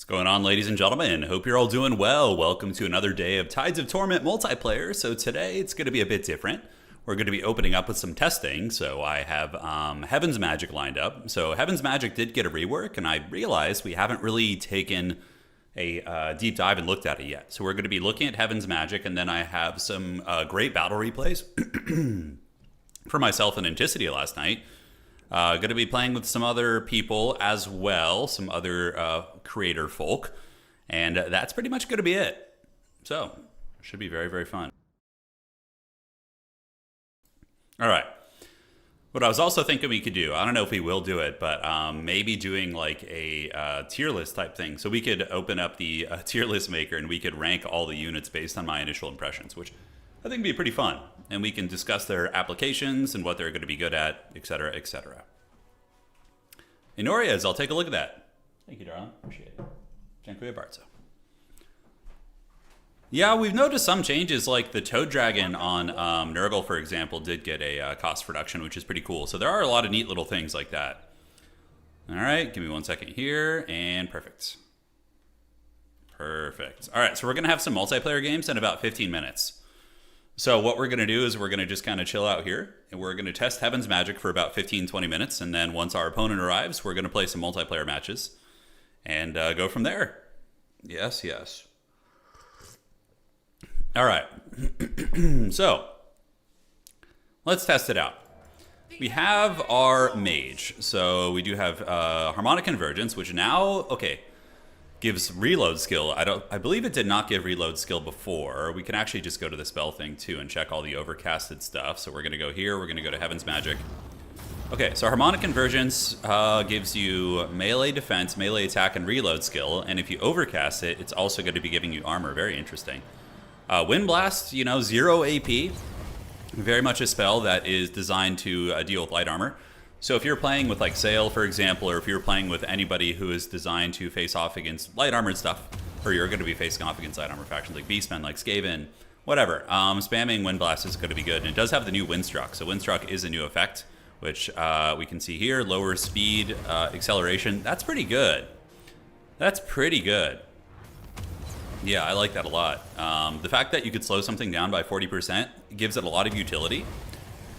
What's going on, ladies and gentlemen? Hope you're all doing well. Welcome to another day of Tides of Torment multiplayer. So today it's going to be a bit different. We're going to be opening up with some testing. So I have Heaven's Magic lined up. So Heaven's Magic did get a rework, and I realized we haven't really taken a deep dive and looked at it yet. So we're going to be looking at Heaven's Magic, and then I have some great battle replays for myself and Anticity last night. Going to be playing with some other people as well, some other creator folk, and that's pretty much going to be it. So, should be very, very fun. All right. What I was also thinking we could do, I don't know if we will do it, but maybe doing like a tier list type thing. So we could open up the tier list maker and we could rank all the units based on my initial impressions, which I think would be pretty fun. And we can discuss their applications and what they're going to be good at, etc., etc. Inorias, I'll take a look at that. Thank you, darling. Appreciate it. Dziękuję bardzo. Yeah, we've noticed some changes, like the Toad Dragon on Nurgle, for example, did get a cost reduction, which is pretty cool. So there are a lot of neat little things like that. All right, give me 1 second here, and perfect. Perfect. All right, so we're going to have some multiplayer games in about 15 minutes. So what we're going to do is we're going to just kind of chill out here, and we're going to test Heaven's Magic for about 15-20 minutes, and then once our opponent arrives, we're going to play some multiplayer matches and go from there. Yes, yes. All right. So let's test it out. We have our mage. So we do have Harmonic Convergence, which now, okay, gives reload skill. I believe it did not give reload skill before. We can actually just go to the spell thing too and check all the overcasted stuff. So we're going to go here. We're going to go to Heaven's Magic. Okay, so Harmonic Convergence gives you melee defense, melee attack, and reload skill. And if you overcast it, it's also going to be giving you armor. Very interesting. Wind Blast, 0 AP. Very much a spell that is designed to deal with light armor. So if you're playing with like Sail, for example, or if you're playing with anybody who is designed to face off against light armored stuff, or you're going to be facing off against light armor factions like Beastmen, like Skaven, whatever, spamming Wind Blast is going to be good. And it does have the new Windstruck. So Windstruck is a new effect, which we can see here. Lower speed, acceleration. That's pretty good. That's pretty good. Yeah, I like that a lot. The fact that you could slow something down by 40% gives it a lot of utility.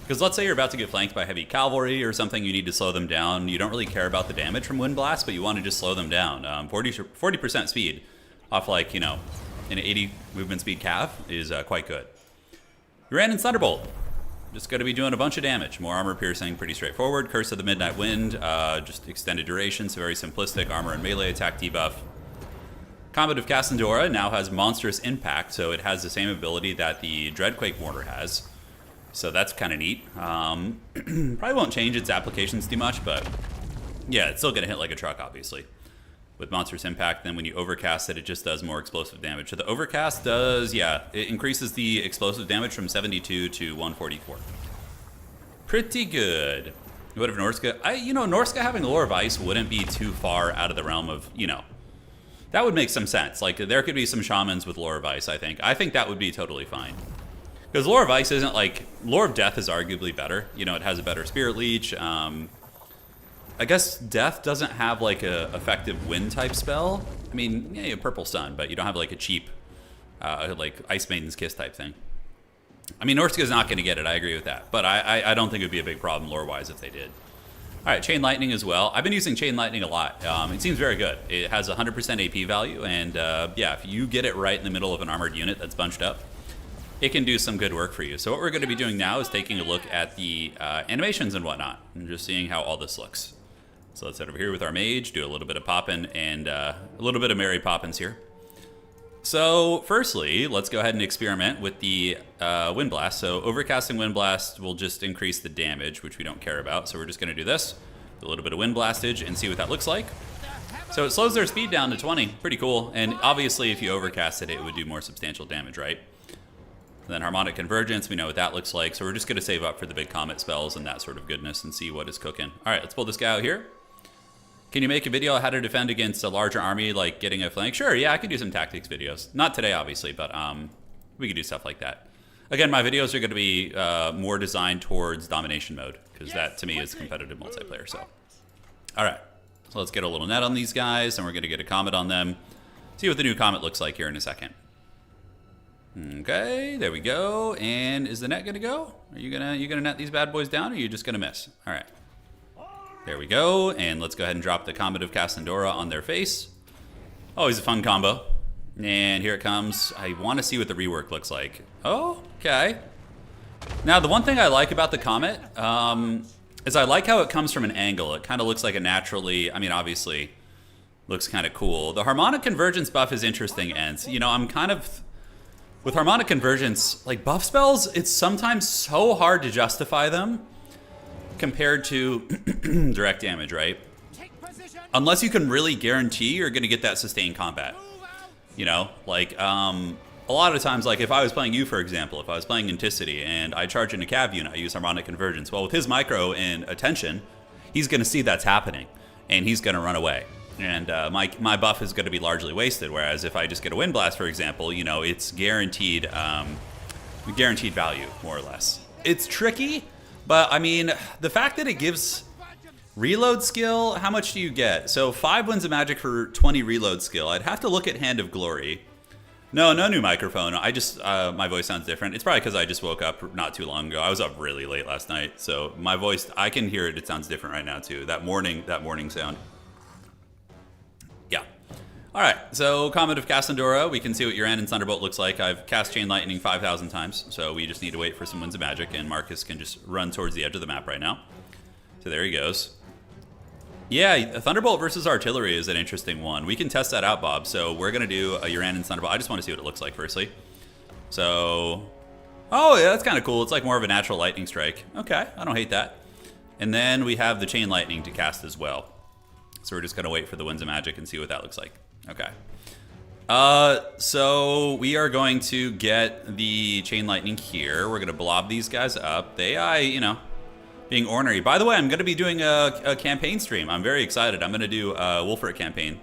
Because let's say you're about to get flanked by heavy cavalry or something, you need to slow them down. You don't really care about the damage from Wind Blast, but you want to just slow them down. 40% speed off like, an 80 movement speed cav is quite good. Uranus Thunderbolt. Just going to be doing a bunch of damage. More armor piercing, pretty straightforward. Curse of the Midnight Wind, just extended duration, so very simplistic. Armor and melee attack debuff. Comet of Cassandora now has monstrous impact, so it has the same ability that the Dreadquake Mortar has. So that's kind of neat. Probably won't change its applications too much, but yeah, it's still going to hit like a truck, obviously. With Monstrous Impact, then when you overcast it, it just does more explosive damage. So the overcast does, yeah, it increases the explosive damage from 72 to 144. Pretty good. What if Norska? Norska having the Lore of Ice wouldn't be too far out of the realm of, that would make some sense. Like, there could be some shamans with Lore of Ice, I think. I think that would be totally fine. Because Lore of Ice isn't like... Lore of Death is arguably better. It has a better Spirit Leech. I guess Death doesn't have like a effective wind type spell. I mean, yeah, Purple Sun, but you don't have like a cheap like Ice Maiden's Kiss type thing. I mean, Norska's not going to get it. I agree with that. But I don't think it would be a big problem lore-wise if they did. All right, Chain Lightning as well. I've been using Chain Lightning a lot. It seems very good. It has 100% AP value. And yeah, if you get it right in the middle of an armored unit that's bunched up, it can do some good work for you. So what we're going to be doing now is taking a look at the animations and whatnot, and just seeing how all this looks. So let's head over here with our mage, do a little bit of poppin' and a little bit of Mary Poppins here. So firstly, let's go ahead and experiment with the Wind Blast. So overcasting Wind Blast will just increase the damage, which we don't care about. So we're just going to do this, do a little bit of Wind Blastage, and see what that looks like. So it slows their speed down to 20. Pretty cool. And obviously, if you overcast it, it would do more substantial damage, right? And then Harmonic Convergence, we know what that looks like. So we're just going to save up for the big comet spells and that sort of goodness and see what is cooking. All right, let's pull this guy out here. Can you make a video on how to defend against a larger army, like getting a flank? Sure, yeah, I could do some tactics videos. Not today, obviously, but we could do stuff like that. Again, my videos are going to be more designed towards domination mode, because that, to me, is competitive multiplayer. So, all right. So let's get a little net on these guys, and we're going to get a comet on them. See what the new comet looks like here in a second. Okay, there we go. And is the net going to go? Are you gonna net these bad boys down, or are you just going to miss? All right. There we go. And let's go ahead and drop the Comet of Cassandra on their face. Always a fun combo. And here it comes. I want to see what the rework looks like. Oh, okay. Now, the one thing I like about the Comet is I like how it comes from an angle. It kind of looks like a naturally, I mean, obviously, looks kind of cool. The harmonic convergence buff is interesting, Ents. You know, I'm kind of... With harmonic convergence, like buff spells, it's sometimes so hard to justify them compared to direct damage, right? Unless you can really guarantee you're going to get that sustained combat. You know, like a lot of times, like if I was playing you, for example, if I was playing Inticity and I charge in a cav unit, I use harmonic convergence. Well, with his micro and attention, he's going to see that's happening and he's going to run away. And my buff is going to be largely wasted. Whereas if I just get a Wind Blast, for example, you know, it's guaranteed value, more or less. It's tricky, but I mean, the fact that it gives reload skill, how much do you get? So 5 Winds of Magic for 20 reload skill. I'd have to look at Hand of Glory. No new microphone. I just, my voice sounds different. It's probably because I just woke up not too long ago. I was up really late last night. So my voice, I can hear it. It sounds different right now too. That morning sound. Yeah. All right, so Comet of Cassandra, we can see what Uran and Thunderbolt looks like. I've cast Chain Lightning 5,000 times, so we just need to wait for some Winds of Magic, and Marcus can just run towards the edge of the map right now. So there he goes. Yeah, Thunderbolt versus Artillery is an interesting one. We can test that out, Bob. So we're going to do a Uran and Thunderbolt. I just want to see what it looks like, firstly. So, oh, yeah, that's kind of cool. It's like more of a natural Lightning Strike. Okay, I don't hate that. And then we have the Chain Lightning to cast as well. So we're just going to wait for the Winds of Magic and see what that looks like. Okay. So we are going to get the Chain Lightning here. We're going to blob these guys up. You know, being ornery. By the way, I'm going to be doing a campaign stream. I'm very excited. I'm going to do a Wolfert campaign.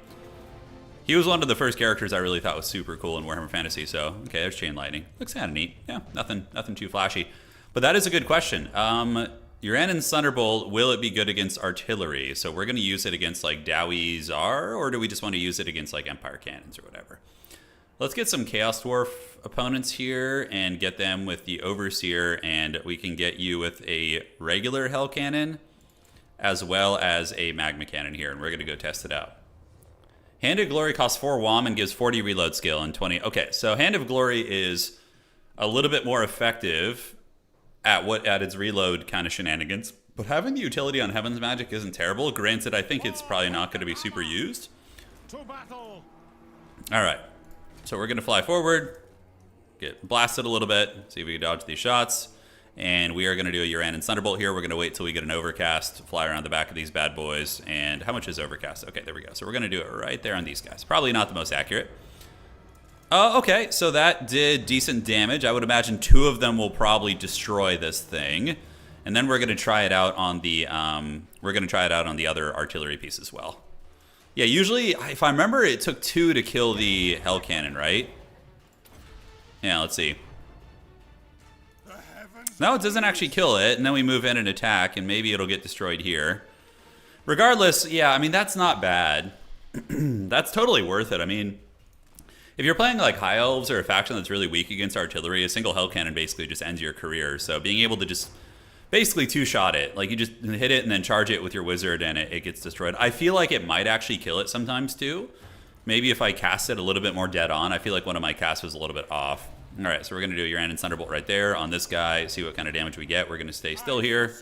He was one of the first characters I really thought was super cool in Warhammer Fantasy. So, okay, there's Chain Lightning. Looks kind of neat. Yeah, nothing too flashy. But that is a good question. Uran and Thunderbolt, will it be good against artillery? So we're going to use it against like Dowie Tsar, or do we just want to use it against like Empire Cannons or whatever? Let's get some Chaos Dwarf opponents here and get them with the Overseer, and we can get you with a regular Hell Cannon as well as a Magma Cannon here, and we're going to go test it out. Hand of Glory costs 4 WOM and gives 40 reload skill and 20. Okay, so Hand of Glory is a little bit more effective at its reload kind of shenanigans, but having the utility on Heaven's Magic isn't terrible. Granted, I think it's probably not going to be super used. All right, so we're going to fly forward, get blasted a little bit, see if we can dodge these shots, and we are going to do a Uran and Thunderbolt here. We're going to wait till we get an Overcast, fly around the back of these bad boys, and how much is Overcast? Okay, there we go. So we're going to do it right there on these guys. Probably not the most accurate. Okay, so that did decent damage. I would imagine 2 of them will probably destroy this thing, and then we're going to try it out on the other artillery piece as well. Yeah, usually, if I remember, it took 2 to kill the Hell Cannon, right? Yeah, let's see. No, it doesn't actually kill it, and then we move in and attack, and maybe it'll get destroyed here. Regardless, yeah, I mean, that's not bad. That's totally worth it. I mean, if you're playing like High Elves or a faction that's really weak against artillery, a single Hell Cannon basically just ends your career. So being able to just basically 2-shot it, like you just hit it and then charge it with your wizard and it gets destroyed. I feel like it might actually kill it sometimes too. Maybe if I cast it a little bit more dead on. I feel like one of my casts was a little bit off. All right, so we're going to do a Uran and Thunderbolt right there on this guy, see what kind of damage we get. We're going to stay still here.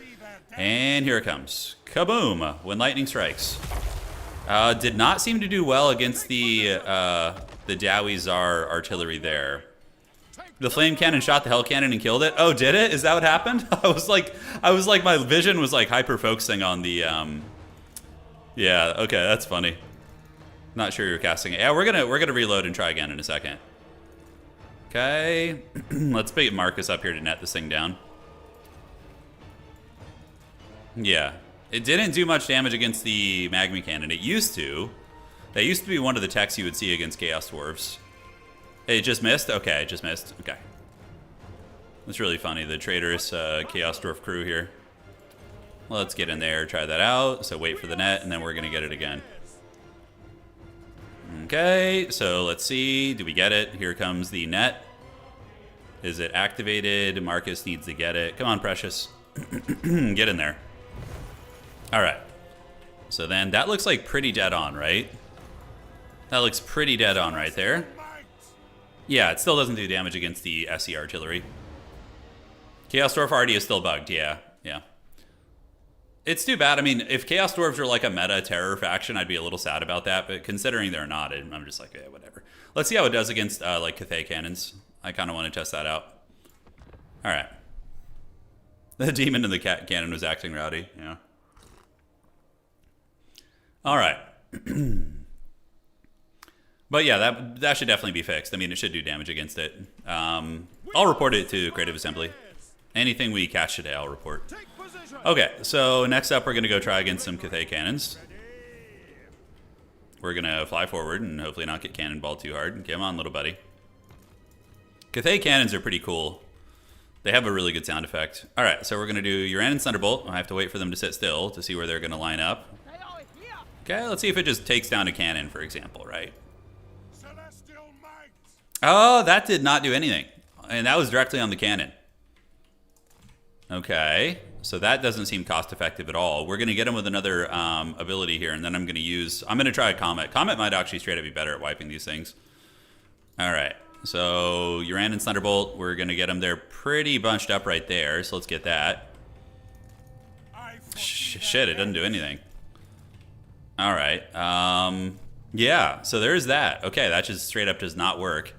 And here it comes. Kaboom! When lightning strikes. Did not seem to do well against the Dowie Tsar artillery there. The flame cannon shot the Hell Cannon and killed it. Oh, did it? Is that what happened? I was like, my vision was like hyper focusing on the. Yeah. Okay, that's funny. Not sure you're casting it. Yeah, we're gonna reload and try again in a second. Okay, let's bait Marcus up here to net this thing down. Yeah, it didn't do much damage against the Magma Cannon. It used to. That used to be one of the techs you would see against Chaos Dwarves. It just missed? Okay, it just missed. Okay. That's really funny, the traitorous Chaos Dwarf crew here. Let's get in there, try that out. So wait for the net, and then we're going to get it again. Okay, so let's see. Do we get it? Here comes the net. Is it activated? Marcus needs to get it. Come on, Precious. Get in there. All right. So then that looks like pretty dead on, right? That looks pretty dead on right there. Yeah, it still doesn't do damage against the SE artillery. Chaos Dwarf already is still bugged. Yeah, yeah. It's too bad. I mean, if Chaos Dwarves were like a meta terror faction, I'd be a little sad about that. But considering they're not, I'm just like, yeah, whatever. Let's see how it does against like Cathay cannons. I kind of want to test that out. All right. The demon in the cannon was acting rowdy. Yeah. All right. But yeah, that should definitely be fixed. I mean, it should do damage against it. I'll report it to Creative Assembly. Anything we catch today, I'll report. Okay, so next up, we're going to go try against some Cathay cannons. We're going to fly forward and hopefully not get cannonballed too hard. Come on, little buddy. Cathay cannons are pretty cool. They have a really good sound effect. All right, so we're going to do Uranus Thunderbolt. I have to wait for them to sit still to see where they're going to line up. Okay, let's see if it just takes down a cannon, for example, right? Oh, that did not do anything. And that was directly on the cannon. Okay, so that doesn't seem cost effective at all. We're going to get him with another ability here, and then I'm going to try a Comet. Comet might actually straight up be better at wiping these things. All right, so Uranus Thunderbolt, we're going to get him there pretty bunched up right there, so let's get that. Shit, it doesn't do anything. All right, yeah, so there's that. Okay, that just straight up does not work.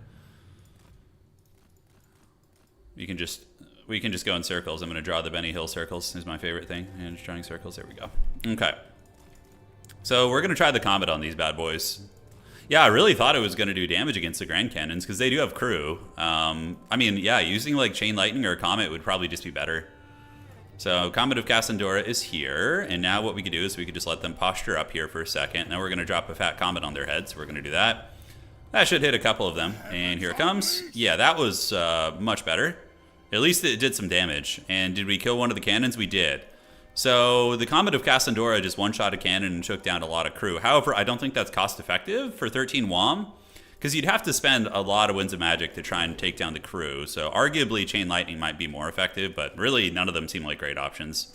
We can just go in circles. I'm going to draw the Benny Hill circles. Is my favorite thing. And just drawing circles. There we go. Okay. So we're going to try the Comet on these bad boys. Yeah, I really thought it was going to do damage against the Grand Cannons because they do have crew. I mean, yeah, using like Chain Lightning or a Comet would probably just be better. So Comet of Cassandora is here. And now what we could do is we could just let them posture up here for a second. Now we're going to drop a fat Comet on their head. So we're going to do that. That should hit a couple of them. And here it comes. Yeah, that was much better. At least it did some damage. And did we kill one of the cannons? We did. So the Comet of Cassandora just one-shot a cannon and took down a lot of crew. However, I don't think that's cost-effective for 13 WOM, because you'd have to spend a lot of Winds of Magic to try and take down the crew. So arguably Chain Lightning might be more effective, but really none of them seem like great options.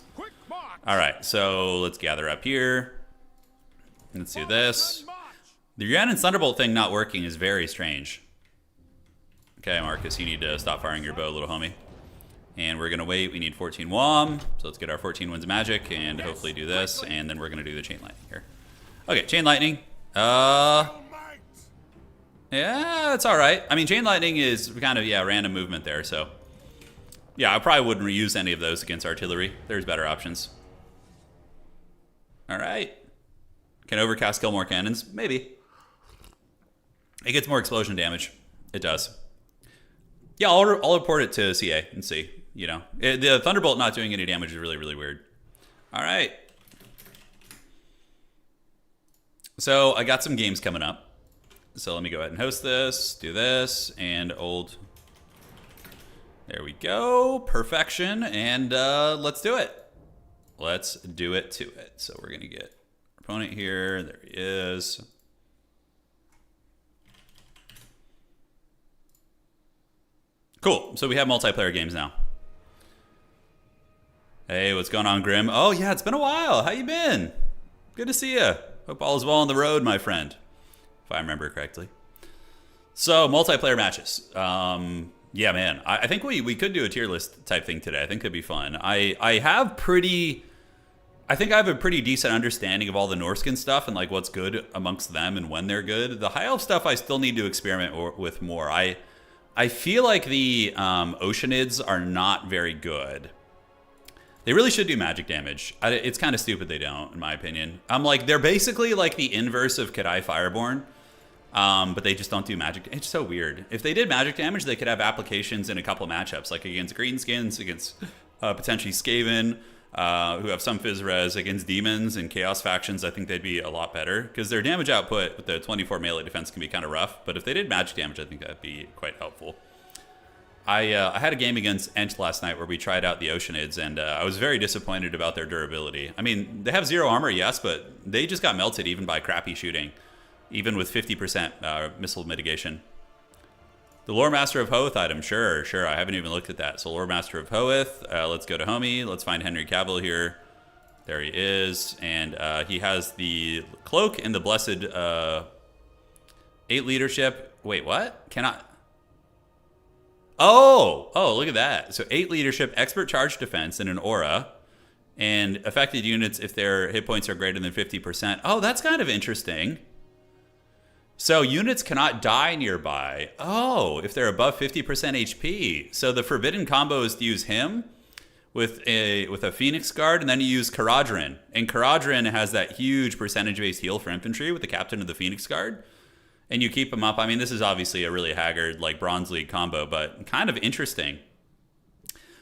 All right, so let's gather up here. Let's do this. The Uranus Thunderbolt thing not working is very strange. Okay, Marcus, you need to stop firing your bow, little homie. And we're going to wait. We need 14 WOM. So let's get our 14 Winds of Magic and hopefully do this. And then we're going to do the Chain Lightning here. Okay, Chain Lightning. Yeah, it's all right. I mean, Chain Lightning is kind of, yeah, random movement there. So, yeah, I probably wouldn't reuse any of those against artillery. There's better options. All right. Can Overcast kill more cannons? Maybe. It gets more explosion damage. It does. Yeah, I'll report it to CA and see. You know, the Thunderbolt not doing any damage is really, really weird. All right. So I got some games coming up. So let me go ahead and host this, do this, and old. There we go. Perfection. And let's do it. Let's do it to it. So we're going to get our opponent here. There he is. Cool. So we have multiplayer games now. Hey, what's going on, Grim? Oh, yeah, it's been a while. How you been? Good to see you. Hope all is well on the road, my friend. If I remember correctly. So, multiplayer matches. Yeah, man. I think we could do a tier list type thing today. I think it'd be fun. I have a pretty decent understanding of all the Norskin stuff and like what's good amongst them and when they're good. The High Elf stuff I still need to experiment with more. I feel like the Oceanids are not very good. They really should do magic damage. It's kind of stupid they don't, in my opinion. I'm like, they're basically like the inverse of Kadai Fireborn, but they just don't do magic. It's so weird. If they did magic damage, they could have applications in a couple matchups, like against Greenskins, against potentially Skaven, who have some Fizz Res, against Demons and Chaos factions. I think they'd be a lot better, because their damage output with the 24 melee defense can be kind of rough, but if they did magic damage, I think that'd be quite helpful. I had a game against Ent last night where we tried out the Oceanids, and I was very disappointed about their durability. I mean, they have 0 armor, yes, but they just got melted even by crappy shooting, even with 50% missile mitigation. The Lore Master of Hoeth item, sure. I haven't even looked at that. So Lore Master of Hoeth, let's go to Homie. Let's find Henry Cavill here. There he is, and he has the cloak and the blessed 8 leadership. Wait, what? Cannot. Oh, look at that. So 8 leadership, expert charge defense, and an aura. And affected units, if their hit points are greater than 50%. Oh, that's kind of interesting. So units cannot die nearby. Oh, if they're above 50% HP. So the forbidden combo is to use him with a Phoenix Guard, and then you use Caradhran. And Caradhran has that huge percentage-based heal for infantry with the captain of the Phoenix Guard. And you keep him up. I mean, this is obviously a really haggard, like, Bronze League combo, but kind of interesting.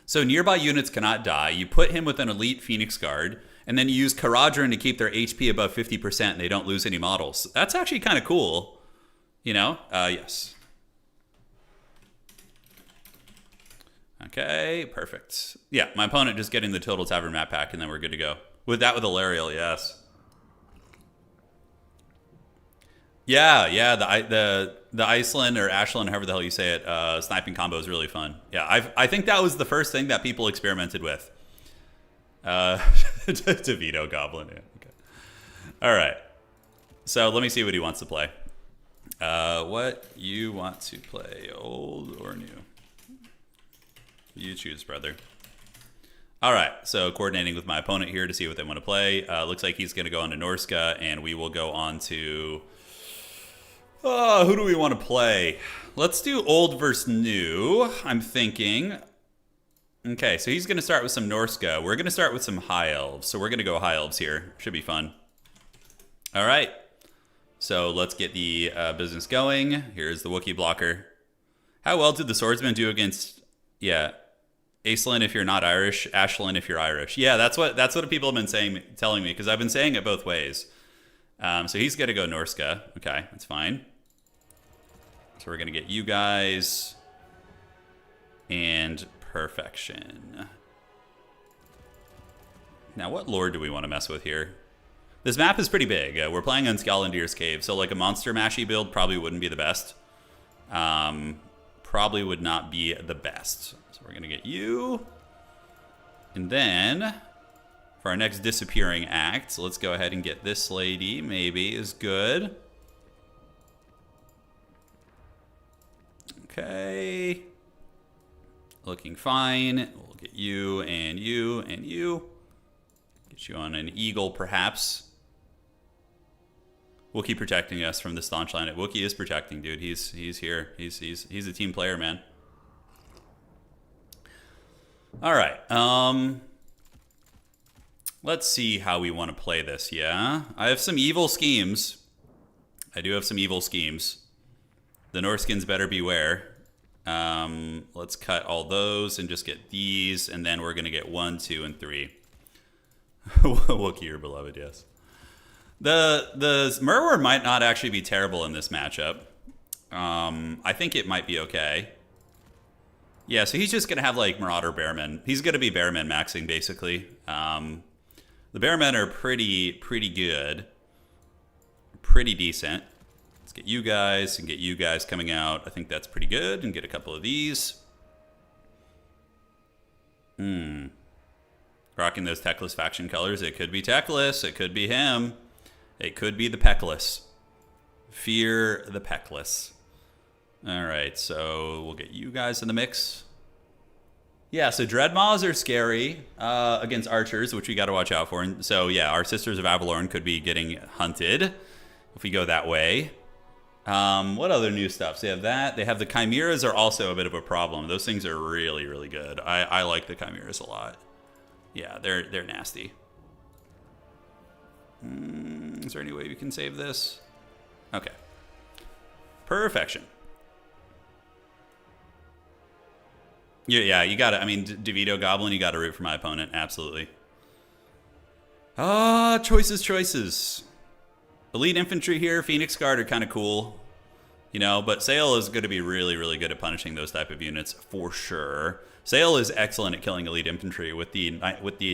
So nearby units cannot die. You put him with an elite Phoenix Guard, and then you use Caradhran to keep their HP above 50%, and they don't lose any models. That's actually kind of cool. You know? Yes. Okay, perfect. Yeah, my opponent just getting the Total Tavern map pack, and then we're good to go. With Alariel, yes. Yeah, the Iceland or Ashland, however the hell you say it, sniping combo is really fun. Yeah, I think that was the first thing that people experimented with. DeVito Goblin. Yeah, okay. All right. So let me see what he wants to play. What you want to play, old or new? You choose, brother. All right. So coordinating with my opponent here to see what they want to play. Looks like he's going to go on to Norska, and we will go on to... who do we want to play? Let's do old versus new, I'm thinking. Okay, so he's going to start with some Norska. We're going to start with some High Elves. So we're going to go High Elves here. Should be fun. All right. So let's get the business going. Here's the Wookiee blocker. How well did the Swordsman do against... Yeah. Aislinn if you're not Irish. Ashlyn if you're Irish. Yeah, that's what people have been telling me, because I've been saying it both ways. So he's going to go Norska. Okay, that's fine. So we're going to get you guys and perfection. Now, what lore do we want to mess with here? This map is pretty big. We're playing on Scalandir's Cave, so like a monster mashy build probably wouldn't be the best. Probably would not be the best. So we're going to get you. And then for our next disappearing act, let's go ahead and get this lady. Maybe is good. Okay. Looking fine. We'll get you and you and you. Get you on an eagle, perhaps. Wookiee protecting us from the staunch line. Wookiee is protecting, dude. He's here. He's a team player, man. All right. Let's see how we want to play this. Yeah, I have some evil schemes. I do have some evil schemes. The Norskins better beware. Let's cut all those and just get these, and then we're gonna get 1, 2, and 3. Wookiee, your beloved, yes. The Merwar might not actually be terrible in this matchup. I think it might be okay. Yeah, so he's just gonna have like Marauder Bearmen. He's gonna be Bearmen maxing basically. The Bearmen are pretty good, pretty decent. Let's get you guys and get you guys coming out. I think that's pretty good, and get a couple of these. Rocking those Techless faction colors. It could be Techless. It could be him. It could be the Peckless. Fear the Peckless. All right, so we'll get you guys in the mix. Yeah, so Dreadmaws are scary against archers, which we got to watch out for. And so, yeah, our Sisters of Avalorn could be getting hunted if we go that way. What other new stuff? So they have that. They have the Chimeras are also a bit of a problem. Those things are really, really good. I like the Chimeras a lot. Yeah, they're nasty. Is there any way we can save this? Okay. Perfection. Yeah, you got to. I mean, DeVito Goblin, you got to root for my opponent. Absolutely. Choices. Elite Infantry here. Phoenix Guard are kind of cool. You know, but Sail is going to be really, really good at punishing those type of units for sure. Sail is excellent at killing elite infantry with the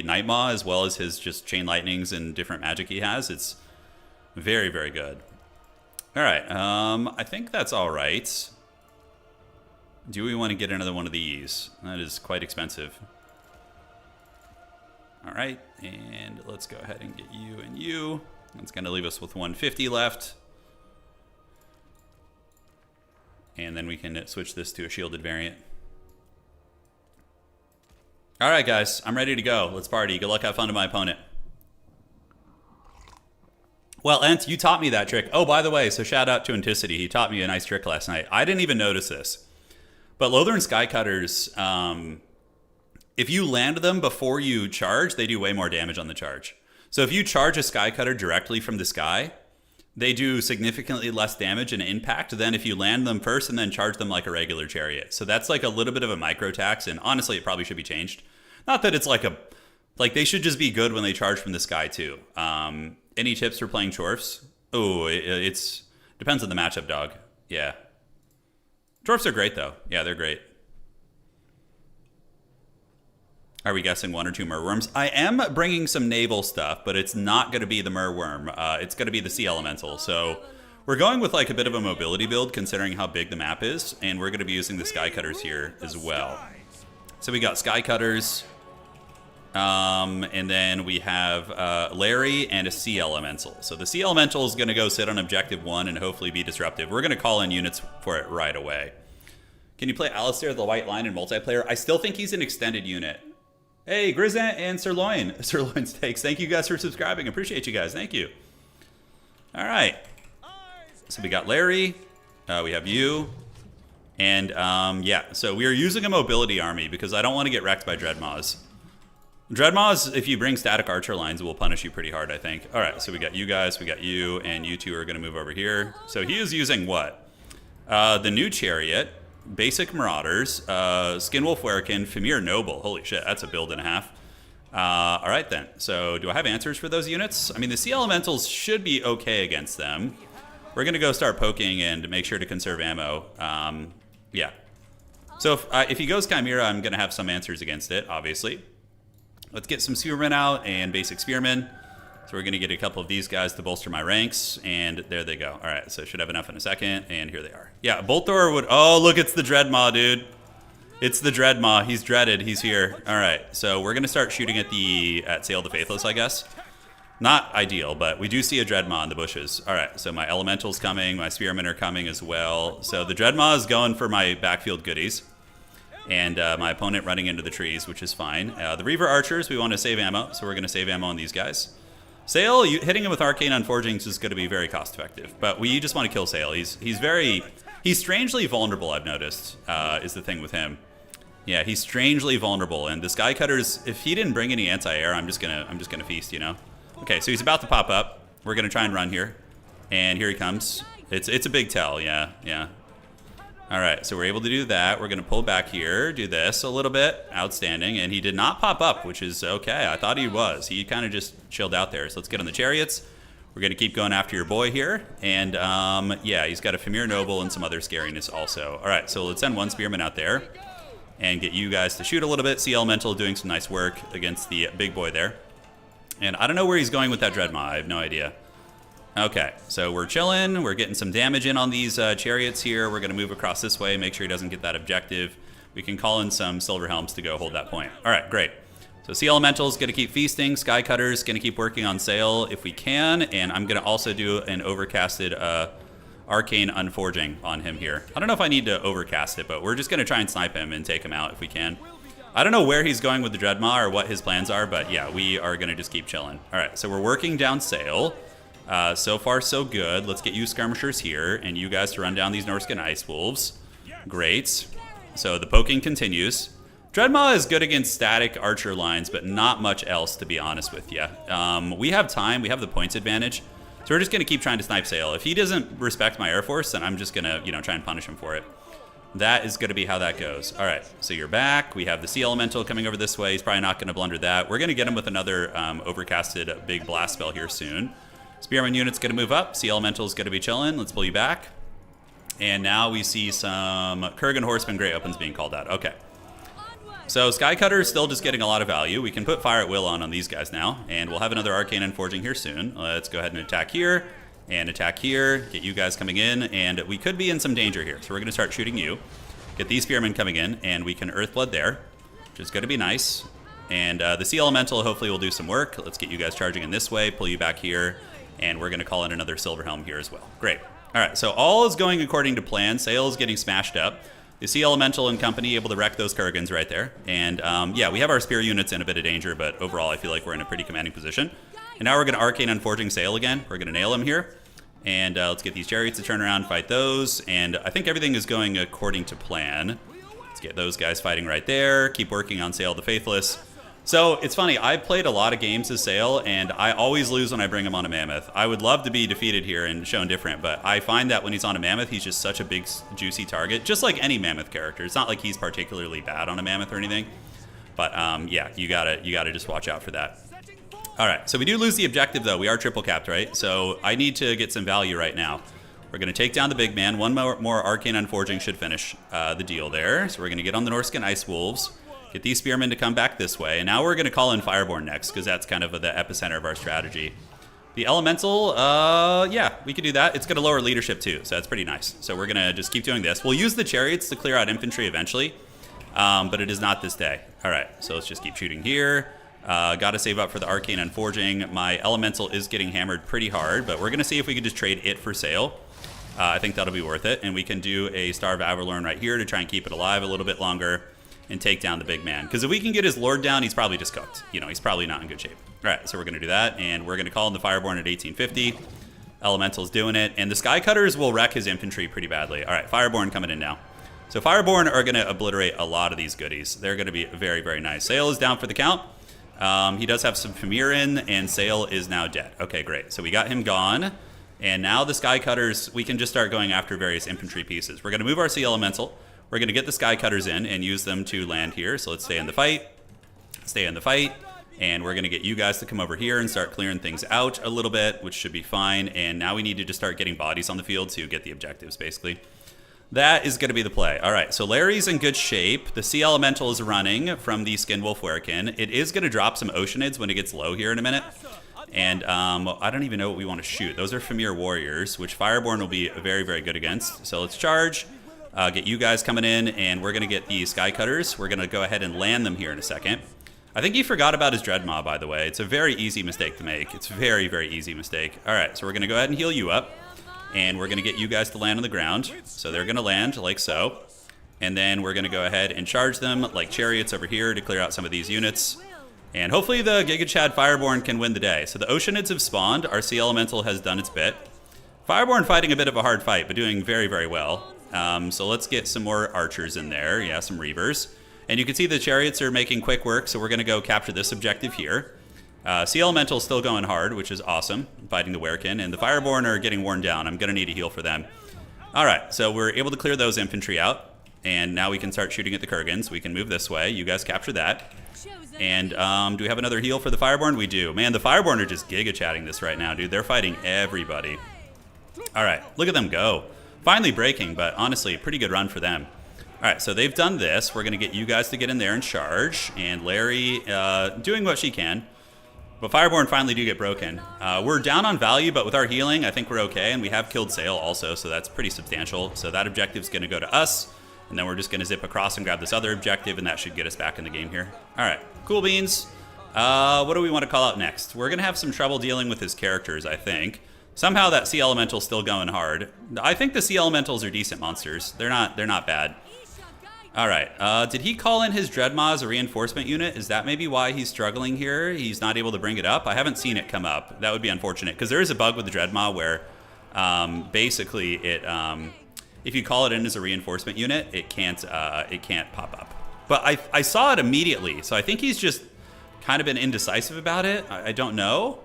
Night Maw, as well as his just chain lightnings and different magic he has. It's very, very good. All right, I think that's all right. Do we want to get another one of these? That is quite expensive. All right, and let's go ahead and get you and you. That's going to leave us with 150 left. And then we can switch this to a shielded variant. All right, guys, I'm ready to go. Let's party. Good luck, have fun to my opponent. Well, Ent, you taught me that trick. Oh, by the way, so shout out to Anticity. He taught me a nice trick last night. I didn't even notice this. But Lothern Skycutters, if you land them before you charge, they do way more damage on the charge. So if you charge a Skycutter directly from the sky, they do significantly less damage and impact than if you land them first and then charge them like a regular chariot. So that's like a little bit of a micro tax, and honestly, it probably should be changed. Not that it's like they should just be good when they charge from the sky too. Any tips for playing Chorfs? Oh, it's depends on the matchup, dog. Yeah. Chorfs are great though. Yeah, they're great. Are we guessing 1 or 2 Merworms? I am bringing some naval stuff, but it's not going to be the Merworm. It's going to be the Sea Elemental. So we're going with like a bit of a mobility build considering how big the map is, and we're going to be using the Skycutters here as well. So we got Skycutters, and then we have Larry and a Sea Elemental. So the Sea Elemental is going to go sit on Objective 1 and hopefully be disruptive. We're going to call in units for it right away. Can you play Alistair the White Line in multiplayer? I still think he's an extended unit. Hey, Grizzant and Sirloin. Sirloin Steaks. Thank you guys for subscribing. Appreciate you guys. Thank you. All right. So we got Larry. We have you. And yeah, so we are using a mobility army because I don't want to get wrecked by Dreadmaws. Dreadmaws, if you bring static archer lines, will punish you pretty hard, I think. All right, so we got you guys, we got you, and you two are going to move over here. So he is using what? The new Chariot, Basic Marauders, Skinwolf Werkin, Famir Noble. Holy shit, that's a build and a half. All right then, so do I have answers for those units? I mean, the Sea Elementals should be okay against them. We're going to go start poking and make sure to conserve ammo. Yeah. So if he goes Chimera, I'm going to have some answers against it, obviously. Let's get some Spearmen out and Basic Spearmen. So we're going to get a couple of these guys to bolster my ranks, and there they go. All right, so should have enough in a second, and here they are. Yeah, Bolt Thrower would... Oh, look, it's the Dreadmaw, dude. It's the Dreadmaw. He's dreaded. He's here. All right, so we're going to start shooting at Sail the Faithless, I guess. Not ideal, but we do see a Dreadmaw in the bushes. All right, so my Elemental's coming. My Spearmen are coming as well. So the Dreadmaw is going for my backfield goodies. And my opponent running into the trees, which is fine. The Reaver Archers, we want to save ammo, so we're going to save ammo on these guys. Sail, hitting him with Arcane Unforgings is going to be very cost effective, but we just want to kill Sail. He's strangely vulnerable, I've noticed, is the thing with him. Yeah, he's strangely vulnerable, and the Skycutters, if he didn't bring any anti-air, I'm just gonna feast, you know. Okay, so he's about to pop up. We're gonna try and run here, and here he comes. It's a big tell, yeah. All right, so we're able to do that. We're going to pull back here, do this a little bit. Outstanding. And he did not pop up, which is okay. I thought he was. He kind of just chilled out there. So let's get on the chariots. We're going to keep going after your boy here. And, yeah, he's got a Famir Noble and some other scariness also. All right, so let's send one Spearman out there and get you guys to shoot a little bit. Sea Elemental doing some nice work against the big boy there. And I don't know where he's going with that Dreadmaw. I have no idea. Okay, so we're chilling. We're getting some damage in on these chariots here. We're going to move across this way, make sure he doesn't get that objective. We can call in some Silver Helms to go hold that point. All right, great. So Sea Elemental's going to keep feasting. Skycutter's going to keep working on Sail if we can. And I'm going to also do an overcasted Arcane Unforging on him here. I don't know if I need to overcast it, but we're just going to try and snipe him and take him out if we can. I don't know where he's going with the Dreadmaw or what his plans are, but yeah, we are going to just keep chilling. All right, so we're working down Sail. So far, so good. Let's get you skirmishers here, and you guys to run down these Norscan Ice Wolves. Great. So the poking continues. Dreadmaw is good against static archer lines, but not much else, to be honest with you. We have time. We have the points advantage. So we're just going to keep trying to snipe Sail. If he doesn't respect my Air Force, then I'm just going to, try and punish him for it. That is going to be how that goes. All right, so you're back. We have the Sea Elemental coming over this way. He's probably not going to blunder that. We're going to get him with another overcasted big blast spell here soon. Spearman unit's going to move up. Sea Elemental's going to be chilling. Let's pull you back. And now we see some Kurgan Horseman Grey Opens being called out. Okay. So Skycutter is still just getting a lot of value. We can put Fire at Will on these guys now, and we'll have another Arcane Unforging here soon. Let's go ahead and attack here, and attack here, get you guys coming in, and we could be in some danger here. So we're going to start shooting you, get these Spearmen coming in, and we can Earthblood there, which is going to be nice. And the Sea Elemental hopefully will do some work. Let's get you guys charging in this way, pull you back here, and we're going to call in another Silver Helm here as well. Great. All right, so all is going according to plan. Sail is getting smashed up. The Sea Elemental and company able to wreck those Kurgans right there. And yeah, we have our spear units in a bit of danger, but overall I feel like we're in a pretty commanding position. And now we're going to Arcane Unforging Sail again. We're going to nail him here. And let's get these chariots to turn around, fight those. And I think everything is going according to plan. Let's get those guys fighting right there. Keep working on Sail the Faithless. So it's funny, I played a lot of games as Sail, and I always lose when I bring him on a Mammoth. I would love to be defeated here and shown different, but I find that when he's on a Mammoth, he's just such a big, juicy target, just like any Mammoth character. It's not like he's particularly bad on a Mammoth or anything, but yeah, you gotta just watch out for that. All right, so we do lose the objective, though. We are triple capped, right? So I need to get some value right now. We're going to take down the big man. One more Arcane Unforging should finish the deal there. So we're going to get on the Norscan Ice Wolves. Get these Spearmen to come back this way. And now we're going to call in Fireborn next, because that's kind of the epicenter of our strategy. The Elemental, yeah, we could do that. It's going to lower leadership too, so that's pretty nice. So we're going to just keep doing this. We'll use the Chariots to clear out infantry eventually, but it is not this day. All right, so let's just keep shooting here. Got to save up for the Arcane Unforging. My Elemental is getting hammered pretty hard, but we're going to see if we can just trade it for Sail. I think that'll be worth it. And we can do a Star of Avalorn right here to try and keep it alive a little bit longer and take down the big man. Because if we can get his Lord down, he's probably just cooked. You know, he's probably not in good shape. All right, so we're going to do that, and we're going to call in the Fireborn at 1850. Elemental's doing it, and the Skycutters will wreck his infantry pretty badly. All right, Fireborn coming in now. So Fireborn are going to obliterate a lot of these goodies. They're going to be very, very nice. Sail is down for the count. He does have some Famir in, and Sail is now dead. Okay, great. So we got him gone, and now the Skycutters, we can just start going after various infantry pieces. We're going to move our Sea Elemental. We're going to get the Skycutters in and use them to land here. So let's stay in the fight. Stay in the fight. And we're going to get you guys to come over here and start clearing things out a little bit, which should be fine. And now we need to just start getting bodies on the field to get the objectives, basically. That is going to be the play. All right, so Larry's in good shape. The Sea Elemental is running from the Skinwolf Werekin. It is going to drop some Oceanids when it gets low here in a minute. And I don't even know what we want to shoot. Those are Famir Warriors, which Fireborn will be very, very good against. So let's charge. Get you guys coming in, and we're going to get the Skycutters. We're going to go ahead and land them here in a second. I think he forgot about his Dreadmaw, by the way. It's a very easy mistake to make. It's a very, very easy mistake. All right, so we're going to go ahead and heal you up, and we're going to get you guys to land on the ground. So they're going to land like so, and then we're going to go ahead and charge them like chariots over here to clear out some of these units. And hopefully the Giga Chad Fireborn can win the day. So the Oceanids have spawned. Our Sea Elemental has done its bit. Fireborn fighting a bit of a hard fight, but doing very, very well. So let's get some more archers in there. Yeah, some reavers. And you can see the chariots are making quick work, so we're going to go capture this objective here. Sea Elemental is still going hard, which is awesome, fighting the Werekin. And the Fireborn are getting worn down. I'm going to need a heal for them. All right, so we're able to clear those infantry out. And now we can start shooting at the Kurgans. We can move this way. You guys capture that. And do we have another heal for the Fireborn? We do. Man, the Fireborn are just giga-chatting this right now, dude. They're fighting everybody. All right, look at them go. Finally breaking, but honestly, pretty good run for them. All right, so they've done this. We're going to get you guys to get in there and charge. And Larry doing what she can. But Fireborn finally do get broken. We're down on value, but with our healing, I think we're okay. And we have killed Sail also, so that's pretty substantial. So that objective's going to go to us. And then we're just going to zip across and grab this other objective, and that should get us back in the game here. All right, cool beans. What do we want to call out next? We're going to have some trouble dealing with his characters, I think. Somehow that Sea Elemental's still going hard. I think the Sea Elementals are decent monsters. They're not bad. All right, did he call in his Dreadmaw as a reinforcement unit? Is that maybe why he's struggling here? He's not able to bring it up? I haven't seen it come up. That would be unfortunate, because there is a bug with the Dreadmaw where basically it, if you call it in as a reinforcement unit, it can't pop up. But I saw it immediately, so I think he's just kind of been indecisive about it. I don't know.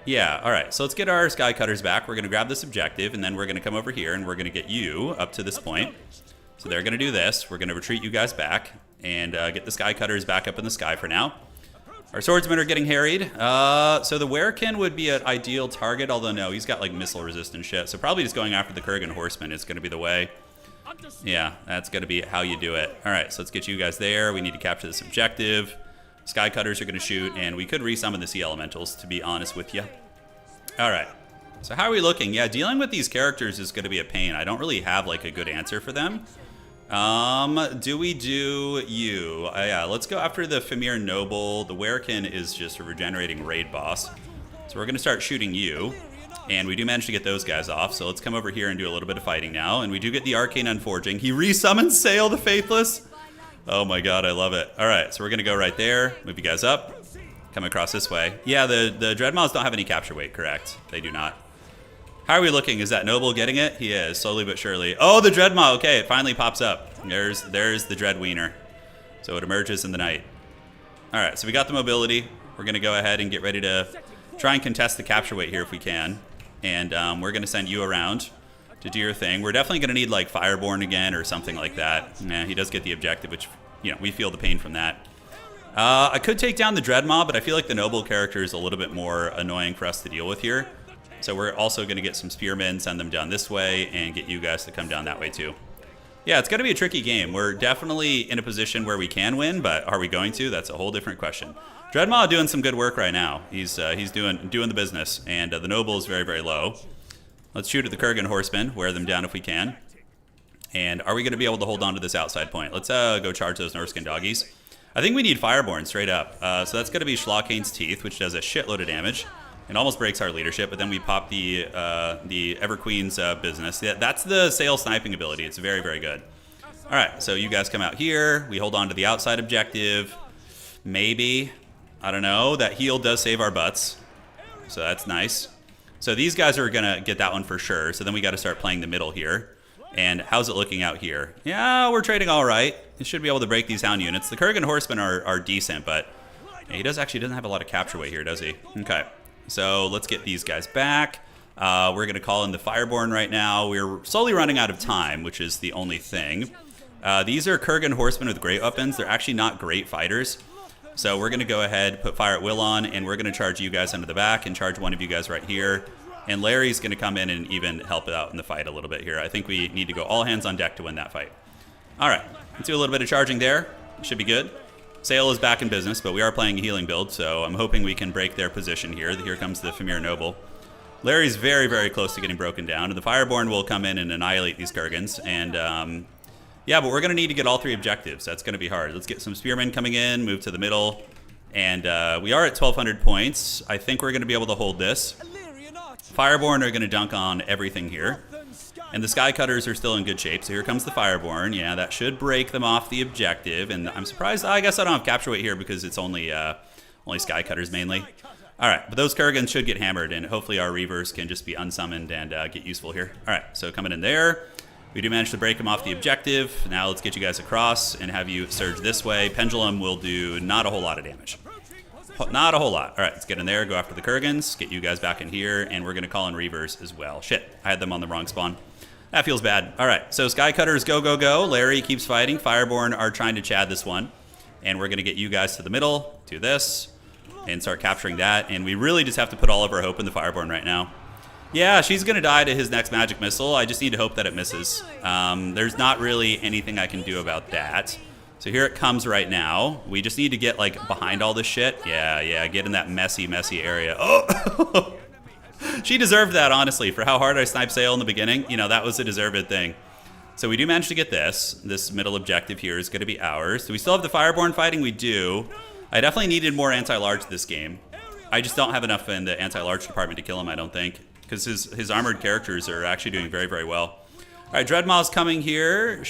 Yeah, all right, so let's get our Skycutters back. We're going to grab this objective, and then we're going to come over here, and we're going to get you up to this point. So they're going to do this. We're going to retreat you guys back and get the Skycutters back up in the sky for now. Our swordsmen are getting harried. So the Werekin would be an ideal target, although no, he's got like missile resistant shit. So probably just going after the Kurgan horseman is going to be the way. Yeah, that's going to be how you do it. All right, so let's get you guys there. We need to capture this objective. Sky Cutters are going to shoot, and we could resummon the Sea Elementals, to be honest with you. All right, so how are we looking? Yeah, dealing with these characters is going to be a pain. I don't really have like a good answer for them. Do we do you? Yeah, let's go after the Famir Noble. The Werekin is just a regenerating raid boss. So we're going to start shooting you. And we do manage to get those guys off. So let's come over here and do a little bit of fighting now. And we do get the Arcane Unforging. He resummons Sail the Faithless. Oh my god, I love it. All right, so we're going to go right there. Move you guys up. Come across this way. Yeah, the Dreadmaws don't have any capture weight, correct? They do not. How are we looking? Is that Noble getting it? He is, slowly but surely. Oh, the Dreadmaw. Okay, it finally pops up. There's the Dread Wiener. So it emerges in the night. All right, so we got the mobility. We're going to go ahead and get ready to try and contest the capture weight here if we can. And we're going to send you around to do your thing. We're definitely going to need like Fireborn again or something like that. Yeah, he does get the objective, which, you know, we feel the pain from that. I could take down the Dreadmaw, but I feel like the Noble character is a little bit more annoying for us to deal with here. So we're also going to get some Spearmen, send them down this way, and get you guys to come down that way too. Yeah, it's going to be a tricky game. We're definitely in a position where we can win, but are we going to? That's a whole different question. Dreadmaw doing some good work right now. He's doing the business, and the Noble is very, very low. Let's shoot at the Kurgan Horsemen, wear them down if we can. And are we going to be able to hold on to this outside point? Let's go charge those Norskin doggies. I think we need Fireborn straight up. So that's going to be Schlockane's Teeth, which does a shitload of damage. It almost breaks our leadership, but then we pop the Everqueen's business. Yeah, that's the Sail sniping ability. It's very, very good. All right, so you guys come out here. We hold on to the outside objective. Maybe, I don't know. That heal does save our butts, so that's nice. So these guys are going to get that one for sure. So then we got to start playing the middle here. And how's it looking out here? Yeah, we're trading all right. We should be able to break these Hound units. The Kurgan Horsemen are decent, but yeah, he doesn't have a lot of capture weight here, does he? Okay. So let's get these guys back. We're going to call in the Fireborn right now. We're slowly running out of time, which is the only thing. These are Kurgan Horsemen with great weapons. They're actually not great fighters. So we're going to go ahead, put Fire at Will on, and we're going to charge you guys into the back and charge one of you guys right here. And Larry's going to come in and even help it out in the fight a little bit here. I think we need to go all hands on deck to win that fight. All right, let's do a little bit of charging there. Should be good. Sail is back in business, but we are playing a healing build, so I'm hoping we can break their position here. Here comes the Famir Noble. Larry's very, very close to getting broken down, and the Fireborn will come in and annihilate these Kurgans. And yeah, but we're going to need to get all three objectives. That's going to be hard. Let's get some Spearmen coming in, move to the middle. And we are at 1,200 points. I think we're going to be able to hold this. Fireborn are going to dunk on everything here. And the Sky Cutters are still in good shape. So here comes the Fireborn. Yeah, that should break them off the objective. And I'm surprised. I guess I don't have capture weight here because it's only Sky Cutters mainly. All right, but those Kurgans should get hammered. And hopefully our Reavers can just be unsummoned and get useful here. All right, so coming in there. We do manage to break them off the objective. Now let's get you guys across and have you surge this way. Pendulum will do not a whole lot of damage. Not a whole lot. All right, let's get in there, go after the Kurgans, get you guys back in here, and we're going to call in Reavers as well. Shit, I had them on the wrong spawn. That feels bad. All right, so Sky Cutters go, go, go. Larry keeps fighting. Fireborn are trying to Chad this one. And we're going to get you guys to the middle, do this, and start capturing that. And we really just have to put all of our hope in the Fireborn right now. Yeah, she's going to die to his next magic missile. I just need to hope that it misses. There's not really anything I can do about that. So here it comes right now. We just need to get, like, behind all this shit. Yeah, get in that messy, messy area. Oh! She deserved that, honestly, for how hard I sniped Sail in the beginning. You know, that was a deserved thing. So we do manage to get this. This middle objective here is going to be ours. Do we still have the Fireborn fighting? We do. I definitely needed more anti-large this game. I just don't have enough in the anti-large department to kill him, I don't think. Because his armored characters are actually doing very, very well. All right, Dreadmaw's coming here.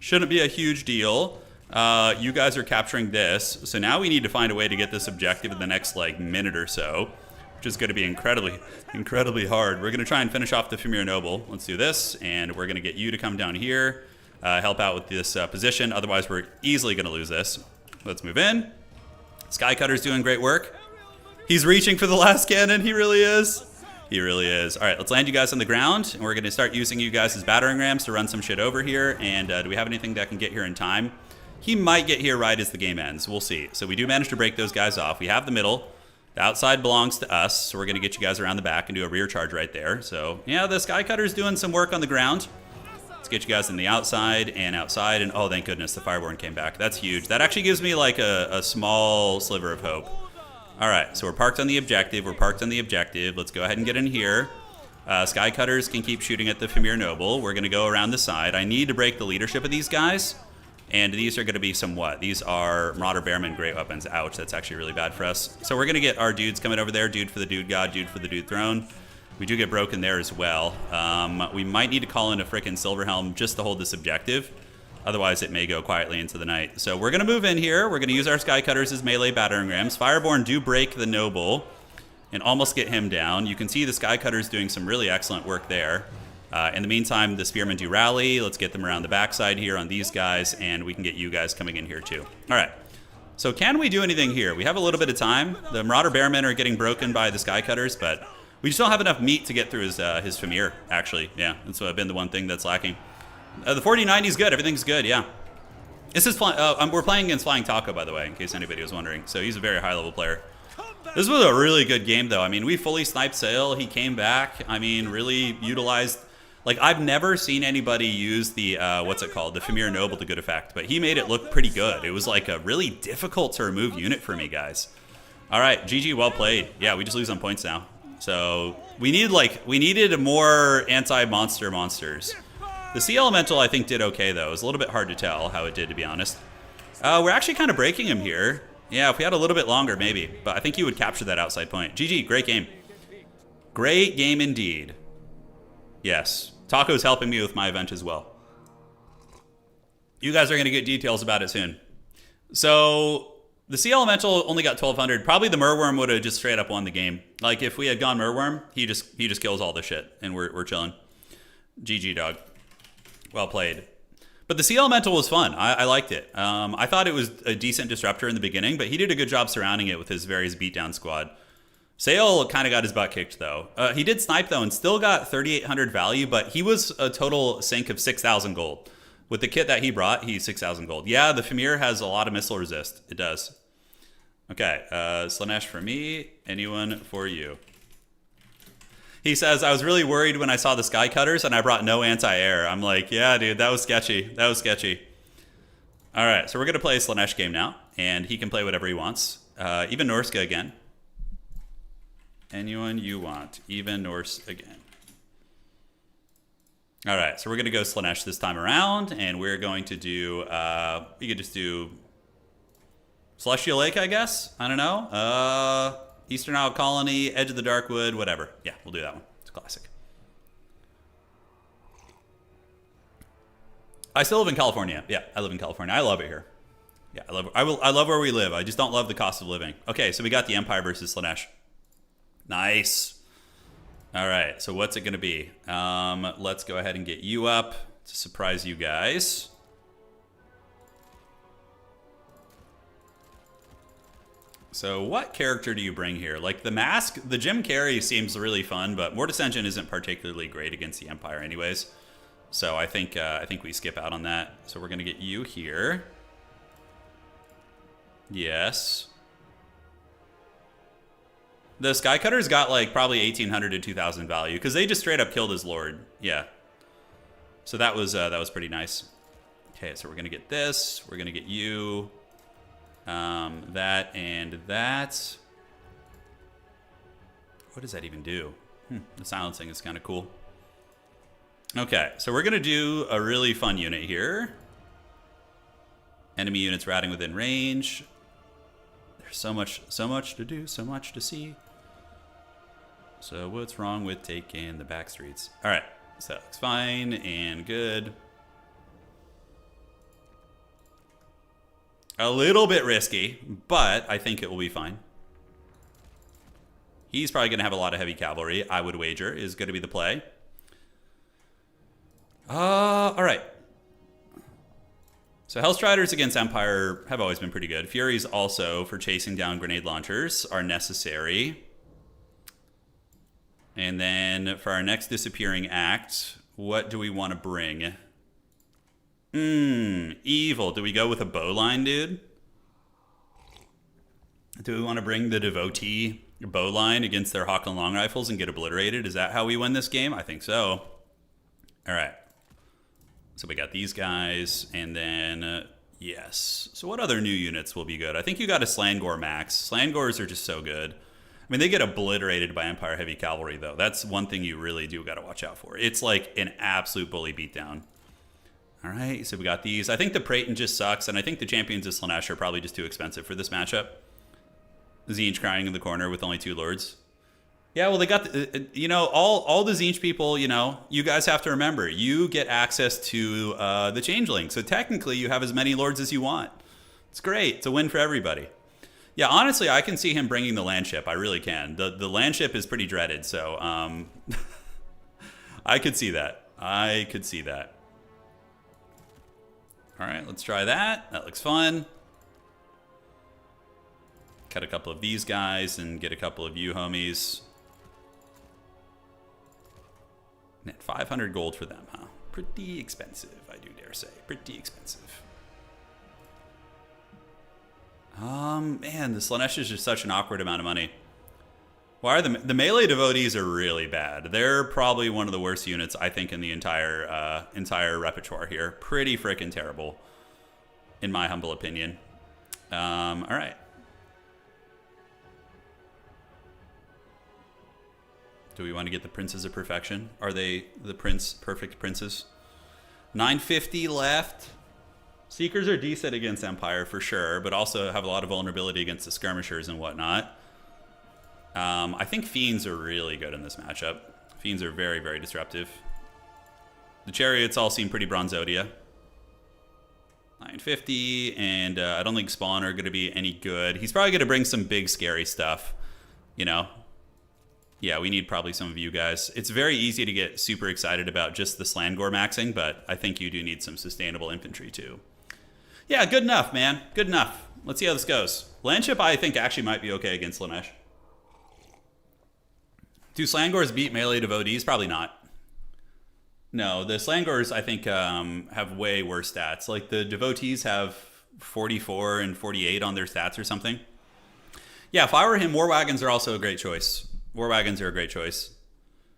Shouldn't be a huge deal. You guys are capturing this. So now we need to find a way to get this objective in the next, like, minute or so. Which is going to be incredibly, incredibly hard. We're going to try and finish off the Famir Noble. Let's do this. And we're going to get you to come down here. Help out with this position. Otherwise, we're easily going to lose this. Let's move in. Sky Cutter's doing great work. He's reaching for the last cannon. He really is. He really is. All right, let's land you guys on the ground, and we're going to start using you guys as battering rams to run some shit over here. And do we have anything that can get here in time? He might get here right as the game ends. We'll see. So we do manage to break those guys off. We have the middle. The outside belongs to us, so we're going to get you guys around the back and do a rear charge right there. So, yeah, the Sky Cutter's doing some work on the ground. Let's get you guys in the outside, and oh, thank goodness, the Fireborn came back. That's huge. That actually gives me, like, a small sliver of hope. All right, so we're parked on the objective. Let's go ahead and get in here. Sky Cutters can keep shooting at the Famir Noble. We're going to go around the side. I need to break the leadership of these guys. And these are going to be somewhat. These are Marauder Bearman great weapons. Ouch, that's actually really bad for us. So we're going to get our dudes coming over there. Dude for the Dude God, dude for the Dude Throne. We do get broken there as well. We might need to call in a frickin' Silverhelm just to hold this objective. Otherwise, it may go quietly into the night. So we're going to move in here. We're going to use our Sky Cutters as melee battering rams. Fireborn do break the Noble and almost get him down. You can see the Sky Cutters doing some really excellent work there. In the meantime, the Spearmen do rally. Let's get them around the backside here on these guys, and we can get you guys coming in here too. All right. So can we do anything here? We have a little bit of time. The Marauder Bearmen are getting broken by the Sky Cutters, but we just don't have enough meat to get through his Famir, actually. Yeah, that's been the one thing that's lacking. The 4090 is good. Everything's good, yeah. This is we're playing against Flying Taco, by the way, in case anybody was wondering. So he's a very high-level player. This was a really good game, though. I mean, we fully sniped Sail. He came back. I mean, really utilized... Like, I've never seen anybody use the, what's it called? The Famir Noble to good effect, but he made it look pretty good. It was like a really difficult to remove unit for me, guys. All right, GG, well played. Yeah, we just lose on points now. So we needed more anti-monster monsters. The Sea Elemental, I think, did okay, though. It was a little bit hard to tell how it did, to be honest. We're actually kind of breaking him here. Yeah, if we had a little bit longer, maybe. But I think he would capture that outside point. GG, great game. Great game indeed. Yes. Taco's helping me with my event as well. You guys are going to get details about it soon. So, the Sea Elemental only got 1,200. Probably the Merworm would have just straight up won the game. Like, if we had gone Merworm, he just kills all the shit, and we're chilling. GG, dog. Well played. But the Sea Elemental was fun. I liked it. I thought it was a decent disruptor in the beginning, but he did a good job surrounding it with his various beatdown squad. Sail kind of got his butt kicked, though. He did snipe, though, and still got 3,800 value, but he was a total sink of 6,000 gold. With the kit that he brought, he's 6,000 gold. Yeah, the Famir has a lot of missile resist. It does. Okay, Slaanesh for me. Anyone for you? He says, I was really worried when I saw the Sky Cutters, and I brought no anti-air. I'm like, yeah, dude, that was sketchy. That was sketchy. All right, so we're going to play a Slaanesh game now, and he can play whatever he wants. Even Norska again. Anyone you want. Even Norse again. All right, so we're going to go Slaanesh this time around, and we're going to do, we could just do Celestial Lake, I guess? I don't know. Eastern Isle Colony, Edge of the Darkwood, whatever. Yeah, we'll do that one. It's a classic. I still live in California. Yeah, I live in California. I love it here. Yeah, I love where we live. I just don't love the cost of living. Okay, so we got the Empire versus Slaanesh. Nice. All right, so what's it going to be? Let's go ahead and get you up to surprise you guys. So what character do you bring here? Like the mask, the Jim Carrey seems really fun, but Mortis Engine isn't particularly great against the Empire anyways. So I think we skip out on that. So we're going to get you here. Yes. The Sky Cutters got like probably 1,800 to 2,000 value because they just straight up killed his lord. Yeah. So that was pretty nice. Okay, so we're gonna get this. We're gonna get you. That and that. What does that even do? The silencing is kind of cool. Okay, so we're gonna do a really fun unit here. Enemy units routing within range. There's so much to do, so much to see. So what's wrong with taking the back streets? All right, so that looks fine and good. A little bit risky, but I think it will be fine. He's probably going to have a lot of heavy cavalry, I would wager, is going to be the play. All right. So Hellstriders against Empire have always been pretty good. Furies also, for chasing down grenade launchers, are necessary. And then for our next disappearing act, what do we want to bring? Evil. Do we go with a bowline, dude? Do we want to bring the devotee bowline against their Hawk and Long Rifles and get obliterated? Is that how we win this game? I think so. All right. So we got these guys, and then, yes. So what other new units will be good? I think you got a Slangor Max. Slangors are just so good. I mean, they get obliterated by Empire Heavy Cavalry, though. That's one thing you really do got to watch out for. It's like an absolute bully beatdown. All right, so we got these. I think the Praeton just sucks, and I think the Champions of Slaanesh are probably just too expensive for this matchup. Zinch crying in the corner with only 2 lords. Yeah, well, they got, all the Zinch people, you guys have to remember, you get access to the Changeling. So technically, you have as many lords as you want. It's great. It's a win for everybody. Yeah, honestly, I can see him bringing the landship. I really can. The landship is pretty dreaded, so I could see that. I could see that. All right, let's try that. That looks fun. Cut a couple of these guys and get a couple of you homies. Net 500 gold for them, huh? Pretty expensive, I do dare say. Pretty expensive. Man, the Slaanesh is just such an awkward amount of money. Why are the melee devotees are really bad. They're probably one of the worst units, I think, in the entire repertoire here. Pretty freaking terrible, in my humble opinion. All right. Do we want to get the Princes of Perfection? Are they the perfect princes? 950 left. Seekers are decent against Empire for sure, but also have a lot of vulnerability against the skirmishers and whatnot. I think Fiends are really good in this matchup. Fiends are very, very disruptive. The Chariots all seem pretty Bronzodia. 950, and I don't think Spawn are going to be any good. He's probably going to bring some big, scary stuff, Yeah, we need probably some of you guys. It's very easy to get super excited about just the Slangor maxing, but I think you do need some sustainable infantry too. Yeah, good enough, man. Good enough. Let's see how this goes. Landship, I think, actually might be okay against Slaanesh. Do Slangors beat melee devotees? Probably not. No, the Slangors, I think, have way worse stats. Like, the devotees have 44 and 48 on their stats or something. Yeah, if I were him, War Wagons are also a great choice. War Wagons are a great choice.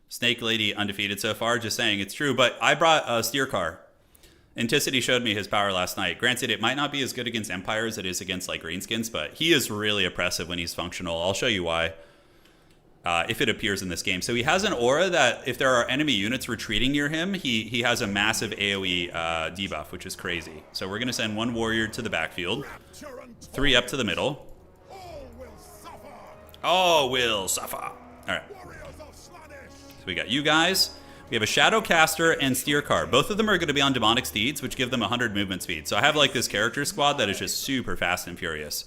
Snake Lady undefeated so far, just saying it's true. But I brought a Steer Car. Anticity showed me his power last night. Granted, it might not be as good against Empire as it is against like Greenskins, but he is really oppressive when he's functional. I'll show you why if it appears in this game. So he has an aura that if there are enemy units retreating near him, he has a massive AoE debuff, which is crazy. So we're going to send 1 warrior to the backfield, 3 up to the middle. All will suffer. All right. So we got you guys. We have a Shadowcaster and Steer Car. Both of them are going to be on Demonic Steeds, which give them 100 movement speed. So I have like this character squad that is just super fast and furious.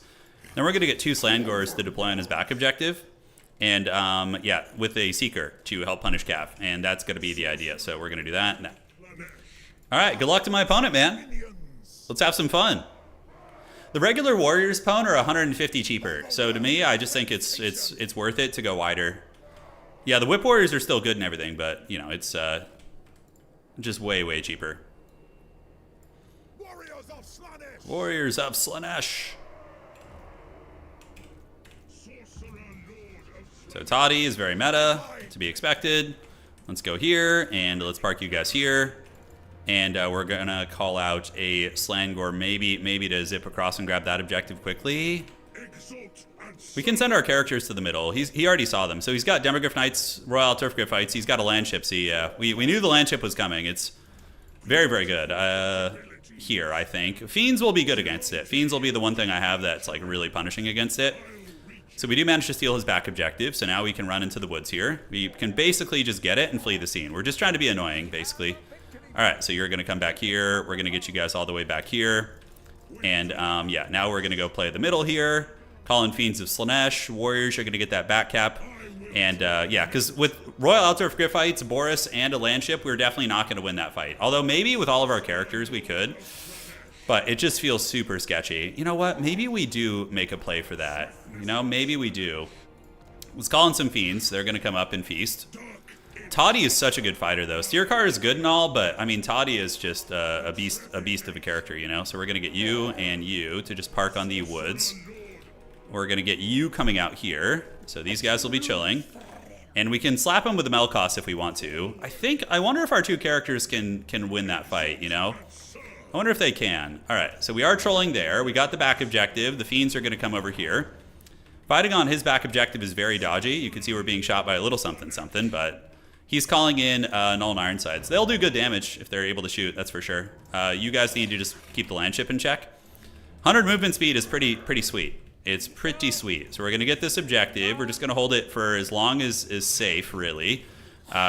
Then we're going to get 2 Slangors to deploy on his back objective. And yeah, with a Seeker to help punish Cav. And that's going to be the idea. So we're going to do that. No. All right, good luck to my opponent, man. Let's have some fun. The regular Warriors pwn are 150 cheaper. So to me, I just think it's worth it to go wider. Yeah, the Whip Warriors are still good and everything, but, it's just way, way cheaper. Warriors of Slaanesh. So Toddy is very meta, to be expected. Let's go here, and let's park you guys here. And we're going to call out a Slangor, maybe to zip across and grab that objective quickly. We can send our characters to the middle. He already saw them. So he's got Demogryph Knights, Royal Turf Gryphites. He's got a Landship. So yeah, we knew the Landship was coming. It's very, very good here, I think. Fiends will be good against it. Fiends will be the one thing I have that's like really punishing against it. So we do manage to steal his back objective. So now we can run into the woods here. We can basically just get it and flee the scene. We're just trying to be annoying, basically. All right, so you're going to come back here. We're going to get you guys all the way back here. And yeah, now we're going to go play the middle here. Call in Fiends of Slaanesh. Warriors are going to get that back cap. And yeah, because with Royal Altorf Gryphites, Boris, and a Landship, we're definitely not going to win that fight. Although maybe with all of our characters we could. But it just feels super sketchy. You know what? Maybe we do make a play for that. Maybe we do. Let's call in some Fiends. They're going to come up and feast. Toddy is such a good fighter, though. Steercar is good and all, but I mean, Toddy is just a beast of a character, you know. So we're gonna get you and you to just park on the woods. We're gonna get you coming out here, so these guys will be chilling, and we can slap them with the Melkos if we want to. I wonder if our two characters can win that fight, you know. I wonder if they can. All right, so we are trolling there. We got the back objective. The Fiends are gonna come over here. Fighting on his back objective is very dodgy. You can see we're being shot by a little something, but he's calling in Null and Ironsides. They'll do good damage if they're able to shoot, that's for sure. You guys need to just keep the land ship in check. 100 movement speed is pretty sweet. It's pretty sweet. So we're going to get this objective. We're just going to hold it for as long as is safe, really.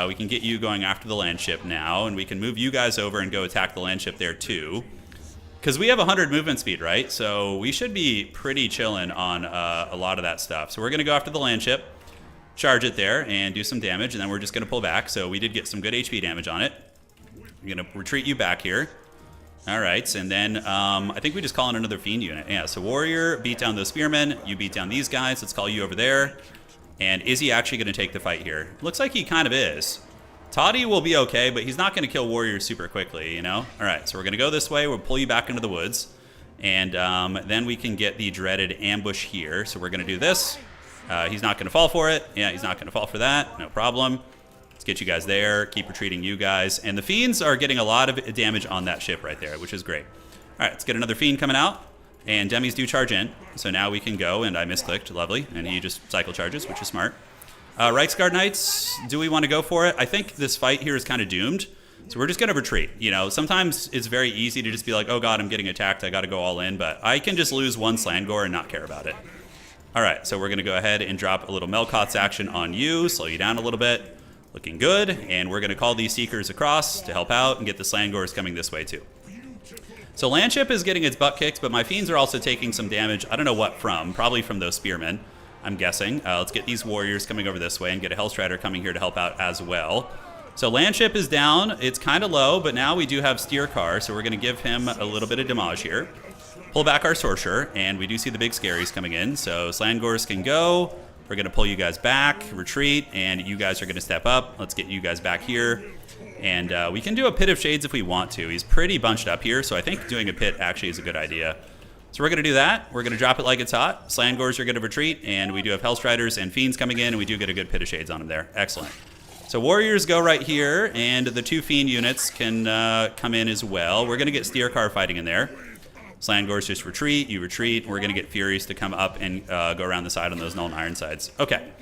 We can get you going after the land ship now, and we can move you guys over and go attack the land ship there too. Because we have 100 movement speed, right? So we should be pretty chilling on a lot of that stuff. So we're going to go after the land ship. Charge it there and do some damage, and then we're just going to pull back. So we did get some good HP damage on it. We're going to retreat you back here. All right, and then I think we just call in another Fiend unit. Yeah, so Warrior, beat down those Spearmen. You beat down these guys. Let's call you over there. And is he actually going to take the fight here? Looks like he kind of is. Toddy will be okay, but he's not going to kill Warriors super quickly, you know? All right, so we're going to go this way. We'll pull you back into the woods. And then we can get the dreaded ambush here. So we're going to do this. He's not going to fall for it. Yeah, he's not going to fall for that. No problem. Let's get you guys there. Keep retreating you guys. And the Fiends are getting a lot of damage on that ship right there, which is great. All right, let's get another Fiend coming out. And Demis do charge in. So now we can go, and I misclicked. Lovely. And he just cycle charges, which is smart. Reiksguard Knights, do we want to go for it? I think this fight here is kind of doomed. So we're just going to retreat. You know, sometimes it's very easy to just be like, oh god, I'm getting attacked. I got to go all in. But I can just lose one Slangor and not care about it. All right, so we're going to go ahead and drop a little Melkots action on you, slow you down a little bit. Looking good, and we're going to call these Seekers across to help out and get the Slangors coming this way too. So Landship is getting its butt kicked, but my Fiends are also taking some damage. I don't know what from, probably from those Spearmen, I'm guessing. Let's get these Warriors coming over this way and get a Hellstrider coming here to help out as well. So Landship is down, it's kind of low, but now we do have Steercar, so we're going to give him a little bit of damage here. Pull back our Sorcerer, and we do see the big scaries coming in. So Slangors can go. We're going to pull you guys back, retreat, and you guys are going to step up. Let's get you guys back here. And we can do a Pit of Shades if we want to. He's pretty bunched up here, so I think doing a pit actually is a good idea. So we're going to do that. We're going to drop it like it's hot. Slangors are going to retreat, and we do have Hellstriders and Fiends coming in, and we do get a good Pit of Shades on them there. Excellent. So Warriors go right here, and the two Fiend units can come in as well. We're going to get Steercar fighting in there. Slangors just retreat, you retreat. We're going to get Furies to come up and go around the side on those Null and Ironsides. Okay,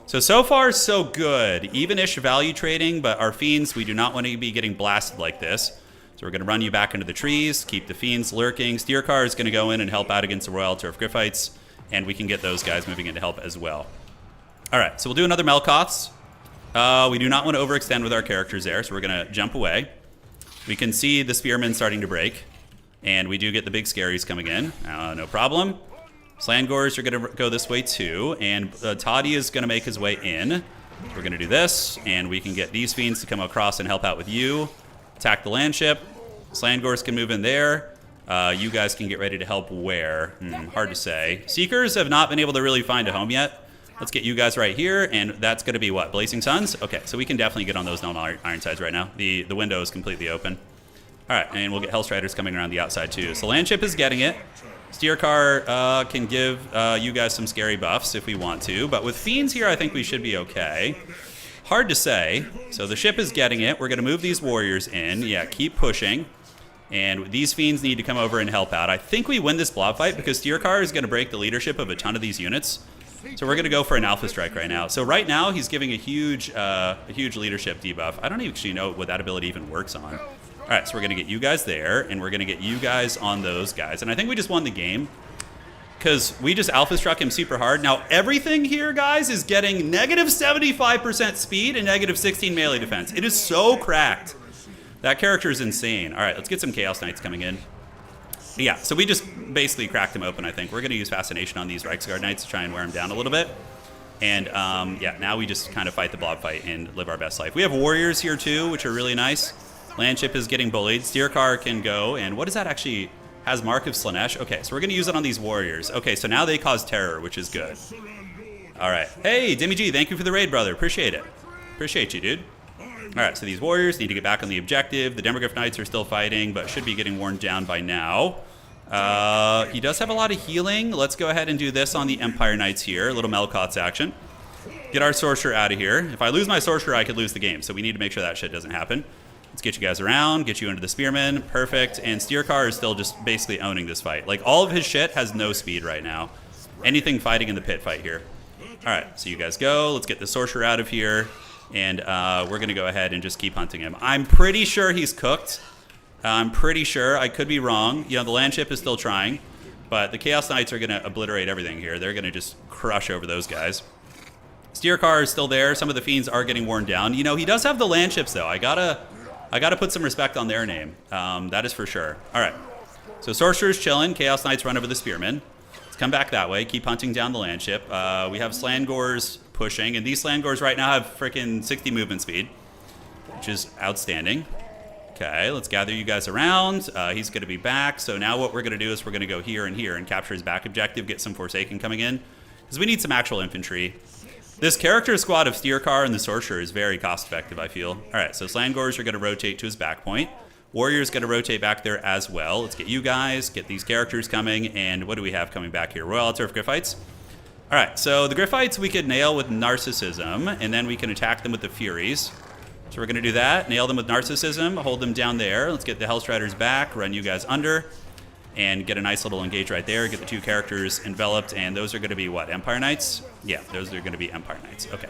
so far so good. Even-ish value trading, but our Fiends, we do not want to be getting blasted like this. So we're going to run you back into the trees, keep the Fiends lurking. Steercar is going to go in and help out against the Royal Turf Griffites, and we can get those guys moving in to help as well. All right, so we'll do another Melkots. We do not want to overextend with our characters there, so we're going to jump away. We can see the Spearmen starting to break. And we do get the big scaries coming in. No problem. Slangors are going to go this way too. And Toddy is going to make his way in. We're going to do this. And we can get these Fiends to come across and help out with you. Attack the land ship. Slangors can move in there. You guys can get ready to help where? Hard to say. Seekers have not been able to really find a home yet. Let's get you guys right here. And that's going to be what? Blazing Suns? Okay, so we can definitely get on those Ironsides right now. The window is completely open. All right, and we'll get Hellstriders coming around the outside too. So Landship is getting it. Steercar can give you guys some scary buffs if we want to. But with Fiends here, I think we should be okay. Hard to say. So the ship is getting it. We're going to move these Warriors in. Yeah, keep pushing. And these Fiends need to come over and help out. I think we win this blob fight because Steercar is going to break the leadership of a ton of these units. So we're going to go for an Alpha Strike right now. So right now, he's giving a huge leadership debuff. I don't actually know what that ability even works on. All right, so we're going to get you guys there, and we're going to get you guys on those guys. And I think we just won the game because we just Alpha Struck him super hard. Now, everything here, guys, is getting negative 75% speed and negative 16 melee defense. It is so cracked. That character is insane. All right, let's get some Chaos Knights coming in. Yeah, so we just basically cracked him open, I think. We're going to use Fascination on these Reiksguard Knights to try and wear him down a little bit. And, yeah, now we just kind of fight the blob fight and live our best life. We have Warriors here, too, which are really nice. Landship is getting bullied. Steercar can go. And what does that actually... Has Mark of Slaanesh? Okay, so we're going to use it on these Warriors. Okay, so now they cause terror, which is good. All right. Hey, Dimmy G, thank you for the raid, brother. Appreciate it. Appreciate you, dude. All right, so these warriors need to get back on the objective. The Demogryph Knights are still fighting, but should be getting worn down by now. He does have a lot of healing. Let's go ahead and do this on the Empire Knights here. A little Melkoth's action. Get our Sorcerer out of here. If I lose my Sorcerer, I could lose the game, so we need to make sure that shit doesn't happen. Let's get you guys around, get you into the Spearmen. Perfect. And Steercar is still just basically owning this fight. Like, all of his shit has no speed right now. Anything fighting in the pit fight here. All right, so you guys go. Let's get the Sorcerer out of here. And we're going to go ahead and just keep hunting him. I'm pretty sure he's cooked. I'm pretty sure. I could be wrong. You know, the Landship is still trying. But the Chaos Knights are going to obliterate everything here. They're going to just crush over those guys. Steercar is still there. Some of the Fiends are getting worn down. You know, he does have the Landships, though. I gotta put some respect on their name. That is for sure. All right. So Sorcerer's chilling. Chaos Knights run over the Spearmen. Let's come back that way. Keep hunting down the Landship. We have Slangors pushing, and these Slangors right now have freaking 60 movement speed, which is outstanding. Okay, let's gather you guys around. He's going to be back. So now what we're going to do is we're going to go here and capture his back objective, get some Forsaken coming in, because we need some actual infantry. This character squad of Steercar and the Sorcerer is very cost-effective, I feel. All right, so Slangors are going to rotate to his back point. Warrior's going to rotate back there as well. Let's get you guys, get these characters coming, and what do we have coming back here? Royal Turf Griffites. All right, so the Griffites we could nail with Narcissism, and then we can attack them with the Furies. So we're going to do that, nail them with Narcissism, hold them down there. Let's get the Hellstriders back, run you guys under, and get a nice little engage right there, get the two characters enveloped, and those are going to be what, Empire Knights? Yeah, those are going to be Empire Knights. Okay.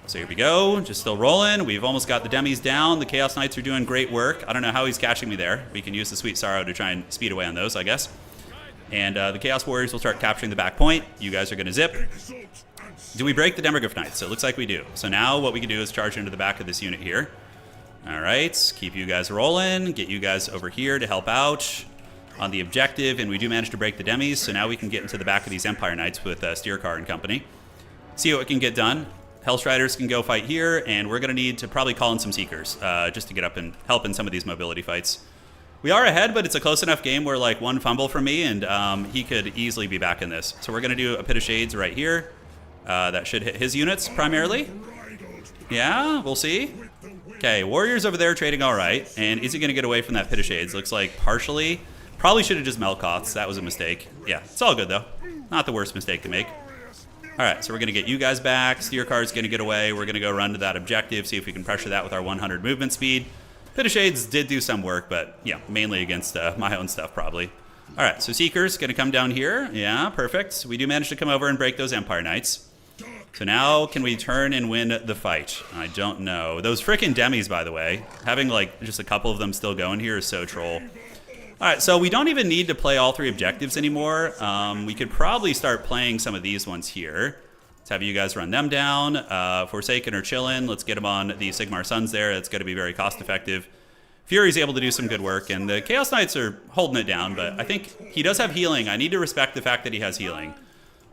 So here we go, just still rolling. We've almost got the demis down. The Chaos Knights are doing great work. I don't know how he's catching me there. We can use the Sweet Sorrow to try and speed away on those, I guess. And the Chaos Warriors will start capturing the back point. You guys are going to zip. Do we break the Demogryph Knights? So it looks like we do. So now what we can do is charge into the back of this unit here. All right, keep you guys rolling. Get you guys over here to help out on the objective, and we do manage to break the demis, so now we can get into the back of these Empire Knights with Steercar and company. See what we can get done. Hellstriders can go fight here, and we're going to need to probably call in some Seekers just to get up and help in some of these mobility fights. We are ahead, but it's a close enough game where, like, one fumble from me, and he could easily be back in this. So we're going to do a Pit of Shades right here. That should hit his units primarily. Yeah, we'll see. Okay, Warriors over there trading all right, and is he going to get away from that Pit of Shades? Looks like partially. Probably should have just Melkoths. That was a mistake. Yeah, it's all good, though. Not the worst mistake to make. All right, so we're going to get you guys back. Steercar's going to get away. We're going to go run to that objective, see if we can pressure that with our 100 movement speed. Pit of Shades did do some work, but yeah, mainly against my own stuff, probably. All right, so Seeker's going to come down here. Yeah, perfect. We do manage to come over and break those Empire Knights. So now, can we turn and win the fight? I don't know. Those frickin' demis, by the way, having like just a couple of them still going here is so troll. All right, so we don't even need to play all three objectives anymore. We could probably start playing some of these ones here. Let's have you guys run them down. Forsaken or chillin'. Let's get them on the Sigmar Suns there. It's going to be very cost effective. Fury's able to do some good work, and the Chaos Knights are holding it down, but I think he does have healing. I need to respect the fact that he has healing.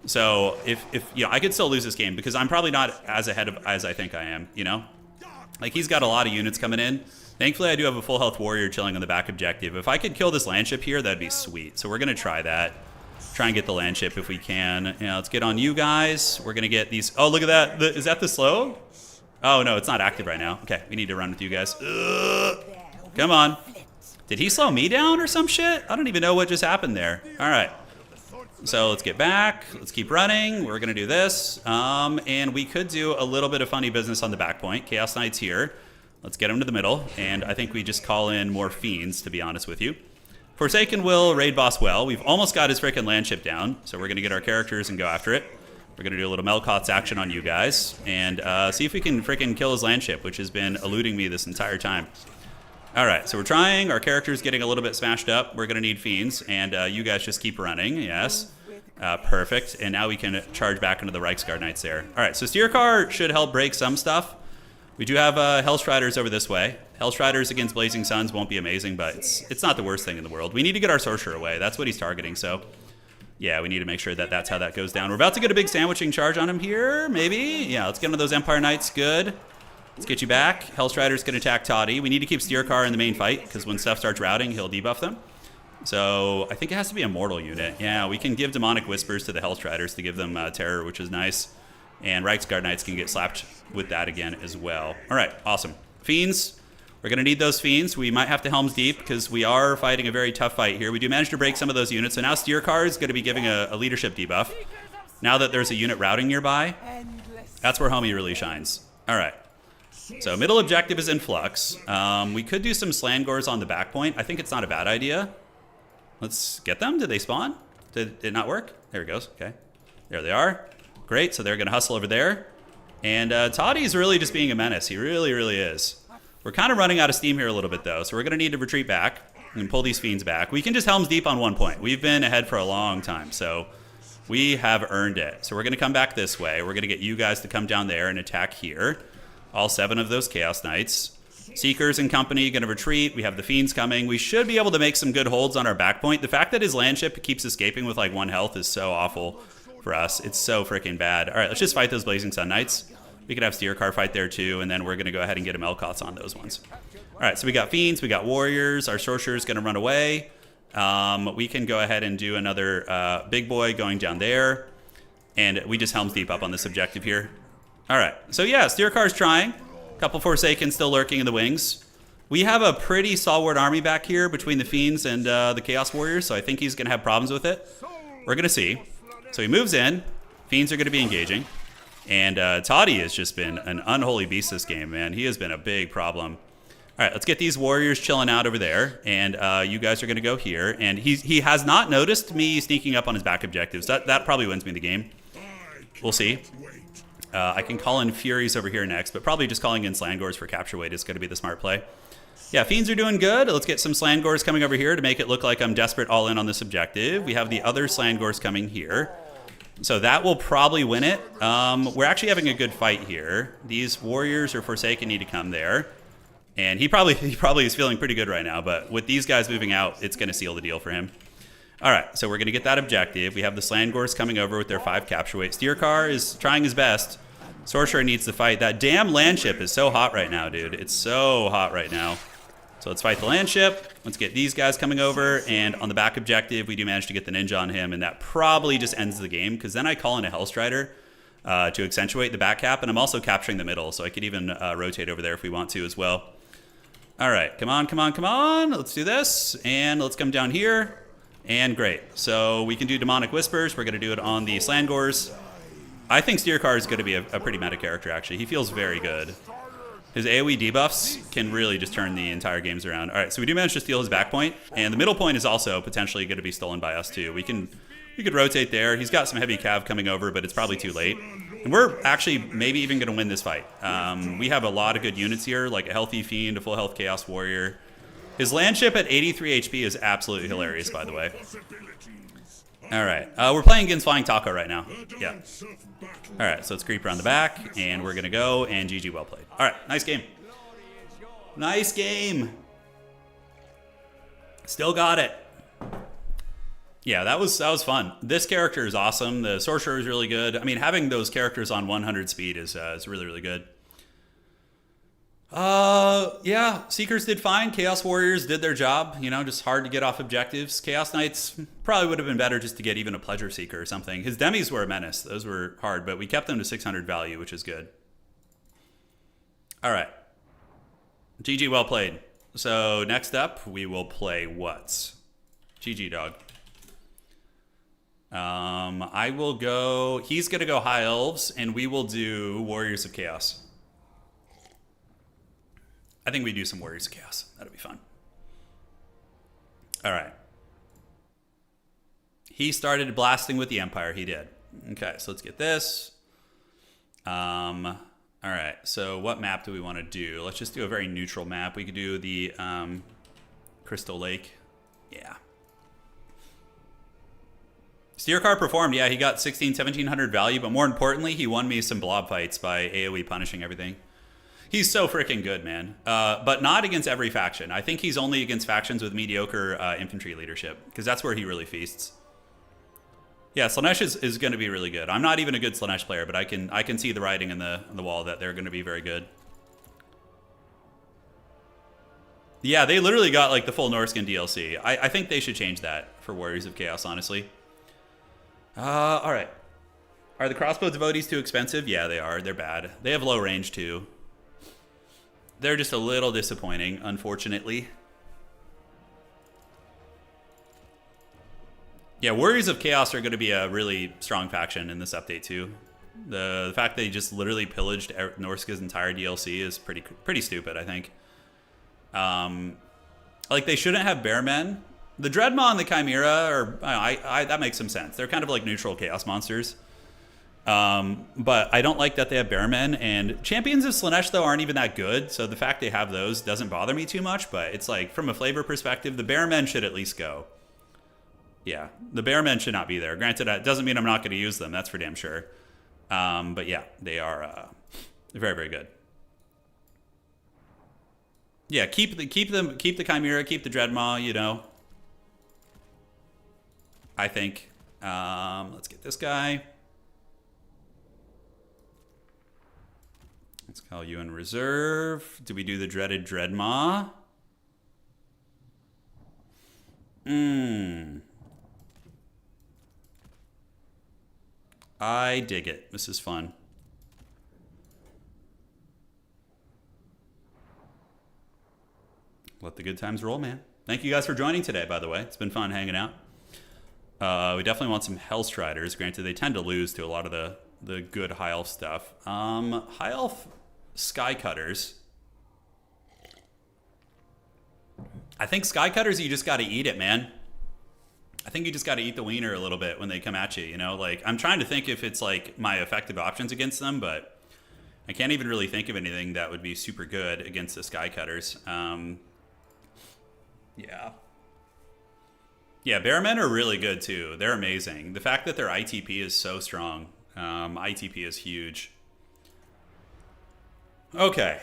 So if you know, I could still lose this game because I'm probably not as ahead of as I think I am, you know? Like, he's got a lot of units coming in. Thankfully, I do have a full health warrior chilling on the back objective. If I could kill this landship here, that'd be sweet. So we're going to try that. Try and get the landship if we can. You know, let's get on you guys. We're going to get these. Oh, look at that. Is that the slow? Oh, no, it's not active right now. Okay, we need to run with you guys. Come on. Did he slow me down or some shit? I don't even know what just happened there. All right. So let's get back. Let's keep running. We're going to do this. And we could do a little bit of funny business on the back point. Chaos Knight's here. Let's get him to the middle. And I think we just call in more Fiends, to be honest with you. Forsaken will raid boss well. We've almost got his freaking landship down. So we're going to get our characters and go after it. We're going to do a little Melkoth's action on you guys. And see if we can freaking kill his landship, which has been eluding me this entire time. All right, so we're trying. Our character's getting a little bit smashed up. We're going to need Fiends, and you guys just keep running. Yes. Perfect. And now we can charge back into the Reiksguard Knights there. All right, so Steercar should help break some stuff. We do have Hellstriders over this way. Hellstriders against Blazing Suns won't be amazing, but it's not the worst thing in the world. We need to get our Sorcerer away. That's what he's targeting, so yeah, we need to make sure that that's how that goes down. We're about to get a big sandwiching charge on him here, maybe? Yeah, let's get into those Empire Knights. Good. Let's get you back. Hellstriders can attack Toddy. We need to keep Steercar in the main fight, because when stuff starts routing, he'll debuff them. So I think it has to be a mortal unit. Yeah, we can give Demonic Whispers to the Hellstriders to give them terror, which is nice. And Reiksguard Knights can get slapped with that again as well. All right, awesome. Fiends. We're going to need those Fiends. We might have to Helm's Deep because we are fighting a very tough fight here. We do manage to break some of those units. So now Steercar is going to be giving a leadership debuff. Now that there's a unit routing nearby, that's where Homie really shines. All right. So middle objective is in flux. We could do some Slangors on the back point. I think it's not a bad idea. Let's get them. Did they spawn? Did it not work? There it goes. Okay. There they are. Great. So they're going to hustle over there. And Toddy's really just being a menace. He really, really is. We're kind of running out of steam here a little bit, though. So we're going to need to retreat back and pull these Fiends back. We can just Helm's Deep on one point. We've been ahead for a long time. So we have earned it. So we're going to come back this way. We're going to get you guys to come down there and attack here. All 7 of those Chaos Knights. Seekers and company going to retreat. We have the Fiends coming. We should be able to make some good holds on our back point. The fact that his landship keeps escaping with like 1 health is so awful for us. It's so freaking bad. All right, let's just fight those Blazing Sun Knights. We could have Steercar fight there too, and then we're going to go ahead and get a Melkoths on those ones. All right, so we got Fiends, we got Warriors. Our Sorcerer is going to run away. We can go ahead and do another big boy going down there. And we just Helm's Deep up on this objective here. All right, so yeah, Steercar's trying. A couple Forsaken still lurking in the wings. We have a pretty stalwart army back here between the Fiends and the Chaos Warriors, so I think he's going to have problems with it. We're going to see. So he moves in. Fiends are going to be engaging. And Toddy has just been an unholy beast this game, man. He has been a big problem. All right, let's get these Warriors chilling out over there. And you guys are going to go here. And he has not noticed me sneaking up on his back objectives. That probably wins me the game. We'll see. I can call in Furies over here next, but probably just calling in Slangors for capture weight is going to be the smart play. Yeah, Fiends are doing good. Let's get some Slangors coming over here to make it look like I'm desperate all in on this objective. We have the other Slangors coming here. So that will probably win it. We're actually having a good fight here. These Warriors or Forsaken need to come there. And he probably is feeling pretty good right now, but with these guys moving out, it's going to seal the deal for him. All right, so we're going to get that objective. We have the Slangors coming over with their 5 capture weight. Steercar is trying his best. Sorcerer needs to fight. That damn landship is so hot right now, dude. It's so hot right now. So let's fight the landship. Let's get these guys coming over. And on the back objective, we do manage to get the ninja on him. And that probably just ends the game, because then I call in a Hellstrider to accentuate the back cap. And I'm also capturing the middle, so I could even rotate over there if we want to as well. All right, come on, come on, come on. Let's do this. And let's come down here. And great. So we can do Demonic Whispers. We're going to do it on the Slangors. I think Steercar is going to be a pretty meta character, actually. He feels very good. His AoE debuffs can really just turn the entire games around. All right, so we do manage to steal his back point. And the middle point is also potentially going to be stolen by us, too. We could rotate there. He's got some heavy cav coming over, but it's probably too late. And we're actually maybe even going to win this fight. We have a lot of good units here, like a healthy Fiend, a full health Chaos Warrior. His landship at 83 HP is absolutely hilarious, by the way. All right, we're playing against Flying Taco right now. Yeah. All right, so let's creep around the back, and we're going to go, and GG, well played. All right, nice game. Nice game. Still got it. Yeah, that was fun. This character is awesome. The Sorcerer is really good. I mean, having those characters on 100 speed is really, really good. Yeah, Seekers did fine. Chaos Warriors did their job, you know, just hard to get off objectives. Chaos Knights probably would have been better just to get even a Pleasure Seeker or something. His demis were a menace. Those were hard, but we kept them to 600 value, which is good. All right. GG, well played. So next up, we will play what? GG, dog. I will go, he's going to go High Elves, and we will do Warriors of Chaos. I think we do some Warriors of Chaos. That'll be fun. All right. He started blasting with the Empire. He did. Okay, so let's get this. All right, so what map do we want to do? Let's just do a very neutral map. We could do the Crystal Lake. Yeah. Steercar performed. Yeah, he got 1700 value, but more importantly, he won me some blob fights by AoE punishing everything. He's so freaking good, man. But not against every faction. I think he's only against factions with mediocre infantry leadership, because that's where he really feasts. Yeah, Slaanesh is going to be really good. I'm not even a good Slaanesh player, but I can see the writing in the wall that they're going to be very good. Yeah, they literally got like the full Norskin DLC. I think they should change that for Warriors of Chaos, honestly. All right. Are the crossbow devotees too expensive? Yeah, they are. They're bad. They have low range too. They're just a little disappointing, unfortunately. Yeah, Warriors of Chaos are going to be a really strong faction in this update too. The fact they just literally pillaged Norska's entire DLC is pretty stupid, I think. Like, they shouldn't have Bearmen. The Dreadmaw and the Chimera are... that makes some sense. They're kind of like neutral Chaos monsters. But I don't like that they have Bearmen. And Champions of Slaanesh, though, aren't even that good. So the fact they have those doesn't bother me too much. But it's like, from a flavor perspective, the Bearmen should at least go. Yeah, the Bearmen should not be there. Granted, that doesn't mean I'm not going to use them. That's for damn sure. But yeah, they are very, very good. Yeah, keep the Chimera, keep the Dreadmaw, you know. I think. Let's get this guy. Let's call you in reserve. Do we do the dreaded Dreadmaw? I dig it. This is fun. Let the good times roll, man. Thank you guys for joining today, by the way. It's been fun hanging out. We definitely want some Hellstriders. Granted, they tend to lose to a lot of the good High Elf stuff. High Elf Skycutters. I think Skycutters, you just got to eat it, man. I think you just got to eat the wiener a little bit when they come at you, you know? Like, I'm trying to think if it's, like, my effective options against them, but I can't even really think of anything that would be super good against the Skycutters. Yeah. Yeah, Bearmen are really good, too. They're amazing. The fact that their ITP is so strong. ITP is huge. Okay.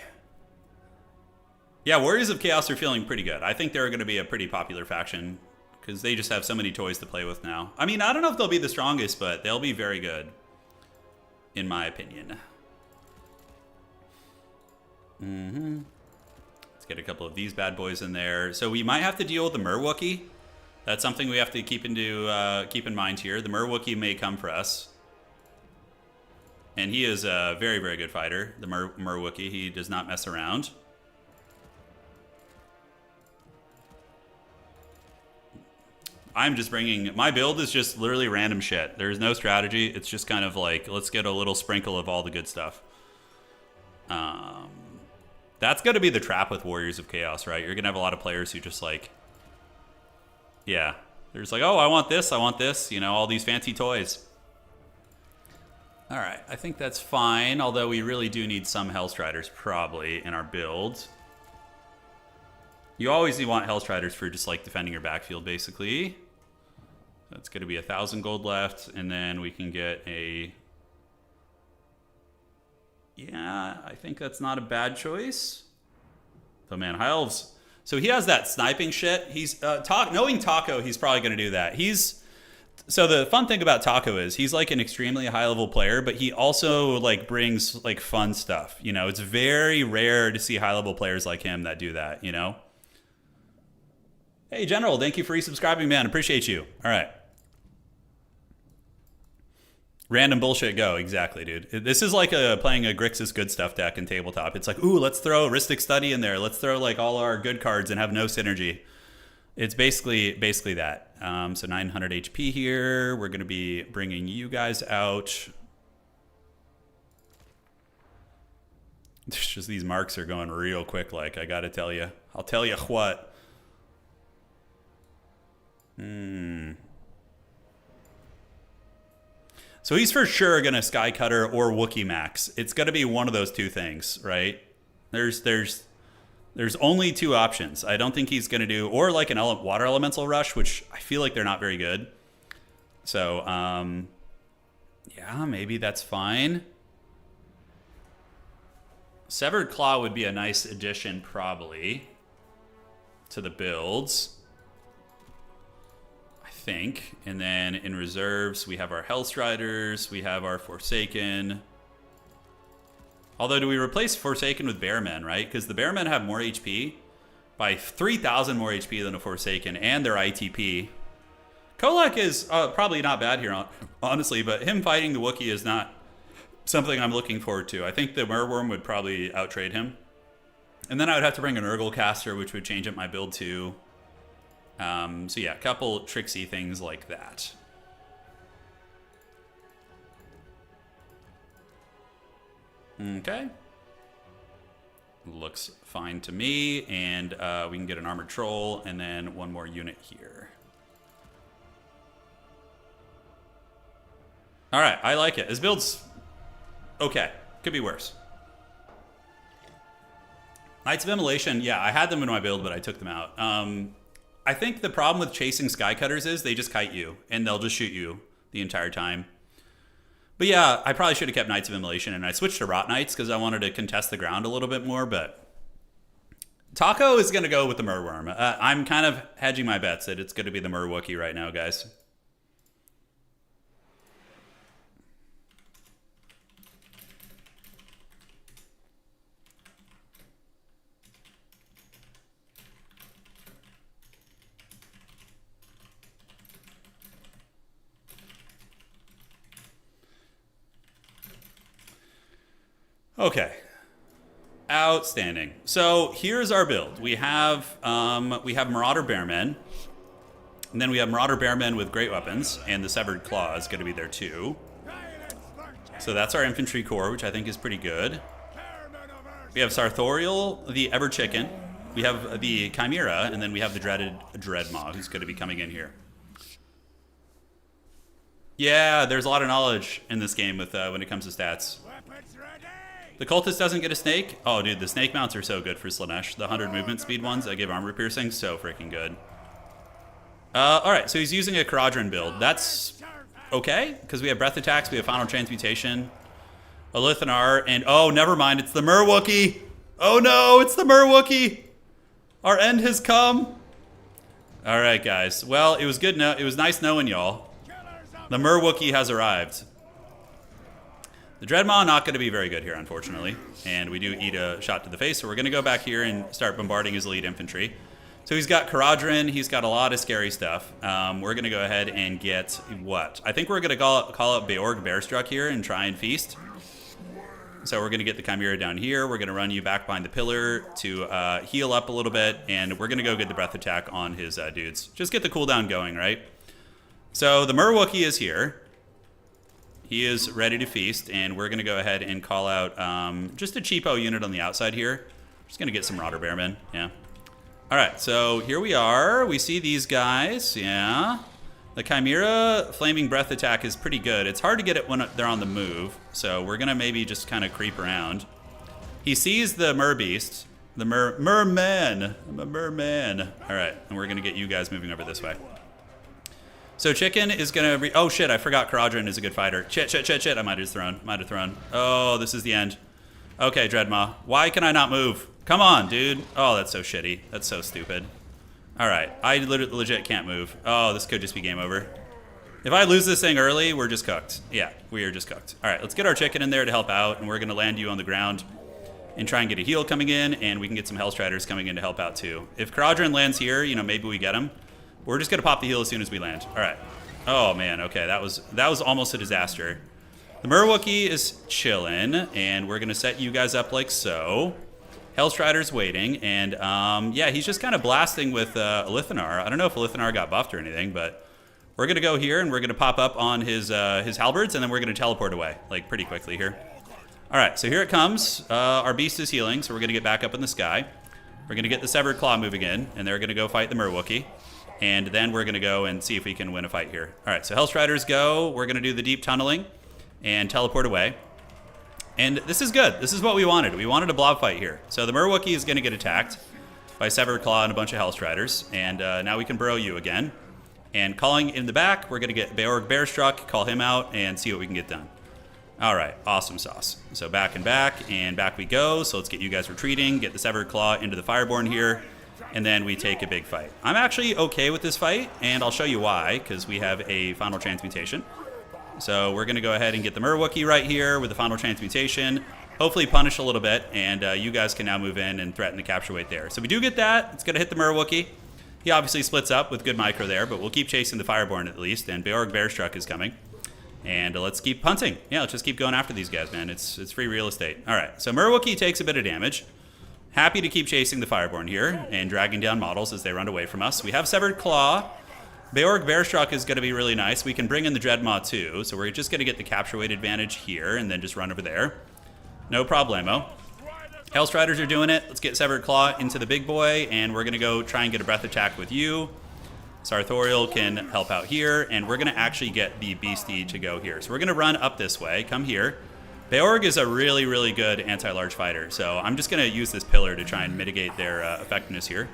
Yeah, Warriors of Chaos are feeling pretty good. I think they're going to be a pretty popular faction because they just have so many toys to play with now. I mean, I don't know if they'll be the strongest, but they'll be very good, in my opinion. Let's get a couple of these bad boys in there. So we might have to deal with the Merwookie. That's something we have to keep in mind here. The Merwookie may come for us. And he is a very, very good fighter, the Merwookie. He does not mess around. I'm just bringing... My build is just literally random shit. There's no strategy. It's just kind of like, let's get a little sprinkle of all the good stuff. That's going to be the trap with Warriors of Chaos, right? You're going to have a lot of players who just like... Yeah. They're just like, oh, I want this. You know, all these fancy toys. All right. I think that's fine. Although we really do need some Hellstriders probably in our build. You always want Hellstriders for just like defending your backfield, basically. That's going to be 1,000 gold left. And then we can get a... Yeah, I think that's not a bad choice. Oh, man, High Elves... So he has that sniping shit. He's knowing Taco, he's probably going to do that. So the fun thing about Taco is he's like an extremely high level player, but he also like brings like fun stuff. You know, it's very rare to see high level players like him that do that, you know? Hey, General, thank you for resubscribing, man. Appreciate you. All right. Random bullshit go. Exactly, dude. This is like playing a Grixis good stuff deck in tabletop. It's like, ooh, let's throw Ristic Study in there. Let's throw like all our good cards and have no synergy. It's basically that. So 900 HP here. We're going to be bringing you guys out. It's just these marks are going real quick, like, I got to tell you. I'll tell you what. So he's for sure going to Skycutter or Wookiee Max. It's going to be one of those two things, right? There's only two options. I don't think he's going to do... Or like an Water Elemental Rush, which I feel like they're not very good. So, yeah, maybe that's fine. Severed Claw would be a nice addition, probably, to the builds. Think. And then in reserves, we have our Hellstriders, we have our Forsaken. Although, do we replace Forsaken with Bearmen, right? Because the Bearmen have more HP by 3,000 more HP than a Forsaken, and their ITP Kolak is probably not bad here, honestly, but him fighting the Wookiee is not something I'm looking forward to. I think the Merworm would probably outtrade him. And then I would have to bring an Urgle caster, which would change up my build too. So yeah, a couple tricksy things like that. Okay. Looks fine to me. And we can get an armored troll and then one more unit here. All right, I like it. His build's okay. Could be worse. Knights of Immolation, yeah, I had them in my build, but I took them out. I think the problem with chasing Skycutters is they just kite you, and they'll just shoot you the entire time. But yeah, I probably should have kept Knights of Immolation, and I switched to Rot Knights because I wanted to contest the ground a little bit more, but Taco is going to go with the Merworm. I'm kind of hedging my bets that it's going to be the Merwookiee right now, guys. Okay. Outstanding. So here's our build. We have Marauder Bearmen, and then we have Marauder Bearmen with great weapons, and the Severed Claw is going to be there too. So that's our infantry core, which I think is pretty good. We have Sartorial, the Ever Chicken. We have the Chimera, and then we have the dreaded Dreadmaw, who's going to be coming in here. Yeah, there's a lot of knowledge in this game with when it comes to stats. The Cultist doesn't get a snake. Oh, dude, the snake mounts are so good for Slaanesh. The 100 movement speed ones that give armor piercing, so freaking good. All right, so he's using a Caradron build. That's okay, because we have breath attacks, we have final transmutation, a Lithanar, and oh, never mind, it's the Merwookiee. Oh no, it's the Merwookiee. Our end has come. All right, guys. Well, it was good. It was nice knowing y'all. The Merwookiee has arrived. The Dreadmaw not going to be very good here, unfortunately. And we do eat a shot to the face, so we're going to go back here and start bombarding his elite infantry. So he's got Caradron, he's got a lot of scary stuff. We're going to go ahead and get what? I think we're going to call out Beorg Bearstruck here and try and feast. So we're going to get the Chimera down here. We're going to run you back behind the pillar to heal up a little bit. And we're going to go get the breath attack on his dudes. Just get the cooldown going, right? So the Merwookiee is here. He is ready to feast, and we're going to go ahead and call out just a cheapo unit on the outside here. Just going to get some Marauder Bearmen, yeah. All right, so here we are. We see these guys, yeah. The Chimera Flaming Breath attack is pretty good. It's hard to get it when they're on the move, so we're going to maybe just kind of creep around. He sees the Merbeast, the Merman. I'm a merman. All right, and we're going to get you guys moving over this way. So Chicken is going to... Oh, shit, I forgot Caradron is a good fighter. Shit. I might have thrown. Oh, this is the end. Okay, Dreadmaw. Why can I not move? Come on, dude. Oh, that's so shitty. That's so stupid. All right. I legit can't move. Oh, this could just be game over. If I lose this thing early, we're just cooked. Yeah, we are just cooked. All right, let's get our Chicken in there to help out, and we're going to land you on the ground and try and get a heal coming in, and we can get some Hellstriders coming in to help out, too. If Caradron lands here, you know, maybe we get him. We're just going to pop the heal as soon as we land. All right. Oh, man. Okay, that was almost a disaster. The Merwookiee is chilling, and we're going to set you guys up like so. Hellstrider's waiting, and yeah, he's just kind of blasting with a Lithanar. I don't know if a Lithanar got buffed or anything, but we're going to go here, and we're going to pop up on his halberds, and then we're going to teleport away, like, pretty quickly here. All right, so here it comes. Our beast is healing, so we're going to get back up in the sky. We're going to get the Severed Claw moving in, and they're going to go fight the Merwookiee. And then we're going to go and see if we can win a fight here. All right, so Hellstriders go. We're going to do the deep tunneling and teleport away. And this is good. This is what we wanted. We wanted a blob fight here. So the Merwookiee is going to get attacked by Severed Claw and a bunch of Hellstriders. And now we can burrow you again. And calling in the back, we're going to get Beorg Bearstruck, call him out, and see what we can get done. All right, awesome sauce. So back and back we go. So let's get you guys retreating, get the Severed Claw into the Fireborn here. And then we take a big fight. I'm actually okay with this fight, and I'll show you why, because we have a final transmutation. So we're going to go ahead and get the Merwookiee right here with the final transmutation, hopefully punish a little bit, and you guys can now move in and threaten the capture weight there. So we do get that. It's going to hit the Merwookiee, He obviously splits up with good micro there, but we'll keep chasing the Fireborn at least. And Beorg Bearstruck is coming. And let's keep punting. Yeah, let's just keep going after these guys, man. It's free real estate. All right, so Murwookie takes a bit of damage. Happy to keep chasing the Fireborn here and dragging down models as they run away from us. We have Severed Claw. Beorg Bearstruck is going to be really nice. We can bring in the Dreadmaw too, so we're just going to get the capture weight advantage here and then just run over there. No problemo. Hellstriders are doing it. Let's get Severed Claw into the big boy, and we're going to go try and get a breath attack with you. Sartorial can help out here, and we're going to actually get the Beastie to go here. So we're going to run up this way, come here. Beorg is a really, really good anti-large fighter, so I'm just going to use this pillar to try and mitigate their effectiveness here.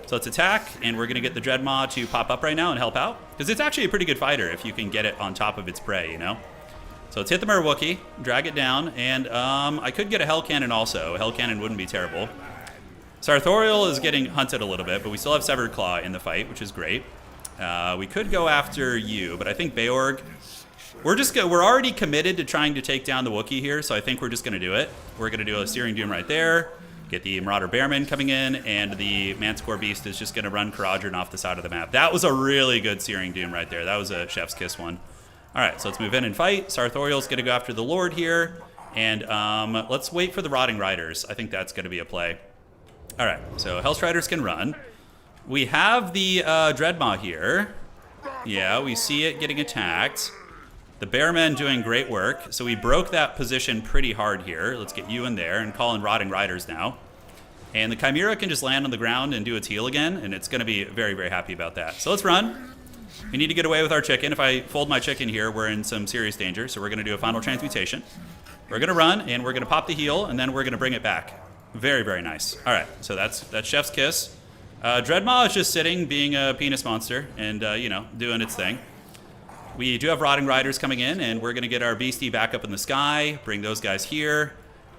So let's attack, and we're going to get the Dreadmaw to pop up right now and help out, because it's actually a pretty good fighter if you can get it on top of its prey, you know? So let's hit the Murwookie, drag it down, and I could get a Hell Cannon also. A Hell Cannon wouldn't be terrible. Sartorial is getting hunted a little bit, but we still have Severed Claw in the fight, which is great. We could go after you, but I think Beorg... We're already committed to trying to take down the Wookiee here, so I think we're just going to do it. We're going to do a Searing Doom right there, get the Marauder Bearman coming in, and the Manticore Beast is just going to run Caradron off the side of the map. That was a really good Searing Doom right there. That was a Chef's Kiss one. All right, so let's move in and fight. Sartorial's going to go after the Lord here, and let's wait for the Rotting Riders. I think that's going to be a play. All right, so Hellstriders can run. We have the Dreadmaw here. Yeah, we see it getting attacked. The Bearmen doing great work. So we broke that position pretty hard here. Let's get you in there and call in Rotting Riders now. And the Chimera can just land on the ground and do its heal again, and it's going to be very, very happy about that. So let's run. We need to get away with our chicken. If I fold my chicken here, we're in some serious danger. So we're going to do a final transmutation. We're going to run, and we're going to pop the heal, and then we're going to bring it back. Very, very nice. All right, so that's Chef's Kiss. Dreadmaw is just sitting, being a penis monster, and, you know, doing its thing. We do have Rotting Riders coming in, and we're going to get our Beastie back up in the sky, bring those guys here,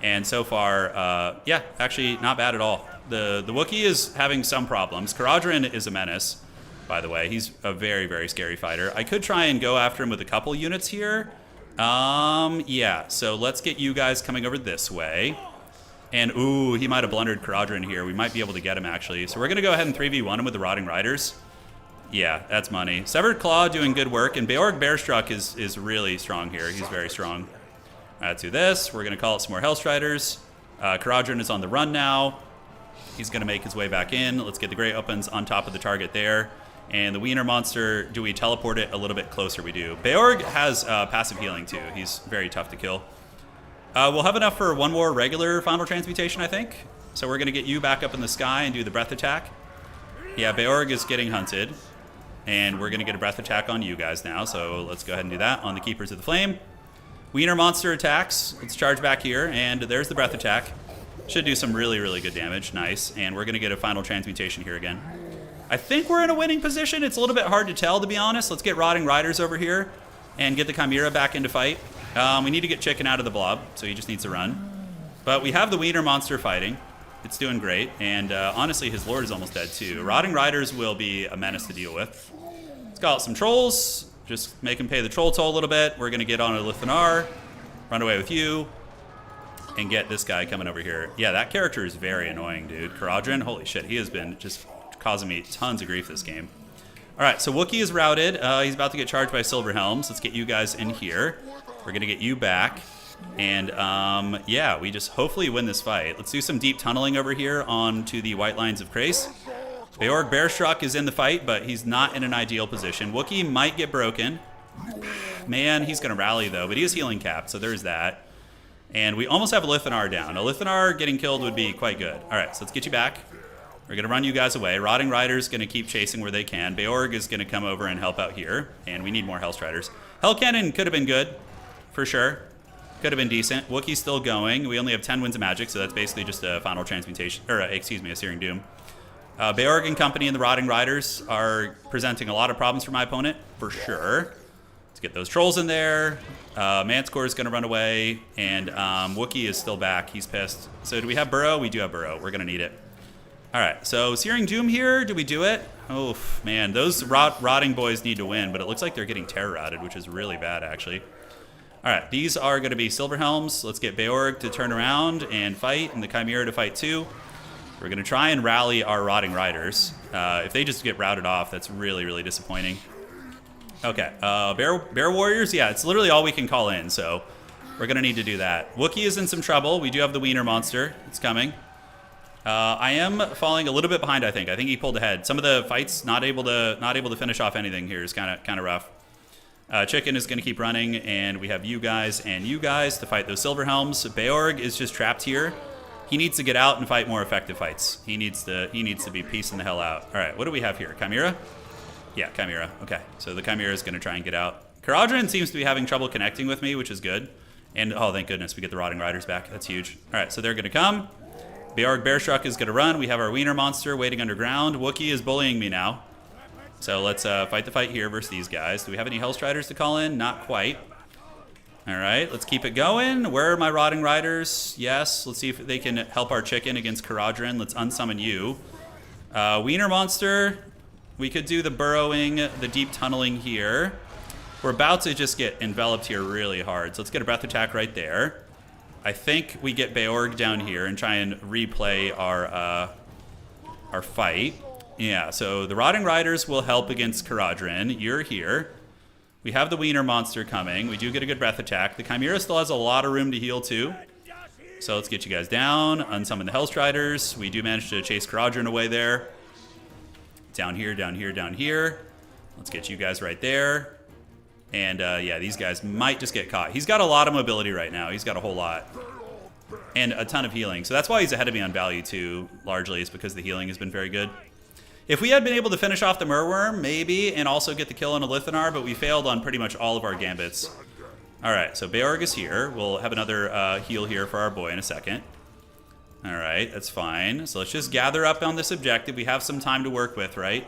and so far, yeah, actually not bad at all. The Wookiee is having some problems. Caradron is a menace, by the way. He's a very, very scary fighter. I could try and go after him with a couple units here. Yeah, so let's get you guys coming over this way. And, ooh, he might have blundered Caradron here. We might be able to get him, actually. So we're going to go ahead and 3v1 him with the Rotting Riders. Yeah, that's money. Severed Claw doing good work, and Beorg Bearstruck is really strong here. He's very strong. Let's do this. We're going to call it some more Hellstriders. Caradron is on the run now. He's going to make his way back in. Let's get the Great Opens on top of the target there. And the Wiener Monster, do we teleport it a little bit closer? We do. Beorg has passive healing, too. He's very tough to kill. We'll have enough for one more regular Final Transmutation, I think. So we're going to get you back up in the sky and do the Breath Attack. Yeah, Beorg is getting hunted. And we're going to get a Breath Attack on you guys now, so let's go ahead and do that on the Keepers of the Flame. Wiener Monster attacks. Let's charge back here, and there's the Breath Attack. Should do some really, really good damage. Nice. And we're going to get a Final Transmutation here again. I think we're in a winning position. It's a little bit hard to tell, to be honest. Let's get Rotting Riders over here and get the Chimera back into fight. We need to get Chicken out of the blob, so he just needs to run. But we have the Wiener Monster fighting. It's doing great, and honestly, his Lord is almost dead too. Rotting Riders will be a menace to deal with. Let's call out some trolls. Just make him pay the troll toll a little bit. We're going to get on a Lithanar, run away with you, and get this guy coming over here. Yeah, that character is very annoying, dude. Caradron, holy shit, he has been just causing me tons of grief this game. All right, so Wookiee is routed. He's about to get charged by Silver Helms. Let's get you guys in here. We're going to get you back. And, yeah, we just hopefully win this fight. Let's do some deep tunneling over here onto the White Lines of Krace. Beorg Bearstruck is in the fight, but he's not in an ideal position. Wookiee might get broken. Man, he's going to rally, though, but he is healing capped, so there's that. And we almost have a Lithanar down. A Lithanar getting killed would be quite good. All right, so let's get you back. We're going to run you guys away. Rotting Riders going to keep chasing where they can. Beorg is going to come over and help out here, and we need more Hellstriders. Hell Cannon could have been good, for sure. Could have been decent. Wookiee's still going. We only have 10 Winds of Magic, so that's basically just a Final Transmutation, or excuse me, a Searing Doom. Beorg and company and the Rotting Riders are presenting a lot of problems for my opponent, for sure. Let's get those trolls in there. Manticore is going to run away, and Wookiee is still back. He's pissed. So do we have Burrow? We do have Burrow. We're going to need it. All right, so Searing Doom here. Do we do it? Oh, man, those rotting boys need to win, but it looks like they're getting terror-routed, which is really bad, actually. All right, these are going to be Silver Helms. Let's get Beorg to turn around and fight, and the Chimera to fight too. We're going to try and rally our Rotting Riders. If they just get routed off, that's really, really disappointing. Okay, Bear Warriors, yeah, it's literally all we can call in, so we're going to need to do that. Wookiee is in some trouble. We do have the Wiener Monster. It's coming. I am falling a little bit behind, I think. I think he pulled ahead. Some of the fights, not able to finish off anything here is kind of rough. Chicken is going to keep running, and we have you guys and you guys to fight those Silver Helms. Beorg is just trapped here. He needs to get out and fight more effective fights. He needs to be piecing the hell out. All right, what do we have here? Chimera? Yeah, Chimera. Okay, so the Chimera is going to try and get out. Caradhran seems to be having trouble connecting with me, which is good. And, oh, thank goodness, we get the Rotting Riders back. That's huge. All right, so they're going to come. Beorg Bearstruck is going to run. We have our Wiener Monster waiting underground. Wookiee is bullying me now. So let's fight the fight here versus these guys. Do we have any Hellstriders to call in? Not quite. All right, let's keep it going. Where are my Rotting Riders? Yes, let's see if they can help our chicken against Caradhran. Let's unsummon you. Wiener Monster, we could do the burrowing, the deep tunneling here. We're about to just get enveloped here really hard. So let's get a breath attack right there. I think we get Beorg down here and try and replay our fight. Yeah, so the Rotting Riders will help against Caradhran. You're here. We have the Wiener Monster coming. We do get a good breath attack. The Chimera still has a lot of room to heal too. So let's get you guys down. Unsummon the Hellstriders. We do manage to chase Caradhran away there. Down here, down here, down here. Let's get you guys right there. And yeah, these guys might just get caught. He's got a lot of mobility right now. He's got a whole lot. And a ton of healing. So that's why he's ahead of me on value too, largely, is because the healing has been very good. If we had been able to finish off the Merworm, maybe, and also get the kill on a Lithanar, but we failed on pretty much all of our gambits. All right, so Beorg is here. We'll have another heal here for our boy in a second. All right, that's fine. So let's just gather up on this objective. We have some time to work with, right?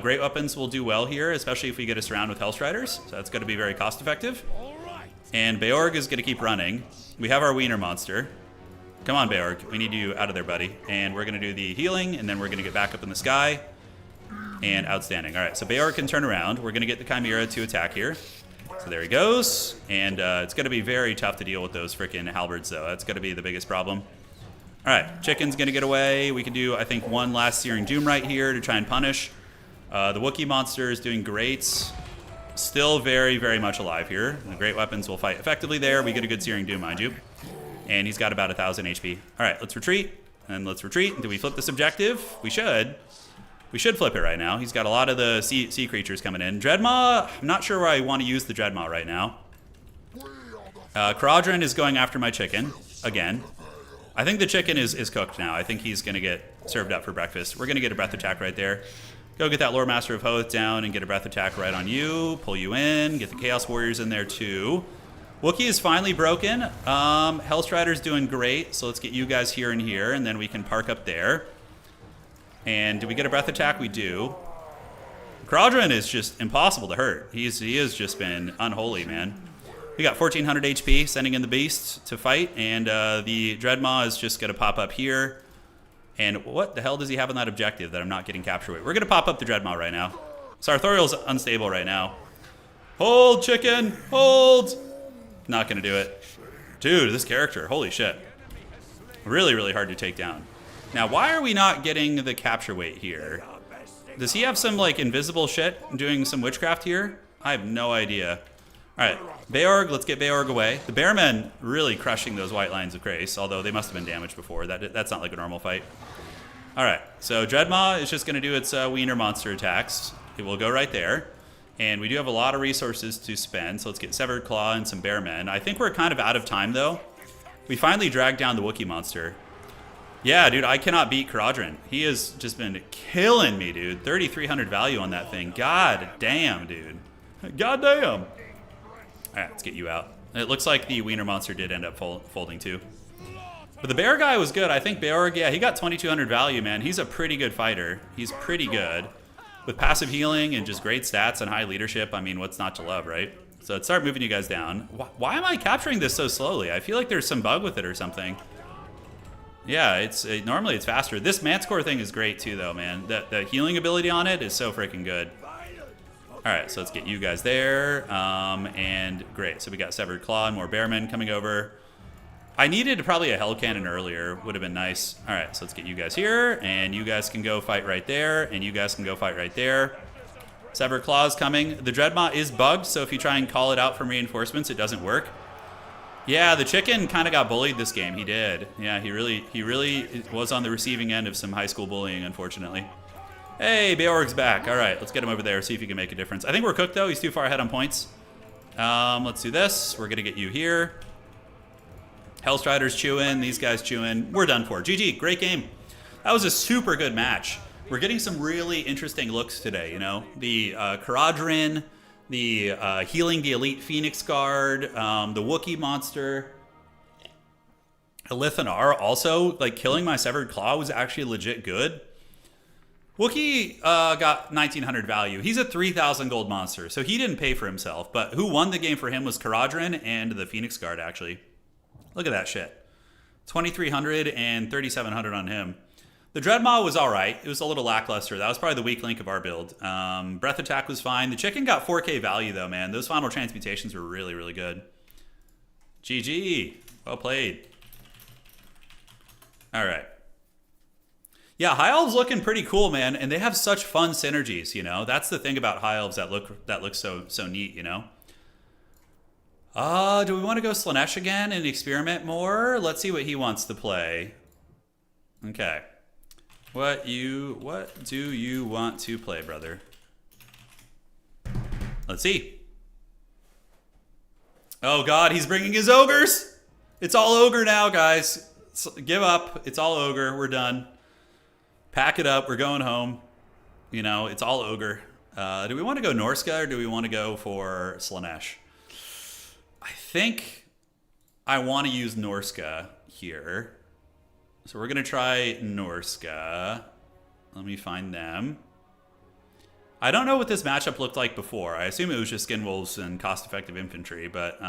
Great weapons will do well here, especially if we get us around with Hellstriders. So that's going to be very cost effective. And Beorg is going to keep running. We have our Wiener Monster. Come on, Beorg. We need you out of there, buddy. And we're going to do the healing, and then we're going to get back up in the sky. And outstanding. All right, so Beorg can turn around. We're going to get the Chimera to attack here. So there he goes. And it's going to be very tough to deal with those freaking halberds, though. That's going to be the biggest problem. All right, Chicken's going to get away. We can do, I think, one last Searing Doom right here to try and punish. The Wookiee Monster is doing great. Still very, very much alive here. The great weapons will fight effectively there. We get a good Searing Doom, mind you. And he's got about 1,000 HP. All right, let's retreat. And let's retreat. Do we flip this objective? We should. We should flip it right now. He's got a lot of the sea creatures coming in. Dreadmaw, I'm not sure where I want to use the Dreadmaw right now. Caradhran is going after my chicken, again. I think the chicken is cooked now. I think he's going to get served up for breakfast. We're going to get a breath attack right there. Go get that Lore Master of Hoth down and get a breath attack right on you. Pull you in. Get the Chaos Warriors in there too. Wookiee is finally broken. Hellstrider's doing great, so let's get you guys here and here, and then we can park up there. And do we get a breath attack? We do. Caradhran is just impossible to hurt. He has just been unholy, man. We got 1,400 HP, sending in the Beast to fight, and the Dreadmaw is just going to pop up here. And what the hell does he have on that objective that I'm not getting capture with? We're going to pop up the Dreadmaw right now. Sartorial's unstable right now. Hold, chicken! Hold! Not going to do it. Dude, this character, holy shit. Really, really hard to take down. Now, why are we not getting the capture weight here? Does he have some, like, invisible shit doing some witchcraft here? I have no idea. All right, Beorg, let's get Beorg away. The Bearmen really crushing those White Lions of Grace, although they must have been damaged before. That's not like a normal fight. All right, so Dreadmaw is just going to do its Wiener Monster attacks. It will go right there. And we do have a lot of resources to spend, so let's get Severed Claw and some Bearmen. I think we're kind of out of time, though. We finally dragged down the Wookiee Monster. Yeah, dude, I cannot beat Caradhran. He has just been killing me, dude. 3,300 value on that thing. God damn, dude. God damn. All right, let's get you out. It looks like the Wiener Monster did end up folding, too. But the bear guy was good. I think Beorg, yeah, he got 2,200 value, man. He's a pretty good fighter. He's pretty good. With passive healing and just great stats and high leadership, I mean, what's not to love, right? So let's start moving you guys down. Why am I capturing this so slowly? I feel like there's some bug with it or something. Yeah, normally it's faster. This Manticore thing is great too, though, man. The healing ability on it is so freaking good. All right, so let's get you guys there. And great, so we got Severed Claw and more Bearmen coming over. I needed probably a Hell Cannon earlier. Would have been nice. All right, so let's get you guys here, and you guys can go fight right there, and you guys can go fight right there. Severed Claw's coming. The Dreadmaw is bugged, so if you try and call it out from reinforcements, it doesn't work. Yeah, the chicken kind of got bullied this game. He did. Yeah, he really was on the receiving end of some high school bullying, unfortunately. Hey, Beorg's back. All right, let's get him over there, see if he can make a difference. I think we're cooked, though. He's too far ahead on points. Let's do this. We're going to get you here. Hellstrider's chewing. These guys chewing. We're done for. GG. Great game. That was a super good match. We're getting some really interesting looks today, you know? The Caradrin, the healing the Elite Phoenix Guard, the Wookiee monster. Elithanar also, like, killing my Severed Claw was actually legit good. Wookiee got 1,900 value. He's a 3,000 gold monster, so he didn't pay for himself. But who won the game for him was Caradrin and the Phoenix Guard, actually. Look at that shit. 2,300 and 3,700 on him. The Dreadmaw was all right. It was a little lackluster. That was probably the weak link of our build. Breath Attack was fine. The chicken got 4k value, though, man. Those final transmutations were really, really good. GG. Well played. All right. Yeah, High Elves looking pretty cool, man. And they have such fun synergies, you know? That's the thing about High Elves that look so neat, you know? Do we want to go Slaanesh again and experiment more? Let's see what he wants to play. Okay. What do you want to play, brother? Let's see. Oh God, he's bringing his ogres. It's all ogre now, guys. Give up. It's all ogre. We're done. Pack it up. We're going home. You know, it's all ogre. Do we want to go Norska or do we want to go for Slaanesh? I think I want to use Norska here. So we're going to try Norska. Let me find them. I don't know what this matchup looked like before. I assume it was just Skin Wolves and cost-effective infantry, but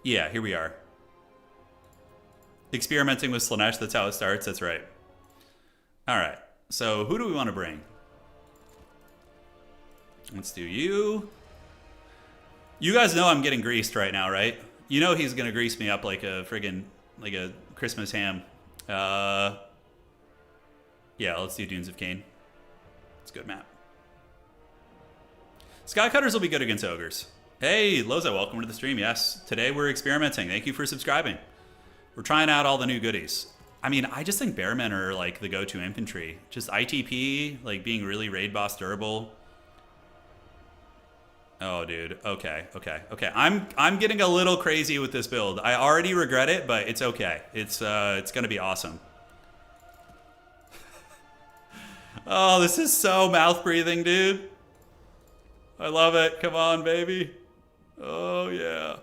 yeah, here we are. Experimenting with Slaanesh, that's how it starts, that's right. All right, so who do we want to bring? Let's do you. You guys know I'm getting greased right now, right? You know he's going to grease me up like a friggin', like a Christmas ham. Yeah, let's do Dunes of Cain. It's a good map. Skycutters will be good against ogres. Hey, Loza, welcome to the stream. Yes, today we're experimenting. Thank you for subscribing. We're trying out all the new goodies. I mean, I just think Bearmen are like the go-to infantry. Just ITP, like being really raid boss durable. Oh, dude. Okay. I'm getting a little crazy with this build. I already regret it, but it's okay. It's gonna be awesome. Oh, this is so mouth breathing, dude. I love it. Come on, baby. Oh yeah.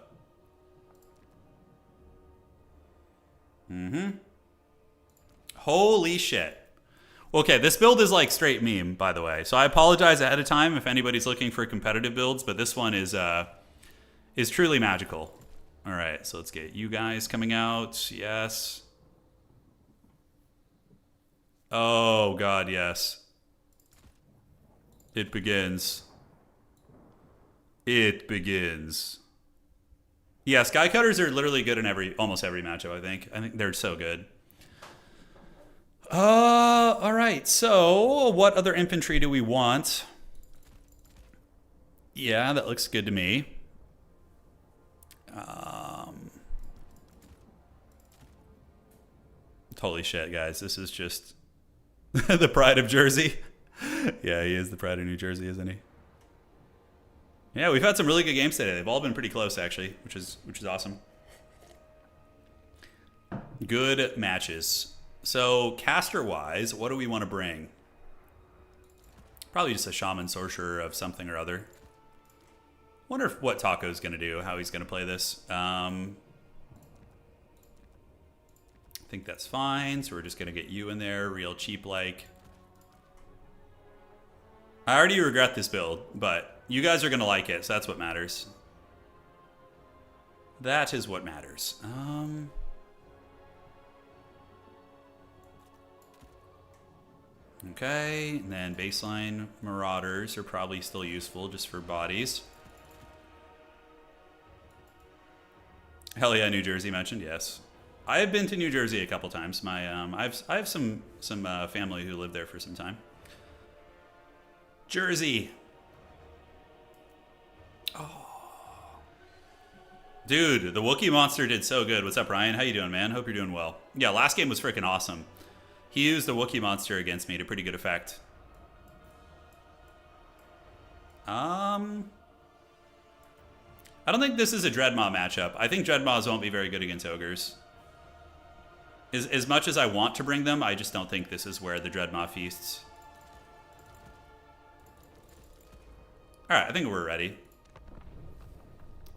Holy shit. Okay, this build is like straight meme, by the way. So I apologize ahead of time if anybody's looking for competitive builds, but this one is truly magical. All right, so let's get you guys coming out. Yes. Oh God, yes. It begins. It begins. Yeah, Skycutters are literally good in almost every matchup, I think. I think they're so good. All right, so what other infantry do we want? Yeah, that looks good to me. Holy shit, guys, this is just the pride of Jersey. Yeah, he is the pride of New Jersey, isn't he? Yeah, we've had some really good games today. They've all been pretty close, actually, which is awesome. Good matches. So, caster-wise, what do we want to bring? Probably just a Shaman Sorcerer of something or other. Wonder what Taco's going to do, how he's going to play this. I think that's fine, so we're just going to get you in there, real cheap-like. I already regret this build, but you guys are going to like it, so that's what matters. That is what matters. Okay, and then baseline Marauders are probably still useful just for bodies. Hell yeah, New Jersey mentioned, yes. I've been to New Jersey a couple times. My I have some family who lived there for some time. Jersey. Oh. Dude, the Wookiee monster did so good. What's up, Ryan? How you doing, man? Hope you're doing well. Yeah, last game was freaking awesome. He used the Wookiee monster against me to pretty good effect. I don't think this is a Dreadmaw matchup. I think Dreadmaws won't be very good against Ogres. As much as I want to bring them, I just don't think this is where the Dreadmaw feasts. Alright, I think we're ready.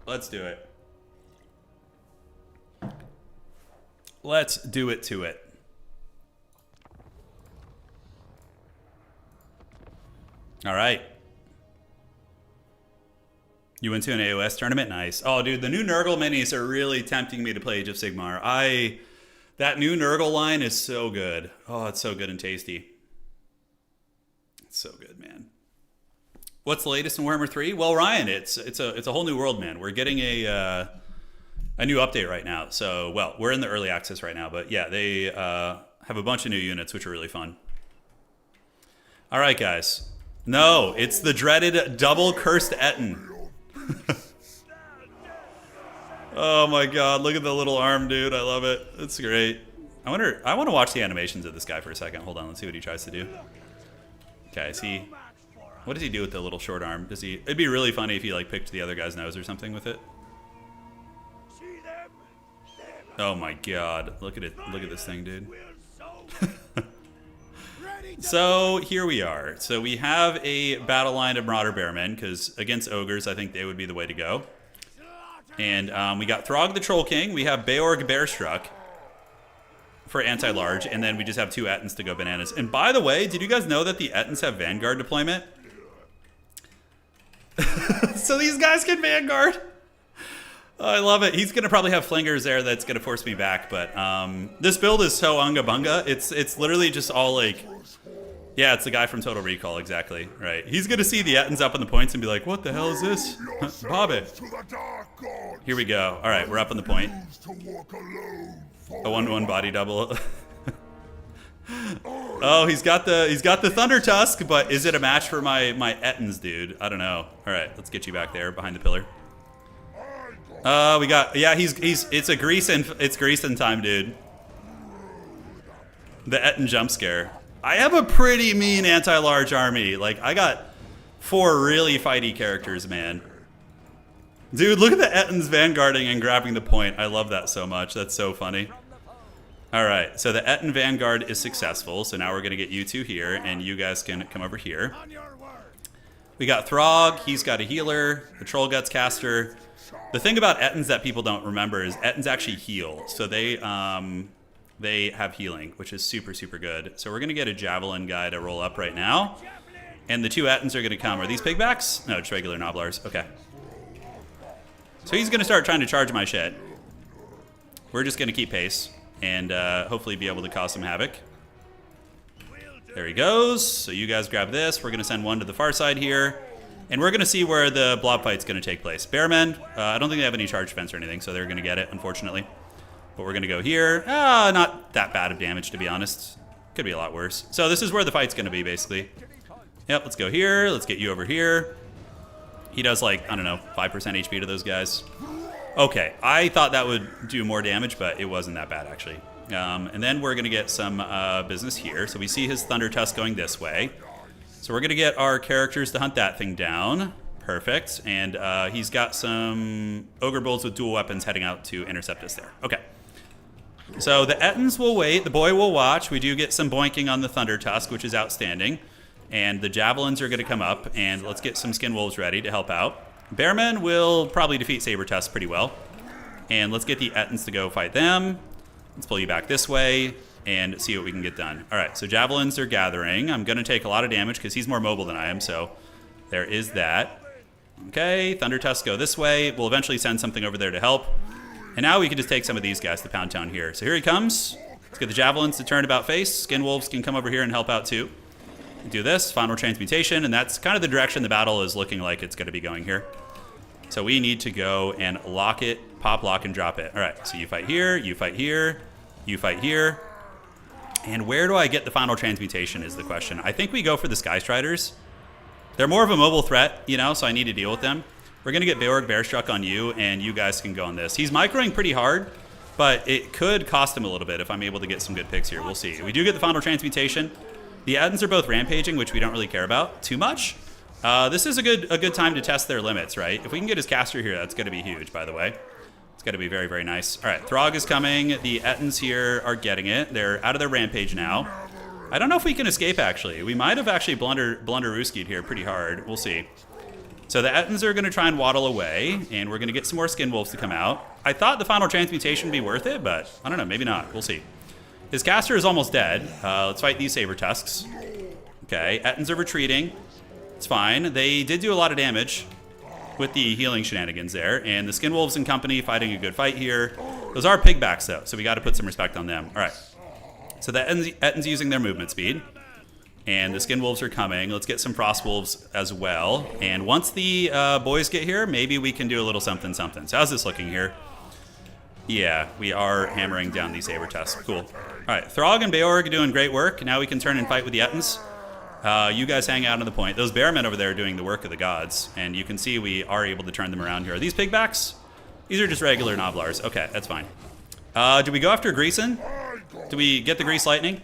Let's do it. Let's do it to it. Alright. You went to an AOS tournament? Nice. Oh, dude, the new Nurgle minis are really tempting me to play Age of Sigmar. That new Nurgle line is so good. Oh, it's so good and tasty. It's so good, man. What's the latest in Warhammer 3? Well, Ryan, it's a whole new world, man. We're getting a new update right now. So, well, we're in the early access right now, but yeah, they have a bunch of new units, which are really fun. All right, guys. No, it's the dreaded double cursed Etten. Oh my god, look at the little arm, dude. I love it. It's great. I want to watch the animations of this guy for a second. Hold on, let's see what he tries to do. Okay, what does he do with the little short arm? It'd be really funny if he like picked the other guy's nose or something with it. Oh my god, look at it. Look at this thing, dude. So here we are. So we have a battle line of Marauder Bearmen, because against Ogres, I think they would be the way to go. And we got Throg the Troll King. We have Beorg Bearstruck for anti-large, and then we just have 2 Ettins to go bananas. And by the way, did you guys know that the Ettins have Vanguard deployment? So these guys can Vanguard. Oh, I love it. He's going to probably have Flingers there that's going to force me back, but this build is so unga bunga. It's literally just all like... Yeah, it's the guy from Total Recall, exactly. Right. He's going to see the Ettins up on the points and be like, what the hell is this? Bob it. Here we go. All right, we're up on the point. A 1-1 body double. Oh, he's got the Thunder Tusk, but is it a match for my Ettins, dude? I don't know. All right, let's get you back there behind the pillar. We got, yeah, it's Greason time, dude. The Ettin jump scare. I have a pretty mean anti-large army. Like, I got 4 really fighty characters, man. Dude, look at the Ettins vanguarding and grabbing the point. I love that so much. That's so funny. All right, so the Ettin Vanguard is successful. So now we're going to get you 2 here, and you guys can come over here. We got Throg. He's got a healer. The Troll Guts caster. The thing about Ettins that people don't remember is Ettins actually heal. So they have healing, which is super, super good. So we're going to get a Javelin guy to roll up right now. And the 2 Ettins are going to come. Are these pigbacks? No, just regular Noblars. Okay. So he's going to start trying to charge my shit. We're just going to keep pace and hopefully be able to cause some havoc. There he goes. So you guys grab this. We're going to send one to the far side here. And we're going to see where the blob fight's going to take place. Bearmen, I don't think they have any charge defense or anything, so they're going to get it, unfortunately. But we're going to go here. Not that bad of damage, to be honest. Could be a lot worse. So this is where the fight's going to be, basically. Yep, let's go here. Let's get you over here. He does, like, I don't know, 5% HP to those guys. Okay, I thought that would do more damage, but it wasn't that bad, actually. And then we're going to get some business here. So we see his Thunder Tusk going this way. So we're going to get our characters to hunt that thing down. Perfect. And he's got some Ogre Bulls with dual weapons heading out to intercept us there. Okay. So the Ettins will wait. The boy will watch. We do get some boinking on the Thunder Tusk, which is outstanding. And the Javelins are going to come up. And let's get some Skin Wolves ready to help out. Bearmen will probably defeat Saber Tusk pretty well. And let's get the Ettins to go fight them. Let's pull you back this way and see what we can get done. All right, so Javelins are gathering. I'm going to take a lot of damage because he's more mobile than I am, so there is that. Okay, Thunder Tusk go this way. We'll eventually send something over there to help. And now we can just take some of these guys to Pound Town here. So here he comes. Let's get the Javelins to turn about face. Skin Wolves can come over here and help out too. Do this, Final Transmutation, and that's kind of the direction the battle is looking like it's going to be going here. So we need to go and lock it, pop, lock, and drop it. All right, so you fight here, you fight here, you fight here. And where do I get the final transmutation is the question. I think we go for the Sky Striders. They're more of a mobile threat, you know, so I need to deal with them. We're going to get Beorg Bearstruck on you, and you guys can go on this. He's microing pretty hard, but it could cost him a little bit if I'm able to get some good picks here. We'll see. We do get the final transmutation. The Ettins are both rampaging, which we don't really care about too much. This is a good time to test their limits, right? If we can get his caster here, that's going to be huge, by the way. It's going to be very, very nice. All right, Throg is coming. The Ettins here are getting it. They're out of their rampage now. I don't know if we can escape, actually. We might have actually blunderooskied here pretty hard. We'll see. So the Ettins are going to try and waddle away, and we're going to get some more Skin Wolves to come out. I thought the final transmutation would be worth it, but I don't know. Maybe not. We'll see. His caster is almost dead. Let's fight these Saber Tusks. Okay, Ettins are retreating. It's fine. They did do a lot of damage with the healing shenanigans there, and the Skin Wolves and company fighting a good fight here. Those are pigbacks, though, so we got to put some respect on them. All right. So the Ettins using their movement speed. And the Skin Wolves are coming. Let's get some Frost Wolves as well. And once the boys get here, maybe we can do a little something. So how's this looking here? Yeah, we are hammering down these Saber Tusks. Cool. All right, Throg and Beorg are doing great work. Now we can turn and fight with the Ettins. You guys hang out on the point. Those Bearmen over there are doing the work of the gods. And you can see we are able to turn them around here. Are these pigbacks? These are just regular Noblars. Okay, that's fine. Do we go after Greason? Do we get the Grease Lightning?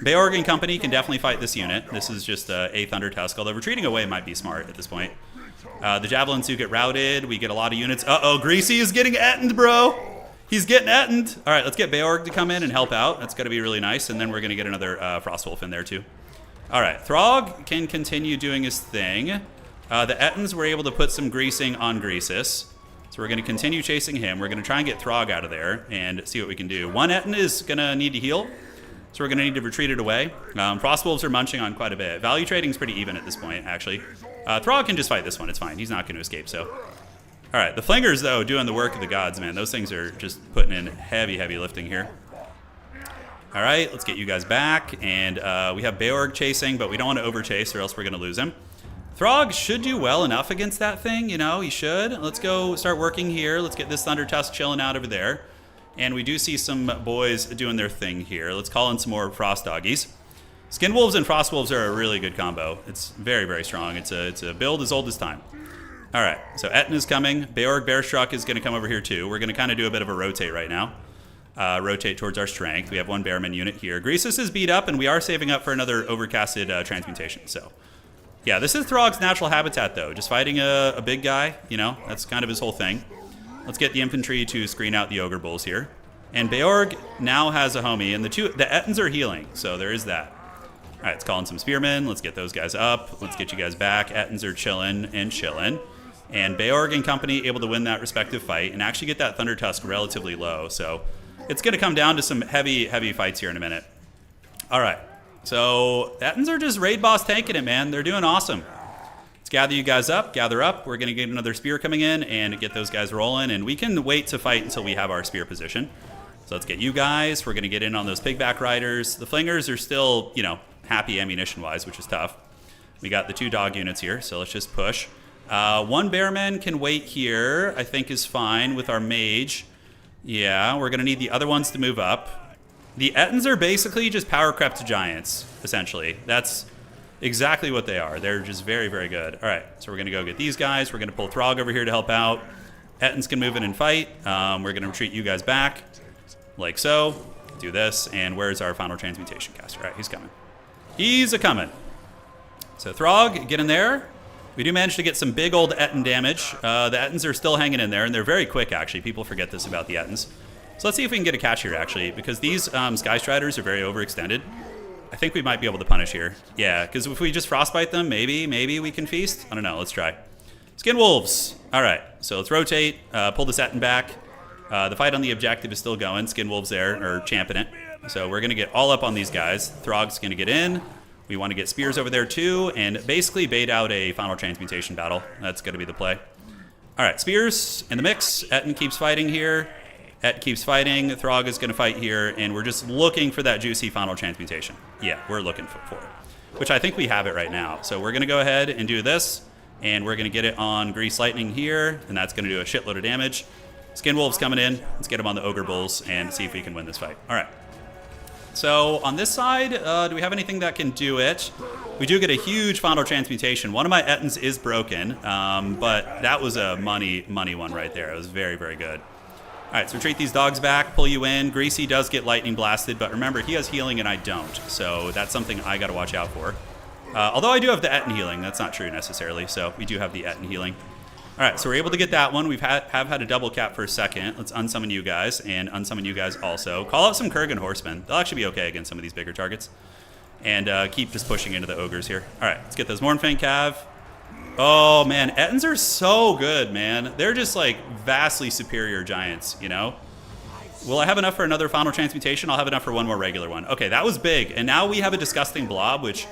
Beorg and company can definitely fight this unit. This is just a Thunder Tusk, although retreating away might be smart at this point. The Javelins do get routed. We get a lot of units. Uh-oh, Greasy is getting Ettined, bro. He's getting Ettined. All right, let's get Beorg to come in and help out. That's going to be really nice, and then we're going to get another Frostwolf in there, too. All right, Throg can continue doing his thing. The Ettins were able to put some greasing on Greasus, so we're going to continue chasing him. We're going to try and get Throg out of there and see what we can do. One Ettin is going to need to heal, so we're going to need to retreat it away. Frostwolves are munching on quite a bit. Value trading is pretty even at this point, actually. Throg can just fight this one. It's fine. He's not going to escape, so. All right, the Flingers, though, doing the work of the gods, man. Those things are just putting in heavy, heavy lifting here. All right, let's get you guys back. And we have Beorg chasing, but we don't want to overchase or else we're going to lose him. Throg should do well enough against that thing, you know, he should. Let's go start working here. Let's get this Thunder Tusk chilling out over there. And we do see some boys doing their thing here. Let's call in some more Frost Doggies. Skin Wolves and Frost Wolves are a really good combo. It's very, very strong. It's a build as old as time. All right, so Ettin is coming. Beorg Bearstruck is going to come over here too. We're going to kind of do a bit of a rotate right now. Rotate towards our strength. We have one Bearman unit here. Greasus is beat up, and we are saving up for another overcasted transmutation. So, yeah, this is Throg's natural habitat, though. Just fighting a big guy, you know, that's kind of his whole thing. Let's get the infantry to screen out the Ogre Bulls here. And Beorg now has a homie, and the Ettins are healing, so there is that. All right, let's call in some Spearmen. Let's get those guys up. Let's get you guys back. Ettins are chilling and chilling. And Beorg and company able to win that respective fight and actually get that Thunder Tusk relatively low. So it's going to come down to some heavy, heavy fights here in a minute. All right, so Ettins are just raid boss tanking it, man. They're doing awesome. Let's gather you guys up, gather up. We're going to get another spear coming in and get those guys rolling. And we can wait to fight until we have our spear position. So let's get you guys. We're going to get in on those pigback riders. The Flingers are still, you know, happy ammunition-wise, which is tough. We got the 2 dog units here, so let's just push. One Bearman can wait here, I think is fine with our mage. Yeah, we're going to need the other ones to move up. The Ettins are basically just power crept giants, essentially. That's exactly what they are. They're just very, very good. All right, so we're going to go get these guys. We're going to pull Throg over here to help out. Ettins can move in and fight. We're going to retreat you guys back, like so. Do this, and where's our final transmutation caster? All right, he's coming. He's a-coming. So Throg, get in there. We do manage to get some big old Ettin damage. The Ettins are still hanging in there, and they're very quick, actually. People forget this about the Ettins. So let's see if we can get a catch here, actually, because these Sky Striders are very overextended. I think we might be able to punish here. Yeah, because if we just Frostbite them, maybe we can feast. I don't know. Let's try. Skin Wolves. All right, so let's rotate, pull this Ettin back. The fight on the objective is still going. Skin Wolves there are champing it. So we're going to get all up on these guys. Throg's going to get in. We want to get spears over there too, and basically bait out a final transmutation battle. That's going to be the play. All right, spears in the mix. Ettin keeps fighting here. Et keeps fighting. Throg is going to fight here, and we're just looking for that juicy final transmutation. Yeah, we're looking for it, which I think we have it right now. So we're going to go ahead and do this, And we're going to get it on Grease Lightning here, and that's going to do a shitload of damage. Skin Wolves coming in. Let's get them on the Ogre Bulls and see if we can win this fight. All right. So on this side, do we have anything that can do it? We do get a huge Final Transmutation. One of my Ettins is broken, but that was a money one right there. It was very, very good. All right, so retreat these dogs back, pull you in. Greasy does get lightning blasted, but remember, he has healing and I don't. So that's something I got to watch out for. Although I do have the Ettin healing. That's not true necessarily, so we do have the Ettin healing. All right, so we're able to get that one. We've have had a double cap for a second. Let's unsummon you guys and unsummon you guys also. Call out some Kurgan Horsemen. They'll actually be okay against some of these bigger targets. And keep just pushing into the ogres here. All right, let's get those Mornfang Cav. Oh, man, Ettins are so good, man. They're just, like, vastly superior giants, you know? Will I have enough for another Final Transmutation? I'll have enough for one more regular one. Okay, that was big. And now we have a Disgusting Blob, which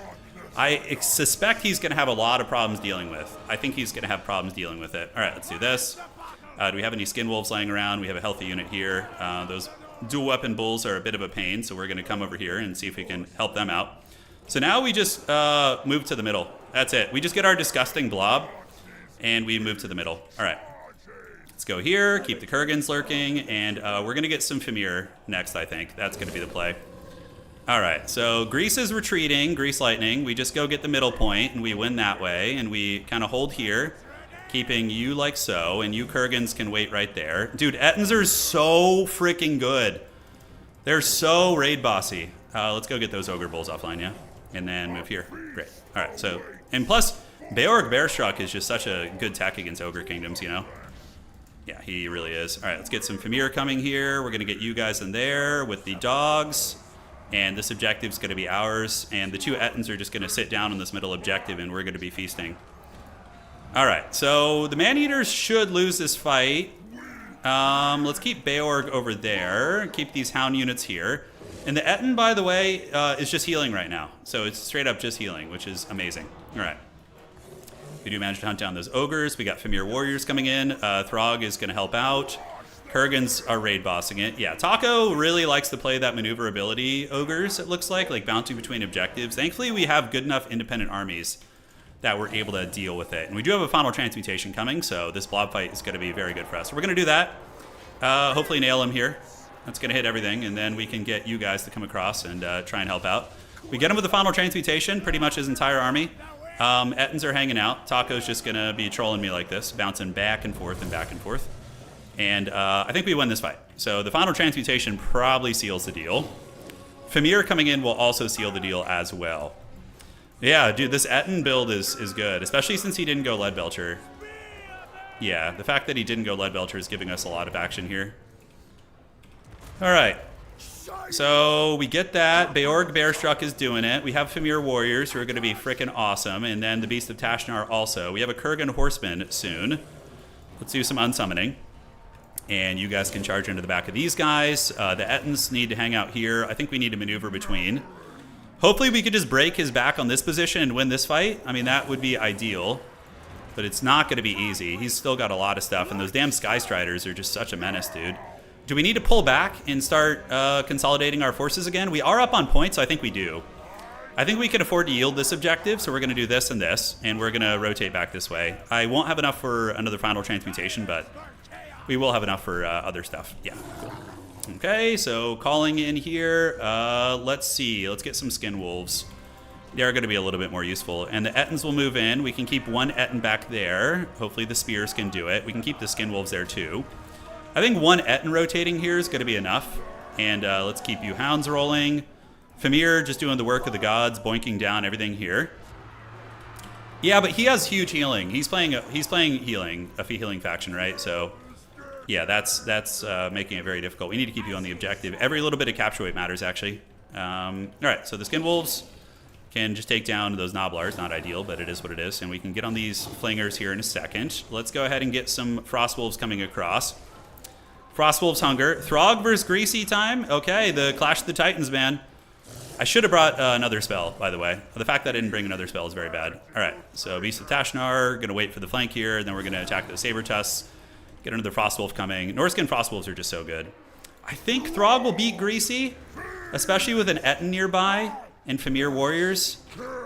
I suspect he's going to have a lot of problems dealing with. I think he's going to have problems dealing with it. All right, let's do this. Do we have any Skin Wolves laying around? We have a healthy unit here. Those dual weapon bulls are a bit of a pain, so we're going to come over here and see if we can help them out. So now we just move to the middle. That's it. We just get our Disgusting Blob, and we move to the middle. All right. Let's go here, keep the Kurgans lurking, and we're going to get some Famir next, I think. That's going to be the play. All right, so Grease is retreating, Grease Lightning. We just go get the middle point, and we win that way, and we kind of hold here, keeping you like so, and you Kurgans can wait right there. Dude, Ettins are so freaking good. They're so raid bossy. Let's go get those Ogre Bulls offline, yeah? And then move here. Great. All right, so, and plus, Beorg Bearstruck is just such a good tech against Ogre Kingdoms, you know? Yeah, he really is. All right, let's get some Famir coming here. We're going to get you guys in there with the dogs. And this objective's going to be ours. And the two Ettins are just going to sit down on this middle objective, and we're going to be feasting. All right, so the Man-Eaters should lose this fight. Let's keep Beorg over there. Keep these Hound units here. And the Ettin, by the way, is just healing right now. So it's straight up just healing, which is amazing. All right. We do manage to hunt down those ogres. We got Famir warriors coming in. Throg is going to help out. Kurgans are raid bossing it. Yeah, Taco really likes to play that maneuverability ogres, it looks like bouncing between objectives. Thankfully, we have good enough independent armies that we're able to deal with it. And we do have a Final Transmutation coming, so this blob fight is going to be very good for us. So we're going to do that. Hopefully nail him here. That's going to hit everything, and then we can get you guys to come across and try and help out. We get him with the Final Transmutation, pretty much his entire army. Ettins are hanging out. Taco's just going to be trolling me like this, bouncing back and forth and back and forth. And I think we win this fight. So the Final Transmutation probably seals the deal. Famir coming in will also seal the deal as well. Yeah, dude, this Ettin build is good, especially since he didn't go Leadbelcher. Yeah, the fact that he didn't go Leadbelcher is giving us a lot of action here. All right. So we get that. Beorg Bearstruck is doing it. We have Famir Warriors who are going to be freaking awesome. And then the Beast of Tashnar also. We have a Kurgan Horseman soon. Let's do some unsummoning. And you guys can charge into the back of these guys. The Ettins need to hang out here. I think we need to maneuver between. Hopefully we could just break his back on this position and win this fight. I mean, that would be ideal. But it's not going to be easy. He's still got a lot of stuff. And those damn Sky Striders are just such a menace, dude. Do we need to pull back and start consolidating our forces again? We are up on points, so I think we do. I think we can afford to yield this objective, so we're going to do this and this, and we're going to rotate back this way. I won't have enough for another Final Transmutation, but we will have enough for other stuff. Yeah, cool. Okay, so calling in here. Let's see. Let's get some Skin Wolves. They're going to be a little bit more useful. And the Ettins will move in. We can keep one Ettin back there. Hopefully the Spears can do it. We can keep the Skin Wolves there, too. I think one Ettin rotating here is going to be enough. And let's keep you Hounds rolling. Famir just doing the work of the gods, boinking down everything here. Yeah, but he has huge healing. He's playing healing, a healing faction, right? So, yeah, that's making it very difficult. We need to keep you on the objective. Every little bit of capture weight matters, actually. All right, so the Skin Wolves can just take down those Noblars. Not ideal, but it is what it is. And we can get on these Flingers here in a second. Let's go ahead and get some Frost Wolves coming across. Frostwolves Hunger. Throg versus Greasy time. Okay, the Clash of the Titans, man. I should have brought another spell, by the way. The fact that I didn't bring another spell is very bad. All right, so Beast of Tashnar, going to wait for the flank here, and then we're going to attack the Saber Tusks. Get another Frostwolf coming. Norskin Frostwolves are just so good. I think Throg will beat Greasy, especially with an Ettin nearby, and Famir warriors,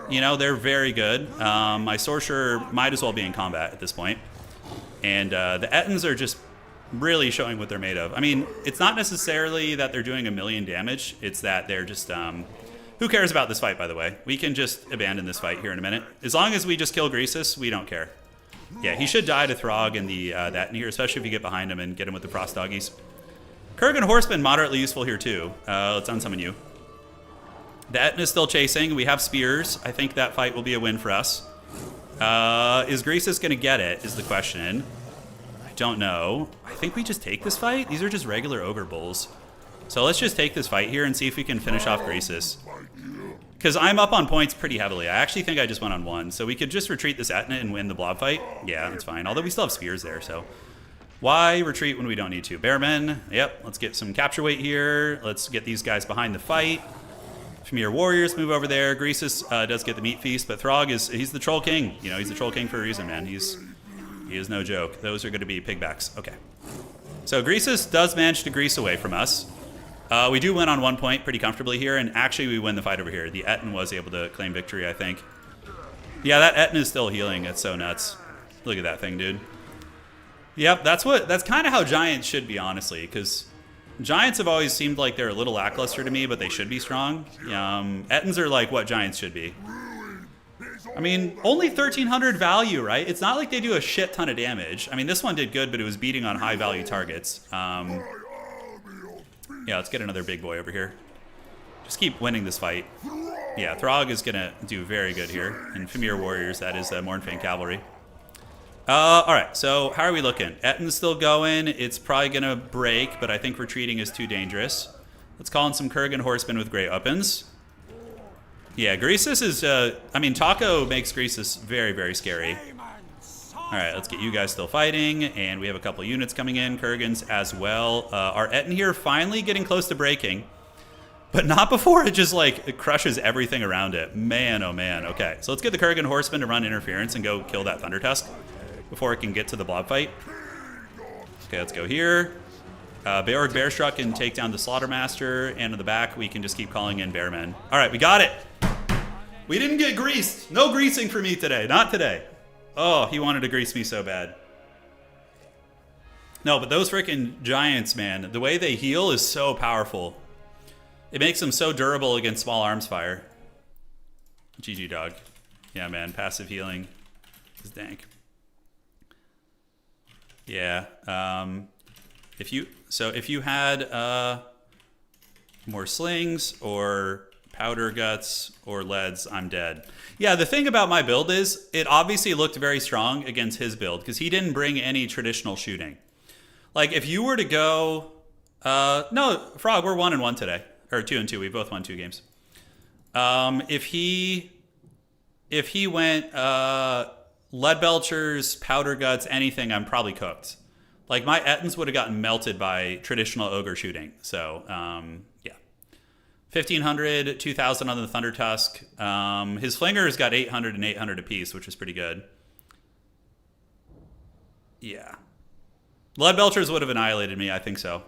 you know, they're very good. My sorcerer might as well be in combat at this point. And the Ettins are just really showing what they're made of. I mean, it's not necessarily that they're doing a million damage. It's that they're just... who cares about this fight, by the way? We can just abandon this fight here in a minute. As long as we just kill Greasus, we don't care. Yeah, he should die to Throg in the that in here, especially if you get behind him and get him with the Frost Doggies. Kurgan Horseman, moderately useful here too. Let's unsummon you. The Ettin is still chasing. We have spears. I think that fight will be a win for us. Is Greasus going to get it, is the question. I don't know. I think we just take this fight. These are just regular Ogre Bulls. So let's just take this fight here and see if we can finish off Greasus. Because I'm up on points pretty heavily. I actually think I just went on 1. So we could just retreat this Etna and win the blob fight. Yeah, that's fine. Although we still have spears there, so... Why retreat when we don't need to? Bearmen. Yep, let's get some capture weight here. Let's get these guys behind the fight. Famir warriors move over there. Greasus does get the meat feast, but Throg he's the troll king. You know, he's the troll king for a reason, man. He is no joke. Those are going to be pigbacks. Okay. So Greasus does manage to grease away from us. We do win on 1 point pretty comfortably here, and actually we win the fight over here. The Ettin was able to claim victory, I think. Yeah, that Ettin is still healing. It's so nuts. Look at that thing, dude. Yep, that's kind of how Giants should be, honestly, because Giants have always seemed like they're a little lackluster to me, but they should be strong. Ettins are like what Giants should be. I mean, only 1,300 value, right? It's not like they do a shit ton of damage. I mean, this one did good, but it was beating on high value targets. Yeah, let's get another big boy over here. Just keep winning this fight. Yeah, Throg is going to do very good here. And Famir Warriors, that is Mornfang Cavalry. Alright, so how are we looking? Ettin's still going. It's probably going to break, but I think retreating is too dangerous. Let's call in some Kurgan Horsemen with great weapons. Yeah, Greasus is... I mean, Taco makes Greasus very, very scary. Alright, let's get you guys still fighting, and we have a couple units coming in, Kurgans as well. Our Ettin here finally getting close to breaking, but not before it just, like, it crushes everything around it. Man, oh man. Okay, so let's get the Kurgan Horseman to run interference and go kill that Thunder Tusk before it can get to the blob fight. Okay, let's go here. Beorg Bearstruck can take down the Slaughtermaster, and in the back, we can just keep calling in Bearmen. Alright, we got it! We didn't get greased! No greasing for me today, not today. Oh, he wanted to grease me so bad. No, but those freaking Giants, man, the way they heal is so powerful. It makes them so durable against small arms fire. GG, dog. Yeah, man, passive healing is dank. Yeah, if you had more slings or powder guts or leads, I'm dead. Yeah, the thing about my build is it obviously looked very strong against his build because he didn't bring any traditional shooting. Like if you were to go, no, Frog, we're 1-1 today, or 2-2. We both won 2 games. If he went lead belchers, powder guts, anything, I'm probably cooked. Like my Ettins would have gotten melted by traditional ogre shooting. So yeah. 1,500, 2,000 on the Thunder Tusk. His flingers got 800 and 800 apiece, which is pretty good. Yeah. Lead Belchers would have annihilated me. I think so.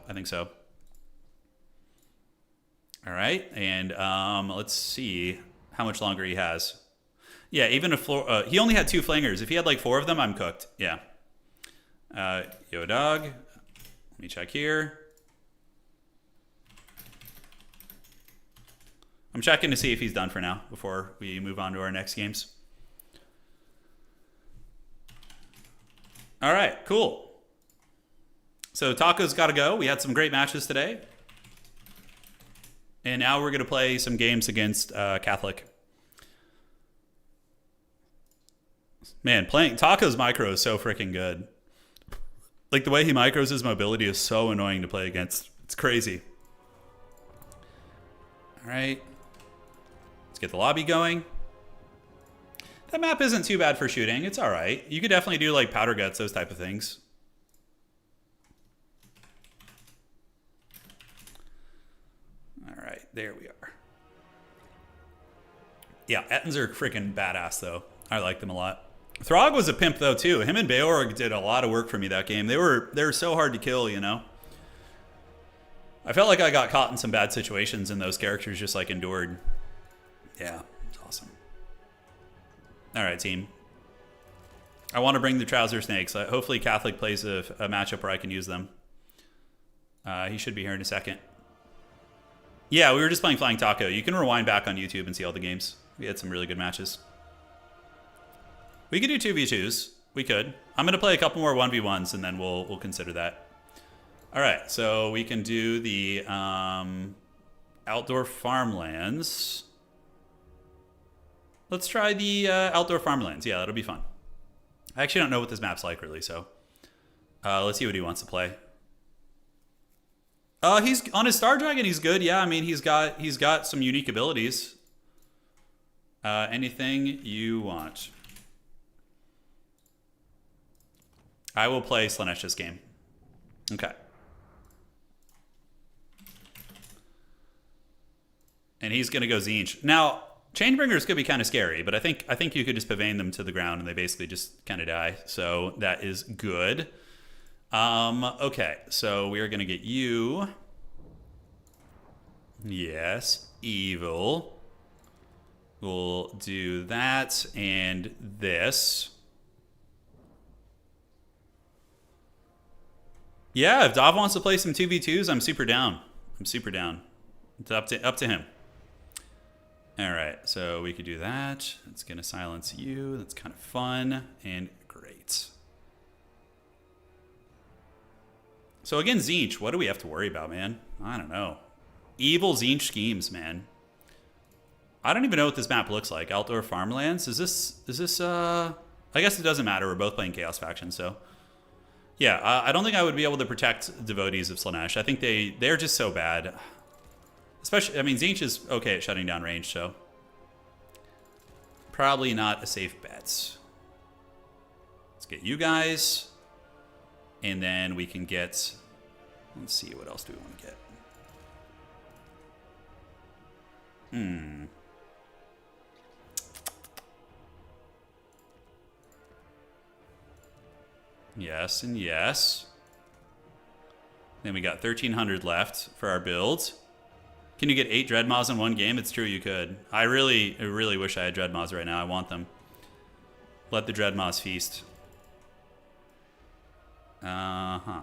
All right. And let's see how much longer he has. Yeah, even if he only had 2 flingers. If he had like 4 of them, I'm cooked. Yeah. Yo, dog. Let me check here. I'm checking to see if he's done for now before we move on to our next games. All right, cool. So Taco's got to go. We had some great matches today. And now we're going to play some games against Catholic. Man, playing Taco's micro is so freaking good. Like the way he micros his mobility is so annoying to play against. It's crazy. All right. Let's get the lobby going. That map isn't too bad for shooting. It's all right. You could definitely do like powder guts, those type of things. All right, there we are. Yeah, Ettins are freaking badass though. I like them a lot. Throg was a pimp though too. Him and Beorg did a lot of work for me that game. They were so hard to kill, you know. I felt like I got caught in some bad situations and those characters just like endured. Yeah, it's awesome. All right, team. I want to bring the Trouser Snakes. Hopefully Catholic plays a matchup where I can use them. He should be here in a second. Yeah, we were just playing Flying Taco. You can rewind back on YouTube and see all the games. We had some really good matches. We could do 2v2s. We could. I'm going to play a couple more 1v1s, and then we'll consider that. All right, so we can do the outdoor farmlands. Let's try the outdoor farmlands. Yeah, that'll be fun. I actually don't know what this map's like, really, so let's see what he wants to play. He's on his Star Dragon. He's good. Yeah, I mean, he's got some unique abilities. Anything you want. I will play Slaanesh this game. Okay. And he's gonna go Tzeentch. Now, Changebringers could be kind of scary, but I think you could just pavane them to the ground and they basically just kind of die. So that is good. Okay, so we are gonna get you. Yes, evil. We'll do that and this. Yeah, if Dav wants to play some 2v2s, I'm super down. I'm super down. It's up to him. All right, so we could do that. It's gonna silence you. That's kind of fun and great. So again, Tzeentch, what do we have to worry about, man? I don't know. Evil Tzeentch schemes, man. I don't even know what this map looks like. Outdoor farmlands? Is this I guess it doesn't matter. We're both playing Chaos Faction, so. Yeah, I don't think I would be able to protect devotees of Slaanesh. I think they're just so bad. Especially, I mean, Tzeentch is okay at shutting down range, so. Probably not a safe bet. Let's get you guys. And then we can get, let's see, what else do we want to get? Yes and yes. Then we got 1,300 left for our build. Can you get 8 Dreadmaws in one game? It's true, you could. I really wish I had Dreadmaws right now. I want them. Let the Dreadmaws feast. Uh-huh.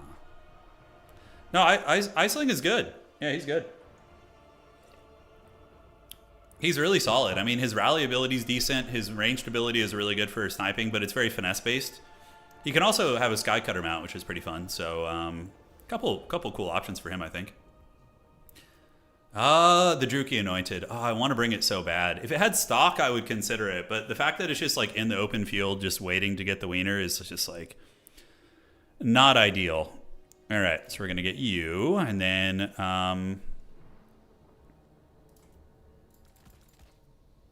No, Iceling is good. Yeah, he's good. He's really solid. I mean, his rally ability is decent. His ranged ability is really good for sniping, but it's very finesse-based. You can also have a Skycutter mount, which is pretty fun. So, couple cool options for him, I think. The Druchii Anointed. Oh, I want to bring it so bad. If it had stock, I would consider it. But the fact that it's just like in the open field, just waiting to get the wiener is just like not ideal. All right, so we're gonna get you, and then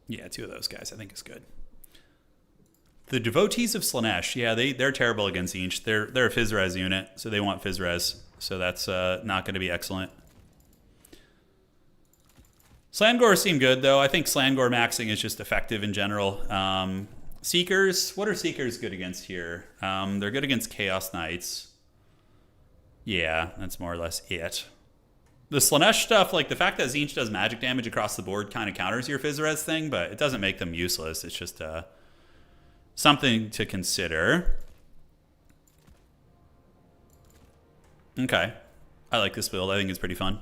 yeah, 2 of those guys I think is good. The Devotees of Slaanesh, yeah, they're terrible against Tzeentch. They're a Phys-Res unit, so they want Phys-Res. So that's not going to be excellent. Slangor seem good, though. I think Slangor maxing is just effective in general. Seekers, what are Seekers good against here? They're good against Chaos Knights. Yeah, that's more or less it. The Slaanesh stuff, like the fact that Tzeentch does magic damage across the board kind of counters your Phys-Res thing, but it doesn't make them useless. It's just something to consider. Okay. I like this build. I think it's pretty fun.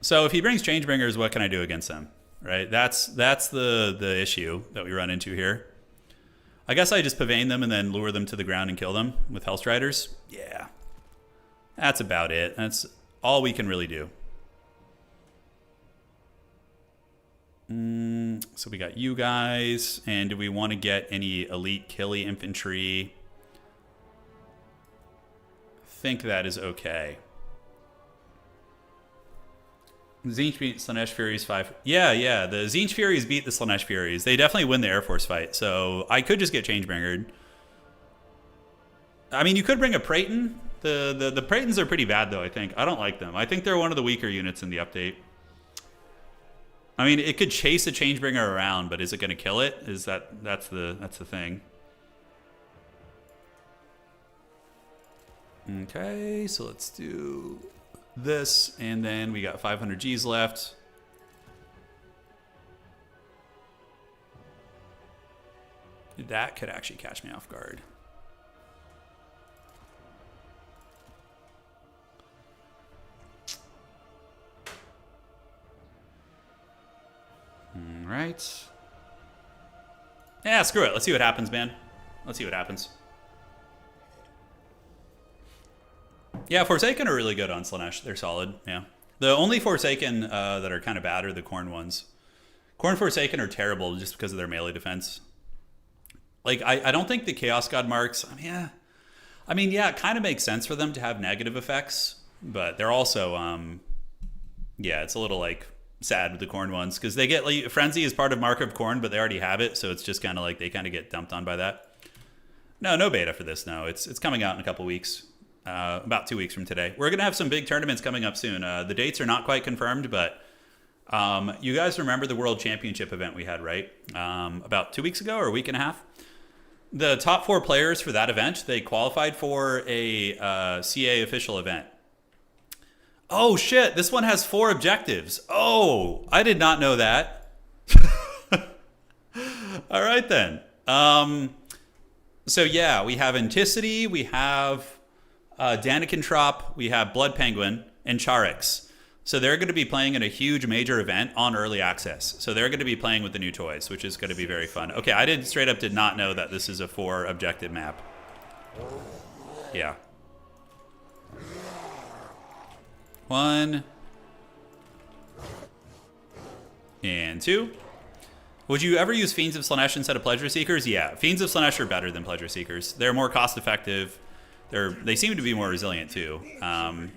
So if he brings Changebringers, what can I do against them? Right? That's the issue that we run into here. I guess I just pavane them and then lure them to the ground and kill them with Hellstriders. Yeah. That's about it. That's all we can really do. So we got you guys. And do we want to get any elite killy infantry? I think that is okay. Tzeentch beat Slaanesh Furies 5. Yeah. The Tzeentch Furies beat the Slaanesh Furies. They definitely win the Air Force fight. So I could just get Changebringered. I mean, you could bring a Praeton. The Praetons are pretty bad, though, I think. I don't like them. I think they're one of the weaker units in the update. I mean, it could chase a Changebringer around, but is it going to kill it? That's the thing. Okay, so let's do this, and then we got 500 Gs left. That could actually catch me off guard. All right. Yeah, screw it. Let's see what happens, man. Let's see what happens. Yeah, Forsaken are really good on Slaanesh. They're solid, yeah. The only Forsaken that are kind of bad are the Khorne ones. Khorne Forsaken are terrible just because of their melee defense. Like, I don't think the Chaos God marks... I mean, yeah, it kind of makes sense for them to have negative effects, but they're also... yeah, it's a little, like, sad with the Khorne ones, because they get, like, Frenzy is part of Mark of Khorne, but they already have it, so it's just kind of like they kind of get dumped on by that. No beta for this, no. It's coming out in a couple weeks. About 2 weeks from today. We're going to have some big tournaments coming up soon. The dates are not quite confirmed, but you guys remember the World Championship event we had, right? About 2 weeks ago or a week and a half? The top 4 players for that event, they qualified for a CA official event. Oh, shit. This one has 4 objectives. Oh, I did not know that. All right, then. So, yeah, we have Anticity, we have... Danikentrop, we have Blood Penguin, and Charix. So they're going to be playing in a huge major event on early access. So they're going to be playing with the new toys, which is going to be very fun. Okay, I straight up did not know that this is a 4 objective map. Yeah. 1 and 2. Would you ever use Fiends of Slaanesh instead of Pleasure Seekers? Yeah, Fiends of Slaanesh are better than Pleasure Seekers. They're more cost effective. They seem to be more resilient too. So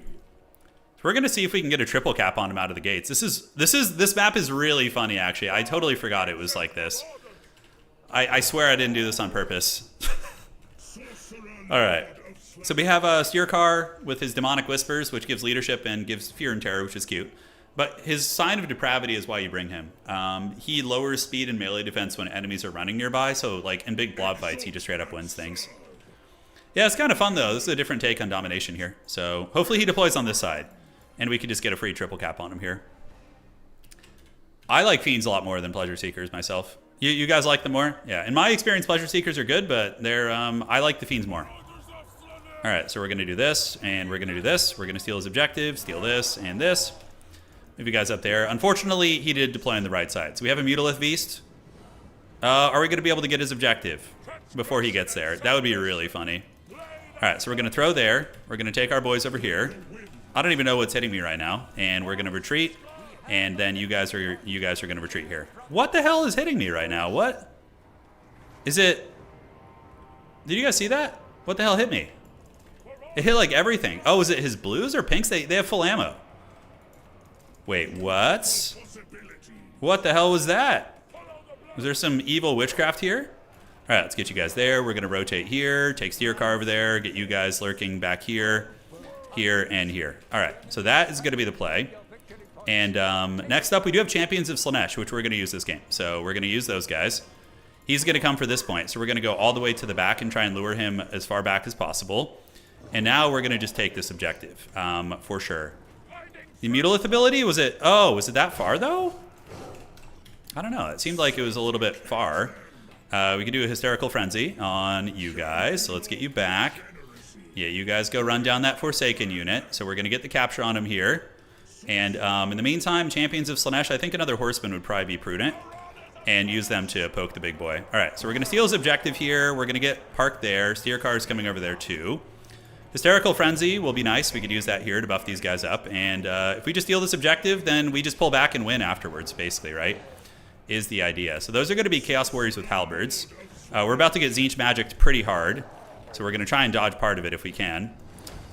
we're gonna see if we can get a triple cap on them out of the gates. This map is really funny actually. I totally forgot it was like this. I swear I didn't do this on purpose. All right. So we have a Steercar with his demonic whispers, which gives leadership and gives fear and terror, which is cute. But his sign of depravity is why you bring him. He lowers speed and melee defense when enemies are running nearby. So like in big blob fights, he just straight up wins things. Yeah, it's kind of fun, though. This is a different take on domination here. So hopefully he deploys on this side, and we can just get a free triple cap on him here. I like Fiends a lot more than Pleasure Seekers myself. You guys like them more? Yeah, in my experience, Pleasure Seekers are good, but they're I like the Fiends more. All right, so we're going to do this, and we're going to do this. We're going to steal his objective, steal this, and this. Move you guys up there. Unfortunately, he did deploy on the right side. So we have a Mutalith Beast. Are we going to be able to get his objective before he gets there? That would be really funny. All right, so we're going to throw there. We're going to take our boys over here. I don't even know what's hitting me right now. And we're going to retreat. And then you guys are going to retreat here. What the hell is hitting me right now? What? Is it... Did you guys see that? What the hell hit me? It hit like everything. Oh, is it his blues or pinks? They have full ammo. Wait, what? What the hell was that? Was there some evil witchcraft here? All right, let's get you guys there. We're going to rotate here, take Steercar over there, get you guys lurking back here, here, and here. All right, so that is going to be the play. And next up, we do have Champions of Slaanesh, which we're going to use this game. So we're going to use those guys. He's going to come for this point. So we're going to go all the way to the back and try and lure him as far back as possible. And now we're going to just take this objective for sure. The Mutalith ability, was it that far, though? I don't know. It seemed like it was a little bit far. We can do a Hysterical Frenzy on you guys, so let's get you back. Yeah, you guys go run down that Forsaken unit. So we're going to get the capture on him here. And in the meantime, Champions of Slaanesh, I think another Horseman would probably be prudent. And use them to poke the big boy. All right, so we're going to steal his objective here. We're going to get parked there. Steercar is coming over there too. Hysterical Frenzy will be nice. We could use that here to buff these guys up. And if we just steal this objective, then we just pull back and win afterwards, basically, right? Is the idea. So those are going to be Chaos Warriors with halberds. We're about to get Tzeentch magicked pretty hard, so we're going to try and dodge part of it if we can.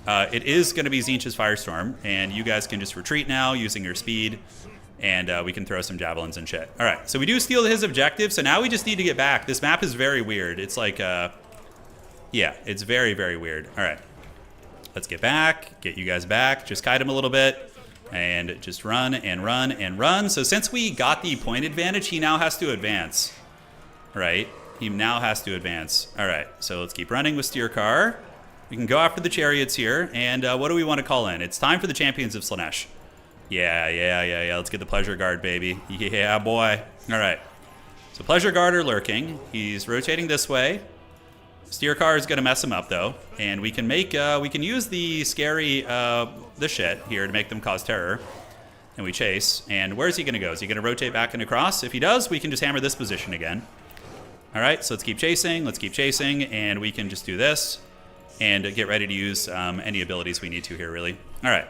It is going to be Tzeentch's Firestorm, and you guys can just retreat now using your speed, and we can throw some javelins and shit. All right, so we do steal his objective, so now we just need to get back. This map is very weird. It's like, yeah, it's very, very weird. All right, let's get back, get you guys back, just kite him a little bit. And just run and run and run. So since we got the point advantage, he now has to advance. Right? He now has to advance. All right. So let's keep running with Steercar. We can go after the chariots here. And what do we want to call in? It's time for the Champions of Slaanesh. Yeah. Let's get the Pleasure Guard, baby. Yeah, boy. All right. So Pleasure Guard are lurking. He's rotating this way. Steer Car is going to mess him up, though. And we can use the scary, the shit here to make them cause terror. And we chase. And where's he going to go? Is he going to rotate back and across? If he does, we can just hammer this position again. All right, so let's keep chasing. Let's keep chasing. And we can just do this and get ready to use any abilities we need to here, really. All right.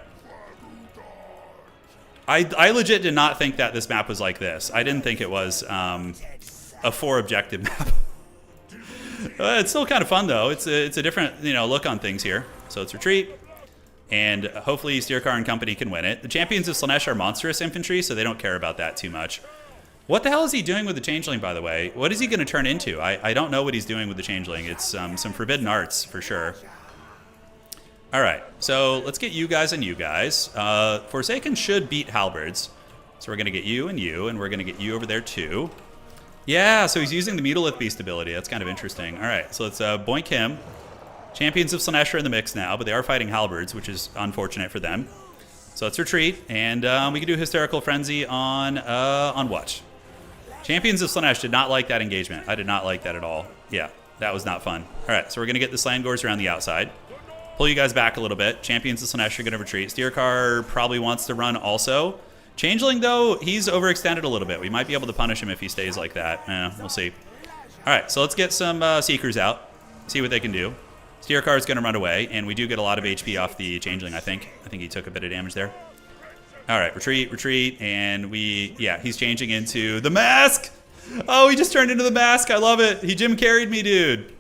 I legit did not think that this map was like this. I didn't think it was a 4-objective map. It's still kind of fun, though. It's a different look on things here. So let's retreat. And hopefully Steer Car and company can win it. The champions of Slaanesh are monstrous infantry, so they don't care about that too much. What the hell is he doing with the Changeling, by the way? What is he going to turn into? I don't know what he's doing with the Changeling. It's some forbidden arts, for sure. All right, so let's get you guys and you guys. Forsaken should beat Halberds. So we're going to get you, and we're going to get you over there, too. Yeah, so he's using the Mutilith Beast ability. That's kind of interesting. All right, so let's boink him. Champions of Slaanesh are in the mix now, but they are fighting Halberds, which is unfortunate for them. So let's retreat, and we can do Hysterical Frenzy on what? Champions of Slaanesh did not like that engagement. I did not like that at all. Yeah, that was not fun. All right, so we're going to get the Slangors around the outside. Pull you guys back a little bit. Champions of Slaanesh are going to retreat. Steer Car probably wants to run also. Changeling, though, he's overextended a little bit. We might be able to punish him if he stays like that. We'll see. All right, so let's get some Seekers out, see what they can do. Steer Car is going to run away, and we do get a lot of HP off the Changeling, I think. I think he took a bit of damage there. All right, retreat, and he's changing into the mask. Oh, he just turned into the mask. I love it. He Jim carried me, dude.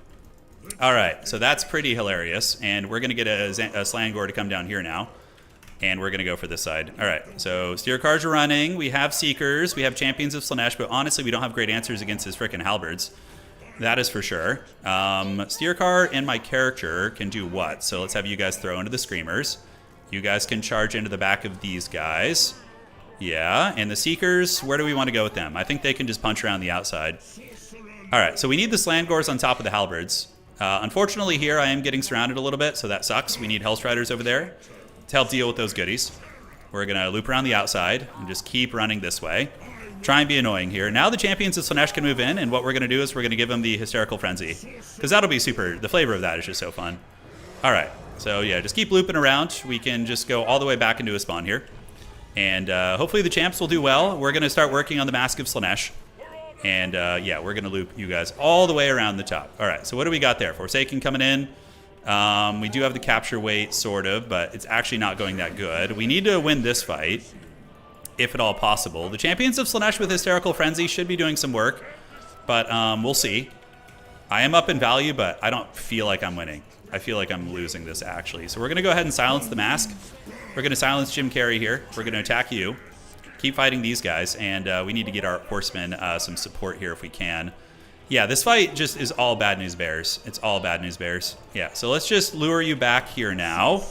All right, so that's pretty hilarious, and we're going to get a Slangor to come down here now, and we're going to go for this side. All right, so Steer Cars are running. We have Seekers. We have Champions of Slaanesh, but honestly, we don't have great answers against his frickin' Halberds. That is for sure. Steer Car and my character can do what? So let's have you guys throw into the Screamers. You guys can charge into the back of these guys. Yeah, and the Seekers, where do we want to go with them? I think they can just punch around the outside. All right, so we need the Slangors on top of the Halberds. Unfortunately here, I am getting surrounded a little bit, so that sucks. We need Hellstriders over there to help deal with those goodies. We're going to loop around the outside and just keep running this way. Try and be annoying here. Now the Champions of Slaanesh can move in, and what we're going to do is we're going to give them the Hysterical Frenzy. Because that'll be super. The flavor of that is just so fun. All right. So, yeah, just keep looping around. We can just go all the way back into a spawn here. And hopefully the champs will do well. We're going to start working on the Mask of Slaanesh. And, yeah, we're going to loop you guys all the way around the top. All right. So what do we got there? Forsaken coming in. We do have the capture weight, sort of, but it's actually not going that good. We need to win this fight, if at all possible. The Champions of Slaanesh with Hysterical Frenzy should be doing some work, but we'll see. I am up in value, but I don't feel like I'm winning. I feel like I'm losing this, actually. So we're going to go ahead and silence the mask. We're going to silence Jim Carrey here. We're going to attack you. Keep fighting these guys, and we need to get our horsemen some support here if we can. Yeah, this fight just is all bad news bears. It's all bad news bears. Yeah, so let's just lure you back here now,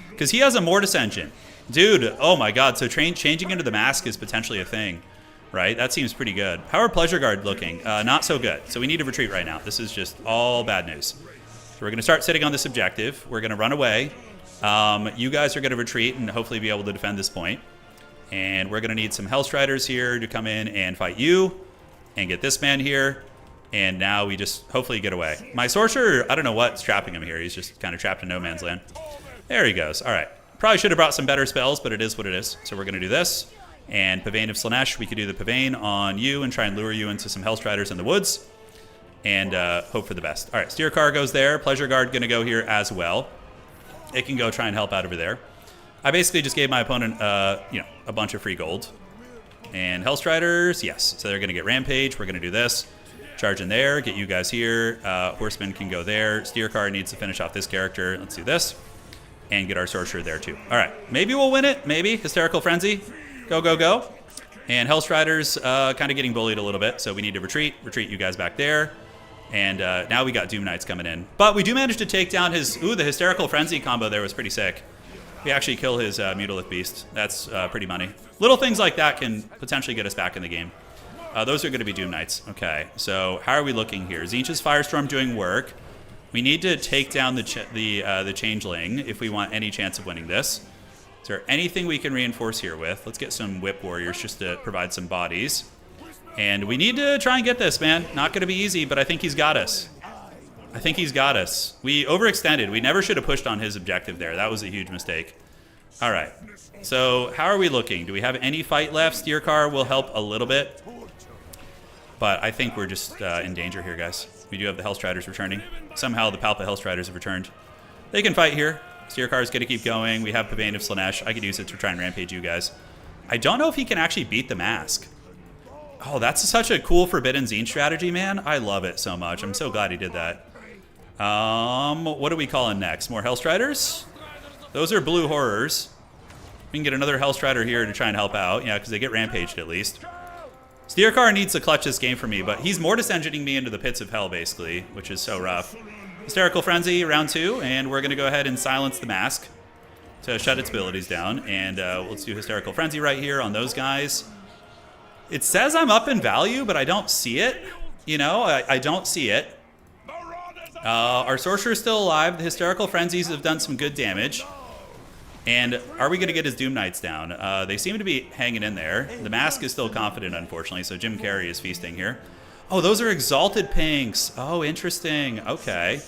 because he has a Mortis engine. Dude, oh my god, so changing into the mask is potentially a thing, right? That seems pretty good. How are Pleasure Guard looking? Not so good. So we need to retreat right now. This is just all bad news. So we're going to start sitting on this objective. We're going to run away. You guys are going to retreat and hopefully be able to defend this point. And we're going to need some Hellstriders here to come in and fight you and get this man here. And now we just hopefully get away. My Sorcerer, I don't know what's trapping him here. He's just kind of trapped in no man's land. There he goes. All right. Probably should have brought some better spells, but it is what it is. So we're going to do this. And Pavane of Slaanesh, we could do the Pavane on you and try and lure you into some Hellstriders in the woods. And hope for the best. All right, Steer Car goes there. Pleasure Guard going to go here as well. It can go try and help out over there. I basically just gave my opponent, a bunch of free gold. And Hellstriders, yes. So they're going to get Rampage. We're going to do this. Charge in there. Get you guys here. Horseman can go there. Steer Car needs to finish off this character. Let's do this. And get our Sorcerer there, too. All right. Maybe we'll win it. Maybe. Hysterical Frenzy. Go, go, go. And Hellstriders kind of getting bullied a little bit, so we need to retreat. Retreat you guys back there. And now we got Doom Knights coming in. But we do manage to take down his... Ooh, the Hysterical Frenzy combo there was pretty sick. We actually kill his Mutilith Beast. That's pretty money. Little things like that can potentially get us back in the game. Those are going to be Doom Knights. Okay, so how are we looking here? Zinch's Firestorm doing work. We need to take down the Changeling if we want any chance of winning this. Is there anything we can reinforce here with? Let's get some Whip Warriors just to provide some bodies. And we need to try and get this, man. Not going to be easy, but I think he's got us. I think he's got us. We overextended. We never should have pushed on his objective there. That was a huge mistake. All right. So how are we looking? Do we have any fight left? Steer car will help a little bit. But I think we're just in danger here, guys. We do have the Hellstriders returning. Somehow the Palpa Hellstriders have returned. They can fight here. Steer car is going to keep going. We have Pavane of Slaanesh. I could use it to try and rampage you guys. I don't know if he can actually beat the mask. Oh, that's such a cool Forbidden Zine strategy, man. I love it so much. I'm so glad he did that. What are we calling next? More Hellstriders? Those are blue horrors. We can get another Hellstrider here to try and help out. Yeah, because they get rampaged at least. Steer car needs to clutch this game for me, but he's mortis engineing me into the pits of hell, basically, which is so rough. Hysterical Frenzy, round 2, and we're going to go ahead and silence the mask to shut its abilities down. And let's do Hysterical Frenzy right here on those guys. It says I'm up in value, but I don't see it. You know, I don't see it. Our Sorcerer is still alive. The Hysterical Frenzies have done some good damage. And are we going to get his Doom Knights down? They seem to be hanging in there. The mask is still confident, unfortunately, so Jim Carrey is feasting here. Oh, those are Exalted Pinks. Oh, interesting. Okay.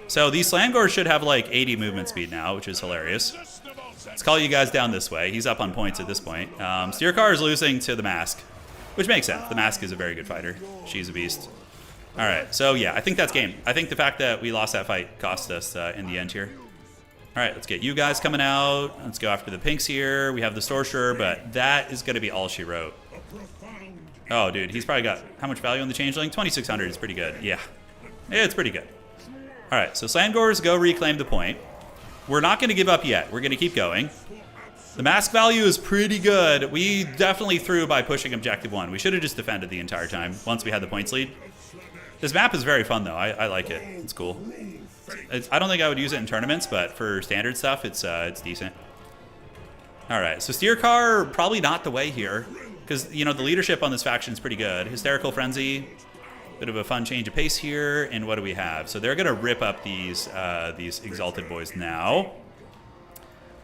So these Slangors should have like 80 movement speed now, which is hilarious. Let's call you guys down this way. He's up on points at this point. Steer car is losing to the mask, which makes sense. The mask is a very good fighter. She's a beast. All right, so yeah, I think that's game. I think the fact that we lost that fight cost us in the end here. All right, let's get you guys coming out. Let's go after the pinks here. We have the Sorcerer, but that is going to be all she wrote. Oh, dude, he's probably got how much value on the Changeling? 2,600 is pretty good. Yeah, it's pretty good. All right, so Slangors go reclaim the point. We're not going to give up yet. We're going to keep going. The mask value is pretty good. We definitely threw by pushing objective 1. We should have just defended the entire time once we had the points lead. This map is very fun, though. I like it. It's cool. I don't think I would use it in tournaments, but for standard stuff, it's decent. All right, so Steer car, probably not the way here, because, you know, the leadership on this faction is pretty good. Hysterical Frenzy, bit of a fun change of pace here, and what do we have? So they're going to rip up these Exalted boys now.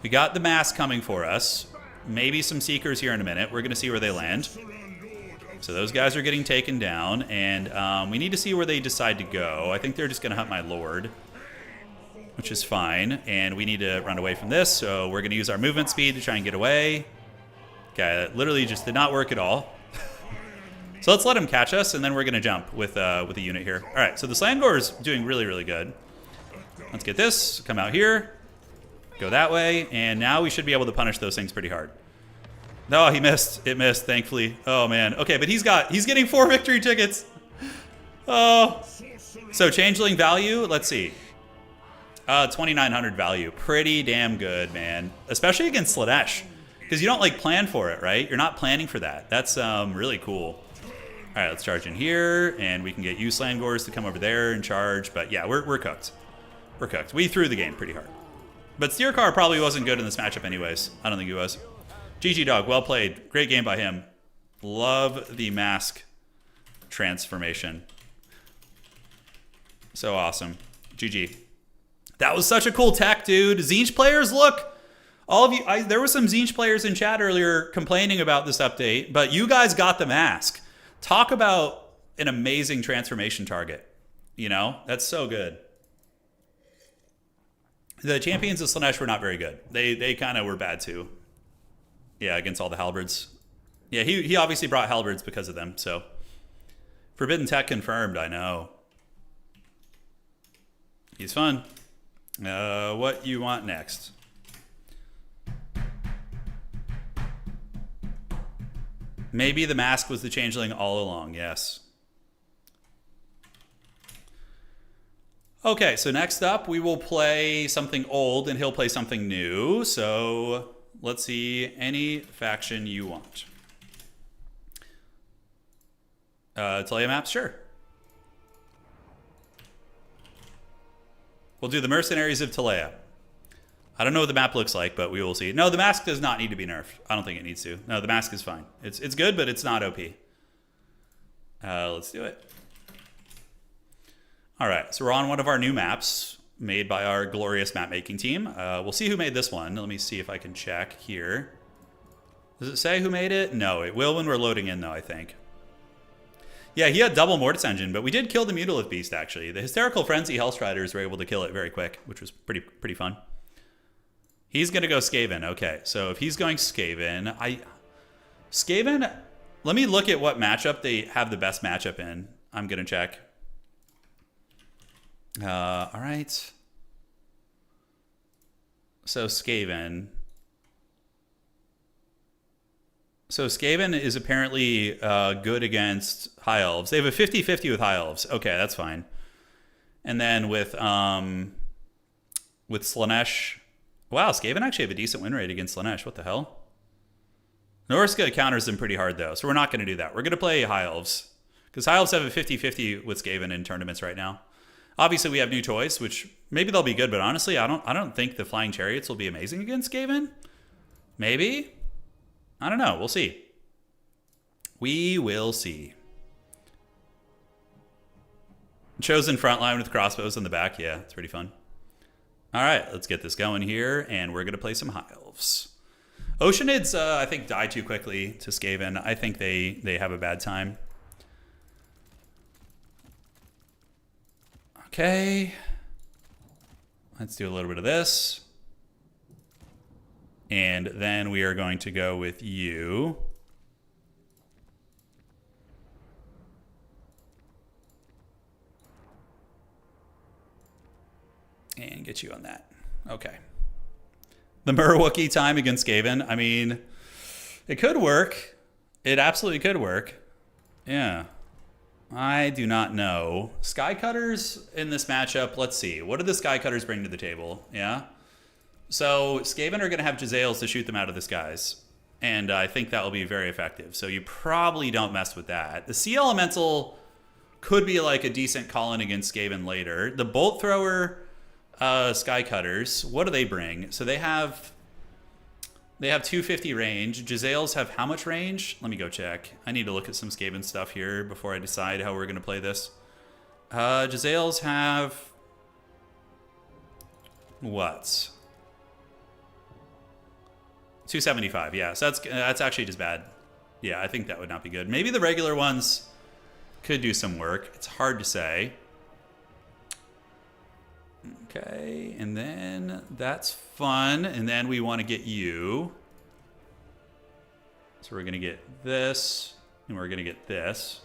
We got the mask coming for us. Maybe some Seekers here in a minute. We're going to see where they land. So those guys are getting taken down, and we need to see where they decide to go. I think they're just going to hunt my Lord, which is fine, and we need to run away from this, so we're going to use our movement speed to try and get away. Okay, that literally just did not work at all. So let's let him catch us, and then we're going to jump with a unit here. All right, so the Slangor is doing really, really good. Let's get this, come out here, go that way, and now we should be able to punish those things pretty hard. No, he missed. It missed, thankfully. Oh, man. Okay, but he's getting 4 victory tickets. Oh. So Changeling value, let's see. 2,900 value. Pretty damn good, man. Especially against Slaanesh. Because you don't, like, plan for it, right? You're not planning for that. That's really cool. All right, let's charge in here, and we can get you Slangors to come over there and charge. But, yeah, we're cooked. We're cooked. We threw the game pretty hard. But Steer car probably wasn't good in this matchup anyways. I don't think he was. GG Dog, well played. Great game by him. Love the mask transformation. So awesome. GG. That was such a cool tech, dude. Zinch players, look. All of you, there were some Zinch players in chat earlier complaining about this update, but you guys got the mask. Talk about an amazing transformation target. You know, that's so good. The champions of Slaanesh were not very good. They kind of were bad too. Yeah, against all the halberds. Yeah, he obviously brought halberds because of them, so. Forbidden Tech confirmed, I know. He's fun. What you want next? Maybe the mask was the Changeling all along, yes. Okay, so next up we will play something old and he'll play something new, so let's see any faction you want. Talia maps, sure. We'll do the Mercenaries of Talia. I don't know what the map looks like, but we will see. No, the mask does not need to be nerfed. I don't think it needs to. No, the mask is fine. It's good, but it's not OP. Let's do it. All right, so we're on one of our new maps made by our glorious map making team. We'll see who made this one. Let me see if I can check here. Does it say who made it? No, it will when we're loading in though, I think. Yeah, he had double Mortis Engine, but we did kill the Mutilith Beast, actually. The Hysterical Frenzy Hellstriders were able to kill it very quick, which was pretty fun. He's going to go Skaven. Okay, so if he's going Skaven, Skaven, let me look at what matchup they have the best matchup in. I'm going to check. All right. So Skaven. So Skaven is apparently good against High Elves. They have a 50-50 with High Elves. Okay, that's fine. And then with Slaanesh, wow, Skaven actually have a decent win rate against Slaanesh. What the hell? Norska counters them pretty hard though, so we're not going to do that. We're going to play High Elves because High Elves have a 50-50 with Skaven in tournaments right now. Obviously, we have new toys, which maybe they'll be good, but honestly, I don't think the Flying Chariots will be amazing against Skaven. Maybe. I don't know. We'll see. We will see. Chosen frontline with crossbows in the back. Yeah, it's pretty fun. All right, let's get this going here, and we're going to play some High Elves. Oceanids, I think, die too quickly to Skaven. I think they have a bad time. Okay. Let's do a little bit of this. And then we are going to go with you. And get you on that. Okay. The Murwookie time against Skaven. I mean, it could work. It absolutely could work. Yeah. I do not know. Skycutters in this matchup, let's see. What do the Skycutters bring to the table? Yeah. So Skaven are going to have Jezzails to shoot them out of the skies. And I think that will be very effective. So you probably don't mess with that. The Sea Elemental could be like a decent call-in against Skaven later. The Bolt Thrower Skycutters, what do they bring? So they have 250 range. Jezzails have how much range? Let me go check. I need to look at some Skaven stuff here before I decide how we're going to play this. Jezzails have... what? 275, yeah. So that's actually just bad. Yeah, I think that would not be good. Maybe the regular ones could do some work. It's hard to say. Okay, and then that's fun. And then we want to get you. So we're going to get this, and we're going to get this.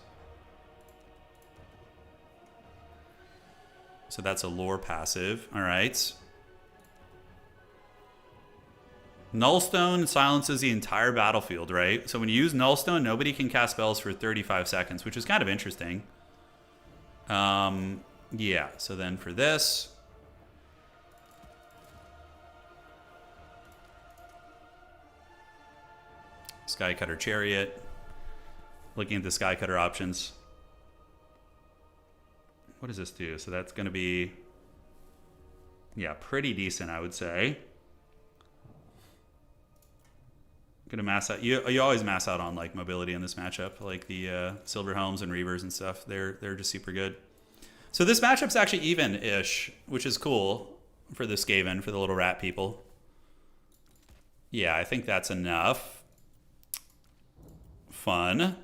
So that's a lore passive. All right. Nullstone silences the entire battlefield, right? So when you use Nullstone, nobody can cast spells for 35 seconds, which is kind of interesting. Yeah, so then for this... Skycutter Chariot. Looking at the Skycutter options. What does this do? So that's going to be... yeah, pretty decent, I would say. Gonna mass out. You always mass out on like mobility in this matchup, like the Silver Helms and Reavers and stuff. They're just super good. So this matchup's actually even-ish, which is cool for the Skaven, for the little rat people. Yeah, I think that's enough. Fun.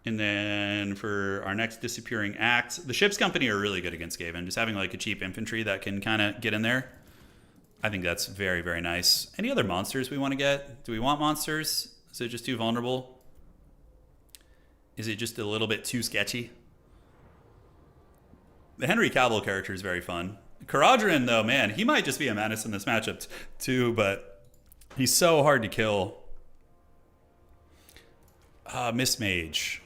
And then for our next Disappearing Act, the Ships Company are really good against Skaven. Just having like a cheap infantry that can kind of get in there. I think that's very, very nice. Any other monsters we want to get? Do we want monsters? Is it just too vulnerable? Is it just a little bit too sketchy? The Henry Cavill character is very fun. Caradhran, though, man, he might just be a menace in this matchup too, but he's so hard to kill. Miss Mage.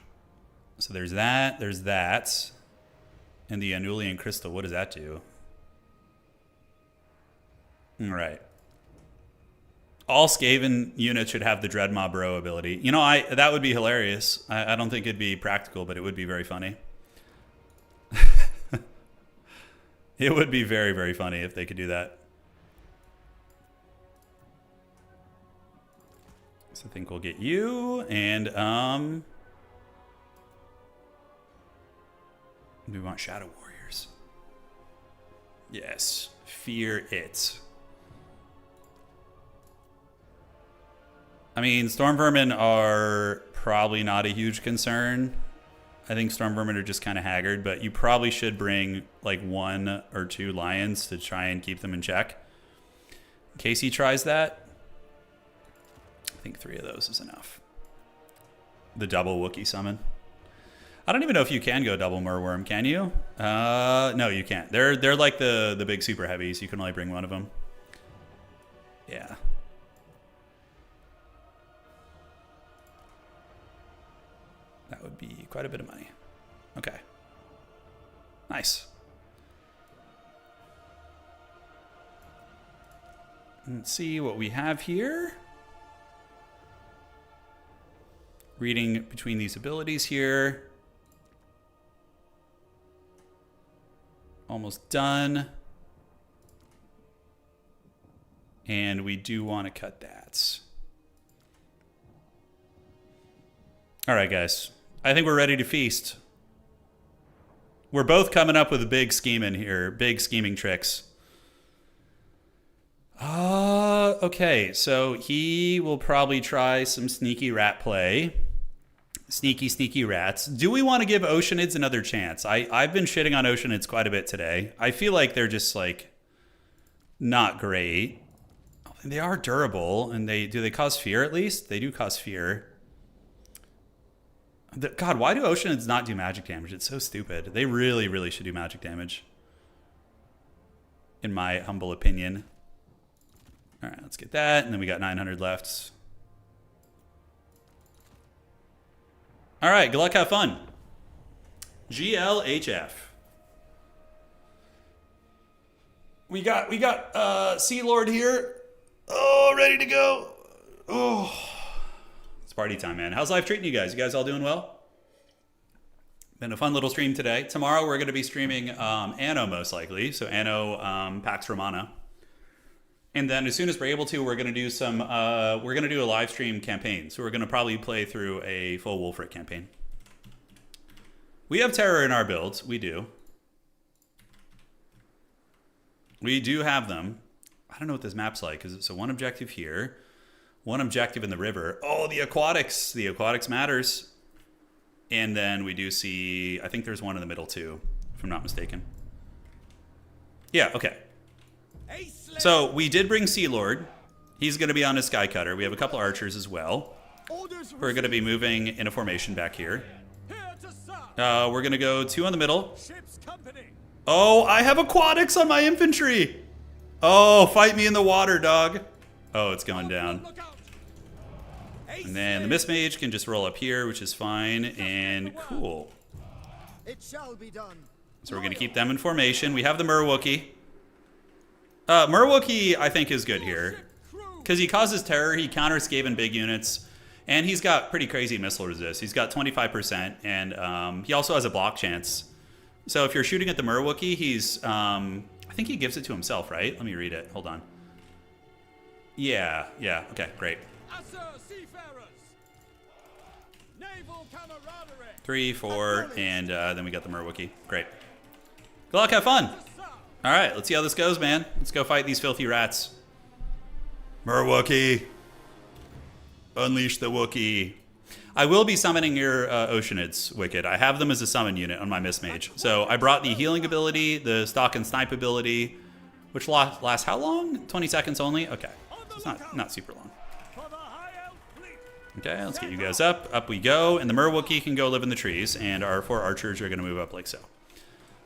So there's that, and the Anulian Crystal. What does that do? All right. All Skaven units should have the Dread Mob Row ability. You know, that would be hilarious. I don't think it'd be practical, but it would be very funny. It would be very, very funny if they could do that. So I think we'll get you, and we want Shadow Warriors. Yes, fear it. I mean, Storm Vermin are probably not a huge concern. I think Storm Vermin are just kind of haggard, but you probably should bring like 1 or 2 lions to try and keep them in check. In case he tries that, I think 3 of those is enough. The double Wookiee summon. I don't even know if you can go double Merworm, can you? No, you can't. They're like the big super heavies. You can only bring 1 of them. Yeah. That would be quite a bit of money. Okay. Nice. Let's see what we have here. Reading between these abilities here. Almost done. And we do want to cut that. All right, guys. I think we're ready to feast. We're both coming up with a big scheme in here. Big scheming tricks. Okay. So he will probably try some sneaky rat play. Sneaky, sneaky rats. Do we want to give Oceanids another chance? I've been shitting on Oceanids quite a bit today. I feel like they're just like not great. They are durable, and do they cause fear at least? They do cause fear. God, why do Oceanids not do magic damage? It's so stupid. They really, really should do magic damage. In my humble opinion. All right, let's get that, and then we got 900 left. All right, good luck, have fun. GLHF. We got Sea Lord here. Oh, ready to go. Oh, it's party time, man. How's life treating you guys? You guys all doing well? Been a fun little stream today. Tomorrow we're going to be streaming Anno most likely. So Anno Pax Romana. And then as soon as we're able to, we're going to do some, we're going to do a live stream campaign. So we're going to probably play through a full Wolfric campaign. We have terror in our builds. We do. We do have them. I don't know what this map's like. So one objective here. One objective in the river. Oh, the aquatics. The aquatics matters. And then we do see, I think there's one in the middle too, if I'm not mistaken. Yeah, okay. So we did bring Sea Lord. He's going to be on his Sky Cutter. We have a couple archers as well. We're going to be moving in a formation back here. We're going to go 2 on the middle. Oh, I have aquatics on my infantry. Oh, fight me in the water, dog. Oh, it's going down. And then the Mist Mage can just roll up here, which is fine and cool. So we're going to keep them in formation. We have the Merwookiee. Merwookiee, I think, is good here. Because he causes terror, he counters Skaven big units, and he's got pretty crazy missile resist. He's got 25%, and he also has a block chance. So if you're shooting at the Merwookiee, he's... I think he gives it to himself, right? Let me read it. Hold on. Yeah. Okay, great. 3, 4, and then we got the Merwookiee. Great. Good luck, have fun. All right, let's see how this goes, man. Let's go fight these filthy rats. Merwookiee. Unleash the Wookiee. I will be summoning your Oceanids, Wicked. I have them as a summon unit on my Mist Mage. So I brought the healing ability, the stalk and snipe ability, which lasts how long? 20 seconds only? Okay, so it's not super long. Okay, let's get you guys up. Up we go, and the Merwookiee can go live in the trees, and our 4 archers are going to move up like so.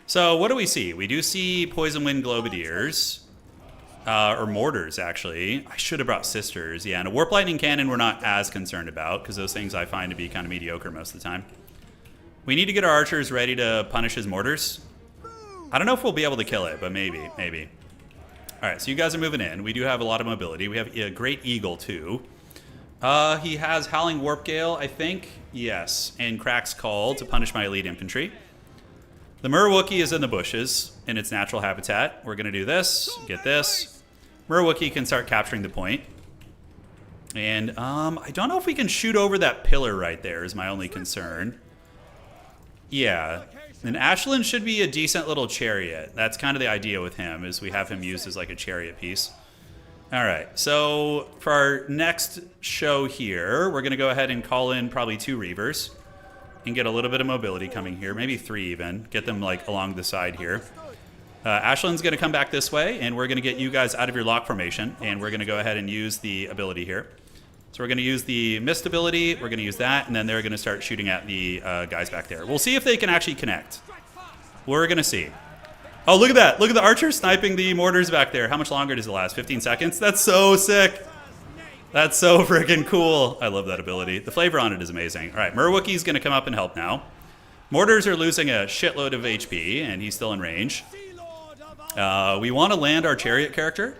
So what do we see? We do see Poison Wind Globadiers. Or mortars, actually. I should have brought sisters. Yeah, and a Warp Lightning Cannon we're not as concerned about, because those things I find to be kind of mediocre most of the time. We need to get our archers ready to punish his mortars. I don't know if we'll be able to kill it, but maybe. All right, so you guys are moving in. We do have a lot of mobility. We have a Great Eagle, too. He has Howling Warp Gale, I think. Yes, and Crack's Call to punish my elite infantry. The Merwookiee is in the bushes in its natural habitat. We're going to do this, get this. Merwookiee can start capturing the point. And I don't know if we can shoot over that pillar right there is my only concern. Yeah, and Ashland should be a decent little chariot. That's kind of the idea with him, is we have him used as like a chariot piece. All right, so for our next show here, we're going to go ahead and call in probably 2 Reavers and get a little bit of mobility coming here, maybe 3 even. Get them like along the side here. Ashland's going to come back this way, and we're going to get you guys out of your lock formation, and we're going to go ahead and use the ability here. So we're going to use the mist ability, we're going to use that, and then they're going to start shooting at the guys back there. We'll see if they can actually connect. We're going to see. Oh, look at that. Look at the archer sniping the mortars back there. How much longer does it last? 15 seconds? That's so sick. That's so freaking cool. I love that ability. The flavor on it is amazing. All right, Merwookie's going to come up and help now. Mortars are losing a shitload of HP, and he's still in range. We want to land our chariot character,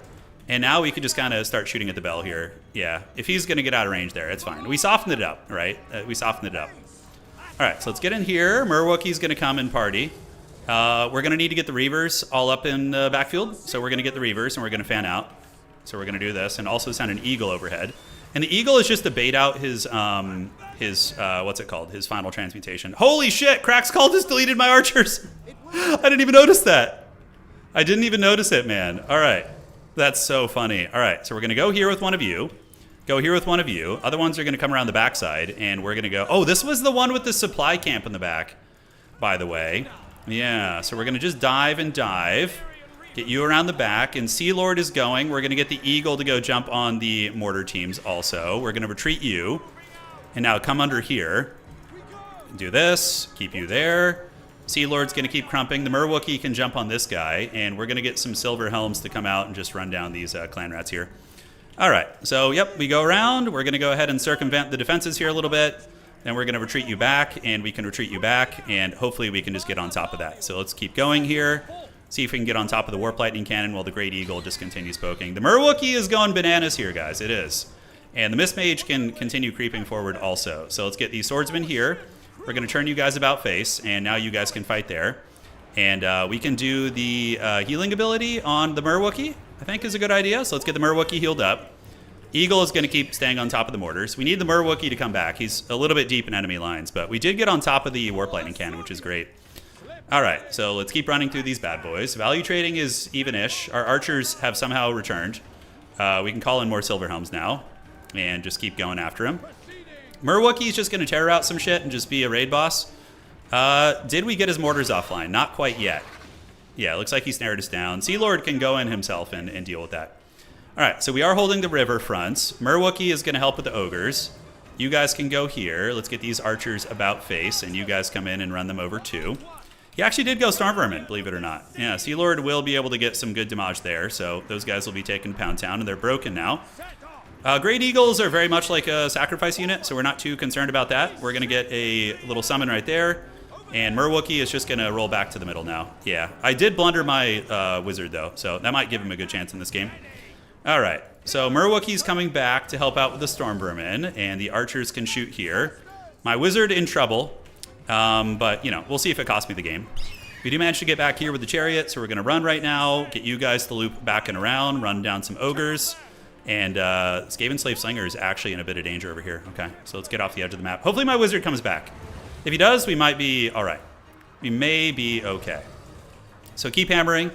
and now we can just kind of start shooting at the bell here. Yeah, if he's going to get out of range there, it's fine. We softened it up, right? We softened it up. All right, so let's get in here. Merwookie's going to come and party. We're going to need to get the Reavers all up in the backfield. So we're going to get the Reavers, and we're going to fan out. So we're going to do this, and also send an Eagle overhead. And the Eagle is just to bait out his what's it called? His final transmutation. Holy shit, Crack's Call just deleted my archers. I didn't even notice that. I didn't even notice it, man. All right. That's so funny. All right, so we're going to go here with one of you. Go here with one of you. Other ones are going to come around the backside, and we're going to go... Oh, this was the one with the supply camp in the back, by the way. Yeah, so we're going to just dive and dive. Get you around the back, and Sea Lord is going. We're going to get the Eagle to go jump on the mortar teams also. We're going to retreat you. And now come under here. Do this. Keep you there. Sea Lord's going to keep crumping. The Merwookie can jump on this guy, and we're going to get some Silver Helms to come out and just run down these clan rats here. All right, so yep, we go around. We're going to go ahead and circumvent the defenses here a little bit. Then we're going to retreat you back, and we can retreat you back, and hopefully we can just get on top of that. So let's keep going here. See if we can get on top of the Warp Lightning Cannon while the Great Eagle just continues poking. The Merwookie is going bananas here, guys. It is. And the Mist Mage can continue creeping forward also. So let's get these swordsmen here. We're going to turn you guys about face, and now you guys can fight there. And we can do the healing ability on the Merwookie, I think is a good idea. So let's get the Merwookie healed up. Eagle is going to keep staying on top of the mortars. We need the Merwookie to come back. He's a little bit deep in enemy lines, but we did get on top of the Warp Lightning Cannon, which is great. All right, so let's keep running through these bad boys. Value trading is even-ish. Our archers have somehow returned. We can call in more Silver Helms now and just keep going after him. Merwookie's just going to terror out some shit and just be a raid boss. Did we get his mortars offline? Not quite yet. Yeah, it looks like he snared us down. Sea Lord can go in himself and deal with that. All right, so we are holding the river fronts. Merwookie is going to help with the ogres. You guys can go here. Let's get these archers about face, and you guys come in and run them over too. He actually did go Storm Vermin, believe it or not. Yeah, Sea Lord will be able to get some good damage there, so those guys will be taking Pound Town, and they're broken now. Great Eagles are very much like a sacrifice unit, so we're not too concerned about that. We're going to get a little summon right there, and Merwookie is just going to roll back to the middle now. Yeah, I did blunder my wizard, though, so that might give him a good chance in this game. All right, so Merwookie's coming back to help out with the Storm Vermin, and the archers can shoot here. My wizard in trouble, but, you know, we'll see if it costs me the game. We do manage to get back here with the chariot, so we're going to run right now, get you guys to loop back and around, run down some ogres, and Skaven Slave Slinger is actually in a bit of danger over here. Okay, so let's get off the edge of the map. Hopefully my wizard comes back. If he does, we might be all right. We may be okay. So keep hammering.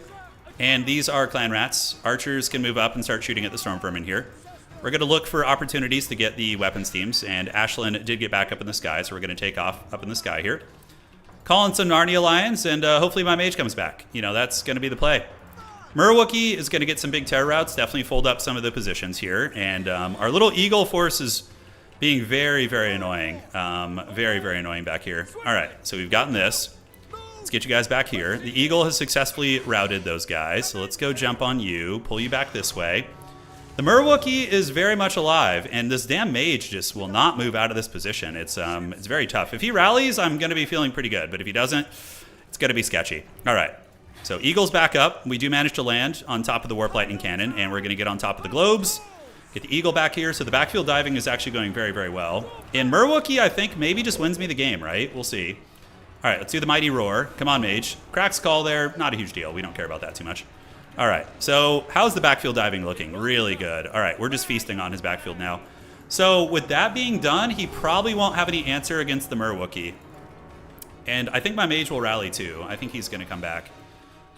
And these are clan rats. Archers can move up and start shooting at the Storm Vermin here. We're going to look for opportunities to get the weapons teams, and Ashland did get back up in the sky, so we're going to take off up in the sky here. Call in some Narnia Lions, and hopefully my mage comes back. You know, that's going to be the play. Merwookie is going to get some big terror routes, definitely fold up some of the positions here, and our little Eagle force is being very, very annoying. Very, very annoying back here. All right, so we've gotten this. Let's get you guys back here. The Eagle has successfully routed those guys, so let's go jump on you, pull you back this way. The Merwookie is very much alive, and this damn mage just will not move out of this position. It's very tough. If he rallies, I'm going to be feeling pretty good, but if he doesn't, it's going to be sketchy. All right, so Eagle's back up. We do manage to land on top of the Warp Lightning Cannon, and we're going to get on top of the globes, get the Eagle back here, so the backfield diving is actually going very, very well. And Merwookie, I think, maybe just wins me the game, right? We'll see. All right, let's do the Mighty Roar. Come on, Mage. Crack's Call there, not a huge deal. We don't care about that too much. All right, so how's the backfield diving looking? Really good. All right, we're just feasting on his backfield now. So with that being done, he probably won't have any answer against the Merwookie. And I think my Mage will rally too. I think he's going to come back.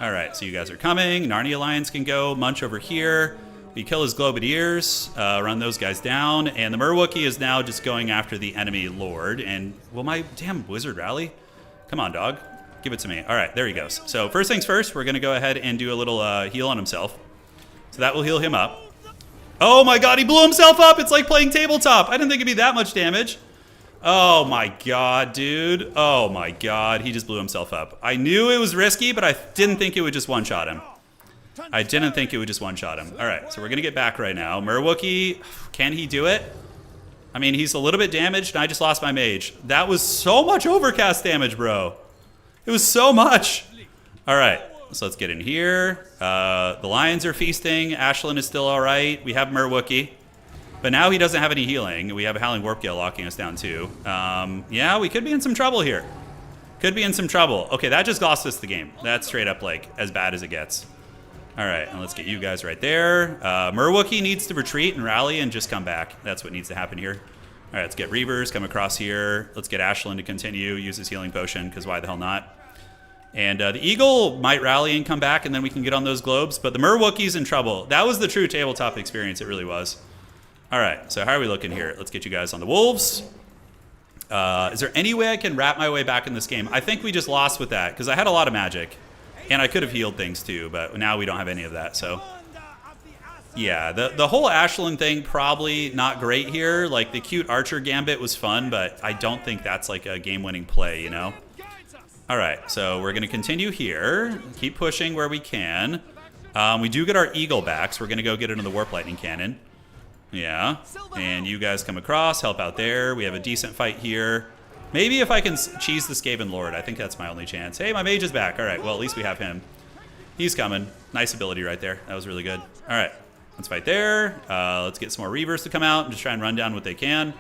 All right, so you guys are coming. Narnia Lions can go. Munch over here. We kill his Globadiers, run those guys down, and the Merwookie is now just going after the enemy lord. And will my damn wizard rally? Come on, dog. Give it to me. All right, there he goes. So first things first, we're going to go ahead and do a little heal on himself. So that will heal him up. Oh my god, he blew himself up! It's like playing tabletop. I didn't think it'd be that much damage. Oh my god, dude. Oh my god, he just blew himself up. I knew it was risky, but I didn't think it would just one-shot him. I didn't think it would just one-shot him. All right, so we're going to get back right now. Merwookie, can he do it? I mean, he's a little bit damaged, and I just lost my mage. That was so much overcast damage, bro. It was so much. All right, so let's get in here. The lions are feasting. Ashlyn is still all right. We have Merwookie. But now he doesn't have any healing. We have a Howling Warp Gale locking us down, too. Yeah, we could be in some trouble here. Could be in some trouble. Okay, that just lost us the game. That's straight up, like, as bad as it gets. All right, and let's get you guys right there. Merwookie needs to retreat and rally and just come back. That's what needs to happen here. All right, let's get Reavers, come across here. Let's get Ashlyn to continue, use his healing potion, because why the hell not? And the Eagle might rally and come back, and then we can get on those globes. But the Merwookie's in trouble. That was the true tabletop experience. It really was. All right, so how are we looking here? Let's get you guys on the Wolves. Is there any way I can wrap my way back in this game? I think we just lost with that, because I had a lot of magic. And I could have healed things too, but now we don't have any of that, so. Yeah, the whole Ashlyn thing, probably not great here. Like, the cute Archer Gambit was fun, but I don't think that's like a game-winning play, you know? All right, so we're going to continue here. Keep pushing where we can. We do get our Eagle back, so we're going to go get into the Warp Lightning Cannon. Yeah, and you guys come across, help out there. We have a decent fight here. Maybe if I can cheese the Skaven Lord, I think that's my only chance. Hey, my mage is back. All right, well, at least we have him. He's coming. Nice ability right there. That was really good. All right, let's fight there. Let's get some more Reavers to come out and just try and run down what they can.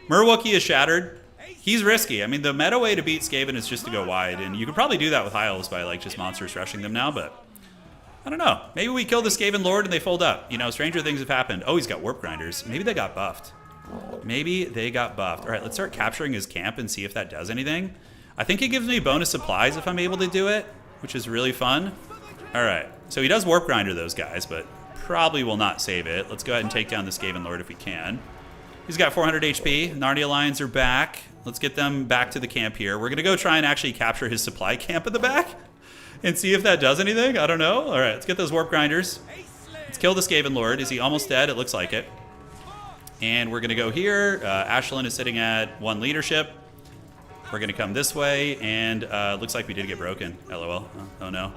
Merwookie is shattered. He's risky. I mean, the meta way to beat Skaven is just to go wide, and you could probably do that with high elves by, like, just monsters rushing them now, but I don't know. Maybe we kill the Skaven Lord and they fold up. You know, stranger things have happened. Oh, he's got Warp Grinders. Maybe they got buffed. Maybe they got buffed. All right, let's start capturing his camp and see if that does anything. I think it gives me bonus supplies if I'm able to do it, which is really fun. All right, so he does Warp Grinder those guys, but probably will not save it. Let's go ahead and take down the Skaven Lord if we can. He's got 400 HP. Narnia Lions are back. Let's get them back to the camp here. We're going to go try and actually capture his supply camp at the back and see if that does anything. I don't know. All right, let's get those Warp Grinders. Let's kill the Skaven Lord. Is he almost dead? It looks like it. And we're going to go here. Ashlyn is sitting at 1 leadership. We're going to come this way, and looks like we did get broken. LOL. Oh no.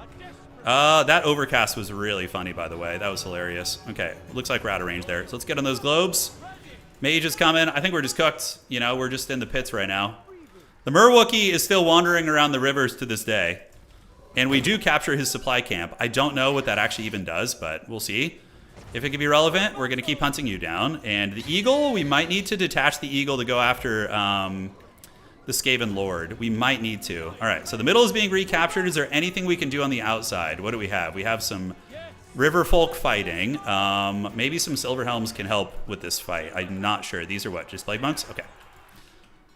That overcast was really funny, by the way. That was hilarious. Okay, looks like we're out of range there. So let's get on those globes. Mage is coming. I think we're just cooked. You know, we're just in the pits right now. The Merwookie is still wandering around the rivers to this day. And we do capture his supply camp. I don't know what that actually even does, but we'll see. If it can be relevant, we're going to keep hunting you down. And the Eagle, we might need to detach the Eagle to go after the Skaven Lord. We might need to. All right, so the middle is being recaptured. Is there anything we can do on the outside? What do we have? We have some river folk fighting. Maybe some Silver Helms can help with this fight. I'm not sure. These are what, just Plague Monks? Okay.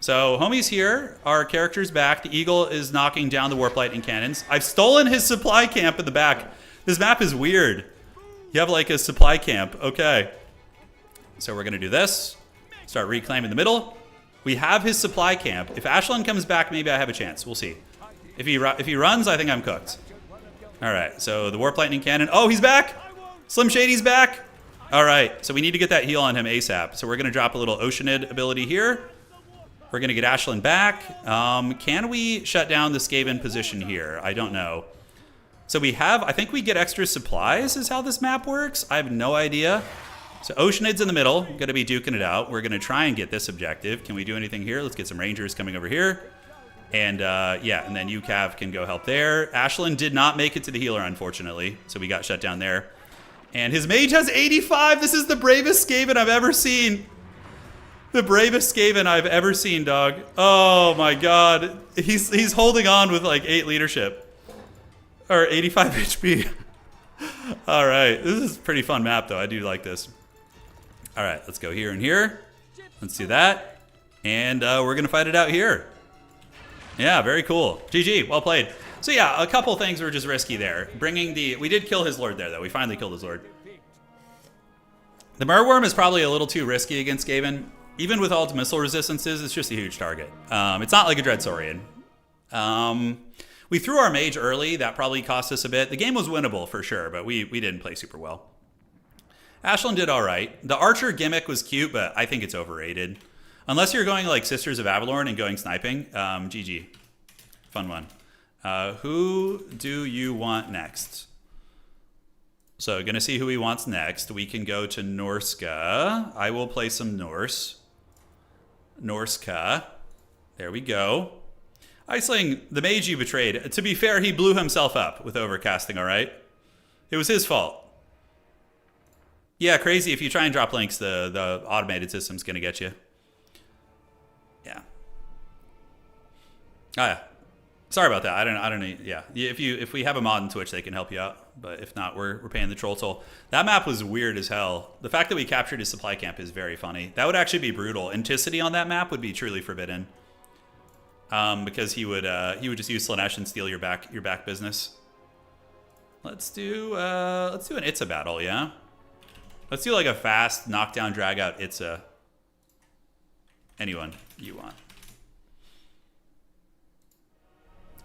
So homies here, our character's back. The Eagle is knocking down the Warp Lightning Cannons. I've stolen his supply camp in the back. This map is weird. You have like a supply camp. Okay. So we're going to do this. Start reclaiming the middle. We have his supply camp. If Ashlyn comes back, maybe I have a chance. We'll see. If he runs, I think I'm cooked. All right. So the Warp Lightning Cannon. Oh, he's back. Slim Shady's back. All right. So we need to get that heal on him ASAP. So we're going to drop a little Oceanid ability here. We're going to get Ashlyn back. Can we shut down the Skaven position here? I don't know. So we have, I think we get extra supplies is how this map works. I have no idea. So Oceanid's in the middle. Going to be duking it out. We're going to try and get this objective. Can we do anything here? Let's get some Rangers coming over here. And yeah, and then UCAV can go help there. Ashlyn did not make it to the healer, unfortunately. So we got shut down there. And his mage has 85. This is the bravest Skaven I've ever seen. The bravest Skaven I've ever seen, dog. Oh my god. He's holding on with like 8 leadership. Or 85 HP. All right. This is a pretty fun map, though. I do like this. All right. Let's go here and here. Let's do that. And we're going to fight it out here. Yeah, very cool. GG. Well played. So, yeah, a couple things were just risky there. We did kill his lord there, though. We finally killed his lord. The Murworm is probably a little too risky against Skaven. Even with all its missile resistances, it's just a huge target. It's not like a Dreadsaurian. We threw our mage early. That probably cost us a bit. The game was winnable for sure, but we didn't play super well. Ashlyn did all right. The Archer gimmick was cute, but I think it's overrated. Unless you're going like Sisters of Avalorn and going sniping. GG. Fun one. Who do you want next? So gonna see who he wants next. We can go to Norska. I will play some Norse. Norska. There we go. Iceling, the mage you betrayed. To be fair, he blew himself up with overcasting, all right? It was his fault. Yeah, crazy. If you try and drop links, the automated system's going to get you. Yeah. Oh, yeah. Sorry about that. I don't know. Yeah. If we have a mod in Twitch, they can help you out. But if not, we're paying the troll toll. That map was weird as hell. The fact that we captured his supply camp is very funny. That would actually be brutal. Anticity on that map would be truly forbidden. Because he would just use Slaanesh and steal your back business. Let's do an Itza battle, yeah. Let's do like a fast knockdown drag out Itza. Anyone you want.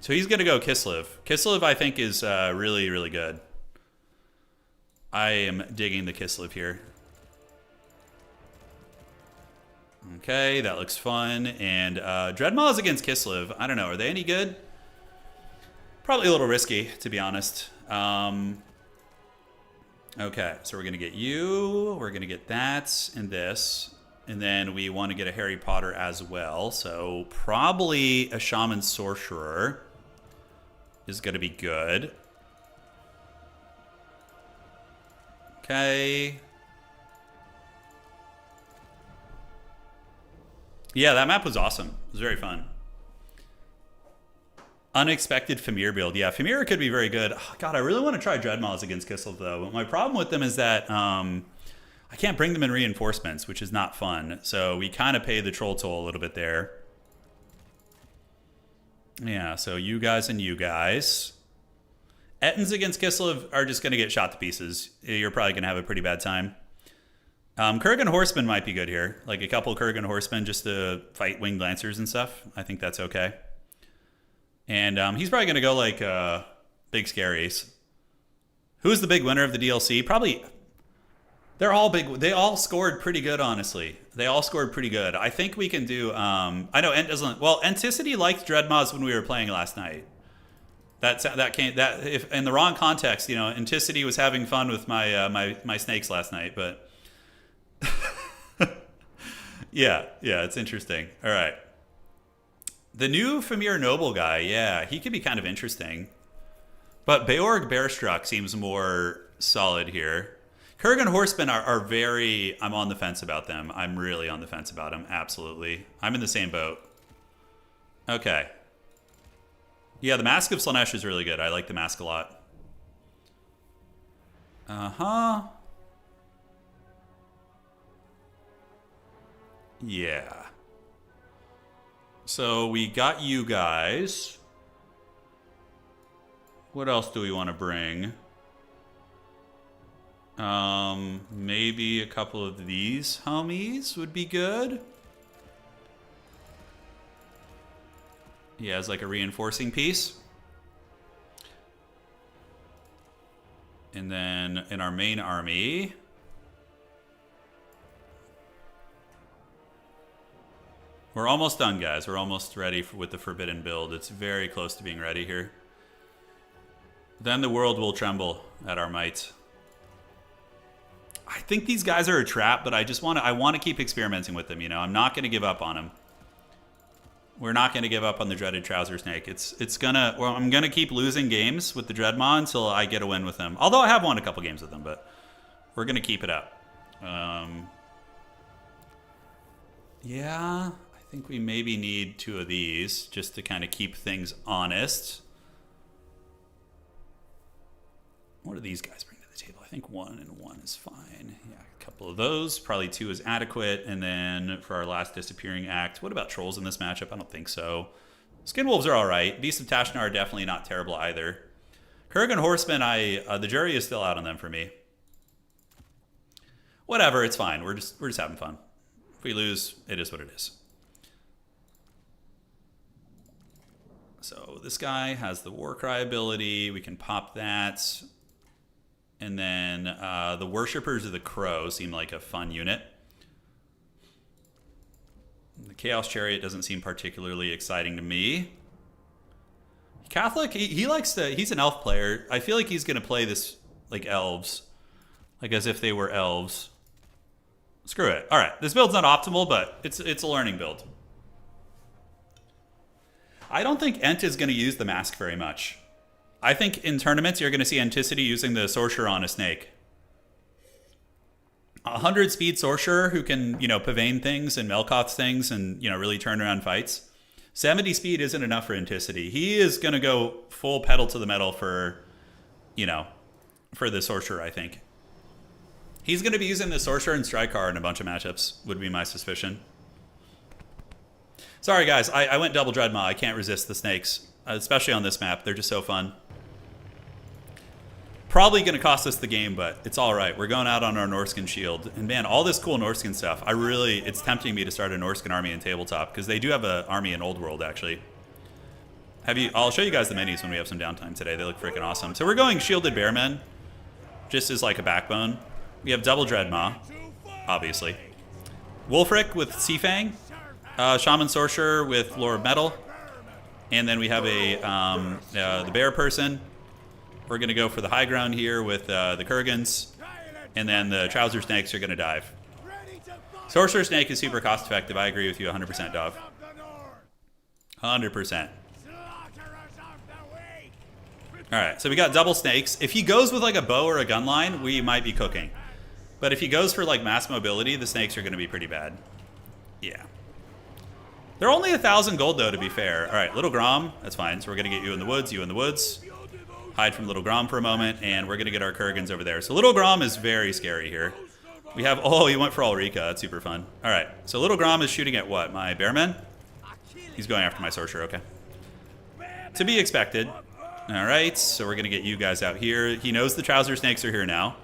So he's gonna go Kislev. Kislev I think is really, really good. I am digging the Kislev here. Okay, that looks fun. And Dreadmaws against Kislev. I don't know. Are they any good? Probably a little risky, to be honest. Okay, so we're going to get you. We're going to get that and this. And then we want to get a Harry Potter as well. So probably a Shaman Sorcerer is going to be good. Okay. Yeah, that map was awesome. It was very fun. Unexpected Famir build. Yeah, Famir could be very good. Oh, God, I really want to try Dreadmaws against Kislev, though. But my problem with them is that I can't bring them in reinforcements, which is not fun. So we kind of pay the troll toll a little bit there. Yeah, so you guys and you guys. Ettins against Kislev are just going to get shot to pieces. You're probably going to have a pretty bad time. Kurgan Horsemen might be good here. Like a couple Kurgan Horsemen just to fight Winged Lancers and stuff. I think that's okay. And he's probably going to go like Big Scaries. Who's the big winner of the DLC? Probably... They're all big. They all scored pretty good, honestly. They all scored pretty good. I think we can do... I know Ent doesn't... Well, Anticity liked Dreadmaws when we were playing last night. If in the wrong context, you know, Anticity was having fun with my snakes last night, but... yeah, it's interesting. All right. The new Famir Noble guy, yeah, he could be kind of interesting. But Beorg Bearstruck seems more solid here. Kurgan Horsemen are very... I'm on the fence about them. I'm really on the fence about them, absolutely. I'm in the same boat. Okay. Yeah, the Mask of Slaanesh is really good. I like the Mask a lot. Uh-huh. Yeah. So we got you guys. What else do we want to bring? Maybe a couple of these homies would be good. Yeah, as like a reinforcing piece. And then in our main army... We're almost done, guys. We're almost ready with the Forbidden build. It's very close to being ready here. Then the world will tremble at our might. I think these guys are a trap, but I want to keep experimenting with them, you know. I'm not going to give up on them. We're not going to give up on the dreaded Trouser Snake. I'm going to keep losing games with the Dreadmaw until I get a win with them. Although I have won a couple games with them, but we're going to keep it up. Yeah... I think we maybe need 2 of these just to kind of keep things honest. What do these guys bring to the table? I think 1 and 1 is fine. Yeah, a couple of those. Probably 2 is adequate. And then for our last Disappearing Act, what about Trolls in this matchup? I don't think so. Skinwolves are all right. Beasts of Tashnar are definitely not terrible either. Kurgan Horsemen, the jury is still out on them for me. Whatever, it's fine. We're just having fun. If we lose, it is what it is. So this guy has the Warcry ability. We can pop that. And then the Worshippers of the Crow seem like a fun unit. The Chaos Chariot doesn't seem particularly exciting to me. Catholic, he likes to, he's an elf player. I feel like he's going to play this like elves. Like as if they were elves. Screw it. All right, this build's not optimal, but it's a learning build. I don't think Ent is going to use the mask very much. I think in tournaments you're going to see Enticity using the Sorcerer on a snake. 100 speed Sorcerer who can, you know, Pavane things and Melkoth things and, you know, really turn around fights. 70 speed isn't enough for Enticity. He is going to go full pedal to the metal for, you know, for the Sorcerer, I think. He's going to be using the Sorcerer and Strykar in a bunch of matchups, would be my suspicion. Sorry, guys. I went double Dreadmaw. I can't resist the snakes, especially on this map. They're just so fun. Probably going to cost us the game, but it's all right. We're going out on our Norscan shield. And man, all this cool Norscan stuff, it's tempting me to start a Norscan army in tabletop, because they do have an army in Old World, actually. I'll show you guys the minis when we have some downtime today. They look freaking awesome. So we're going Shielded Bearmen, just as like a backbone. We have double Dreadmaw, obviously. Wulfric with Seafang. Shaman Sorcerer with Lore of Metal. And then we have the Bear person. We're going to go for the high ground here with the Kurgans. And then the Trouser Snakes are going to dive. Sorcerer Snake is super cost effective. I agree with you 100%, Dov. 100%. Alright, so we got double snakes. If he goes with like a bow or a gun line, we might be cooking. But if he goes for like mass mobility, the snakes are going to be pretty bad. Yeah. They're only 1,000 gold though, to be fair. Alright, Little Grom, that's fine. So we're going to get you in the woods. Hide from Little Grom for a moment, and we're going to get our Kurgans over there. So Little Grom is very scary here. We have, oh, he went for Ulrika. That's super fun. Alright, so Little Grom is shooting at what? My Bearmen? He's going after my Sorcerer, okay. To be expected. Alright, so we're going to get you guys out here. He knows the Trouser Snakes are here now.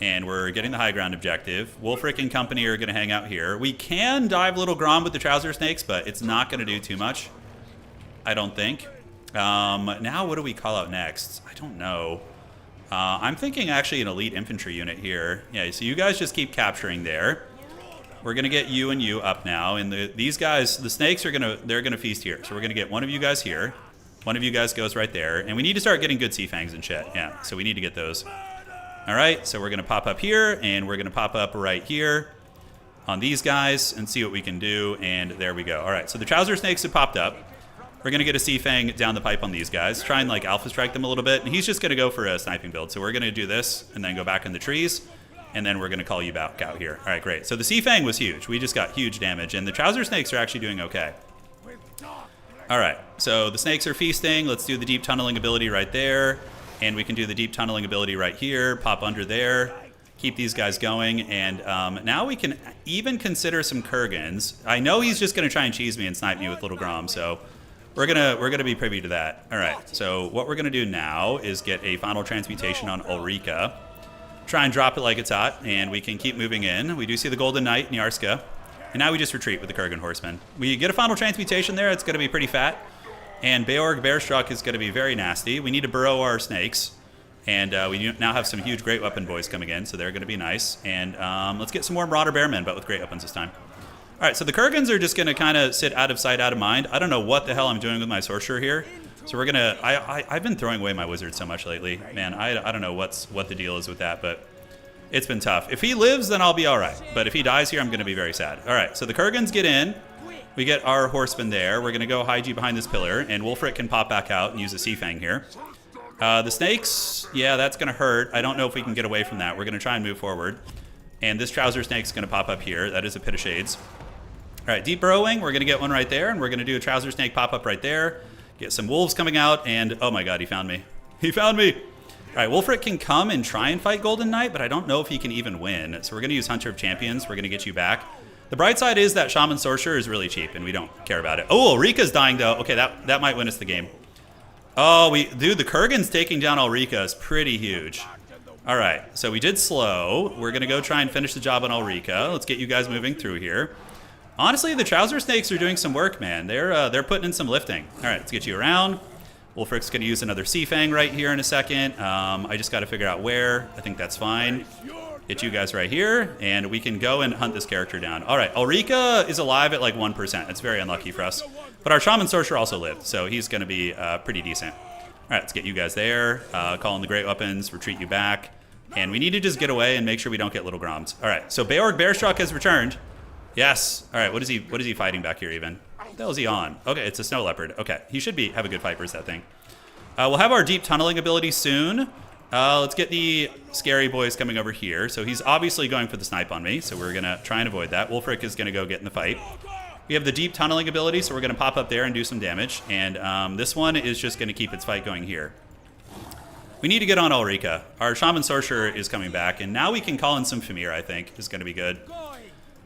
And we're getting the high ground objective. Wulfric and company are going to hang out here. We can dive Little Grom with the Trouser Snakes, but it's not going to do too much. I don't think. Now what do we call out next? I don't know. I'm thinking actually an elite infantry unit here. Yeah, so you guys just keep capturing there. We're going to get you and you up now. And these guys, the snakes are they're going to feast here. So we're going to get one of you guys here. One of you guys goes right there. And we need to start getting good sea fangs and shit. Yeah, so we need to get those. All right, so we're going to pop up here, and we're going to pop up right here on these guys and see what we can do, and there we go. All right, so the Trouser Snakes have popped up. We're going to get a Sea Fang down the pipe on these guys, try and like Alpha Strike them a little bit, and he's just going to go for a sniping build. So we're going to do this and then go back in the trees, and then we're going to call you back out here. All right, great. So the Sea Fang was huge. We just got huge damage, and the Trouser Snakes are actually doing okay. All right, so the snakes are feasting. Let's do the deep tunneling ability right there. And we can do the deep tunneling ability right here, pop under there, keep these guys going, and now we can even consider some Kurgans. I know he's just gonna try and cheese me and snipe me with Little Grom, so we're gonna be privy to that. All right, so what we're gonna do now is get a final transmutation on Ulrika, try and drop it like it's hot, and we can keep moving in. We do see the Golden Knight, Nyarska, and now we just retreat with the Kurgan Horsemen. We get a final transmutation there, it's gonna be pretty fat. And Beorg Bearstruck is going to be very nasty. We need to burrow our snakes. And we now have some huge Great Weapon boys coming in, so they're going to be nice. And let's get some more Marauder Bearmen, but with Great Weapons this time. All right, so the Kurgans are just going to kind of sit out of sight, out of mind. I don't know what the hell I'm doing with my Sorcerer here. So we're going to... I've been throwing away my Wizard so much lately. Man, I don't know what the deal is with that, but it's been tough. If he lives, then I'll be all right. But if he dies here, I'm going to be very sad. All right, so the Kurgans get in. We get our horseman there. We're going to go hide you behind this pillar, and Wulfric can pop back out and use a Sea Fang here. The snakes, yeah, that's going to hurt. I don't know if we can get away from that. We're going to try and move forward. And this Trouser Snake's going to pop up here. That is a Pit of Shades. All right, deep burrowing. We're going to get one right there, and we're going to do a Trouser Snake pop up right there. Get some wolves coming out, and oh my god, he found me. He found me! All right, Wulfric can come and try and fight Golden Knight, but I don't know if he can even win. So we're going to use Hunter of Champions. We're going to get you back. The bright side is that Shaman Sorcerer is really cheap, and we don't care about it. Oh, Ulrika's dying, though. Okay, that might win us the game. Oh, dude, the Kurgan's taking down Ulrika is pretty huge. All right, so we did slow. We're going to go try and finish the job on Ulrika. Let's get you guys moving through here. Honestly, the Trouser Snakes are doing some work, man. They're putting in some lifting. All right, let's get you around. Wulfric's going to use another Sea Fang right here in a second. I just got to figure out where. I think that's fine. Get you guys right here, and we can go and hunt this character down. All right, Ulrika is alive at like 1%. It's very unlucky for us. But our Shaman Sorcerer also lived, so he's going to be pretty decent. All right, let's get you guys there. Call in the Great Weapons, retreat you back. And we need to just get away and make sure we don't get Little Groms. All right, so Beorg Bearstruck has returned. Yes. All right, what is he fighting back here even? What the hell is he on? Okay, it's a Snow Leopard. Okay, he should have a good fight versus that thing. We'll have our Deep Tunneling ability soon. Let's get the Scary Boys coming over here. So he's obviously going for the snipe on me, so we're going to try and avoid that. Wulfric is going to go get in the fight. We have the Deep Tunneling ability, so we're going to pop up there and do some damage. And this one is just going to keep its fight going here. We need to get on Ulrika. Our Shaman Sorcerer is coming back, and now we can call in some Famir, I think, is going to be good. All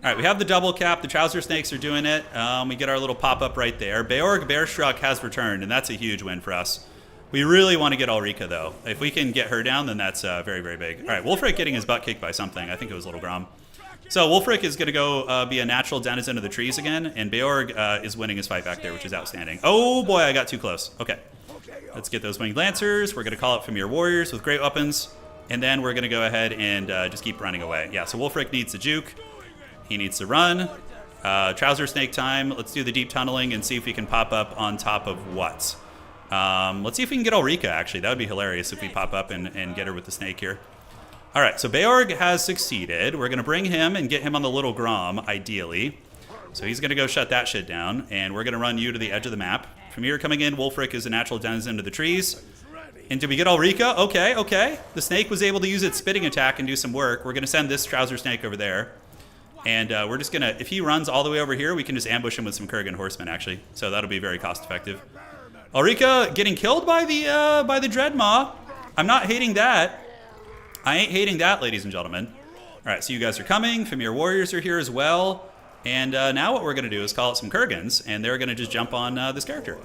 right, we have the double cap. The Trouser Snakes are doing it. We get our little pop-up right there. Beorg Bearstruck has returned, and that's a huge win for us. We really want to get Ulrika, though. If we can get her down, then that's very, very big. All right, Wulfric getting his butt kicked by something. I think it was Little Grom. So Wulfric is going to go be a natural denizen of the trees again, and Beorg is winning his fight back there, which is outstanding. Oh, boy, I got too close. Okay. Let's get those Winged Lancers. We're going to call out Famir Warriors with Great Weapons. And then we're going to go ahead and just keep running away. Yeah, so Wulfric needs to juke. He needs to run. Trouser Snake time. Let's do the Deep Tunneling and see if we can pop up on top of what. Let's see if we can get Ulrika, actually. That would be hilarious if we pop up and get her with the snake here. All right, so Beorg has succeeded. We're going to bring him and get him on the Little Grom, ideally. So he's going to go shut that shit down. And we're going to run you to the edge of the map. Famir coming in. Wulfric is a natural denizen to the trees. And did we get Ulrika? Okay, okay. The snake was able to use its spitting attack and do some work. We're going to send this Trouser Snake over there. And we're just going to, if he runs all the way over here, we can just ambush him with some Kurgan Horsemen, actually. So that'll be very cost effective. Ulrika getting killed by the Dreadmaw. I'm not hating that. I ain't hating that, ladies and gentlemen. All right, so you guys are coming. Famir Warriors are here as well. And now what we're going to do is call out some Kurgans, and they're going to just jump on this character.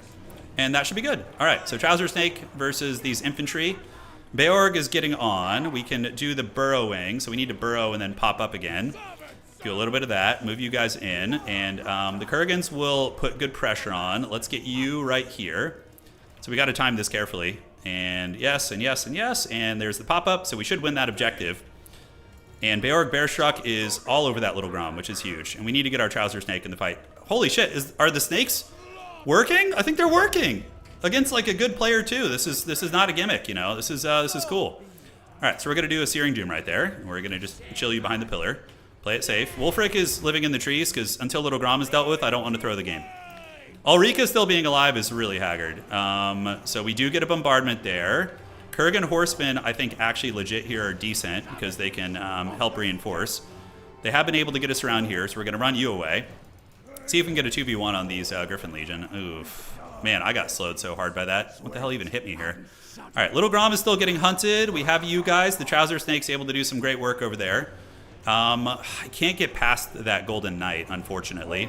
And that should be good. All right, so Trouser Snake versus these infantry. Beorg is getting on. We can do the burrowing, so we need to burrow and then pop up again. Do a little bit of that, move you guys in, and the Kurgans will put good pressure on. Let's get you right here. So we got to time this carefully. And yes, and yes, and yes, and there's the pop-up, so we should win that objective. And Beorg Bearstruck is all over that Little Grom, which is huge. And we need to get our Trouser Snake in the fight. Holy shit, are the snakes working? I think they're working. Against like a good player too. This is not a gimmick, you know. This is cool. Alright, so we're gonna do a Searing Doom right there. We're gonna just chill you behind the pillar. Play it safe. Wulfric is living in the trees, because until Little Grom is dealt with, I don't want to throw the game. Ulrika still being alive is really haggard. So we do get a bombardment there. Kurgan Horsemen, I think, actually legit here are decent because they can help reinforce. They have been able to get us around here, so we're going to run you away. See if we can get a 2v1 on these Griffin Legion. Oof. Man, I got slowed so hard by that. What the hell even hit me here? All right, Little Grom is still getting hunted. We have you guys. The Trouser Snake's able to do some great work over there. I can't get past that Golden Knight, unfortunately.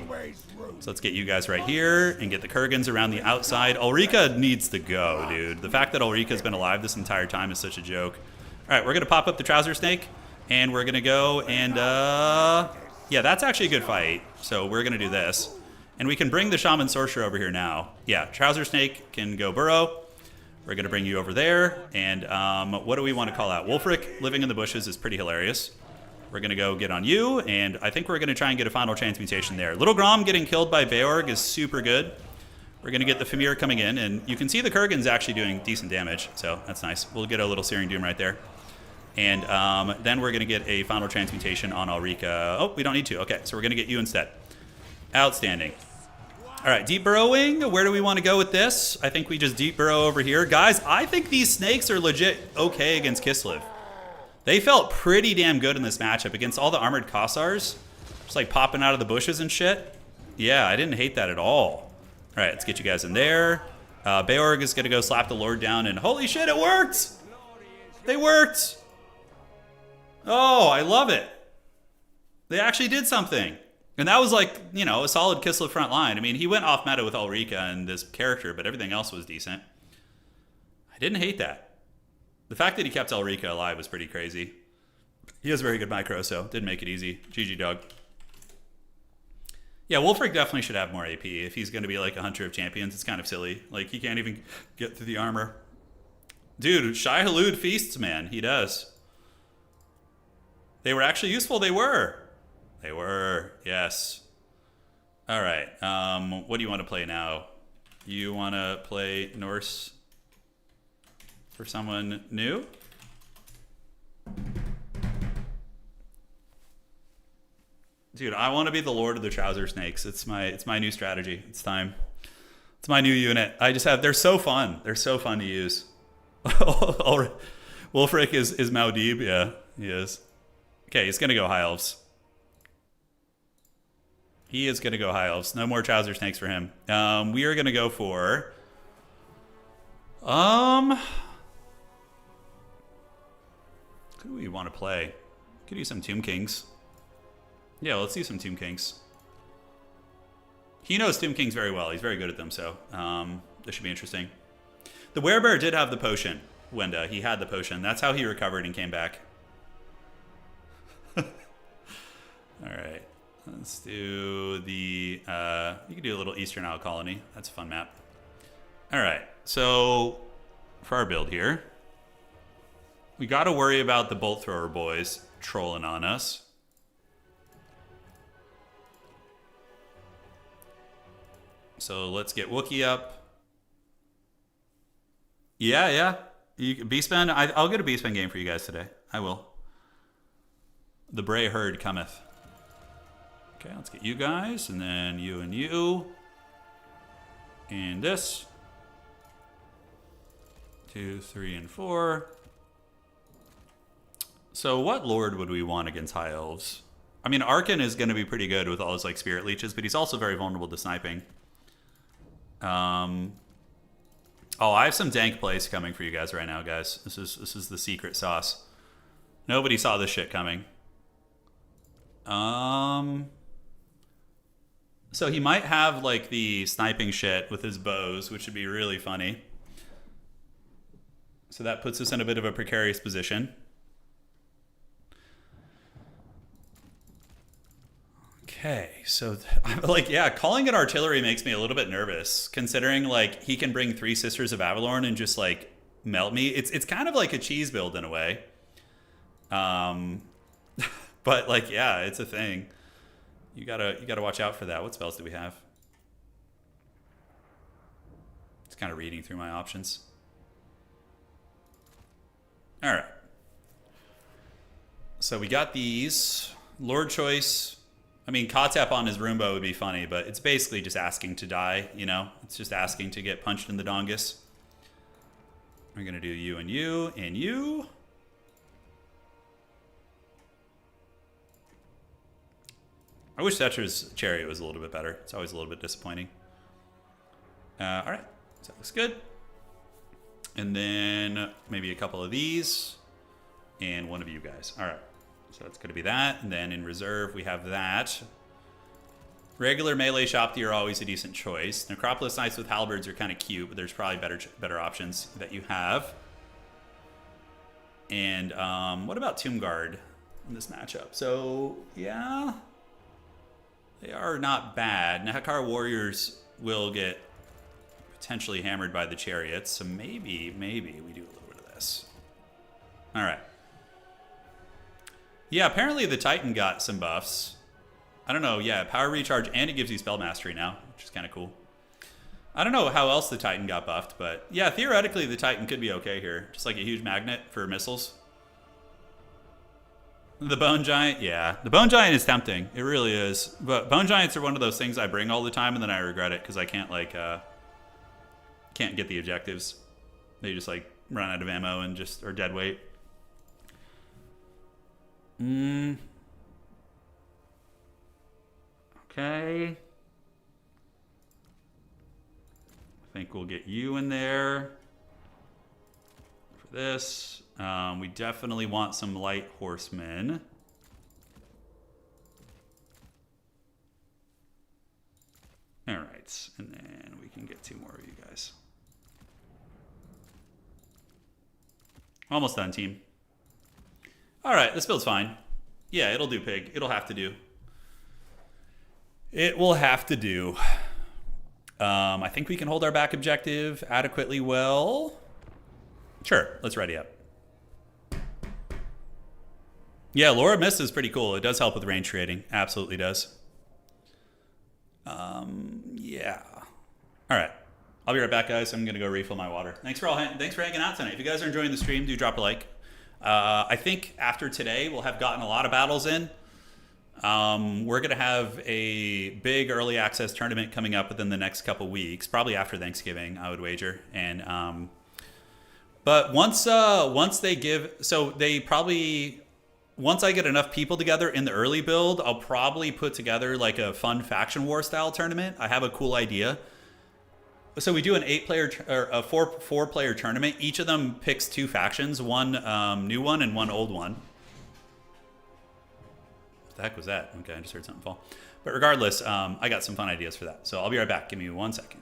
So let's get you guys right here and get the Kurgans around the outside. Ulrika needs to go, dude. The fact that Ulrika's been alive this entire time is such a joke. All right, we're going to pop up the Trouser Snake, and we're going to go and, yeah, that's actually a good fight. So we're going to do this. And we can bring the Shaman Sorcerer over here now. Yeah, Trouser Snake can go burrow. We're going to bring you over there. And what do we want to call out? Wulfric living in the bushes is pretty hilarious. We're going to go get on you, and I think we're going to try and get a final transmutation there. Little Grom getting killed by Beorg is super good. We're going to get the Famir coming in, and you can see the Kurgan's actually doing decent damage, so that's nice. We'll get a little Searing Doom right there. And then we're going to get a final transmutation on Ulrika. Oh, we don't need to. Okay, so we're going to get you instead. Outstanding. All right, deep burrowing. Where do we want to go with this? I think we just deep burrow over here. Guys, I think these snakes are legit okay against Kislev. They felt pretty damn good in this matchup against all the armored Kossars. Just like popping out of the bushes and shit. Yeah, I didn't hate that at all. All right, let's get you guys in there. Beorg is going to go slap the Lord down, and holy shit, it worked! They worked! Oh, I love it. They actually did something. And that was like, you know, a solid Kislev front line. I mean, he went off meta with Ulrika and this character, but everything else was decent. I didn't hate that. The fact that he kept Elrica alive was pretty crazy. He has very good micro, so didn't make it easy. GG, dog. Yeah, Wolfric definitely should have more AP. If he's going to be like a Hunter of Champions, it's kind of silly. Like, he can't even get through the armor. Dude, Shai Halud feasts, man. He does. They were actually useful. They were. They were. Yes. All right. What do you want to play now? You want to play Norse for someone new? Dude, I want to be the Lord of the Trouser Snakes. It's my new strategy. It's time. It's my new unit. They're so fun. They're so fun to use. Wolfric is Maudib. Yeah, he is. Okay, he's gonna go High Elves. He is gonna go High Elves. No more Trouser Snakes for him. We are gonna go for who do we want to play? Could do some Tomb Kings. Yeah, let's do some Tomb Kings. He knows Tomb Kings very well. He's very good at them, so this should be interesting. The Werebear did have the potion, Wenda. He had the potion. That's how he recovered and came back. All right. Let's do the... you can do a little Eastern Isle Colony. That's a fun map. All right. So, for our build here, we got to worry about the Bolt Thrower boys trolling on us. So let's get Wookiee up. Yeah. Beastman, I'll get a Beastman game for you guys today. I will. The Bray Herd cometh. Okay, let's get you guys, and then you and you. And this. 2, 3, and 4. So what Lord would we want against High Elves? I mean, Arkan is going to be pretty good with all his like Spirit Leeches, but he's also very vulnerable to sniping. Oh, I have some dank plays coming for you guys right now, guys. This is the secret sauce. Nobody saw this shit coming. So he might have like the sniping shit with his bows, which would be really funny. So that puts us in a bit of a precarious position. Okay, so like, yeah, calling it artillery makes me a little bit nervous, considering like he can bring 3 Sisters of Avalorn and just like melt me. It's kind of like a cheese build in a way. But like, yeah, it's a thing. You gotta watch out for that. What spells do we have? It's kind of reading through my options. All right. So we got these. Lord Choice. I mean, Kotep on his Roomba would be funny, but it's basically just asking to die, you know? It's just asking to get punched in the dongus. We're going to do you and you and you. I wish Thatcher's Chariot was a little bit better. It's always a little bit disappointing. All right, so that looks good. And then maybe a couple of these and one of you guys. All right. So that's going to be that. And then in reserve, we have that. Regular melee Shopti are always a decent choice. Necropolis Knights with Halberds are kind of cute, but there's probably better options that you have. And what about Tomb Guard in this matchup? So, yeah. They are not bad. Nahakar Warriors will get potentially hammered by the Chariots. So maybe we do a little bit of this. All right. Yeah, apparently the Titan got some buffs. I don't know, yeah, power recharge, and it gives you spell mastery now, which is kind of cool. I don't know how else the Titan got buffed, but yeah, theoretically the Titan could be okay here. Just like a huge magnet for missiles. The Bone Giant, yeah. The Bone Giant is tempting. It really is. But Bone Giants are one of those things I bring all the time, and then I regret it because I can't, like, can't get the objectives. They just, like, run out of ammo and just are dead weight. Okay. I think we'll get you in there for this. We definitely want some light horsemen. All right, and then we can get 2 more of you guys. Almost done, team. All right, this build's fine. Yeah, it'll do, pig. It'll have to do. It will have to do. I think we can hold our back objective adequately well. Sure, let's ready up. Yeah, Laura Mist is pretty cool. It does help with range trading. Absolutely does. Yeah. All right. I'll be right back, guys. I'm going to go refill my water. Thanks for hanging out tonight. If you guys are enjoying the stream, do drop a like. I think after today, we'll have gotten a lot of battles in. We're going to have a big early access tournament coming up within the next couple weeks, probably after Thanksgiving, I would wager. And but once they give, so they probably, once I get enough people together in the early build, I'll probably put together like a fun faction war style tournament. I have a cool idea. So we do an 8-player or a 4-player tournament. Each of them picks 2 factions, one new one and one old one. What the heck was that? Okay, I just heard something fall. But regardless, I got some fun ideas for that. So I'll be right back. Give me 1 second.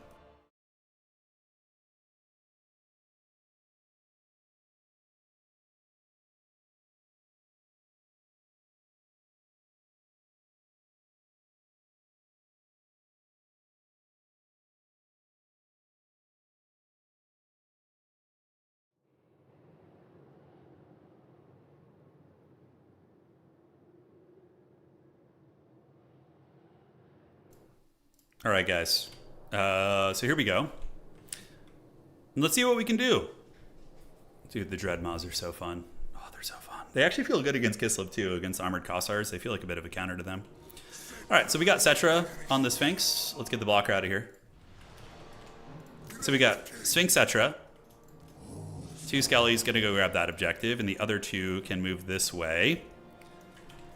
All right, guys. So here we go. And let's see what we can do. Dude, the Dread Maws are so fun. Oh, they're so fun. They actually feel good against Kislev, too, against Armored Kossars. They feel like a bit of a counter to them. All right, so we got Cetra on the Sphinx. Let's get the blocker out of here. So we got Sphinx Cetra. 2 Skelly's going to go grab that objective, and the other 2 can move this way.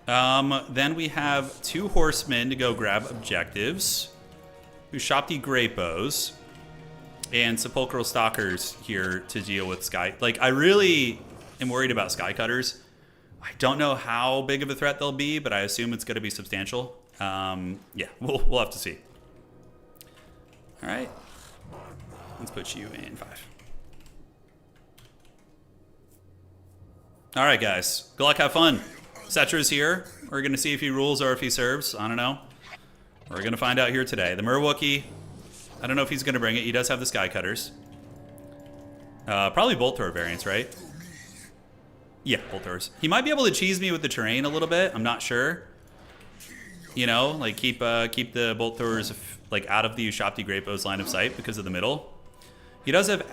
Then we have 2 horsemen to go grab objectives. Ushapti Great Bows. And Sepulchral Stalkers here to deal with Sky. Like, I really am worried about Sky Cutters. I don't know how big of a threat they'll be, but I assume it's going to be substantial. Yeah, we'll have to see. All right. Let's put you in 5. All right, guys. Good luck, have fun. Cetra's here. We're going to see if he rules or if he serves. I don't know. We're going to find out here today. The Merwookie, I don't know if he's going to bring it. He does have the Sky Cutters. Probably Bolt Thrower variants, right? Yeah, Bolt Throwers. He might be able to cheese me with the terrain a little bit. I'm not sure. You know, like keep the Bolt Throwers like out of the Ushapti Great Bow's line of sight because of the middle. He does have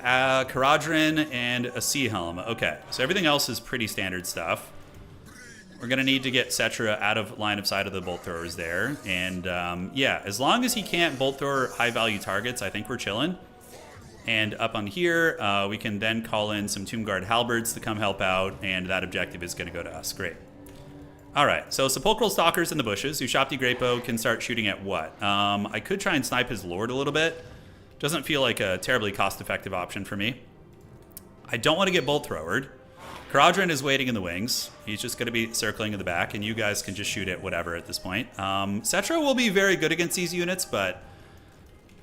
Caradhran and a Sea Helm. Okay, so everything else is pretty standard stuff. We're going to need to get Cetra out of line of sight of the Bolt Throwers there. And yeah, as long as he can't Bolt Thrower high-value targets, I think we're chilling. And up on here, we can then call in some Tomb Guard Halberds to come help out, and that objective is going to go to us. Great. All right, so Sepulchral Stalkers in the bushes. Ushapti Greatbow can start shooting at what? I could try and snipe his Lord a little bit. Doesn't feel like a terribly cost-effective option for me. I don't want to get Bolt Throwered. Caradhran is waiting in the wings. He's just going to be circling in the back, and you guys can just shoot at whatever at this point. Cetra will be very good against these units, but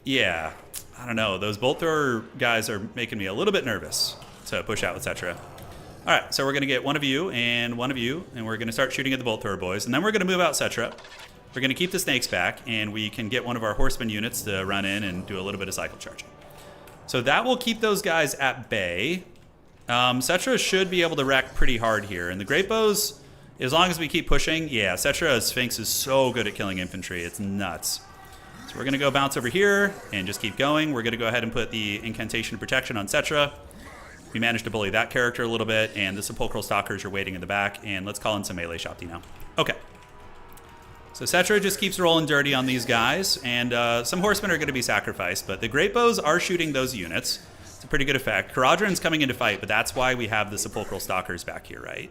yeah, I don't know. Those Bolt Thrower guys are making me a little bit nervous to push out with Cetra. All right, so we're going to get one of you, and we're going to start shooting at the Bolt Thrower boys, and then we're going to move out Cetra. We're going to keep the snakes back, and we can get one of our horseman units to run in and do a little bit of cycle charging. So that will keep those guys at bay. Cetra should be able to wreck pretty hard here. And the Great Bows, as long as we keep pushing, yeah, Cetra Sphinx is so good at killing infantry. It's nuts. So we're going to go bounce over here and just keep going. We're going to go ahead and put the Incantation of Protection on Cetra. We managed to bully that character a little bit, and the Sepulchral Stalkers are waiting in the back. And let's call in some melee Shopti now. Okay. So Cetra just keeps rolling dirty on these guys, and some horsemen are going to be sacrificed, but the Great Bows are shooting those units. It's a pretty good effect. Caradhran's coming into fight, but that's why we have the Sepulchral Stalkers back here, right?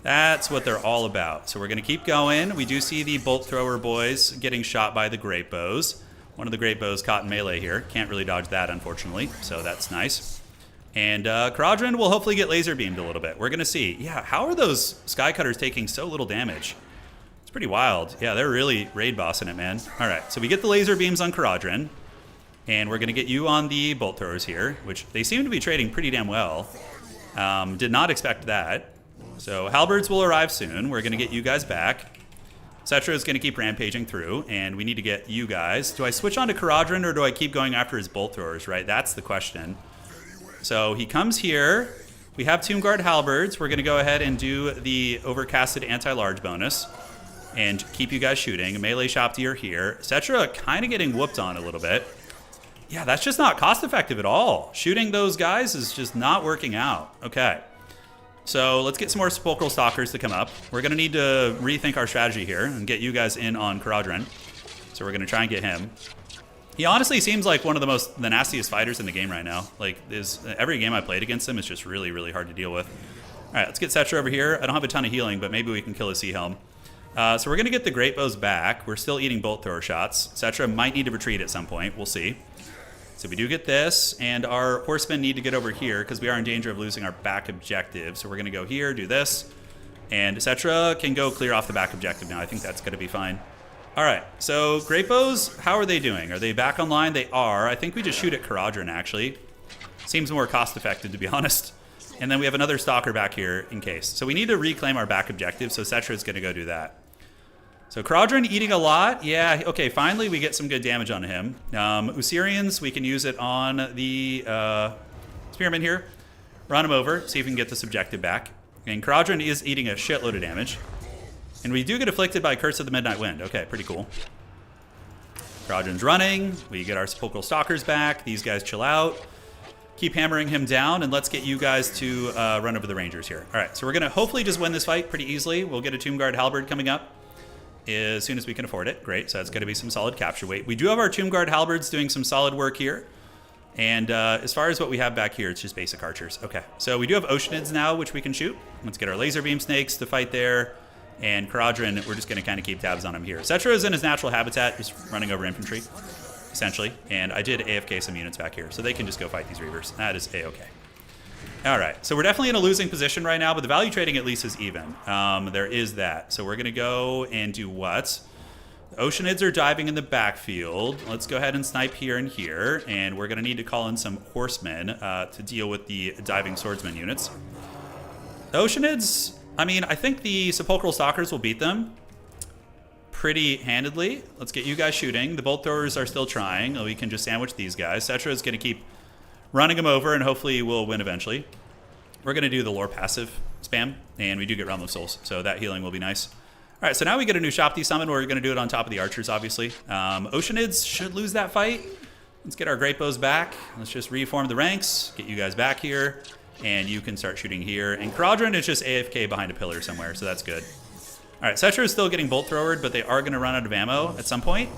That's what they're all about. So we're going to keep going. We do see the Bolt Thrower boys getting shot by the Great Bows. One of the Great Bows caught in melee here. Can't really dodge that, unfortunately, so that's nice. And Caradhran will hopefully get laser beamed a little bit. We're going to see. Yeah, how are those Sky Cutters taking so little damage? It's pretty wild. Yeah, they're really raid bossing it, man. All right, so we get the laser beams on Caradhran. And we're going to get you on the Bolt Throwers here, which they seem to be trading pretty damn well. Did not expect that. So halberds will arrive soon. We're going to get you guys back. Cetra is going to keep rampaging through, and we need to get you guys. Do I switch on to Caradron, or do I keep going after his bolt throwers, right? That's the question. So he comes here. We have Tomb Guard halberds. We're going to go ahead and do the overcasted anti-large bonus and keep you guys shooting. Melee Shopti are here. Cetra kind of getting whooped on a little bit. Yeah, that's just not cost effective at all. Shooting those guys is just not working out. Okay. So let's get some more Sepulchral Stalkers to come up. We're going to need to rethink our strategy here and get you guys in on Caradron. So we're going to try and get him. He honestly seems like one of the nastiest fighters in the game right now. Like, every game I played against him is just really, really hard to deal with. All right, let's get Cetra over here. I don't have a ton of healing, but maybe we can kill his Sea Helm. So we're going to get the Great Bows back. We're still eating bolt thrower shots. Cetra might need to retreat at some point. We'll see. So we do get this, and our horsemen need to get over here because we are in danger of losing our back objective. So we're going to go here, do this, and Cetra can go clear off the back objective now. I think that's going to be fine. All right, so Great Bows, how are they doing? Are they back online? They are. I think we just shoot at Caradron, actually. Seems more cost-effective, to be honest. And then we have another Stalker back here in case. So we need to reclaim our back objective, so Cetra is going to go do that. So Caradron eating a lot. Yeah, okay, finally we get some good damage on him. Usirians, we can use it on the Spearman here. Run him over, see if we can get this objective back. And Caradron is eating a shitload of damage. And we do get afflicted by Curse of the Midnight Wind. Okay, pretty cool. Caradron's running. We get our Sepulchral Stalkers back. These guys chill out. Keep hammering him down, and let's get you guys to run over the Rangers here. All right, so we're going to hopefully just win this fight pretty easily. We'll get a Tomb Guard Halberd coming up as soon as we can afford it. Great, so that's going to be some solid capture weight. We do have our Tomb Guard Halberds doing some solid work here. And as far as what we have back here, it's just basic archers. Okay, so we do have Oceanids now, which we can shoot. Let's get our Laser Beam Snakes to fight there. And Caradron, we're just going to kind of keep tabs on him here. Cetra is in his natural habitat, just running over infantry, essentially. And I did AFK some units back here, so they can just go fight these Reavers. That is A-okay. All right, so we're definitely in a losing position right now, but the value trading at least is even. There is that. So we're going to go and do what? The Oceanids are diving in the backfield. Let's go ahead and snipe here and here, and we're going to need to call in some horsemen to deal with the diving swordsman units. The Oceanids, I mean, I think the Sepulchral Stalkers will beat them pretty handedly. Let's get you guys shooting. The bolt throwers are still trying. We can just sandwich these guys. Cetra is going to keep running him over, and hopefully we'll win eventually. We're going to do the lore passive spam, and we do get Realm of Souls, so that healing will be nice. All right, so now we get a new Shopti summon. We're going to do it on top of the archers, obviously. Oceanids should lose that fight. Let's get our Great Bows back. Let's just reform the ranks, get you guys back here, and you can start shooting here. And Caradron is just AFK behind a pillar somewhere, so that's good. All right, Cetra is still getting bolt throwered, but they are going to run out of ammo at some point.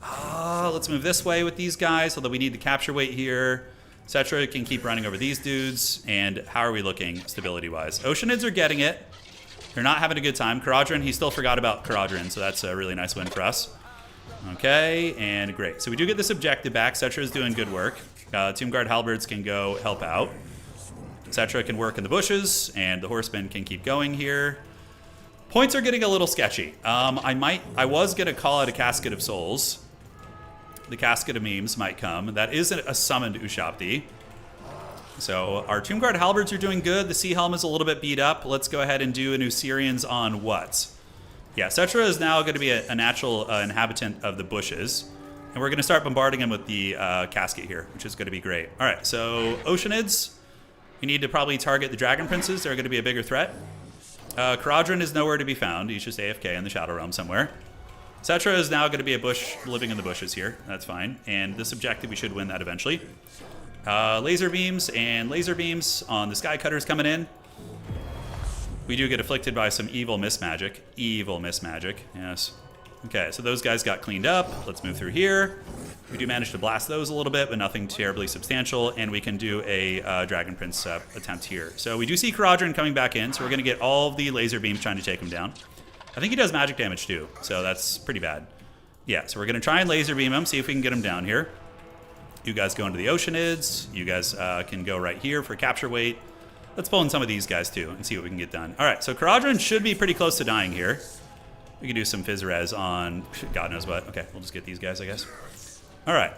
Let's move this way with these guys, although we need the capture weight here. Cetra can keep running over these dudes. And how are we looking stability-wise? Oceanids are getting it. They're not having a good time. Caradron, he still forgot about Caradron, so that's a really nice win for us. Okay, and great. So we do get this objective back. Cetra is doing good work. Tomb Guard Halberds can go help out. Cetra can work in the bushes, and the horsemen can keep going here. Points are getting a little sketchy. I was going to call out a Casket of Souls. The Casket of Memes might come. That is a summoned Ushabti. So our Tomb Guard Halberds are doing good. The Sea Helm is a little bit beat up. Let's go ahead and do an Usirians on what? Yeah, Cetra is now going to be a natural inhabitant of the bushes. And we're going to start bombarding him with the casket here, which is going to be great. All right, so Oceanids, we need to probably target the Dragon Princes. They're going to be a bigger threat. Caradron is nowhere to be found. He's just AFK in the Shadow Realm somewhere. Cetra is now going to be a bush living in the bushes here. That's fine. And this objective, we should win that eventually. Laser beams and laser beams on the Sky Cutters coming in. We do get afflicted by some evil miss magic. Evil miss magic, yes. Okay, so those guys got cleaned up. Let's move through here. We do manage to blast those a little bit, but nothing terribly substantial. And we can do a Dragon Prince attempt here. So we do see Caradron coming back in, so we're going to get all of the laser beams trying to take him down. I think he does magic damage too, so that's pretty bad. Yeah, so we're going to try and laser beam him, see if we can get him down here. You guys go into the Oceanids. You guys can go right here for capture weight. Let's pull in some of these guys too and see what we can get done. All right, so Caradron should be pretty close to dying here. We can do some Fizz Res on God knows what. Okay, we'll just get these guys, I guess. All right.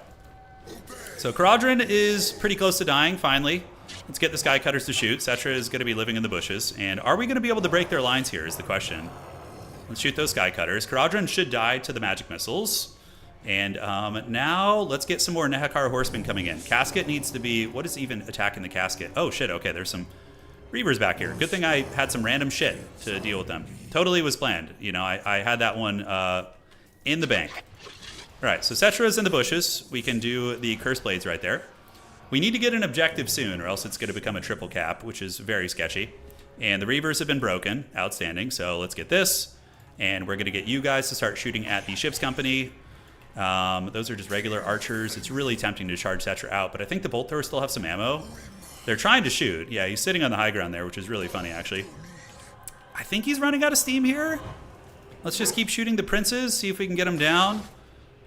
So Caradron is pretty close to dying, finally. Let's get the Sky Cutters to shoot. Cetra is going to be living in the bushes. And are we going to be able to break their lines here is the question. Let's shoot those Sky Cutters. Caradhran should die to the magic missiles. And now let's get some more Nehekar Horsemen coming in. Casket needs to be... What is even attacking the casket? Oh, shit. Okay, there's some Reavers back here. Good thing I had some random shit to deal with them. Totally was planned. You know, I had that one in the bank. All right, so Cetra's in the bushes. We can do the Curse Blades right there. We need to get an objective soon, or else it's going to become a triple cap, which is very sketchy. And the Reavers have been broken. Outstanding. So let's get this. And we're going to get you guys to start shooting at the ship's company. Those are just regular archers. It's really tempting to charge Cetra out, but I think the bolt throwers still have some ammo. They're trying to shoot. Yeah, he's sitting on the high ground there, which is really funny, actually. I think he's running out of steam here. Let's just keep shooting the princes, see if we can get them down.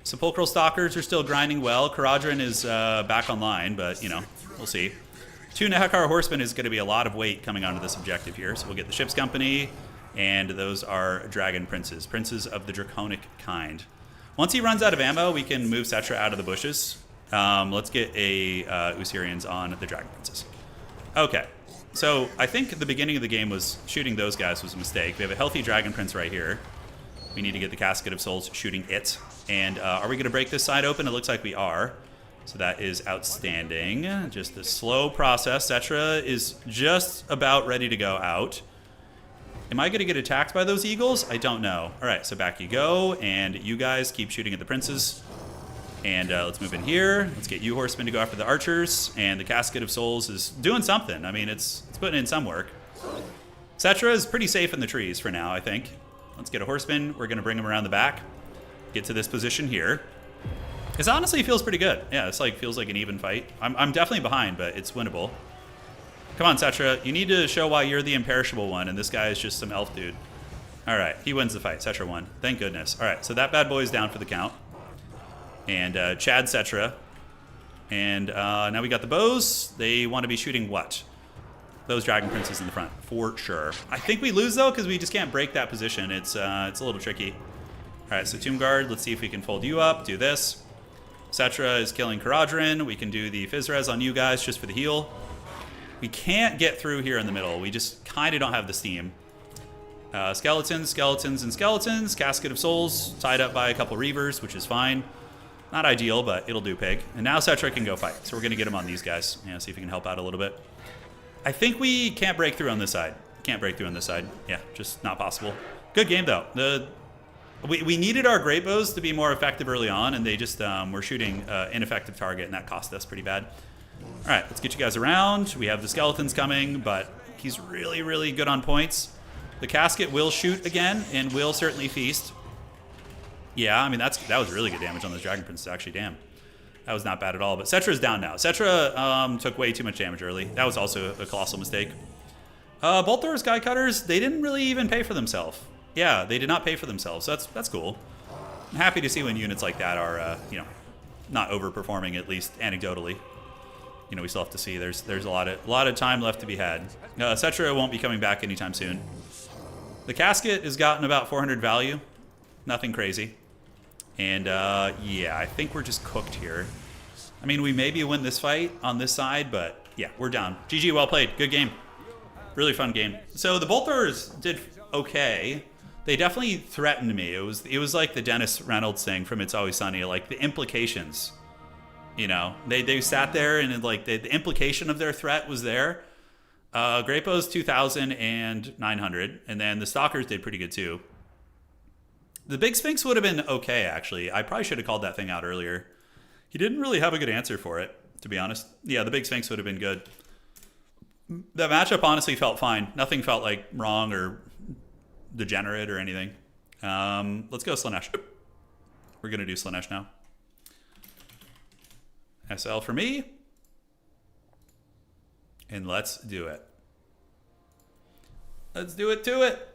Sepulchral Stalkers are still grinding well. Caradhran is back online, but, you know, we'll see. 2 Nehekar Horsemen is going to be a lot of weight coming onto this objective here, so we'll get the ship's company, and those are Dragon Princes. Princes of the Draconic kind. Once he runs out of ammo, we can move Cetra out of the bushes. Let's get a Usirians on the Dragon Princes. Okay, so I think the beginning of the game was shooting those guys was a mistake. We have a healthy Dragon Prince right here. We need to get the Casket of Souls shooting it. And are we going to break this side open? It looks like we are. So that is outstanding. Just a slow process. Cetra is just about ready to go out. Am I going to get attacked by those eagles? I don't know. All right, so back you go, and you guys keep shooting at the princes. And let's move in here. Let's get you horsemen to go after the archers. And the Casket of Souls is doing something. I mean, it's putting in some work. Cetra is pretty safe in the trees for now, I think. Let's get a horseman. We're going to bring him around the back. Get to this position here. This honestly feels pretty good. Yeah, this feels like an even fight. I'm definitely behind, but it's winnable. Come on, Cetra. You need to show why you're the imperishable one, and this guy is just some elf dude. All right, he wins the fight. Cetra won. Thank goodness. All right, so that bad boy is down for the count. And Chad Cetra. And now we got the bows. They want to be shooting what? Those Dragon Princes in the front, for sure. I think we lose, though, because we just can't break that position. It's a little tricky. All right, so Tomb Guard, let's see if we can fold you up. Do this. Cetra is killing Caradhran. We can do the Fizzres on you guys just for the heal. We can't get through here in the middle. We just kind of don't have the steam. Skeletons, skeletons, and skeletons. Casket of Souls tied up by a couple Reavers, which is fine. Not ideal, but it'll do, pig. And now Cetra can go fight. So we're going to get him on these guys. Yeah, see if we can help out a little bit. I think we can't break through on this side. Can't break through on this side. Yeah, just not possible. Good game, though. We needed our great bows to be more effective early on, and they just were shooting ineffective target, and that cost us pretty bad. All right, let's get you guys around. We have the skeletons coming, but he's really, really good on points. The casket will shoot again, and will certainly feast. Yeah, I mean, that was really good damage on those Dragon Princes, actually. Damn. That was not bad at all. But Cetra's down now. Cetra took way too much damage early. That was also a colossal mistake. Bolt Throwers, Sky Cutters, they didn't really even pay for themselves. Yeah, they did not pay for themselves. That's cool. I'm happy to see when units like that are, you know, not overperforming, at least anecdotally. You know, we still have to see. There's a lot of time left to be had. Cetra won't be coming back anytime soon. The casket has gotten about 400 value. Nothing crazy. And, yeah, I think we're just cooked here. I mean, we maybe win this fight on this side, but, yeah, we're down. GG, well played. Good game. Really fun game. So the Bolt Throwers did okay. They definitely threatened me. It was like the Dennis Reynolds thing from It's Always Sunny, like the implications. You know, they sat there and, like, the implication of their threat was there. Great Bows 2,000 and 900, and then the Stalkers did pretty good, too. The Big Sphinx would have been okay, actually. I probably should have called that thing out earlier. He didn't really have a good answer for it, to be honest. Yeah, the Big Sphinx would have been good. The matchup honestly felt fine. Nothing felt like wrong or degenerate or anything. Let's go Slaanesh. We're going to do Slaanesh now. SL for me. And let's do it. Let's do it to it.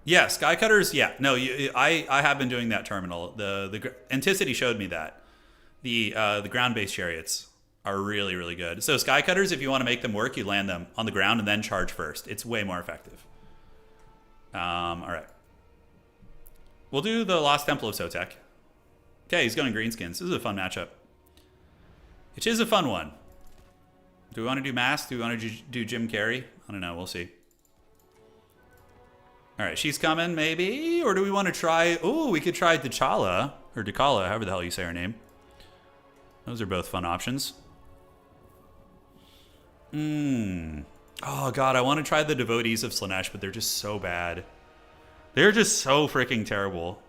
Yeah, Sky Cutters, yeah. No, I have been doing that terminal. The Anticity showed me that. The ground-based chariots are really, really good. So Sky Cutters, if you want to make them work, you land them on the ground and then charge first. It's way more effective. All right. We'll do the Lost Temple of Sotek. Okay, he's going greenskins. This is a fun matchup. It is a fun one. Do we want to do Mask? Do we want to do Jim Carrey? I don't know. We'll see. All right, she's coming, maybe? Or do we want to try... Oh, we could try T'Challa. Or T'Challa, however the hell you say her name. Those are both fun options. Oh, God, I want to try the Devotees of Slaanesh, but they're just so bad. They're just so freaking terrible.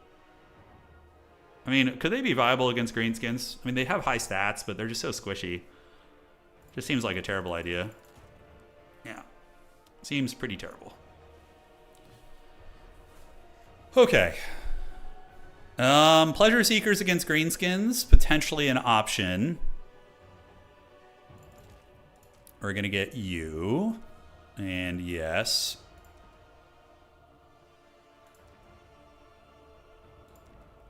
I mean, could they be viable against greenskins? I mean, they have high stats, but they're just so squishy. Just seems like a terrible idea. Yeah. Seems pretty terrible. Okay. Pleasure Seekers against greenskins. Potentially an option. We're going to get you. And yes.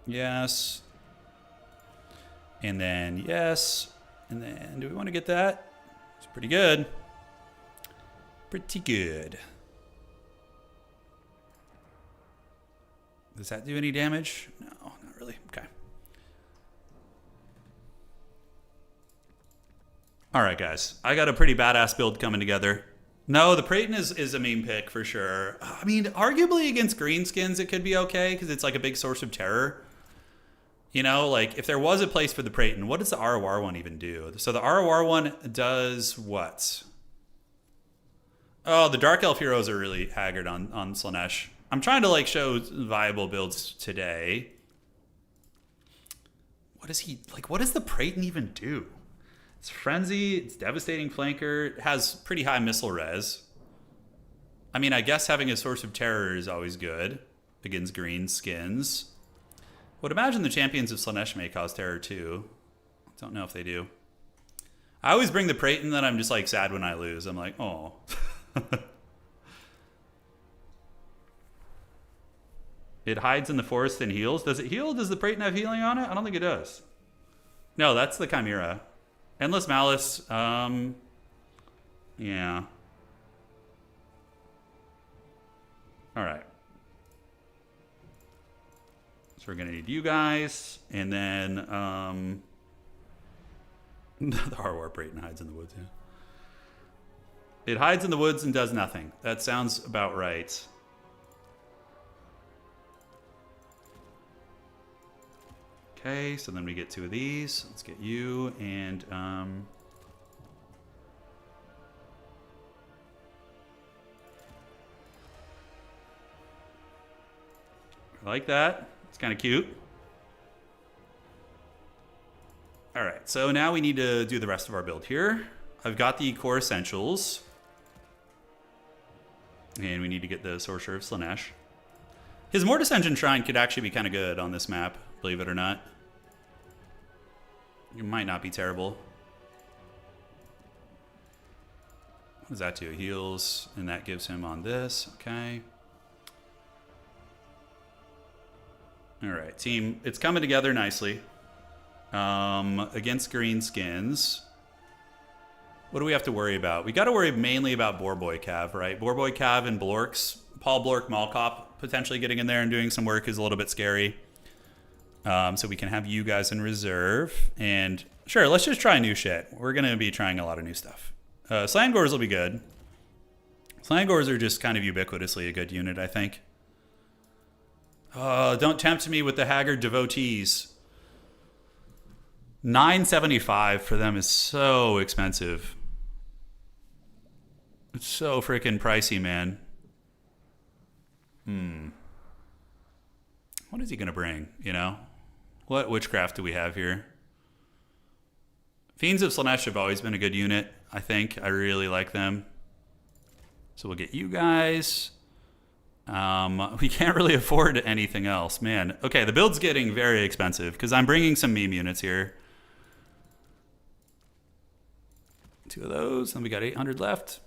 Yes. And then yes. And then do we want to get that? It's pretty good. Pretty good. Does that do any damage? No, not really. Okay. All right, guys. I got a pretty badass build coming together. No, the Praeton is a meme pick for sure. I mean, arguably against greenskins, it could be okay because it's like a big source of terror. You know, like if there was a place for the Praeton, what does the ROR one even do? So the ROR one does what? Oh, the Dark Elf heroes are really haggard on Slaanesh. I'm trying to like show viable builds today. What does he like? What does the Praeton even do? It's frenzy. It's devastating flanker. It has pretty high missile res. I mean, I guess having a source of terror is always good against green skins. Would imagine the champions of Slaanesh may cause terror too. Don't know if they do. I always bring the Praeton, then I'm just like sad when I lose. I'm like, oh. It hides in the forest and heals. Does it heal? Does the Praeton have healing on it? I don't think it does. No, that's the Chimera. Endless Malice. Yeah. All right. So we're going to need you guys. And then the Harwar Praeton hides in the woods, yeah. It hides in the woods and does nothing. That sounds about right. Okay, so then we get 2 of these. Let's get you and I like that. It's kind of cute. All right, so now we need to do the rest of our build here. I've got the core essentials. And we need to get the Sorcerer of Slaanesh. His Mortis Engine Shrine could actually be kind of good on this map, believe it or not. It might not be terrible. What does that do? Heals, and that gives him on this. Okay. All right, team. It's coming together nicely. Against green skins. What do we have to worry about? We got to worry mainly about Boarboy Cav, right? Boarboy Cav and Blorks. Paul Blork Malkop potentially getting in there and doing some work is a little bit scary. So we can have you guys in reserve. And sure, let's just try new shit. We're going to be trying a lot of new stuff. Slangors will be good. Slangors are just kind of ubiquitously a good unit, I think. Don't tempt me with the Haggard Devotees. $9.75 for them is so expensive. It's so freaking pricey, man. What is he going to bring, you know? What witchcraft do we have here? Fiends of Slaanesh have always been a good unit, I think. I really like them. So we'll get you guys. We can't really afford anything else, man. Okay, the build's getting very expensive because I'm bringing some meme units here. 2 of those, and we got 800 left.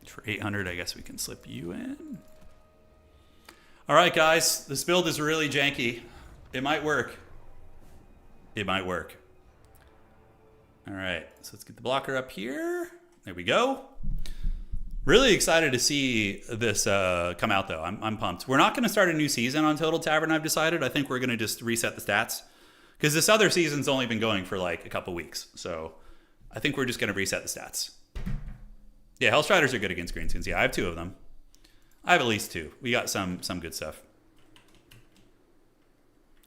For 800, I guess we can slip you in. All right, guys, this build is really janky. It might work. It might work. All right, so let's get the blocker up here. There we go. Really excited to see this come out, though. I'm pumped. We're not going to start a new season on Total Tavern, I've decided. I think we're going to just reset the stats. Because this other season's only been going for like a couple weeks. So I think we're just going to reset the stats. Yeah, Hellstriders are good against Greenskins. Yeah, I have 2 of them. I have at least 2. We got some good stuff.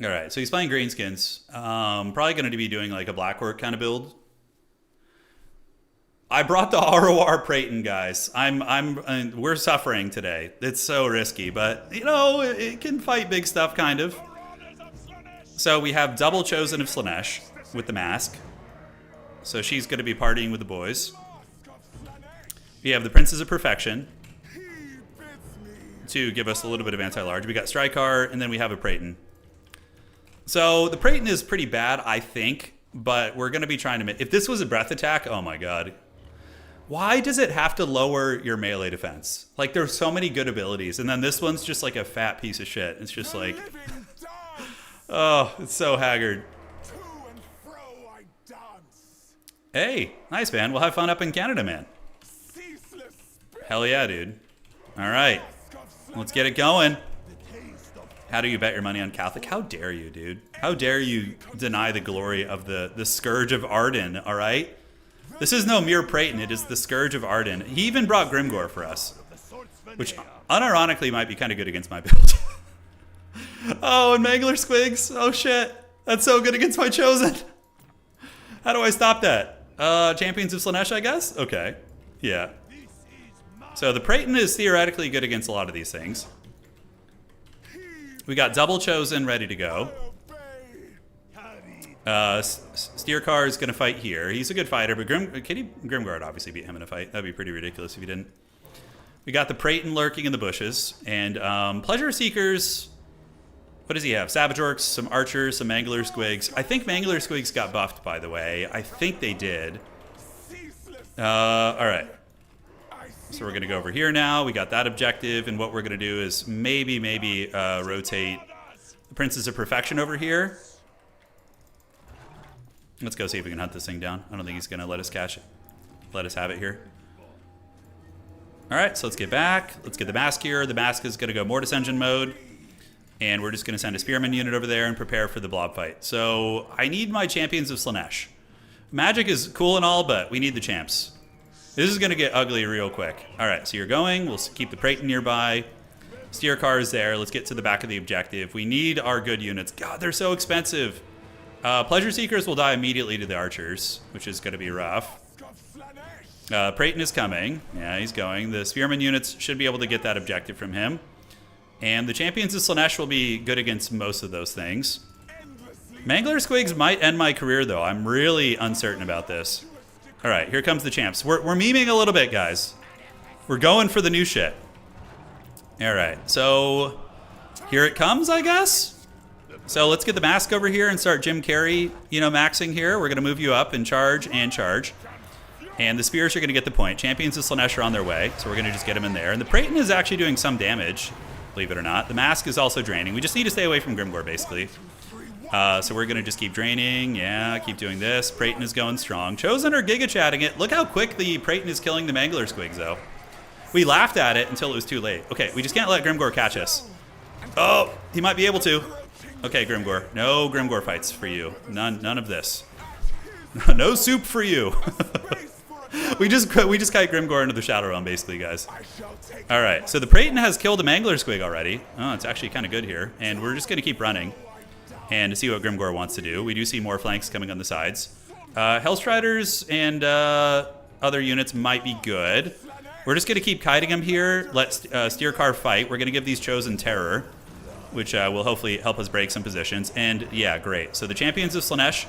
All right, so he's playing Greenskins. Probably going to be doing like a Blackwork kind of build. I brought the ROR Praeton, guys. We're suffering today. It's so risky, but you know, it can fight big stuff, kind of. So we have double Chosen of Slaanesh with the mask. So she's going to be partying with the boys. We have the Princes of Perfection to give us a little bit of anti-large. We got Strykar, and then we have a Praeton. So the Praeton is pretty bad, I think, but we're going to be trying to... If this was a breath attack, oh my god. Why does it have to lower your melee defense? Like, there's so many good abilities, and then this one's just like a fat piece of shit. It's just like... oh, it's so haggard. Hey, nice, man. We'll have fun up in Canada, man. Hell yeah, dude. All right. Let's get it going. How do you bet your money on Catholic? How dare you, dude? How dare you deny the glory of the Scourge of Arden, all right? This is no mere Praeton. It is the Scourge of Arden. He even brought Grimgor for us, which unironically might be kind of good against my build. Oh, and Mangler Squigs. Oh, shit. That's so good against my Chosen. How do I stop that? Champions of Slaanesh, I guess? Okay. Yeah. So the Praeton is theoretically good against a lot of these things. We got double Chosen ready to go. Steercar is going to fight here. He's a good fighter, but Grimgor would obviously beat him in a fight. That'd be pretty ridiculous if he didn't. We got the Praeton lurking in the bushes. And Pleasure Seekers... What does he have? Savage Orcs, some Archers, some Mangler Squigs. I think Mangler Squigs got buffed, by the way. I think they did. All right. So we're going to go over here now. We got that objective. And what we're going to do is maybe rotate the Princes of Perfection over here. Let's go see if we can hunt this thing down. I don't think he's going to let us catch it. Let us have it here. All right, so let's get back. Let's get the mask here. The mask is going to go Mortis Engine mode. And we're just going to send a Spearman unit over there and prepare for the blob fight. So I need my Champions of Slaanesh. Magic is cool and all, but we need the champs. This is going to get ugly real quick. All right, so you're going. We'll keep the Praeton nearby. Steercar is there. Let's get to the back of the objective. We need our good units. God, they're so expensive. Pleasure Seekers will die immediately to the Archers, which is going to be rough. Praeton is coming. Yeah, he's going. The Spearman units should be able to get that objective from him. And the Champions of Slaanesh will be good against most of those things. Mangler Squigs might end my career, though. I'm really uncertain about this. All right, here comes the champs. We're memeing a little bit, guys. We're going for the new shit. All right, so here it comes, I guess. So let's get the mask over here and start Jim Carrey, maxing here. We're going to move you up and charge and charge. And the Spears are going to get the point. Champions of Slaanesh are on their way, so we're going to just get them in there. And the Praeton is actually doing some damage, believe it or not. The mask is also draining. We just need to stay away from Grimgor, basically. So we're going to just keep draining. Yeah, keep doing this. Praeton is going strong. Chosen are giga-chatting it. Look how quick the Praeton is killing the Mangler Squigs, though. We laughed at it until it was too late. Okay, we just can't let Grimgor catch us. Oh, he might be able to. Okay, Grimgor. No Grimgor fights for you. None of this. No soup for you. We just kite Grimgor into the Shadow Realm, basically, guys. All right, so the Praeton has killed a Mangler Squig already. Oh, it's actually kind of good here. And we're just going to keep running and to see what Grimgor wants to do. We do see more flanks coming on the sides. Hellstriders and other units might be good. We're just going to keep kiting them here. Let Steercar fight. We're going to give these Chosen Terror, which will hopefully help us break some positions. And, yeah, great. So the Champions of Slaanesh,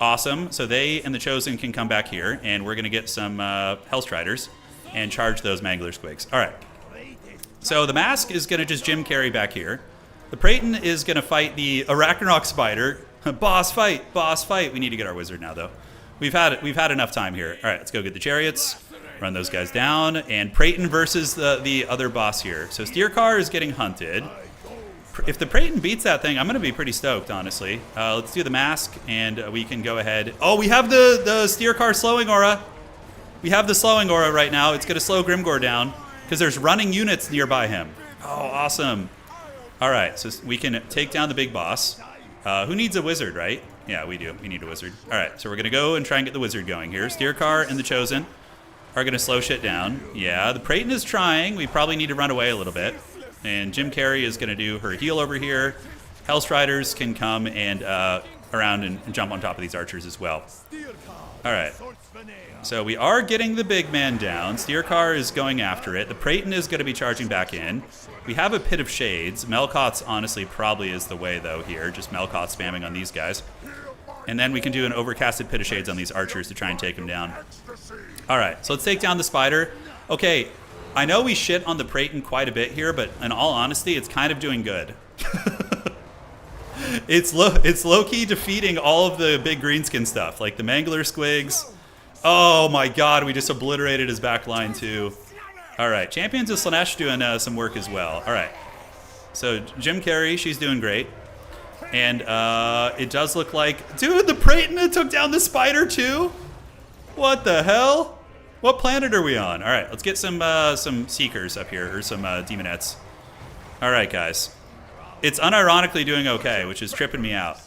awesome. So they and the Chosen can come back here, and we're going to get some Hellstriders and charge those Mangler Squigs. All right. So the Mask is going to just Jim Carrey back here. The Praeton is going to fight the Arachnarok Spider. Boss fight, boss fight. We need to get our Wizard now, though. We've had enough time here. All right, let's go get the Chariots. Run those guys down. And Praeton versus the other boss here. So Steercar is getting hunted. If the Praeton beats that thing, I'm going to be pretty stoked, honestly. Let's do the Mask, and we can go ahead. Oh, we have the Steercar slowing aura. We have the slowing aura right now. It's going to slow Grimgor down because there's running units nearby him. Oh, awesome. All right, so we can take down the big boss. Who needs a Wizard, right? Yeah, we do. We need a wizard. All right, so we're going to go and try and get the wizard going here. Steercar and the Chosen are going to slow shit down. Yeah, the Praeton is trying. We probably need to run away a little bit. And Jim Carrey is going to do her heal over here. Hellstriders can come and around and jump on top of these archers as well. All right. So we are getting the big man down. Steercar is going after it. The Praeton is going to be charging back in. We have a Pit of Shades. Melkoth's honestly probably is the way, though, here. Just Melkoth spamming on these guys. And then we can do an overcasted Pit of Shades on these archers to try and take them down. All right, so let's take down the spider. Okay, I know we shit on the Praeton quite a bit here, but in all honesty, it's kind of doing good. It's low-key defeating all of the big greenskin stuff, like the Mangler Squigs. Oh my god, we just obliterated his back line too. All right, Champions of Slaanesh doing some work as well. All right, so Jim Carrey, she's doing great. And it does look like... Dude, the Praeton took down the spider too? What the hell? What planet are we on? All right, let's get some Seekers up here, or some Demonettes. All right, guys. It's unironically doing okay, which is tripping me out.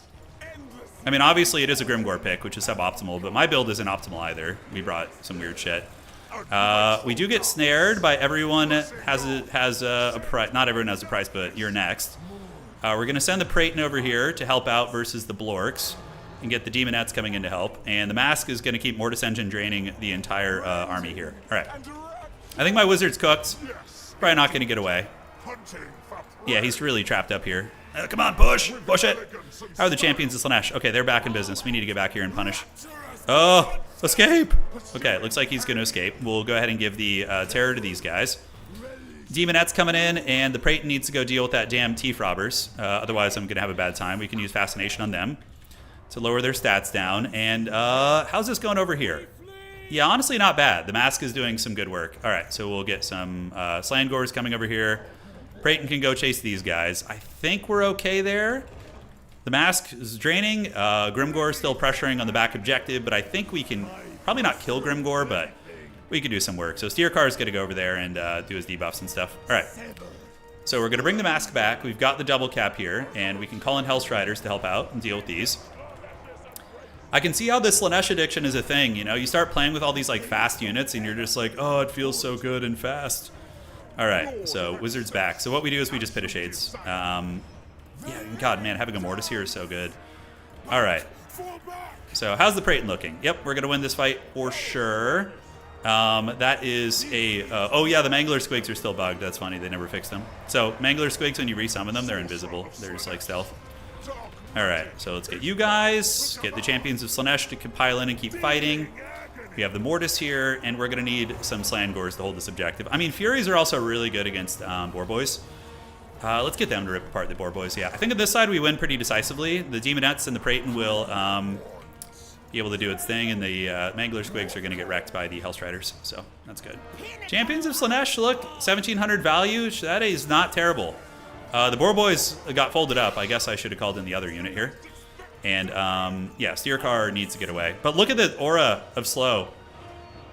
I mean, obviously it is a Grimgore pick, which is suboptimal, but my build isn't optimal either. We brought some weird shit. We do get snared by everyone has a price. Not everyone has a price, but you're next. We're going to send the Praeton over here to help out versus the Blorks and get the Demonettes coming in to help. And the Mask is going to keep Mortis Engine draining the entire army here. All right. I think my wizard's cooked. Probably not going to get away. Yeah, he's really trapped up here. Come on, push! Push it! How are the Champions of Slaanesh? Okay, they're back in business. We need to get back here and punish. Oh, escape! Okay, looks like he's going to escape. We'll go ahead and give the terror to these guys. Demonette's coming in, and the Praeton needs to go deal with that damn Tief Robbers. Otherwise, I'm going to have a bad time. We can use Fascination on them to lower their stats down. And how's this going over here? Yeah, honestly, not bad. The Mask is doing some good work. All right, so we'll get some Slangors coming over here. Praeton can go chase these guys. I think we're okay there. The Mask is draining. Grimgore is still pressuring on the back objective, but I think we can probably not kill Grimgore, but we could do some work. So Steercar is going to go over there and do his debuffs and stuff. All right. So we're going to bring the Mask back. We've got the double cap here, and we can call in Hellstriders to help out and deal with these. I can see how this Slaanesh addiction is a thing. You know, you start playing with all these like fast units, and you're just like, oh, it feels so good and fast. All right, so Wizard's back. So what we do is we just Pit of Shades. Yeah, God, man, having a Mortis here is so good. All right. So how's the Praeton looking? Yep, we're going to win this fight for sure. That is a... oh, yeah, the Mangler Squigs are still bugged. That's funny. They never fixed them. So Mangler Squigs, when you resummon them, they're invisible. They're just like stealth. All right, so let's get you guys. Get the Champions of Slaanesh to pile in and keep fighting. We have the Mortis here, and we're going to need some Slangors to hold this objective. I mean, Furies are also really good against Boar Boys. Let's get them to rip apart the Boar Boys. Yeah, I think on this side we win pretty decisively. The Demonettes and the Praeton will be able to do its thing, and the Mangler Squigs are going to get wrecked by the Hellstriders, so that's good. Champions of Slaanesh, look, 1,700 value. That is not terrible. The Boar Boys got folded up. I guess I should have called in the other unit here. And, yeah, Steercar needs to get away. But look at the aura of slow.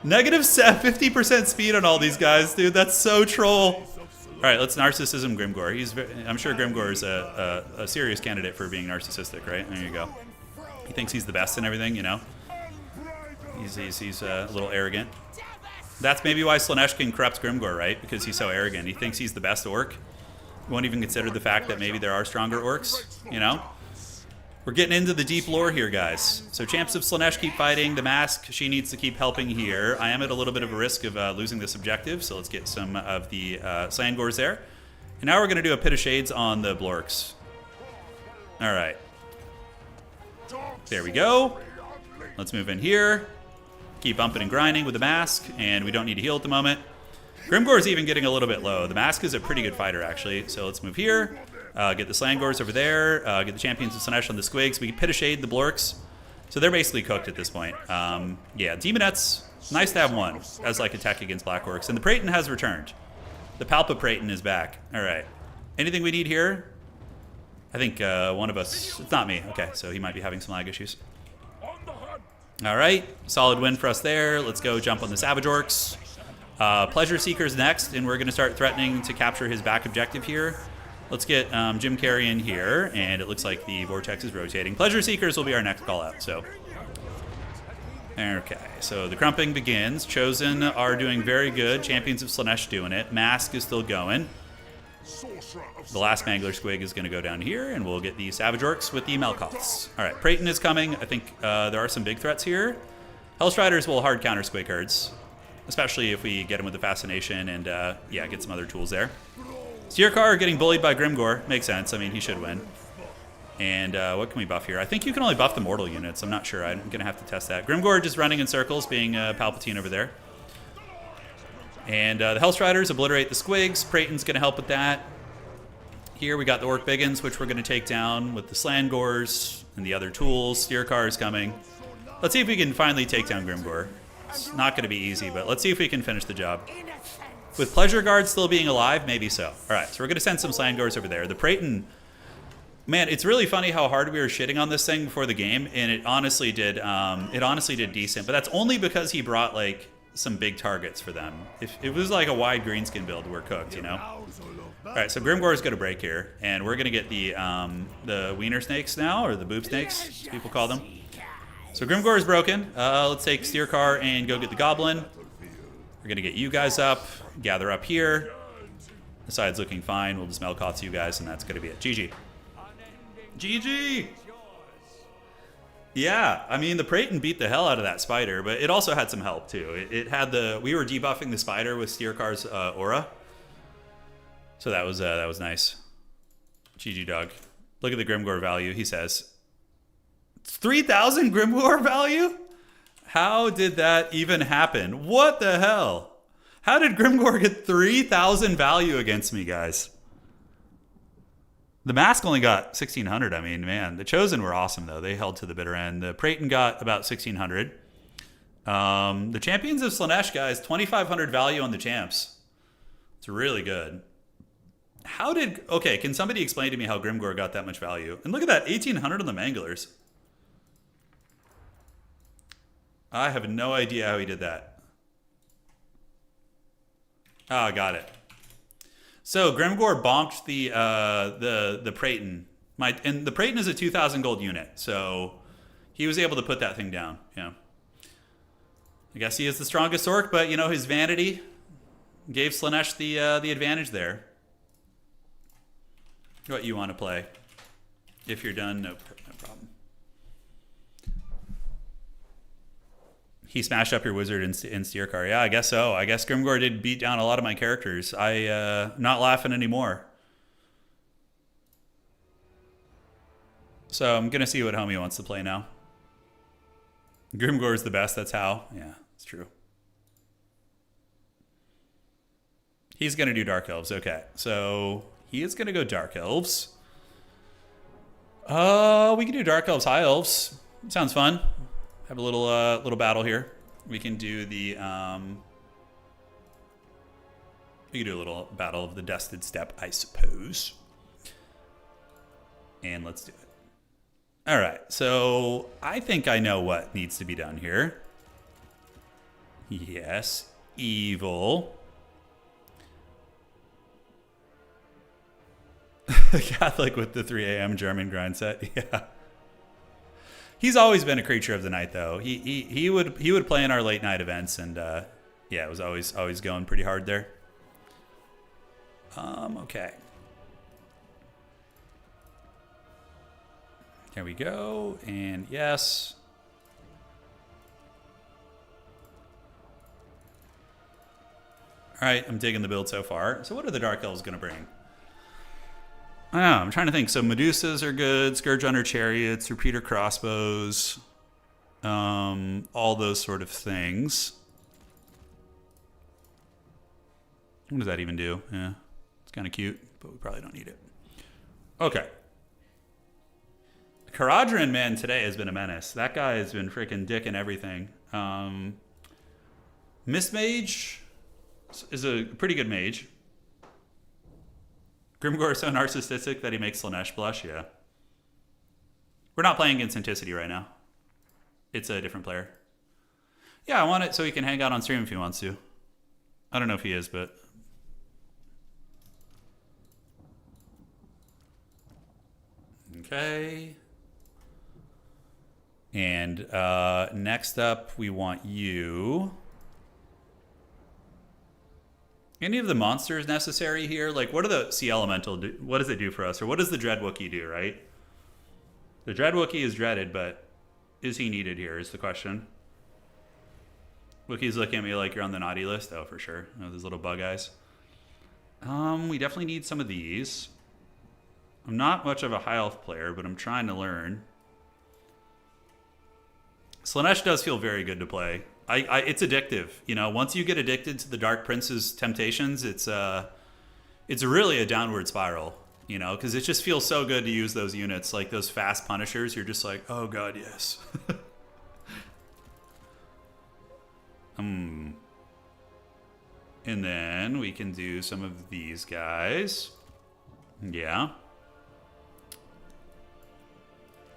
Negative 50% speed on all these guys, dude. That's so troll. All right, let's Narcissism Grimgore. I'm sure Grimgore is a serious candidate for being narcissistic, right? There you go. He thinks he's the best and everything, you know? He's a little arrogant. That's maybe why Slaanesh can corrupt Grimgore, right? Because he's so arrogant. He thinks he's the best orc. He won't even consider the fact that maybe there are stronger orcs, you know? We're getting into the deep lore here, guys. So Champs of Slaanesh keep fighting. The Mask, she needs to keep helping here. I am at a little bit of a risk of losing this objective, so let's get some of the Slangors there. And now we're going to do a Pit of Shades on the Blorks. All right. There we go. Let's move in here. Keep bumping and grinding with the Mask, and we don't need to heal at the moment. Grimgore is even getting a little bit low. The Mask is a pretty good fighter, actually. So let's move here. Get the Slangors over there. Get the Champions of Slaanesh on the Squigs. We can Pit of Shade the Blorks. So they're basically cooked at this point. Yeah, Demonette's nice to have one as like a tech against Black Orcs. And the Praeton has returned. The Palpa Praeton is back. All right. Anything we need here? I think one of us... It's not me. Okay, so he might be having some lag issues. All right. Solid win for us there. Let's go jump on the Savage Orcs. Pleasure Seeker's next, and we're going to start threatening to capture his back objective here. Let's get Jim Carrey in here, and it looks like the vortex is rotating. Pleasure Seekers will be our next call out, so. Okay, so the crumping begins. Chosen are doing very good. Champions of Slaanesh doing it. Mask is still going. The last Mangler Squig is going to go down here, and we'll get the Savage Orcs with the Melkoths. All right, Praeton is coming. I think there are some big threats here. Hellstriders will hard counter Squig herds, especially if we get him with the Fascination and, yeah, get some other tools there. Steercar getting bullied by Grimgor. Makes sense. I mean, he should win. And what can we buff here? I think you can only buff the mortal units. I'm not sure. I'm going to have to test that. Grimgor just running in circles, being Palpatine over there. And the Hellstriders obliterate the Squigs. Praeton's going to help with that. Here we got the Orc Biggins, which we're going to take down with the Slangors and the other tools. Steercar is coming. Let's see if we can finally take down Grimgor. It's not going to be easy, but let's see if we can finish the job. With Pleasure Guard still being alive, maybe so. All right, so we're going to send some Slangors over there. The Praeton, man, it's really funny how hard we were shitting on this thing before the game, and it honestly did decent. But that's only because he brought like some big targets for them. If it was like a wide greenskin build, we're cooked, you know. All right, so Grimgor is going to break here, and we're going to get the wiener snakes now, or the boob snakes, as people call them. So Grimgor is broken. Let's take Steercar and go get the Goblin. We're going to get you guys up, gather up here. The side's looking fine. We'll just Melkoth you guys, and that's going to be it. GG. GG! Yeah, I mean, the Praeton beat the hell out of that spider, but it also had some help, too. It had we were debuffing the spider with Steercar's aura. So that was nice. GG, dog. Look at the Grimgor value, he says. 3,000 Grimgor value? How did that even happen? What the hell? How did Grimgor get 3,000 value against me, guys? The Mask only got 1,600. I mean, man, the Chosen were awesome, though. They held to the bitter end. The Praeton got about 1,600. The Champions of Slaanesh, guys, 2,500 value on the champs. It's really good. Okay, can somebody explain to me how Grimgor got that much value? And look at that, 1,800 on the Manglers. I have no idea how he did that. Ah, got it. So Grimgor bonked the Praeton. And the Praeton is a 2,000 gold unit, so he was able to put that thing down. Yeah. I guess he is the strongest orc, but you know his vanity gave Slaanesh the advantage there. What you want to play? If you're done, no problem. He smashed up your wizard in Steercar. Yeah, I guess so. I guess Grimgor did beat down a lot of my characters. I'm not laughing anymore. So I'm going to see what homie wants to play now. Grimgor is the best, that's how. Yeah, it's true. He's going to do Dark Elves. Okay, so he is going to go Dark Elves. We can do Dark Elves, High Elves. Sounds fun. Have a little battle here. We can do the we can do a little battle of the Dusted Steppe, I suppose. And let's do it. All right, so I think I know what needs to be done here. Yes, evil. Catholic with the 3 a.m. German grind set. Yeah. He's always been a creature of the night, though. He would play in our late night events, and yeah, it was always going pretty hard there. Okay. There we go, and yes. All right, I'm digging the build so far. So what are the Dark Elves going to bring? I don't know, I'm trying to think. So Medusas are good, Scourge Hunter Chariots, Repeater Crossbows, all those sort of things. What does that even do? Yeah, it's kind of cute, but we probably don't need it. Okay. Caradhran, man, today has been a menace. That guy has been freaking dicking everything. Mist Mage is a pretty good mage. Grimgor is so narcissistic that he makes Slaanesh blush, yeah. We're not playing against Anticity right now. It's a different player. Yeah, I want it so he can hang out on stream if he wants to. I don't know if he is, but... Okay. And next up, we want you. Any of the monsters necessary here? Like, what do the Sea Elemental do? What does it do for us? Or what does the Dread Wookiee do, right? The Dread Wookiee is dreaded, but is he needed here is the question. Wookiee's looking at me like you're on the naughty list. Oh, for sure. Oh, those little bug eyes. We definitely need some of these. I'm not much of a high elf player, but I'm trying to learn. Slaanesh does feel very good to play. It's addictive. You know, once you get addicted to the Dark Prince's temptations, it's really a downward spiral. You know, because it just feels so good to use those units, like those fast punishers. You're just like, oh god, yes. And then we can do some of these guys. Yeah.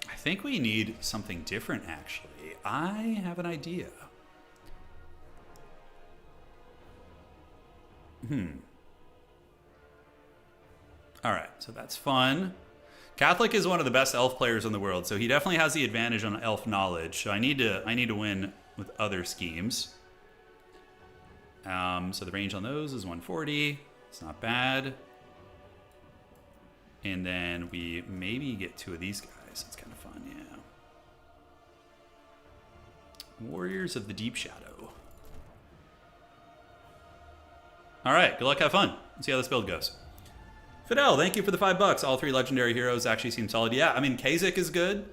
I think we need something different, actually. I have an idea. All right, so that's fun. Catholic is one of the best elf players in the world, so he definitely has the advantage on elf knowledge. So I need to win with other schemes. So the range on those is 140. It's not bad. And then we maybe get 2 of these guys. It's kind of fun, yeah. Warriors of the Deep Shadow. All right, good luck, have fun. Let's see how this build goes. Fidel, thank you for the $5. All 3 legendary heroes actually seem solid. Yeah, I mean, Kasich is good.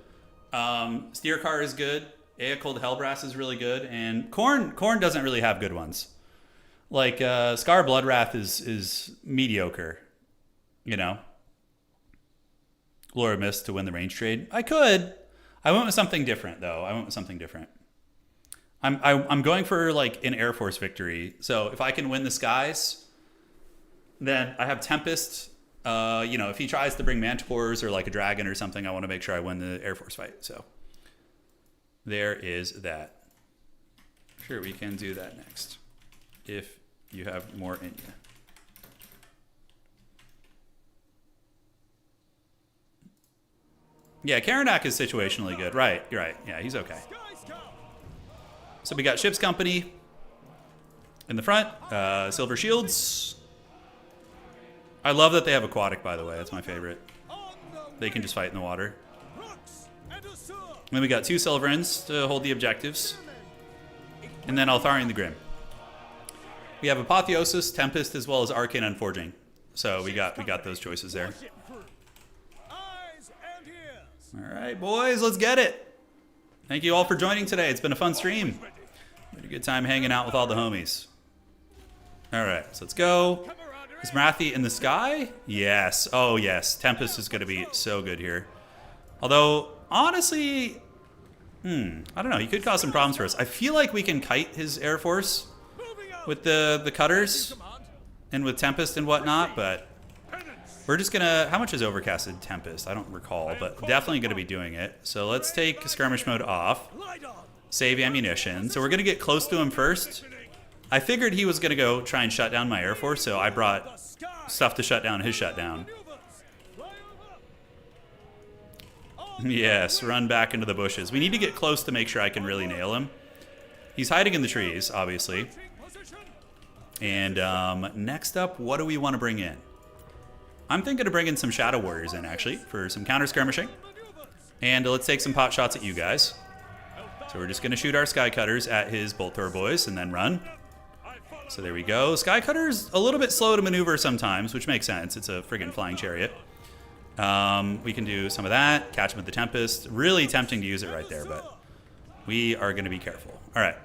Steercar is good. Aecold Hellbrass is really good. And Khorne doesn't really have good ones. Like, Scar Bloodwrath is mediocre. You know? Lure of Mist to win the range trade. I could. I went with something different, though. I'm going for, like, an Air Force victory. So if I can win the skies, then I have Tempest. You know, if he tries to bring Manticores or like a dragon or something, I want to make sure I win the Air Force fight. So there is that. Sure, we can do that next. If you have more in you. Yeah, Karanak is situationally good. Right, you're right. Yeah, he's okay. So we got Ship's Company in the front. Silver Shields. I love that they have aquatic, by the way. That's my favorite. They can just fight in the water. And then we got 2 Silverins to hold the objectives. And then Altharian the Grim. We have Apotheosis, Tempest, as well as Arcane Unforging. So we got those choices there. All right, boys, let's get it. Thank you all for joining today. It's been a fun stream. We had a good time hanging out with all the homies. All right, so let's go. Is Marathi in the sky? Yes. Oh, yes. Tempest is going to be so good here. Although, honestly, I don't know. He could cause some problems for us. I feel like we can kite his Air Force with the cutters and with Tempest and whatnot, but we're just going to... How much is overcasted Tempest? I don't recall, but definitely going to be doing it. So let's take skirmish mode off. Save ammunition. So we're going to get close to him first. I figured he was going to go try and shut down my Air Force, so I brought stuff to shut down his shutdown. Yes, run back into the bushes. We need to get close to make sure I can really nail him. He's hiding in the trees, obviously. And next up, what do we want to bring in? I'm thinking of bringing some Shadow Warriors in, actually, for some counter-skirmishing. And let's take some pot shots at you guys. So we're just going to shoot our Sky Cutters at his Bolt Thrower boys and then run. So there we go. Sky Cutter's a little bit slow to maneuver sometimes, which makes sense. It's a friggin' flying chariot. We can do some of that. Catch him with the Tempest. Really tempting to use it right there, but we are going to be careful. All right.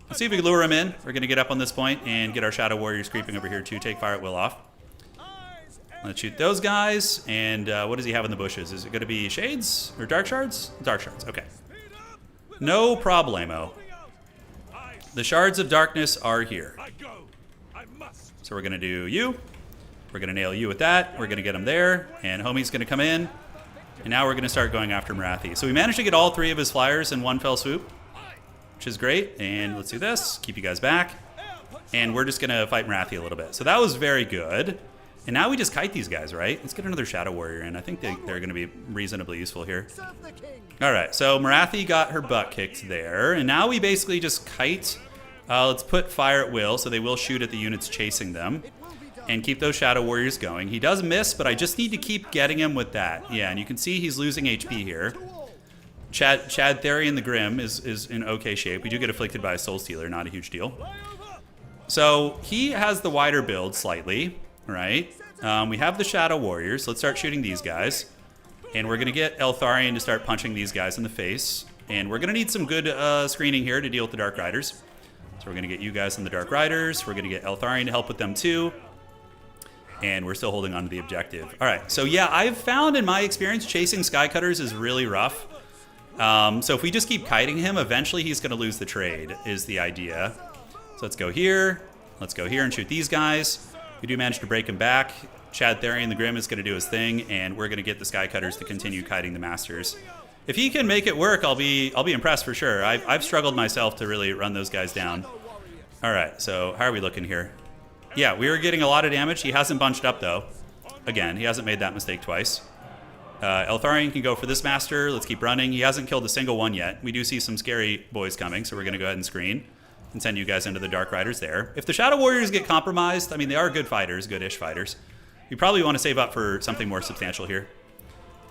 Let's see if we can lure him in. We're going to get up on this point and get our Shadow Warriors creeping over here too. Take fire at will off. Let's shoot those guys. And what does he have in the bushes? Is it going to be Shades or Dark Shards? Dark Shards. Okay. No problemo. The Shards of Darkness are here. So we're going to do you. We're going to nail you with that. We're going to get him there. And Homie's going to come in. And now we're going to start going after Marathi. So we managed to get all 3 of his flyers in one fell swoop, which is great. And let's do this. Keep you guys back. And we're just going to fight Marathi a little bit. So that was very good. And now we just kite these guys, right? Let's get another Shadow Warrior in. I think they're going to be reasonably useful here. All right, so Marathi got her butt kicked there. And now we basically just kite. Let's put fire at will, so they will shoot at the units chasing them. And keep those Shadow Warriors going. He does miss, but I just need to keep getting him with that. Yeah, and you can see he's losing HP here. Chad Therian the Grim is in okay shape. We do get afflicted by a Soul Stealer, not a huge deal. So he has the wider build slightly, right? We have the Shadow Warriors. Let's start shooting these guys. And we're going to get Eltharion to start punching these guys in the face. And we're going to need some good screening here to deal with the Dark Riders. So we're going to get you guys in the Dark Riders. We're going to get Eltharion to help with them too. And we're still holding on to the objective. All right, so yeah, I've found in my experience chasing Skycutters is really rough. So if we just keep kiting him, eventually he's going to lose the trade, is the idea. So let's go here. Let's go here and shoot these guys. We do manage to break him back. Chad Therian the Grim is going to do his thing, and we're going to get the Skycutters to continue kiting the Masters. If he can make it work, I'll be impressed for sure. I've struggled myself to really run those guys down. All right, so how are we looking here? Yeah, we were getting a lot of damage. He hasn't bunched up, though. Again, he hasn't made that mistake twice. Eltharion can go for this Master. Let's keep running. He hasn't killed a single one yet. We do see some scary boys coming, so we're going to go ahead and screen and send you guys into the Dark Riders there. If the Shadow Warriors get compromised, I mean, they are good fighters, good-ish fighters. We probably want to save up for something more substantial here.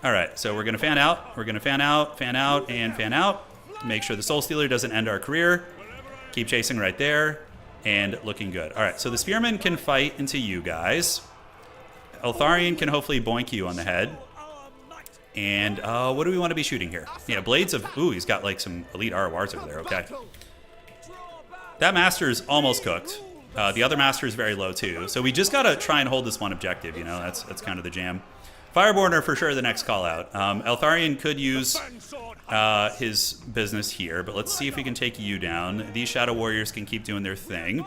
All right, so we're going to fan out. We're going to fan out, and fan out. Make sure the Soul Stealer doesn't end our career. Keep chasing right there. And looking good. All right, so the Spearman can fight into you guys. Eltharion can hopefully boink you on the head. And what do we want to be shooting here? Yeah, Blades of... Ooh, he's got like some elite RORs over there. Okay. That Master is almost cooked. The other Master is very low too. So we just got to try and hold this one objective, you know? That's kind of the jam. Fireborn are for sure the next call out. Eltharion could use his business here, but let's see if we can take you down. These Shadow Warriors can keep doing their thing.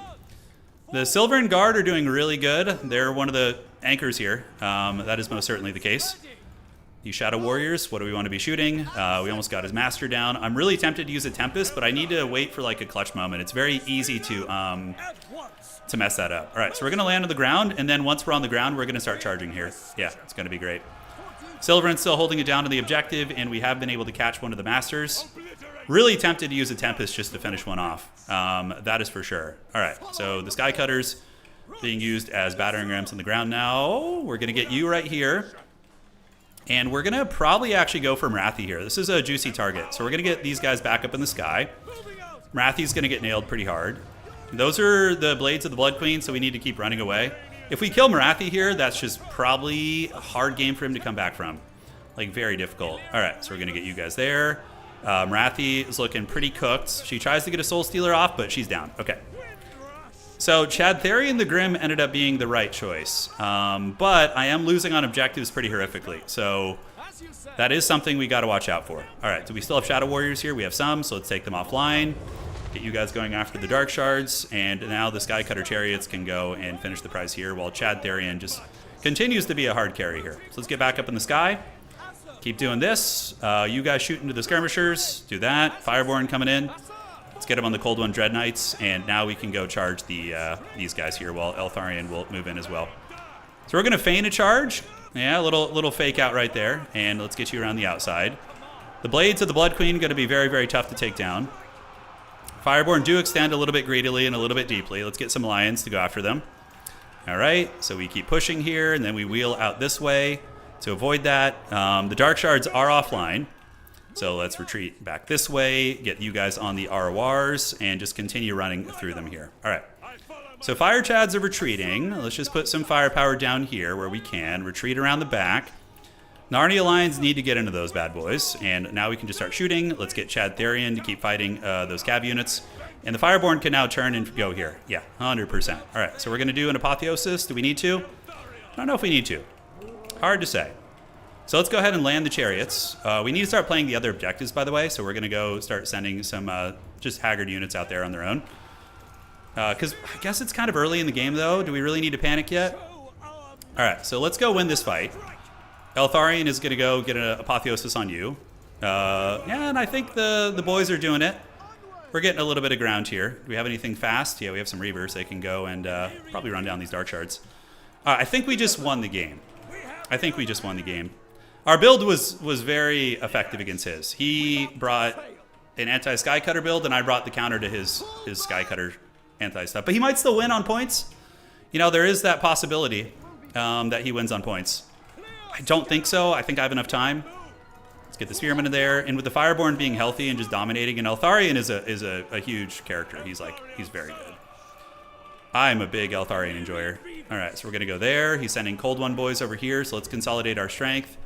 The Silvern Guard are doing really good. They're one of the anchors here. That is most certainly the case. These Shadow Warriors, what do we want to be shooting? We almost got his Master down. I'm really tempted to use a Tempest, but I need to wait for like a clutch moment. It's very easy to mess that up. All right, so we're going to land on the ground, and then once we're on the ground, we're going to start charging here. Yeah, it's going to be great. Silveren's still holding it down to the objective, and we have been able to catch one of the Masters. Really tempted to use a Tempest just to finish one off. That is for sure. All right, so the Skycutters being used as battering rams on the ground now. We're going to get you right here. And we're going to probably actually go for Marathi here. This is a juicy target. So we're going to get these guys back up in the sky. Marathi's going to get nailed pretty hard. Those are the Blades of the Blood Queen, so we need to keep running away. If we kill Marathi here, that's just probably a hard game for him to come back from. Like, very difficult. All right, so we're going to get you guys there. Marathi is looking pretty cooked. She tries to get a Soul Stealer off, but she's down. Okay. So Chad Therian the Grim ended up being the right choice. But I am losing on objectives pretty horrifically. So that is something we got to watch out for. All right, so we still have Shadow Warriors here. We have some, so let's take them offline. Get you guys going after the Dark Shards, and now the Skycutter Chariots can go and finish the prize here, while Chad Therian just continues to be a hard carry here. So let's get back up in the sky. Keep doing this. You guys shoot into the skirmishers. Do that. Fireborn coming in. Let's get him on the Cold One Dread Knights, and now we can go charge these guys here, while Eltharion will move in as well. So we're going to feign a charge. Yeah, a little fake out right there, and let's get you around the outside. The Blades of the Blood Queen going to be very, very tough to take down. Fireborn do extend a little bit greedily and a little bit deeply. Let's get some Lions to go after them. All right, so we keep pushing here, and then we wheel out this way to avoid that. The Dark Shards are offline, so let's retreat back this way, get you guys on the RORs, and just continue running through them here. All right, so Fire Chads are retreating. Let's just put some firepower down here where we can. Retreat around the back. Narnia Lions need to get into those bad boys, and now we can just start shooting. Let's get Chad Therian to keep fighting those cav units. And the Fireborn can now turn and go here. Yeah, 100%. All right, so we're going to do an Apotheosis. Do we need to? I don't know if we need to. Hard to say. So let's go ahead and land the Chariots. We need to start playing the other objectives, by the way, so we're going to go start sending some just Haggard units out there on their own. Because I guess it's kind of early in the game, though. Do we really need to panic yet? All right, so let's go win this fight. Eltharion is going to go get an Apotheosis on you. Yeah, and I think the boys are doing it. We're getting a little bit of ground here. Do we have anything fast? Yeah, we have some Reavers. They can go and probably run down these Dark Shards. I think we just won the game. I think we just won the game. Our build was very effective against his. He brought an anti-sky cutter build, and I brought the counter to his sky cutter anti-stuff. But he might still win on points. You know, there is that possibility that he wins on points. I don't think so. I think I have enough time. Let's get the Spearman in there. And with the Fireborn being healthy and just dominating, and Eltharion is a huge character. He's very good. I'm a big Eltharion enjoyer. All right, so we're going to go there. He's sending Cold One boys over here, so let's consolidate our strength.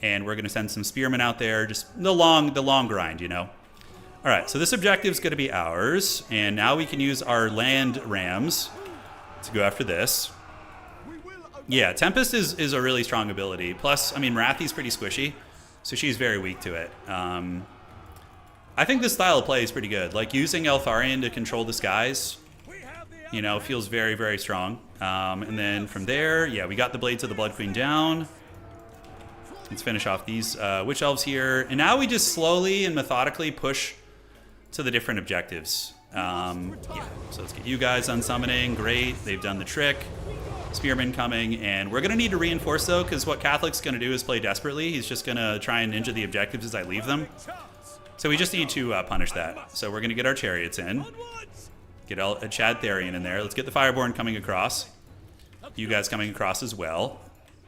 And we're going to send some Spearmen out there. Just the long grind, you know. All right, so this objective is going to be ours. And now we can use our land rams to go after this. Yeah, Tempest is a really strong ability. Plus, I mean, Marathi's pretty squishy, so she's very weak to it. I think this style of play is pretty good. Like, using Eltharion to control the skies, you know, feels very, very strong. And then from there, yeah, we got the Blades of the Blood Queen down. Let's finish off these Witch Elves here. And now we just slowly and methodically push to the different objectives. Yeah, so let's get you guys unsummoning. Great, they've done the trick. Spearman coming, and we're going to need to reinforce, though, because what Catholic's going to do is play desperately. He's just going to try and ninja the objectives as I leave them. So we just need to punish that. So we're going to get our chariots in. Get a Chad Therian in there. Let's get the Fireborn coming across. You guys coming across as well.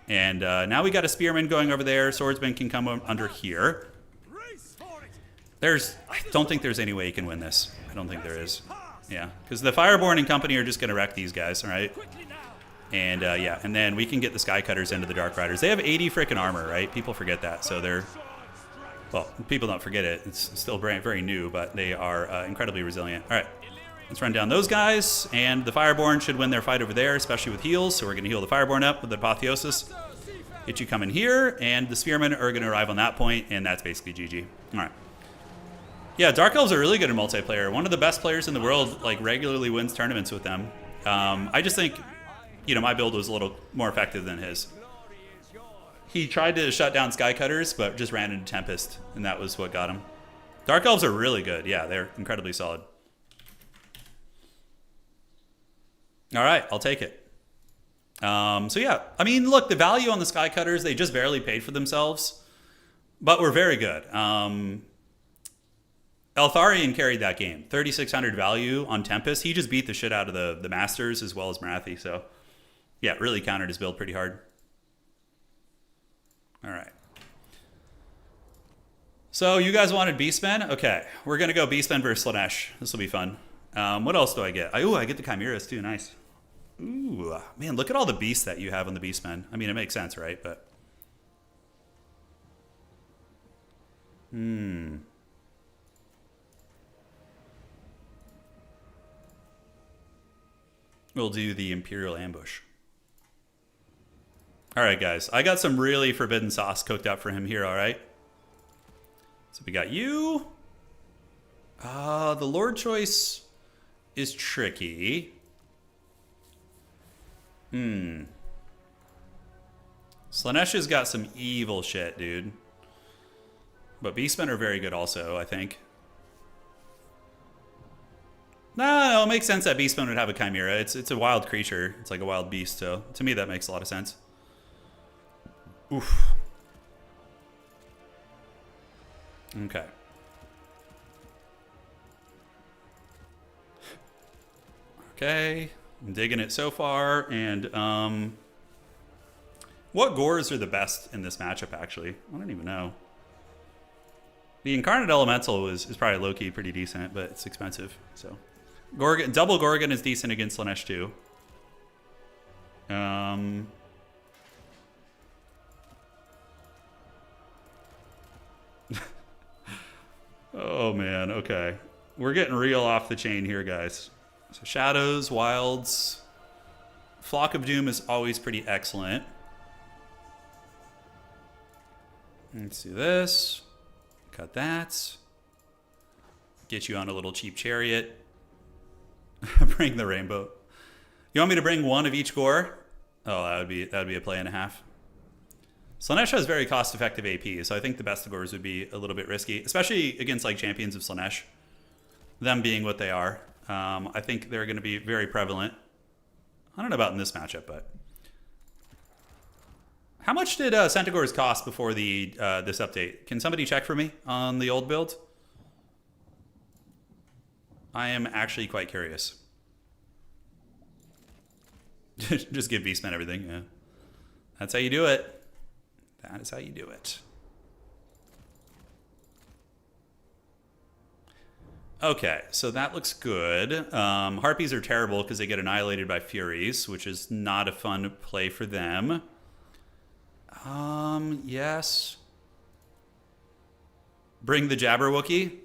And now we got a Spearman going over there. Swordsman can come under here. I don't think there's any way you can win this. I don't think there is. Yeah, because the Fireborn and company are just going to wreck these guys, all right? And yeah, and then we can get the Sky Cutters into the Dark Riders. They have 80 frickin' armor, right? People forget that. So they're, well, people don't forget it. It's still very new, but they are incredibly resilient. All right, let's run down those guys. And the Fireborn should win their fight over there, especially with heals. So we're going to heal the Fireborn up with the Apotheosis. Get you coming here. And the Spearmen are going to arrive on that point, and that's basically GG. All right. Yeah, Dark Elves are really good in multiplayer. One of the best players in the world, like, regularly wins tournaments with them. I just think, you know, my build was a little more effective than his. He tried to shut down Sky Cutters, but just ran into Tempest, and that was what got him. Dark Elves are really good. Yeah, they're incredibly solid. All right, I'll take it. So yeah, I mean, look, the value on the Sky Cutters, they just barely paid for themselves, but were very good. Eltharion carried that game. 3,600 value on Tempest. He just beat the shit out of the Masters as well as Marathi, so yeah, it really countered his build pretty hard. All right. So you guys wanted Beastmen? Okay, we're going to go Beastmen versus Slaanesh. This will be fun. What else do I get? I get the Chimeras too. Nice. Ooh, man, look at all the beasts that you have on the Beastmen. I mean, it makes sense, right? But we'll do the Imperial Ambush. All right, guys. I got some really forbidden sauce cooked up for him here, all right? So we got you. The Lord choice is tricky. Slaanesh has got some evil shit, dude. But Beastmen are very good also, I think. No, it makes sense that Beastmen would have a Chimera. It's a wild creature. It's like a wild beast, so to me that makes a lot of sense. Oof. Okay. Okay, I'm digging it so far, and what gores are the best in this matchup, actually? I don't even know. The Incarnate Elemental is probably low-key pretty decent, but it's expensive, so. Gorgon, double Gorgon is decent against Slaanesh too. Oh man, okay. We're getting real off the chain here, guys. So Shadows, Wilds. Flock of Doom is always pretty excellent. Let's do this. Cut that. Get you on a little cheap chariot. Bring the rainbow. You want me to bring one of each gore? Oh, that would be a play and a half. Slaanesh has very cost-effective AP, so I think the best of gores would be a little bit risky, especially against like champions of Slaanesh. Them being what they are, I think they're going to be very prevalent. I don't know about in this matchup, but How much did Centaurs cost before the this update? Can somebody check for me on the old build? I am actually quite curious. Just give Beastmen everything, yeah. That's how you do it. That is how you do it. Okay, so that looks good. Harpies are terrible because they get annihilated by Furies, which is not a fun play for them. Yes. Bring the Jabberwocky.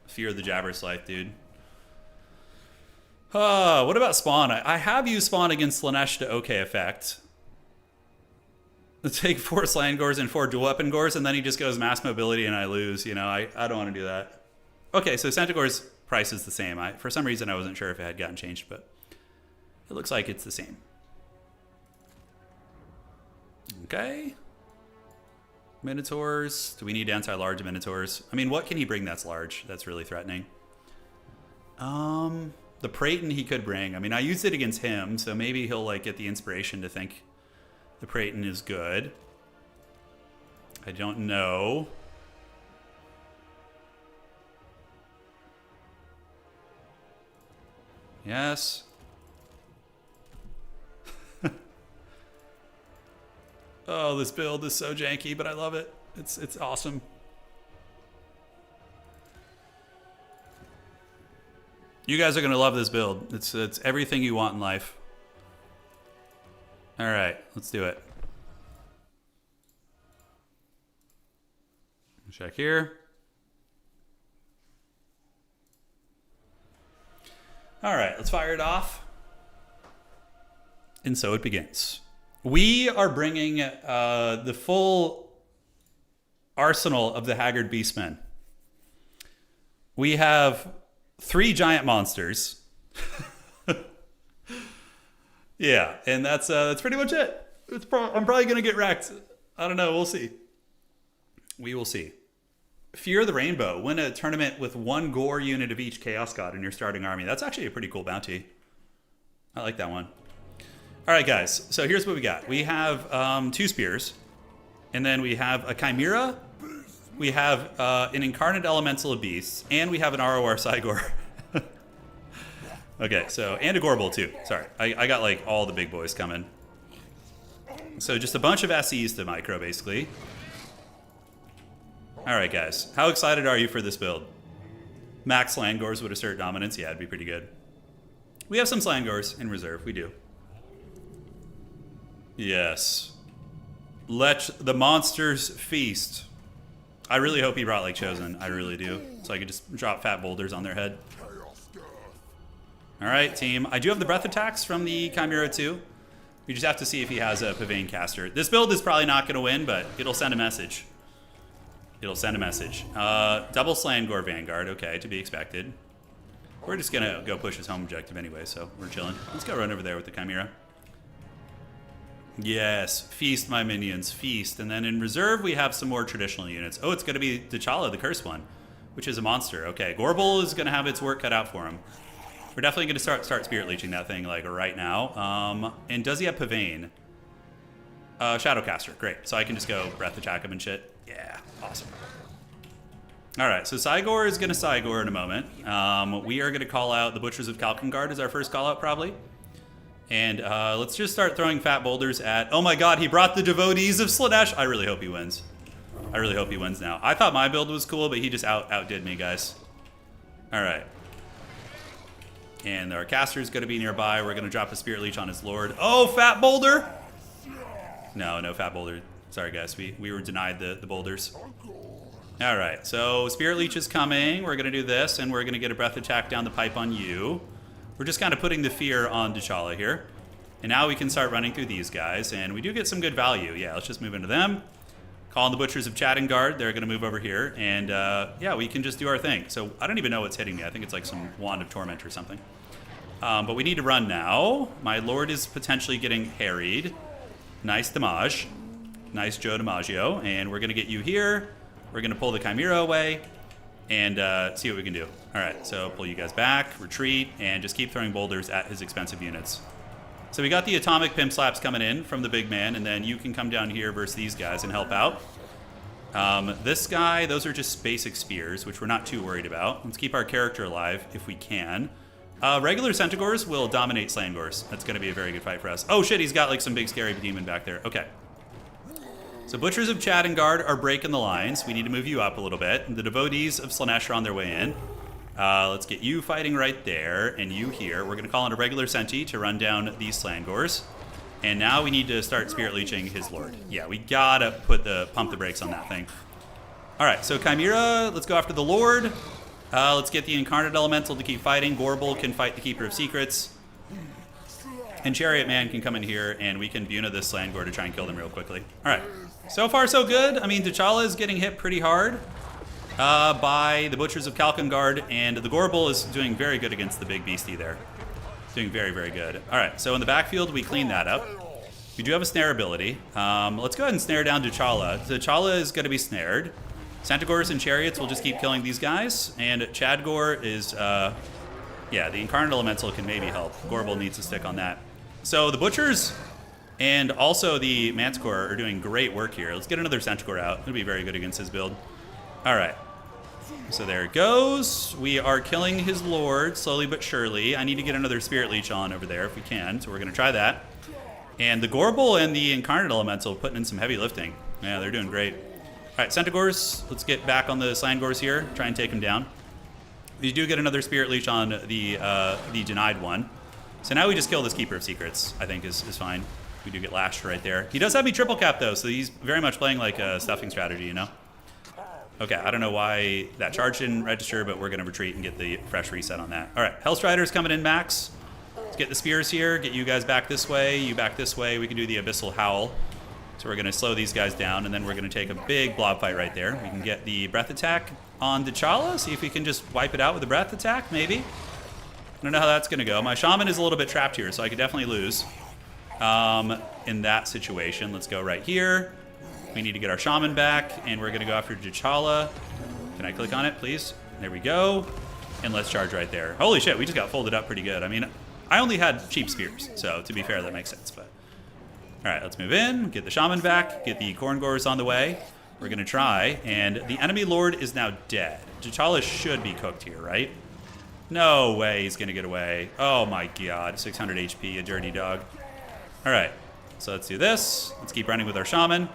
Fear the Jabberslife, dude. What about Spawn? I have used Spawn against Slaanesh to okay effect. Take 4 Slangors and 4 dual weapon Gors, and then he just goes mass mobility and I lose. You know, I don't want to do that. Okay, so Centaur's price is the same. For some reason, I wasn't sure if it had gotten changed, but it looks like it's the same. Okay. Minotaurs. Do we need anti-large Minotaurs? I mean, what can he bring that's large? That's really threatening. The Praeton he could bring. I mean, I used it against him, so maybe he'll like get the inspiration to think the Praeton is good. I don't know. Yes. Oh, this build is so janky, but I love it. It's awesome. You guys are gonna love this build. It's everything you want in life. All right, let's do it. Check here. All right, let's fire it off. And so it begins. We are bringing the full arsenal of the Haggard Beastmen. We have 3 giant monsters. Yeah, and that's pretty much it. I'm probably going to get wrecked. I don't know. We'll see. We will see. Fear the Rainbow. Win a tournament with 1 Gore unit of each Chaos God in your starting army. That's actually a pretty cool bounty. I like that one. All right, guys. So here's what we got. We have 2 spears. And then we have a Chimera. We have an Incarnate Elemental of Beasts. And we have an ROR Cygor. Okay, so, and a Gorbel too. Sorry, I got like all the big boys coming. So just a bunch of SEs to micro, basically. All right, guys, how excited are you for this build? Max Slangors would assert dominance. Yeah, it'd be pretty good. We have some Slangors in reserve. We do. Yes. Let the monsters feast. I really hope he brought like Chosen. I really do. So I could just drop fat boulders on their head. All right, team. I do have the breath attacks from the Chimera too. We just have to see if he has a Pavane caster. This build is probably not going to win, but it'll send a message. It'll send a message. Double Slangor Vanguard. Okay, to be expected. We're just going to go push his home objective anyway, so we're chilling. Let's go run over there with the Chimera. Yes, feast, my minions, feast. And then in reserve, we have some more traditional units. Oh, it's going to be T'Challa, the cursed one, which is a monster. Okay, Gorbel is going to have its work cut out for him. We're definitely going to start spirit leeching that thing like right now. And does he have Pavane? Shadowcaster, great. So I can just go breath attack him and shit. Yeah, awesome. All right, so Cygor is going to Cygor in a moment. We are going to call out the Butchers of Kalkengard as our first call out probably. And let's just start throwing fat boulders at... Oh my god, he brought the Devotees of Slaanesh. I really hope he wins. I really hope he wins now. I thought my build was cool, but he just outdid me, guys. All right. And our caster is going to be nearby. We're going to drop a Spirit Leech on his Lord. Oh, Fat Boulder! No Fat Boulder. Sorry, guys. We were denied the boulders. All right, so Spirit Leech is coming. We're going to do this, and we're going to get a Breath Attack down the pipe on you. We're just kind of putting the fear on T'Challa here. And now we can start running through these guys, and we do get some good value. Yeah, let's just move into them. Call on the Butchers of Chattengard. They're going to move over here. And, yeah, we can just do our thing. So I don't even know what's hitting me. I think it's like some Wand of Torment or something. But we need to run now. My Lord is potentially getting harried. Nice damage. Nice Joe DiMaggio. And we're going to get you here. We're going to pull the Chimera away and see what we can do. All right, so pull you guys back, retreat, and just keep throwing boulders at his expensive units. So we got the atomic pimp slaps coming in from the big man, and then you can come down here versus these guys and help out. This guy, those are just basic spears, which we're not too worried about. Let's keep our character alive if we can. Regular Centaurs will dominate Slangors. That's going to be a very good fight for us. Oh shit, he's got like some big scary demon back there. Okay. So Butchers of Chad and Guard are breaking the lines. We need to move you up a little bit. The devotees of Slaanesh are on their way in. Let's get you fighting right there, and you here. We're going to call in a regular Senti to run down these Slangors. And now we need to start Spirit Leeching his Lord. Yeah, we gotta pump the brakes on that thing. Alright, so Chimera, let's go after the Lord. Let's get the Incarnate Elemental to keep fighting. Gorbel can fight the Keeper of Secrets. And Chariot Man can come in here, and we can Buna this Slangor to try and kill them real quickly. Alright, so far so good. I mean, T'Challa is getting hit pretty hard by the Butchers of Kalkengard, and the Gorbel is doing very good against the big beastie there. Doing very, very good. Alright, so in the backfield, we clean that up. We do have a snare ability. Let's go ahead and snare down T'Challa. T'Challa is going to be snared. Centaurs and Chariots will just keep killing these guys, and Chadgor is, yeah, the Incarnate Elemental can maybe help. Gorbel needs to stick on that. So the Butchers and also the Manticore are doing great work here. Let's get another Centaur out. It'll be very good against his build. Alright. So there it goes. We are killing his Lord slowly but surely. I need to get another Spirit Leech on over there if we can, so we're going to try that. And the Gorbel and the Incarnate Elemental putting in some heavy lifting. Yeah, they're doing great. Alright, Centaurs, let's get back on the Slangors here, try and take him down. We do get another Spirit Leech on the denied one. So now we just kill this Keeper of Secrets, I think is fine. We do get lashed right there. He does have me triple cap though, so he's very much playing like a stuffing strategy, you know? Okay, I don't know why that charge didn't register, but we're going to retreat and get the fresh reset on that. All right, Hellstrider's coming in, Max. Let's get the spears here, get you guys back this way, you back this way. We can do the Abyssal Howl. So we're going to slow these guys down, and then we're going to take a big blob fight right there. We can get the breath attack on T'Challa, see if we can just wipe it out with a breath attack, maybe. I don't know how that's going to go. My Shaman is a little bit trapped here, so I could definitely lose in that situation. Let's go right here. We need to get our Shaman back, and we're going to go after T'Challa. Can I click on it, please? There we go. And let's charge right there. Holy shit, we just got folded up pretty good. I mean, I only had cheap spears, so to be fair, that makes sense. But all right, let's move in, get the Shaman back, get the Korngors on the way. We're going to try, and the enemy Lord is now dead. T'Challa should be cooked here, right? No way he's going to get away. Oh my god, 600 HP, a dirty dog. All right, so let's do this. Let's keep running with our Shaman.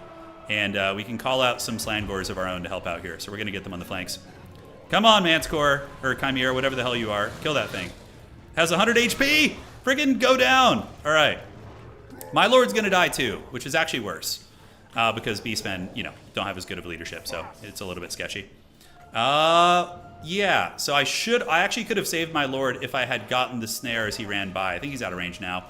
And we can call out some Slangors of our own to help out here. So we're going to get them on the flanks. Come on, Manticore, or Chimera, whatever the hell you are. Kill that thing. Has 100 HP! Friggin' go down! All right. My Lord's going to die too, which is actually worse. Because Beastmen, you know, don't have as good of leadership, so it's a little bit sketchy. Yeah, so I actually could have saved my Lord if I had gotten the snare as he ran by. I think he's out of range now.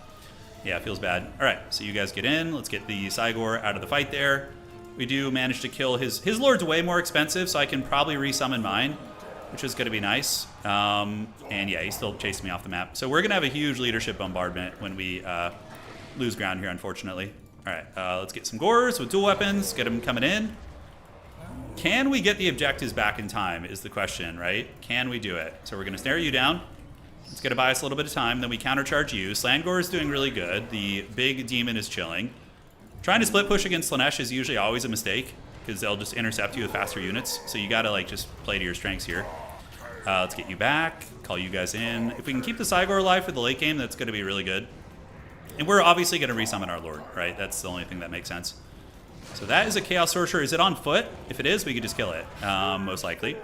Yeah, it feels bad. All right, so you guys get in. Let's get the Cygor out of the fight there. We do manage to kill his Lord's way more expensive, so I can probably resummon mine, which is going to be nice. And yeah, he's still chasing me off the map. So we're going to have a huge leadership bombardment when we lose ground here, unfortunately. All right, let's get some Gors with dual weapons, get them coming in. Can we get the objectives back in time is the question, right? Can we do it? So we're going to snare you down. It's going to buy us a little bit of time. Then we countercharge you. Slangor is doing really good. The big demon is chilling. Trying to split push against Slaanesh is usually always a mistake because they'll just intercept you with faster units. So you got to like just play to your strengths here. Let's get you back. Call you guys in. If we can keep the Cygor alive for the late game, that's going to be really good. And we're obviously going to resummon our Lord, right? That's the only thing that makes sense. So that is a Chaos Sorcerer. Is it on foot? If it is, we could just kill it, most likely.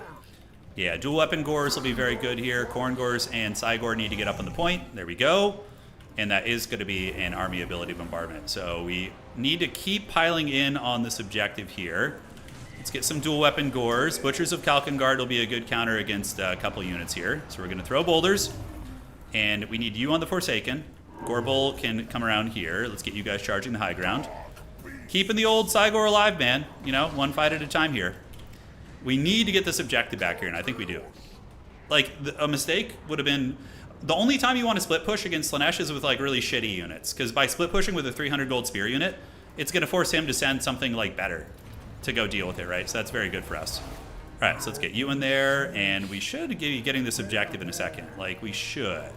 Yeah, dual weapon Gors will be very good here. Korngors and Cygor need to get up on the point. There we go. And that is going to be an army ability bombardment. So we need to keep piling in on this objective here. Let's get some dual weapon Gors. Butchers of Kalkengard will be a good counter against a couple units here. So we're going to throw boulders. And we need you on the Forsaken. Gorbel can come around here. Let's get you guys charging the high ground. Keeping the old Cygor alive, man. You know, one fight at a time here. We need to get this objective back here, and I think we do. Like, a mistake would have been... The only time you want to split push against Slaanesh is with, like, really shitty units. Because by split pushing with a 300 gold spear unit, it's going to force him to send something, like, better to go deal with it, right? So that's very good for us. All right, so let's get you in there, and we should be getting this objective in a second. Like, we should.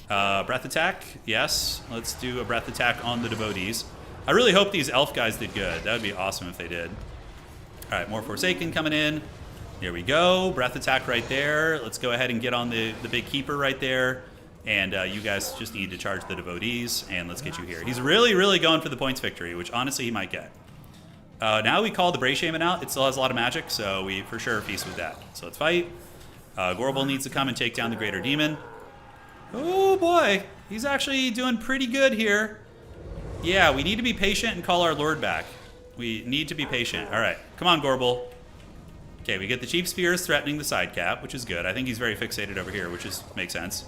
Breath attack, yes. Let's do a breath attack on the devotees. I really hope these elf guys did good. That would be awesome if they did. All right, more Forsaken coming in. There we go. Breath attack right there. Let's go ahead and get on the big keeper right there. And you guys just need to charge the devotees, and let's get you here. He's really, really going for the points victory, which honestly he might get. Now we call the Bray Shaman out. It still has a lot of magic, so we for sure feast with that. So let's fight. Gorbel needs to come and take down the Greater Demon. Oh boy, he's actually doing pretty good here. Yeah, we need to be patient and call our Lord back. We need to be patient. All right, come on, Gorbel. Okay, we get the Cheap Spears threatening the side cap, which is good. I think he's very fixated over here, which makes sense.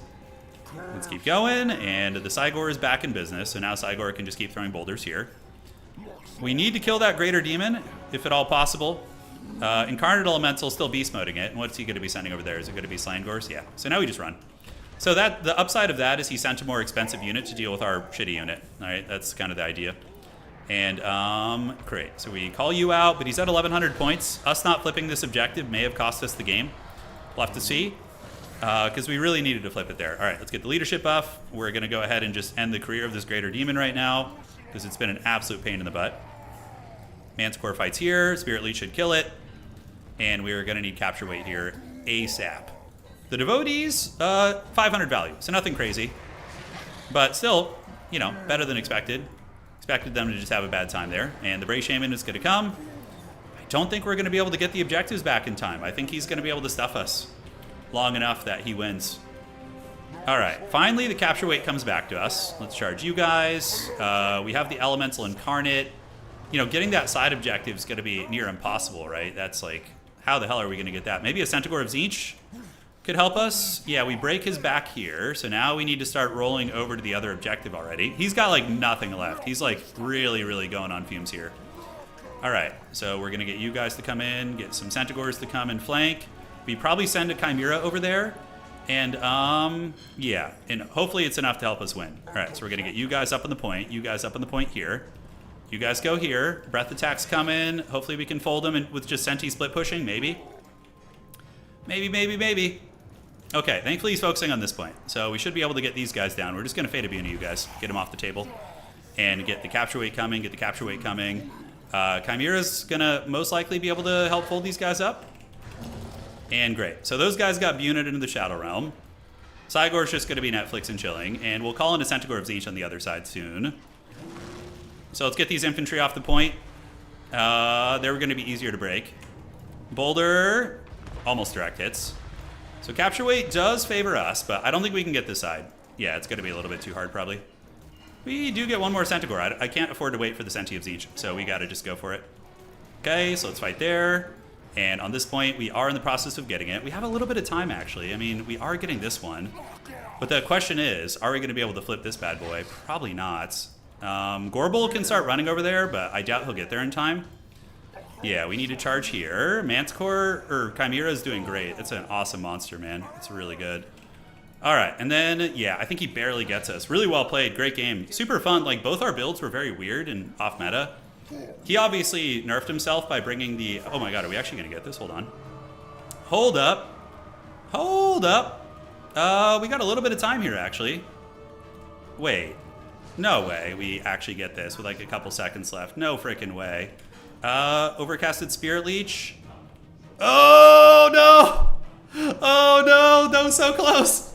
Let's keep going, and the Cygor is back in business, so now Cygor can just keep throwing boulders here. We need to kill that Greater Demon, if at all possible. Incarnate Elemental still beast moding it, and what's he going to be sending over there? Is it going to be Slangors? Yeah. So now we just run. So that the upside of that is he sent a more expensive unit to deal with our shitty unit. All right, that's kind of the idea. And great. So we call you out, but he's at 1,100 points. Us not flipping this objective may have cost us the game. We'll have to see, because we really needed to flip it there. All right, let's get the leadership buff. We're going to go ahead and just end the career of this Greater Demon right now, because it's been an absolute pain in the butt. Manticore fights here. Spirit Leech should kill it. And we're going to need capture weight here ASAP. The devotees, 500 value, so nothing crazy. But still, you know, better than expected. Expected them to just have a bad time there. And the Bray Shaman is going to come. I don't think we're going to be able to get the objectives back in time. I think he's going to be able to stuff us long enough that he wins. All right, finally the capture weight comes back to us. Let's charge you guys. We have the Elemental Incarnate. You know, getting that side objective is going to be near impossible, right? That's like, how the hell are we going to get that? Maybe a Centaur of Tzeentch could help us. Yeah, we break his back here, so now we need to start rolling over to the other objective already. He's got like nothing left. He's like really, really going on fumes here. All right, so we're going to get you guys to come in, get some Centaurs to come and flank. We probably send a Chimera over there. And, yeah, and hopefully it's enough to help us win. All right, so we're going to get you guys up on the point, you guys up on the point here. You guys go here. Breath attacks come in. Hopefully we can fold them in with just Senti split pushing, maybe. Maybe. Okay, thankfully he's focusing on this point. So we should be able to get these guys down. We're just going to fade a Buna, you guys. Get them off the table. And get the capture weight coming, Chimera's going to most likely be able to help fold these guys up. And great. So those guys got Buna'd into the Shadow Realm. Cygor's just going to be Netflix and chilling. And we'll call in a Centaur of Tzeentch on the other side soon. So let's get these infantry off the point. They're going to be easier to break. Boulder, almost direct hits. So capture weight does favor us, but I don't think we can get this side. Yeah, it's going to be a little bit too hard probably. We do get one more Centaur. I can't afford to wait for the Senti of Tzeentch, so we got to just go for it. Okay, so let's fight there. And on this point, we are in the process of getting it. We have a little bit of time, actually. I mean, we are getting this one. But the question is, are we going to be able to flip this bad boy? Probably not. Gorbel can start running over there, but I doubt he'll get there in time. Yeah, we need to charge here. Manticore, or Chimera is doing great. It's an awesome monster, man. It's really good. All right, and then, yeah, I think he barely gets us. Really well played. Great game. Super fun. Like, both our builds were very weird and off meta. He obviously nerfed himself by bringing the... Oh my god, are we actually going to get this? Hold on. Hold up. We got a little bit of time here, actually. Wait. No way we actually get this with like a couple seconds left. No freaking way. Overcasted Spirit Leech. Oh no! Oh no! That was so close!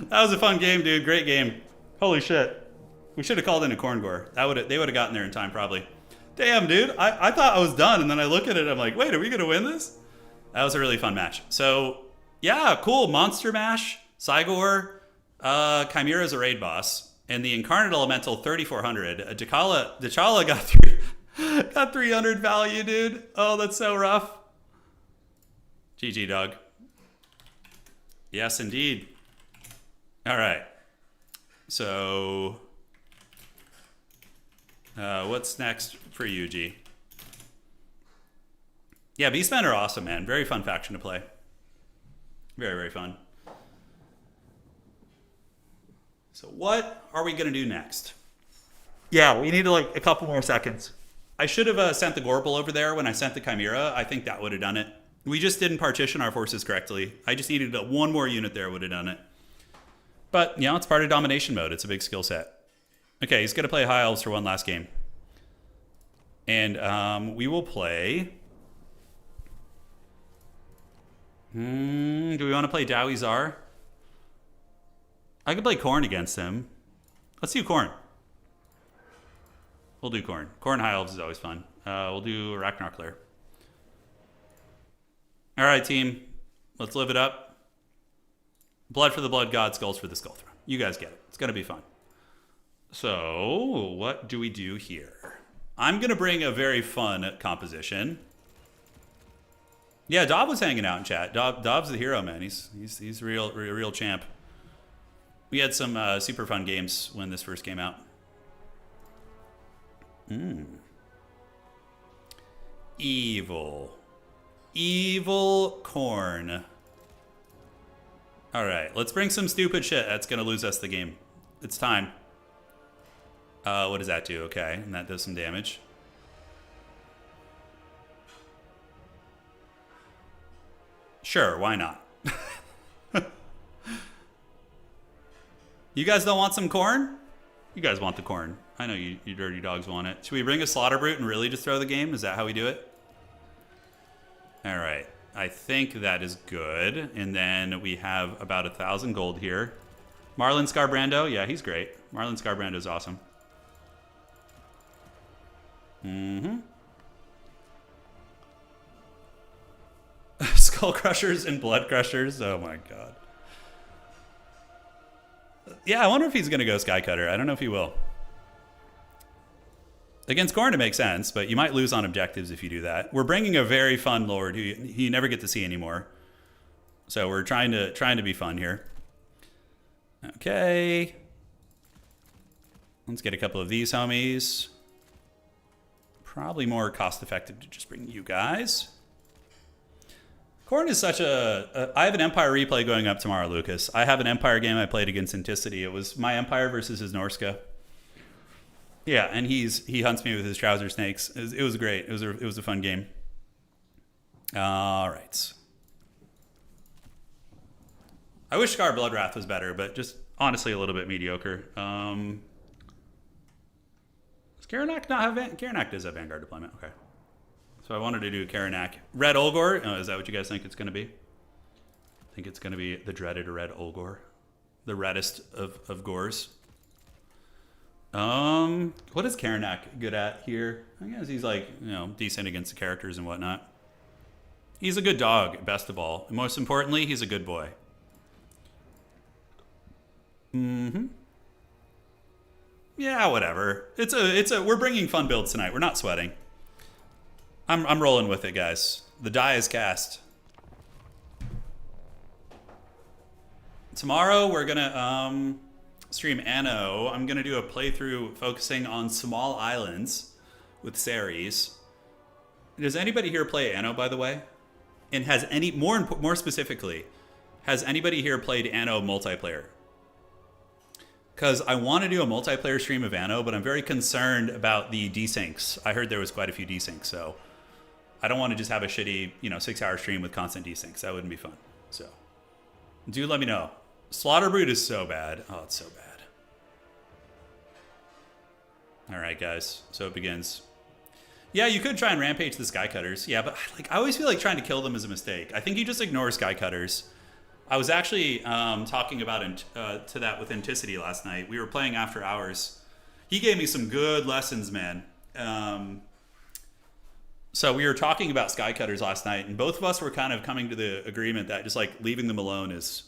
That was a fun game, dude. Great game. Holy shit. We should have called in a Korngor. They would have gotten there in time, probably. Damn, dude. I thought I was done, and then I look at it, I'm like, wait, are we going to win this? That was a really fun match. So, yeah, cool. Monster Mash, Cygor, Chimera's a raid boss, and the Incarnate Elemental, 3,400. T'Challa got 300 value, dude. Oh, that's so rough. GG, dog. Yes, indeed. All right. So... what's next for you, G? Yeah, Beastmen are awesome, man. Very fun faction to play. Very, very fun. So what are we going to do next? Yeah, we need like a couple more seconds. I should have sent the Gorbel over there when I sent the Chimera. I think that would have done it. We just didn't partition our forces correctly. I just needed one more unit there would have done it. But, you know, it's part of domination mode. It's a big skill set. Okay, he's going to play High Elves for one last game. And we will play... do we want to play Dowie Czar? I could play Khorne against him. Let's do Khorne. We'll do Khorne. Khorne High Elves is always fun. We'll do Ragnarok Lair. All right, team. Let's live it up. Blood for the Blood God, Skulls for the Skull Throne. You guys get it. It's going to be fun. So, what do we do here? I'm going to bring a very fun composition. Yeah, Dob was hanging out in chat. Dob's the hero, man. He's real champ. We had some super fun games when this first came out. Evil Khorne. All right, let's bring some stupid shit that's gonna lose us the game. It's time. What does that do? Okay, and that does some damage. Sure, why not? You guys don't want some corn? You guys want the corn. I know you dirty dogs want it. Should we bring a Slaughter Brute and really just throw the game? Is that how we do it? All right. I think that is good. And then we have about 1,000 gold here. Marlon Scarbrando. Yeah, he's great. Marlon Scarbrando is awesome. Skull Crushers and Blood Crushers. Oh my god. Yeah, I wonder if he's going to go Sky Cutter. I don't know if he will. Against Khorne, it makes sense, but you might lose on objectives if you do that. We're bringing a very fun Lord who you never get to see anymore. So we're trying to be fun here. Okay. Let's get a couple of these homies. Probably more cost-effective to just bring you guys. Khorne is such a... I have an Empire replay going up tomorrow, Lucas. I have an Empire game I played against Anticity. It was my Empire versus his Norska. Yeah, and he hunts me with his trouser snakes. It was great. It was a fun game. All right. I wish Scar Bloodwrath was better, but just honestly a little bit mediocre. Does Karanak not have... Karanak does have Vanguard deployment. Okay. So I wanted to do Karanak. Red Olgor. Oh, is that what you guys think it's going to be? I think it's going to be the dreaded Red Olgor. The reddest of gores. What is Karanak good at here? I guess he's like, you know, decent against the characters and whatnot. He's a good dog, best of all. And most importantly, he's a good boy. Yeah, whatever. We're bringing fun builds tonight. We're not sweating. I'm rolling with it, guys. The die is cast. Tomorrow we're gonna stream Anno. I'm gonna do a playthrough focusing on small islands with Ceres. Does anybody here play Anno, by the way? And has any more specifically, has anybody here played Anno multiplayer? Because I want to do a multiplayer stream of Anno, but I'm very concerned about the desyncs. I heard there was quite a few desyncs, so I don't want to just have a shitty, 6-hour stream with constant desyncs. That wouldn't be fun. So, do let me know. Slaughter Brute is so bad. Oh, it's so bad. All right, guys. So it begins. Yeah, you could try and rampage the Sky Cutters. Yeah, but I always feel like trying to kill them is a mistake. I think you just ignore Sky Cutters. I was actually talking about to that with Anticity last night. We were playing after hours. He gave me some good lessons, man. So we were talking about Sky Cutters last night, and both of us were kind of coming to the agreement that just like leaving them alone is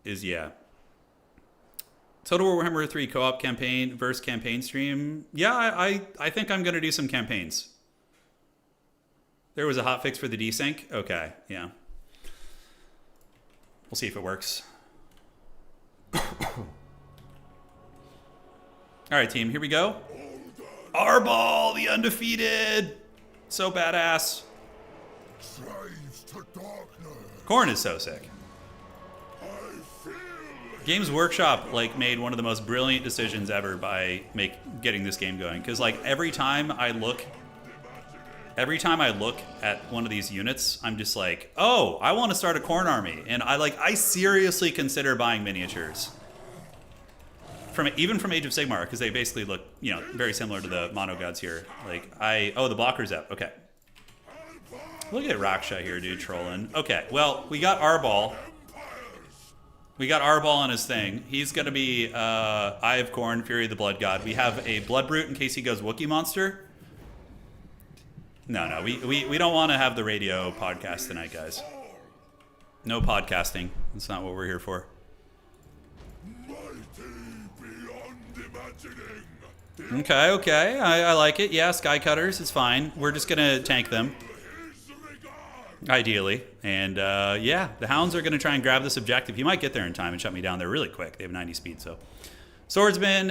yeah. Total Warhammer 3 co-op campaign versus campaign stream. Yeah, I think I'm gonna do some campaigns. There was a hotfix for the desync. Okay, yeah. We'll see if it works. All right, team, here we go. Arbol, the undefeated. So badass. Khorne is so sick. Games Workshop made one of the most brilliant decisions ever by getting this game going. Because every time I look every time I look at one of these units, I'm just like, oh, I want to start a corn army. And I seriously consider buying miniatures. Even from Age of Sigmar, because they basically look, you know, very similar to the mono gods here. Oh, the blocker's up. Okay. Look at Raksha here, dude, trolling. Okay, well, we got Arbal. We got Arbal on his thing. He's going to be Eye of Corn, Fury of the Blood God. We have a Blood Brute in case he goes Wookiee Monster. No, we don't want to have the radio podcast tonight, guys. No podcasting. That's not what we're here for. Okay. I like it. Yeah, Sky Cutters, it's fine. We're just going to tank them. Ideally. And, yeah, the Hounds are going to try and grab this objective. He might get there in time and shut me down. They're really quick. They have 90 speed, so. Swordsman,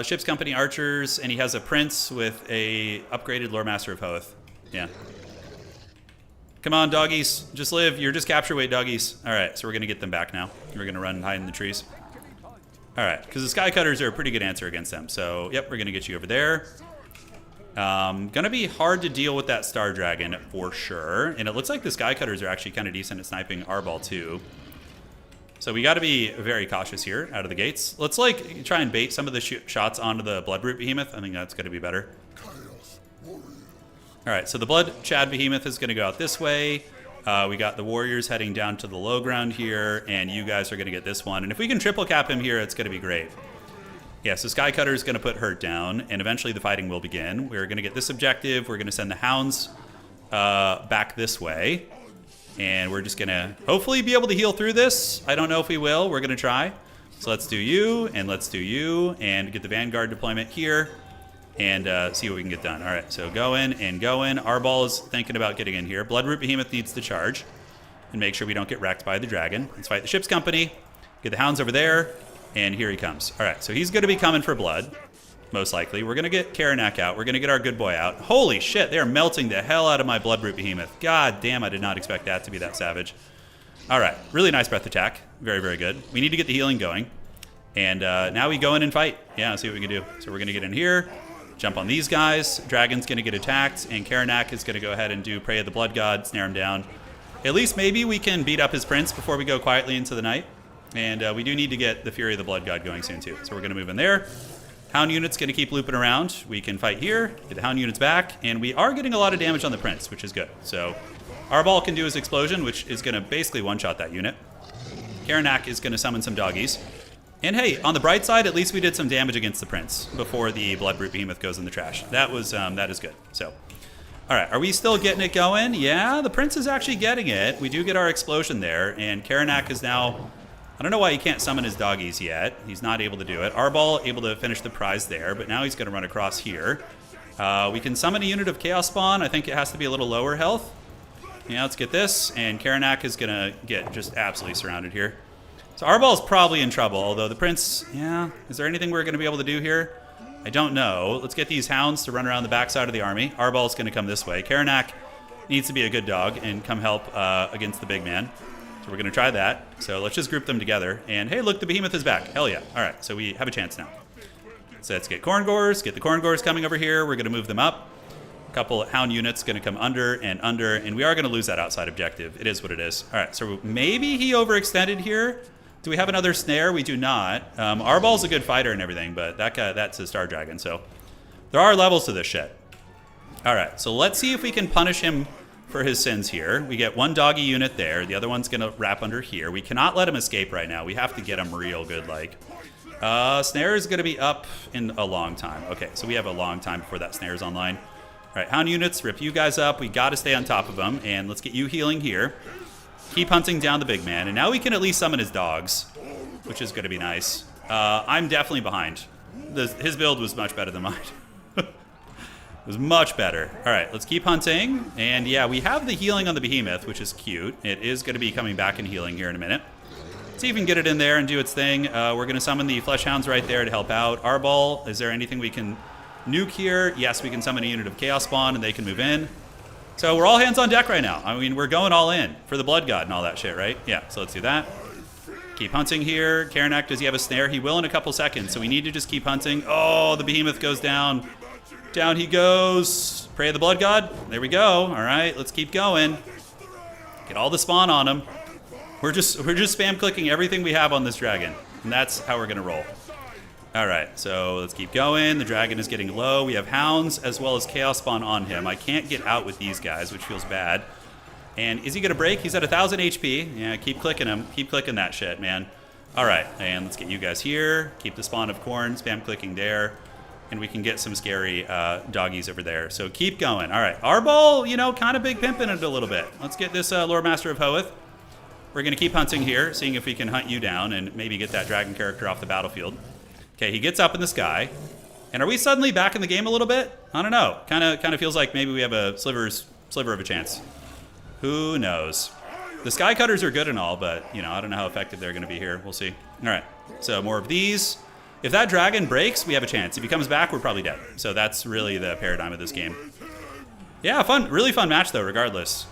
Ship's Company Archers, and he has a Prince with a upgraded Lore Master of Hoth. Yeah. Come on, doggies. Just live. You're just capture weight doggies. All right, so we're going to get them back now. We're going to run and hide in the trees. All right, because the Sky Cutters are a pretty good answer against them. So, yep, we're going to get you over there. Going to be hard to deal with that Star Dragon for sure. And it looks like the Sky Cutters are actually kind of decent at sniping Arbal too. So we got to be very cautious here out of the gates. Let's like try and bait some of the shots onto the Blood Brute Behemoth. I think that's going to be better. All right, so the Blood Chad Behemoth is going to go out this way. We got the Warriors heading down to the low ground here, and you guys are going to get this one. And if we can triple cap him here, it's going to be great. Yeah, so Sky Cutter is going to put Hurt down, and eventually the fighting will begin. We're going to get this objective. We're going to send the Hounds back this way, and we're just going to hopefully be able to heal through this. I don't know if we will. We're going to try. So let's do you, and let's do you, and get the Vanguard deployment here, and see what we can get done. All right, so go in and go in. Arbal is thinking about getting in here. Blood Root Behemoth needs to charge and make sure we don't get wrecked by the dragon. Let's fight the Ship's Company. Get the Hounds over there, and here he comes. All right, so he's going to be coming for blood, most likely. We're going to get Karanak out. We're going to get our good boy out. Holy shit, they are melting the hell out of my Blood Root Behemoth. God damn, I did not expect that to be that savage. All right, really nice breath attack. Very, very good. We need to get the healing going. And now we go in and fight. Yeah, let's see what we can do. So we're going to get in here. Jump on these guys. Dragon's going to get attacked, and Karanak is going to go ahead and do Prey of the Blood God, snare him down. At least maybe we can beat up his prince before we go quietly into the night. And we do need to get the Fury of the Blood God going soon, too. So we're going to move in there. Hound unit's going to keep looping around. We can fight here, get the Hound units back, and we are getting a lot of damage on the prince, which is good. So Arbal can do his explosion, which is going to basically one-shot that unit. Karanak is going to summon some doggies. And hey, on the bright side, at least we did some damage against the prince before the Blood Brute Behemoth goes in the trash. That is good. So, all right, are we still getting it going? Yeah, the prince is actually getting it. We do get our explosion there, and Karanak is now, I don't know why he can't summon his doggies yet. He's not able to do it. Arbal able to finish the prize there, but now he's going to run across here. We can summon a unit of Chaos Spawn. I think it has to be a little lower health. Yeah, let's get this, and Karanak is going to get just absolutely surrounded here. So Arbal's probably in trouble, although the prince, yeah, is there anything we're going to be able to do here? I don't know. Let's get these Hounds to run around the backside of the army. Arbal's going to come this way. Karanak needs to be a good dog and come help against the big man. So we're going to try that. So let's just group them together. And hey, look, the Behemoth is back. Hell yeah. All right, so we have a chance now. So let's get Corngors. Get the Corngors coming over here. We're going to move them up. A couple Hound units going to come under, and we are going to lose that outside objective. It is what it is. All right, so maybe he overextended here. Do we have another snare? We do not. Arbal's a good fighter and everything, but that's a Star Dragon, so there are levels to this shit. All right, so let's see if we can punish him for his sins here. We get one doggy unit there. The other one's going to wrap under here. We cannot let him escape right now. We have to get him real good, like. Snare is going to be up in a long time. Okay, so we have a long time before that snare is online. All right, Hound units, rip you guys up. We got to stay on top of them, and let's get you healing here. Keep hunting down the big man, and now we can at least summon his dogs, which is going to be nice. I'm definitely behind. His build was much better than mine. It was much better. All right, let's keep hunting. And yeah, we have the healing on the Behemoth, which is cute. It is going to be coming back and healing here in a minute. Let's see if we can get it in there and do its thing. We're going to summon the Flesh Hounds right there to help out. Arbal, is there anything we can nuke here? Yes, we can summon a unit of Chaos Spawn, and they can move in. So we're all hands on deck right now. I mean, we're going all in for the Blood God and all that shit, right? Yeah, so let's do that. Keep hunting here. Karanak, does he have a snare? He will in a couple seconds, so we need to just keep hunting. Oh, the Behemoth goes down. Down he goes. Pray of the Blood God. There we go. All right, let's keep going. Get all the spawn on him. We're just spam clicking everything we have on this dragon, and that's how we're gonna roll. All right, so let's keep going. The dragon is getting low. We have hounds as well as chaos spawn on him. I can't get out with these guys, which feels bad. And is he gonna break? He's at 1,000 HP. Yeah, keep clicking him. Keep clicking that shit, man. All right, and let's get you guys here. Keep the spawn of corn, spam clicking there. And we can get some scary doggies over there. So keep going. All right, Arbol, you know, kind of big pimping it a little bit. Let's get this Lord Master of Hoeth. We're gonna keep hunting here, seeing if we can hunt you down and maybe get that dragon character off the battlefield. Okay, he gets up in the sky. And are we suddenly back in the game a little bit? I don't know. Kind of feels like maybe we have a sliver of a chance. Who knows? The Sky Cutters are good and all, but, you know, I don't know how effective they're going to be here. We'll see. All right, so more of these. If that dragon breaks, we have a chance. If he comes back, we're probably dead. So that's really the paradigm of this game. Yeah, really fun match, though, regardless.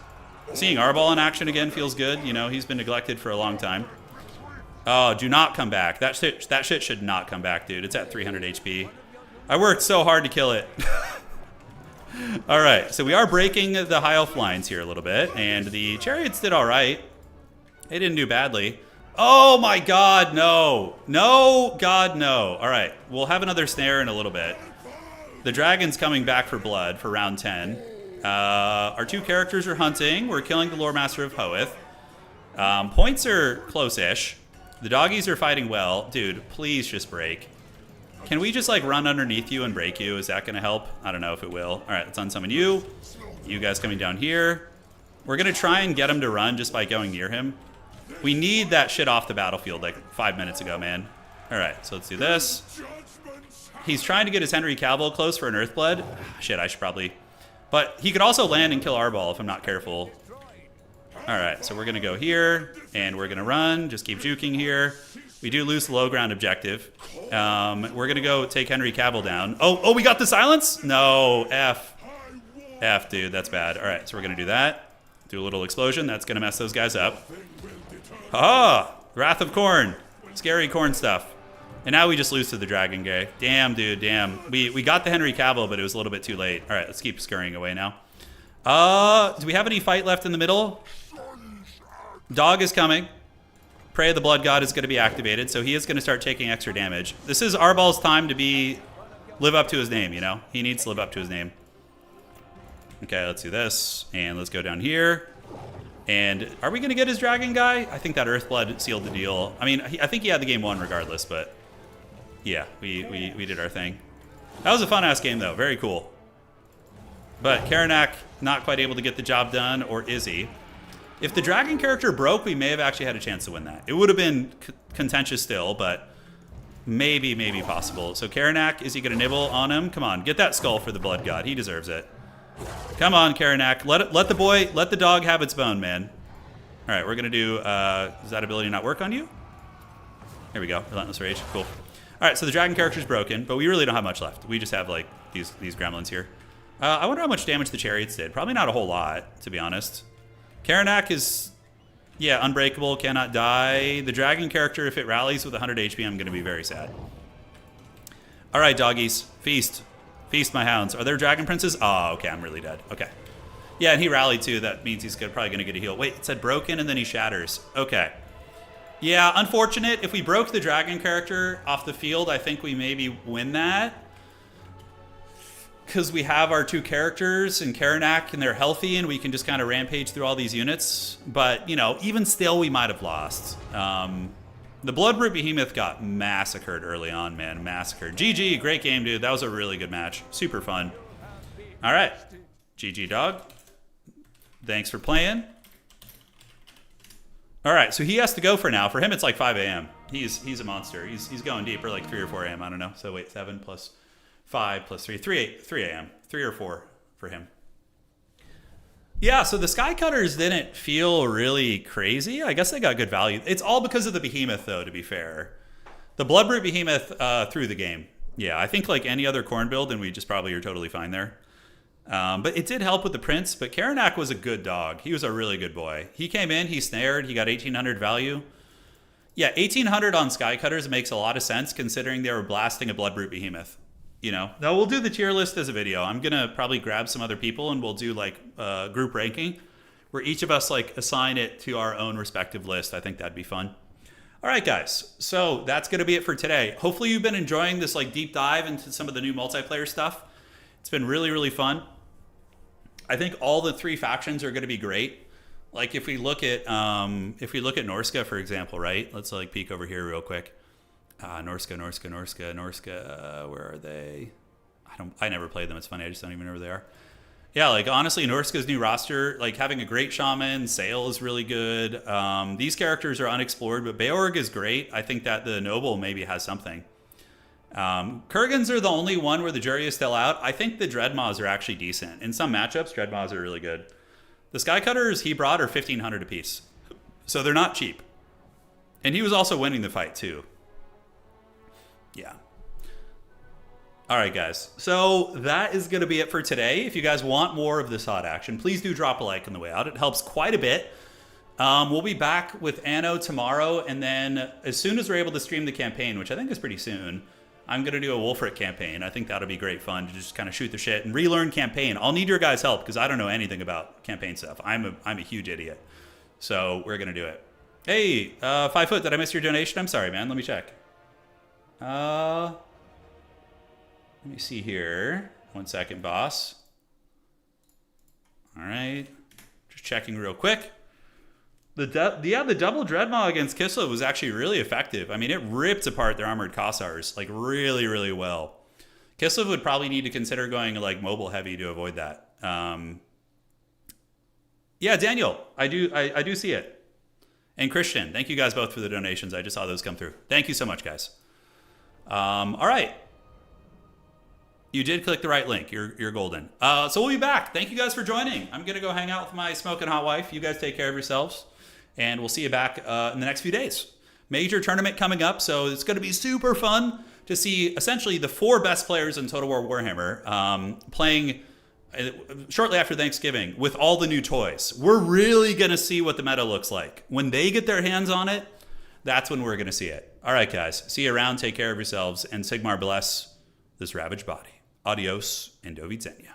Seeing Arbol in action again feels good. You know, he's been neglected for a long time. Oh, do not come back. That shit should not come back, dude. It's at 300 HP. I worked so hard to kill it. All right, so we are breaking the high elf lines here a little bit, and the chariots did all right. They didn't do badly. Oh my god, no. No, god, no. All right, we'll have another snare in a little bit. The dragon's coming back for blood for round 10. Our two characters are hunting. We're killing the Lord Master of Hoeth. Points are close-ish. The doggies are fighting well. Dude, please just break. Can we just like run underneath you and break you? Is that gonna help? I don't know if it will. All right, let's unsummon you. You guys coming down here. We're gonna try and get him to run just by going near him. We need that shit off the battlefield like 5 minutes ago, man. All right, so let's do this. He's trying to get his Henry Cavill close for an Earthblood. Shit, I should probably. But he could also land and kill Arbol if I'm not careful. All right, so we're gonna go here and we're gonna run. Just keep juking here. We do lose the low ground objective. We're gonna go take Henry Cavill down. Oh, we got the silence? No, F, dude, that's bad. All right, so we're gonna do that. Do a little explosion. That's gonna mess those guys up. Ah, Wrath of Corn, scary corn stuff. And now we just lose to the dragon guy. Damn, dude, damn. We got the Henry Cavill, but it was a little bit too late. All right, let's keep scurrying away now. Do we have any fight left in the middle? Dog is coming. Pray of the Blood God is going to be activated, so he is going to start taking extra damage. This is Arbol's time to live up to his name, you know? He needs to live up to his name. Okay, let's do this, and let's go down here. And are we going to get his dragon guy? I think that Earthblood sealed the deal. I mean, I think he had the game won regardless, but yeah, we did our thing. That was a fun-ass game, though. Very cool. But Karanak not quite able to get the job done, or is he? If the dragon character broke, we may have actually had a chance to win that. It would have been contentious still, but maybe possible. So Karanak, is he going to nibble on him? Come on, get that skull for the Blood God. He deserves it. Come on, Karanak. Let the dog have its bone, man. All right, we're going to do, does that ability not work on you? Here we go, Relentless Rage, cool. All right, so the dragon character's broken, but we really don't have much left. We just have, like, these gremlins here. I wonder how much damage the chariots did. Probably not a whole lot, to be honest. Karanak is, yeah, unbreakable, cannot die. The dragon character, if it rallies with 100 HP, I'm going to be very sad. All right, doggies, feast. Feast, my hounds. Are there dragon princes? Oh, okay, I'm really dead. Okay. Yeah, and he rallied too. That means he's probably going to get a heal. Wait, it said broken and then he shatters. Okay. Yeah, unfortunate. If we broke the dragon character off the field, I think we maybe win that. Because we have our two characters and Karanak and they're healthy and we can just kind of rampage through all these units. But, you know, even still we might have lost. The Bloodbrute Behemoth got massacred early on, man. Massacred. GG, great game, dude. That was a really good match. Super fun. All right. GG, dog. Thanks for playing. All right, so he has to go for now. For him, it's like 5 a.m. He's a monster. He's going deep, or like 3 or 4 a.m. I don't know. So wait, 7 plus 5 plus 3. 3 a.m. 3 or 4 for him. Yeah, so the Sky Cutters didn't feel really crazy. I guess they got good value. It's all because of the Behemoth, though, to be fair. The Bloodbrute Behemoth threw the game. Yeah, I think like any other corn build, and we just probably are totally fine there. But it did help with the Prince, but Karanak was a good dog. He was a really good boy. He came in, he snared, he got 1,800 value. Yeah, 1,800 on Sky Cutters makes a lot of sense considering they were blasting a Bloodbrute Behemoth. you know, no, we'll do the tier list as a video. I'm going to probably grab some other people and we'll do like group ranking where each of us like assign it to our own respective list. I think that'd be fun. All right, guys. So that's going to be it for today. Hopefully you've been enjoying this like deep dive into some of the new multiplayer stuff. It's been really, really fun. I think all the 3 factions are going to be great. Like if we look at Norska, for example, right? Let's like peek over here real quick. Norska. Where are they? I never played them. It's funny. I just don't even know where they are. Yeah, like honestly, Norska's new roster, like having a great shaman, Sail is really good. These characters are unexplored, but Beorg is great. I think that the noble maybe has something. Kurgans are the only one where the jury is still out. I think the Dreadmaws are actually decent. In some matchups, Dreadmaws are really good. The Skycutters he brought are 1,500 apiece. So they're not cheap. And he was also winning the fight too. Yeah. All right, guys. So that is going to be it for today. If you guys want more of this hot action, please do drop a like on the way out. It helps quite a bit. We'll be back with Anno tomorrow. And then as soon as we're able to stream the campaign, which I think is pretty soon, I'm going to do a Wolfric campaign. I think that'll be great fun to just kind of shoot the shit and relearn campaign. I'll need your guys' help because I don't know anything about campaign stuff. I'm a huge idiot. So we're going to do it. Hey, 5 foot, did I miss your donation? I'm sorry, man. Let me check. Let me see here. 1 second, boss. All right. Just checking real quick. The double Dreadmaw against Kislev was actually really effective. I mean, it ripped apart their armored Kossars like really, really well. Kislev would probably need to consider going like mobile heavy to avoid that. Yeah, Daniel, I do see it. And Christian, thank you guys both for the donations. I just saw those come through. Thank you so much, guys. All right. You did click the right link. You're golden. So we'll be back. Thank you guys for joining. I'm going to go hang out with my smoking hot wife. You guys take care of yourselves. And we'll see you back in the next few days. Major tournament coming up. So it's going to be super fun to see essentially the 4 best players in Total War Warhammer playing shortly after Thanksgiving with all the new toys. We're really going to see what the meta looks like. When they get their hands on it, that's when we're going to see it. All right, guys. See you around. Take care of yourselves. And Sigmar bless this ravaged body. Adios and do widzenia.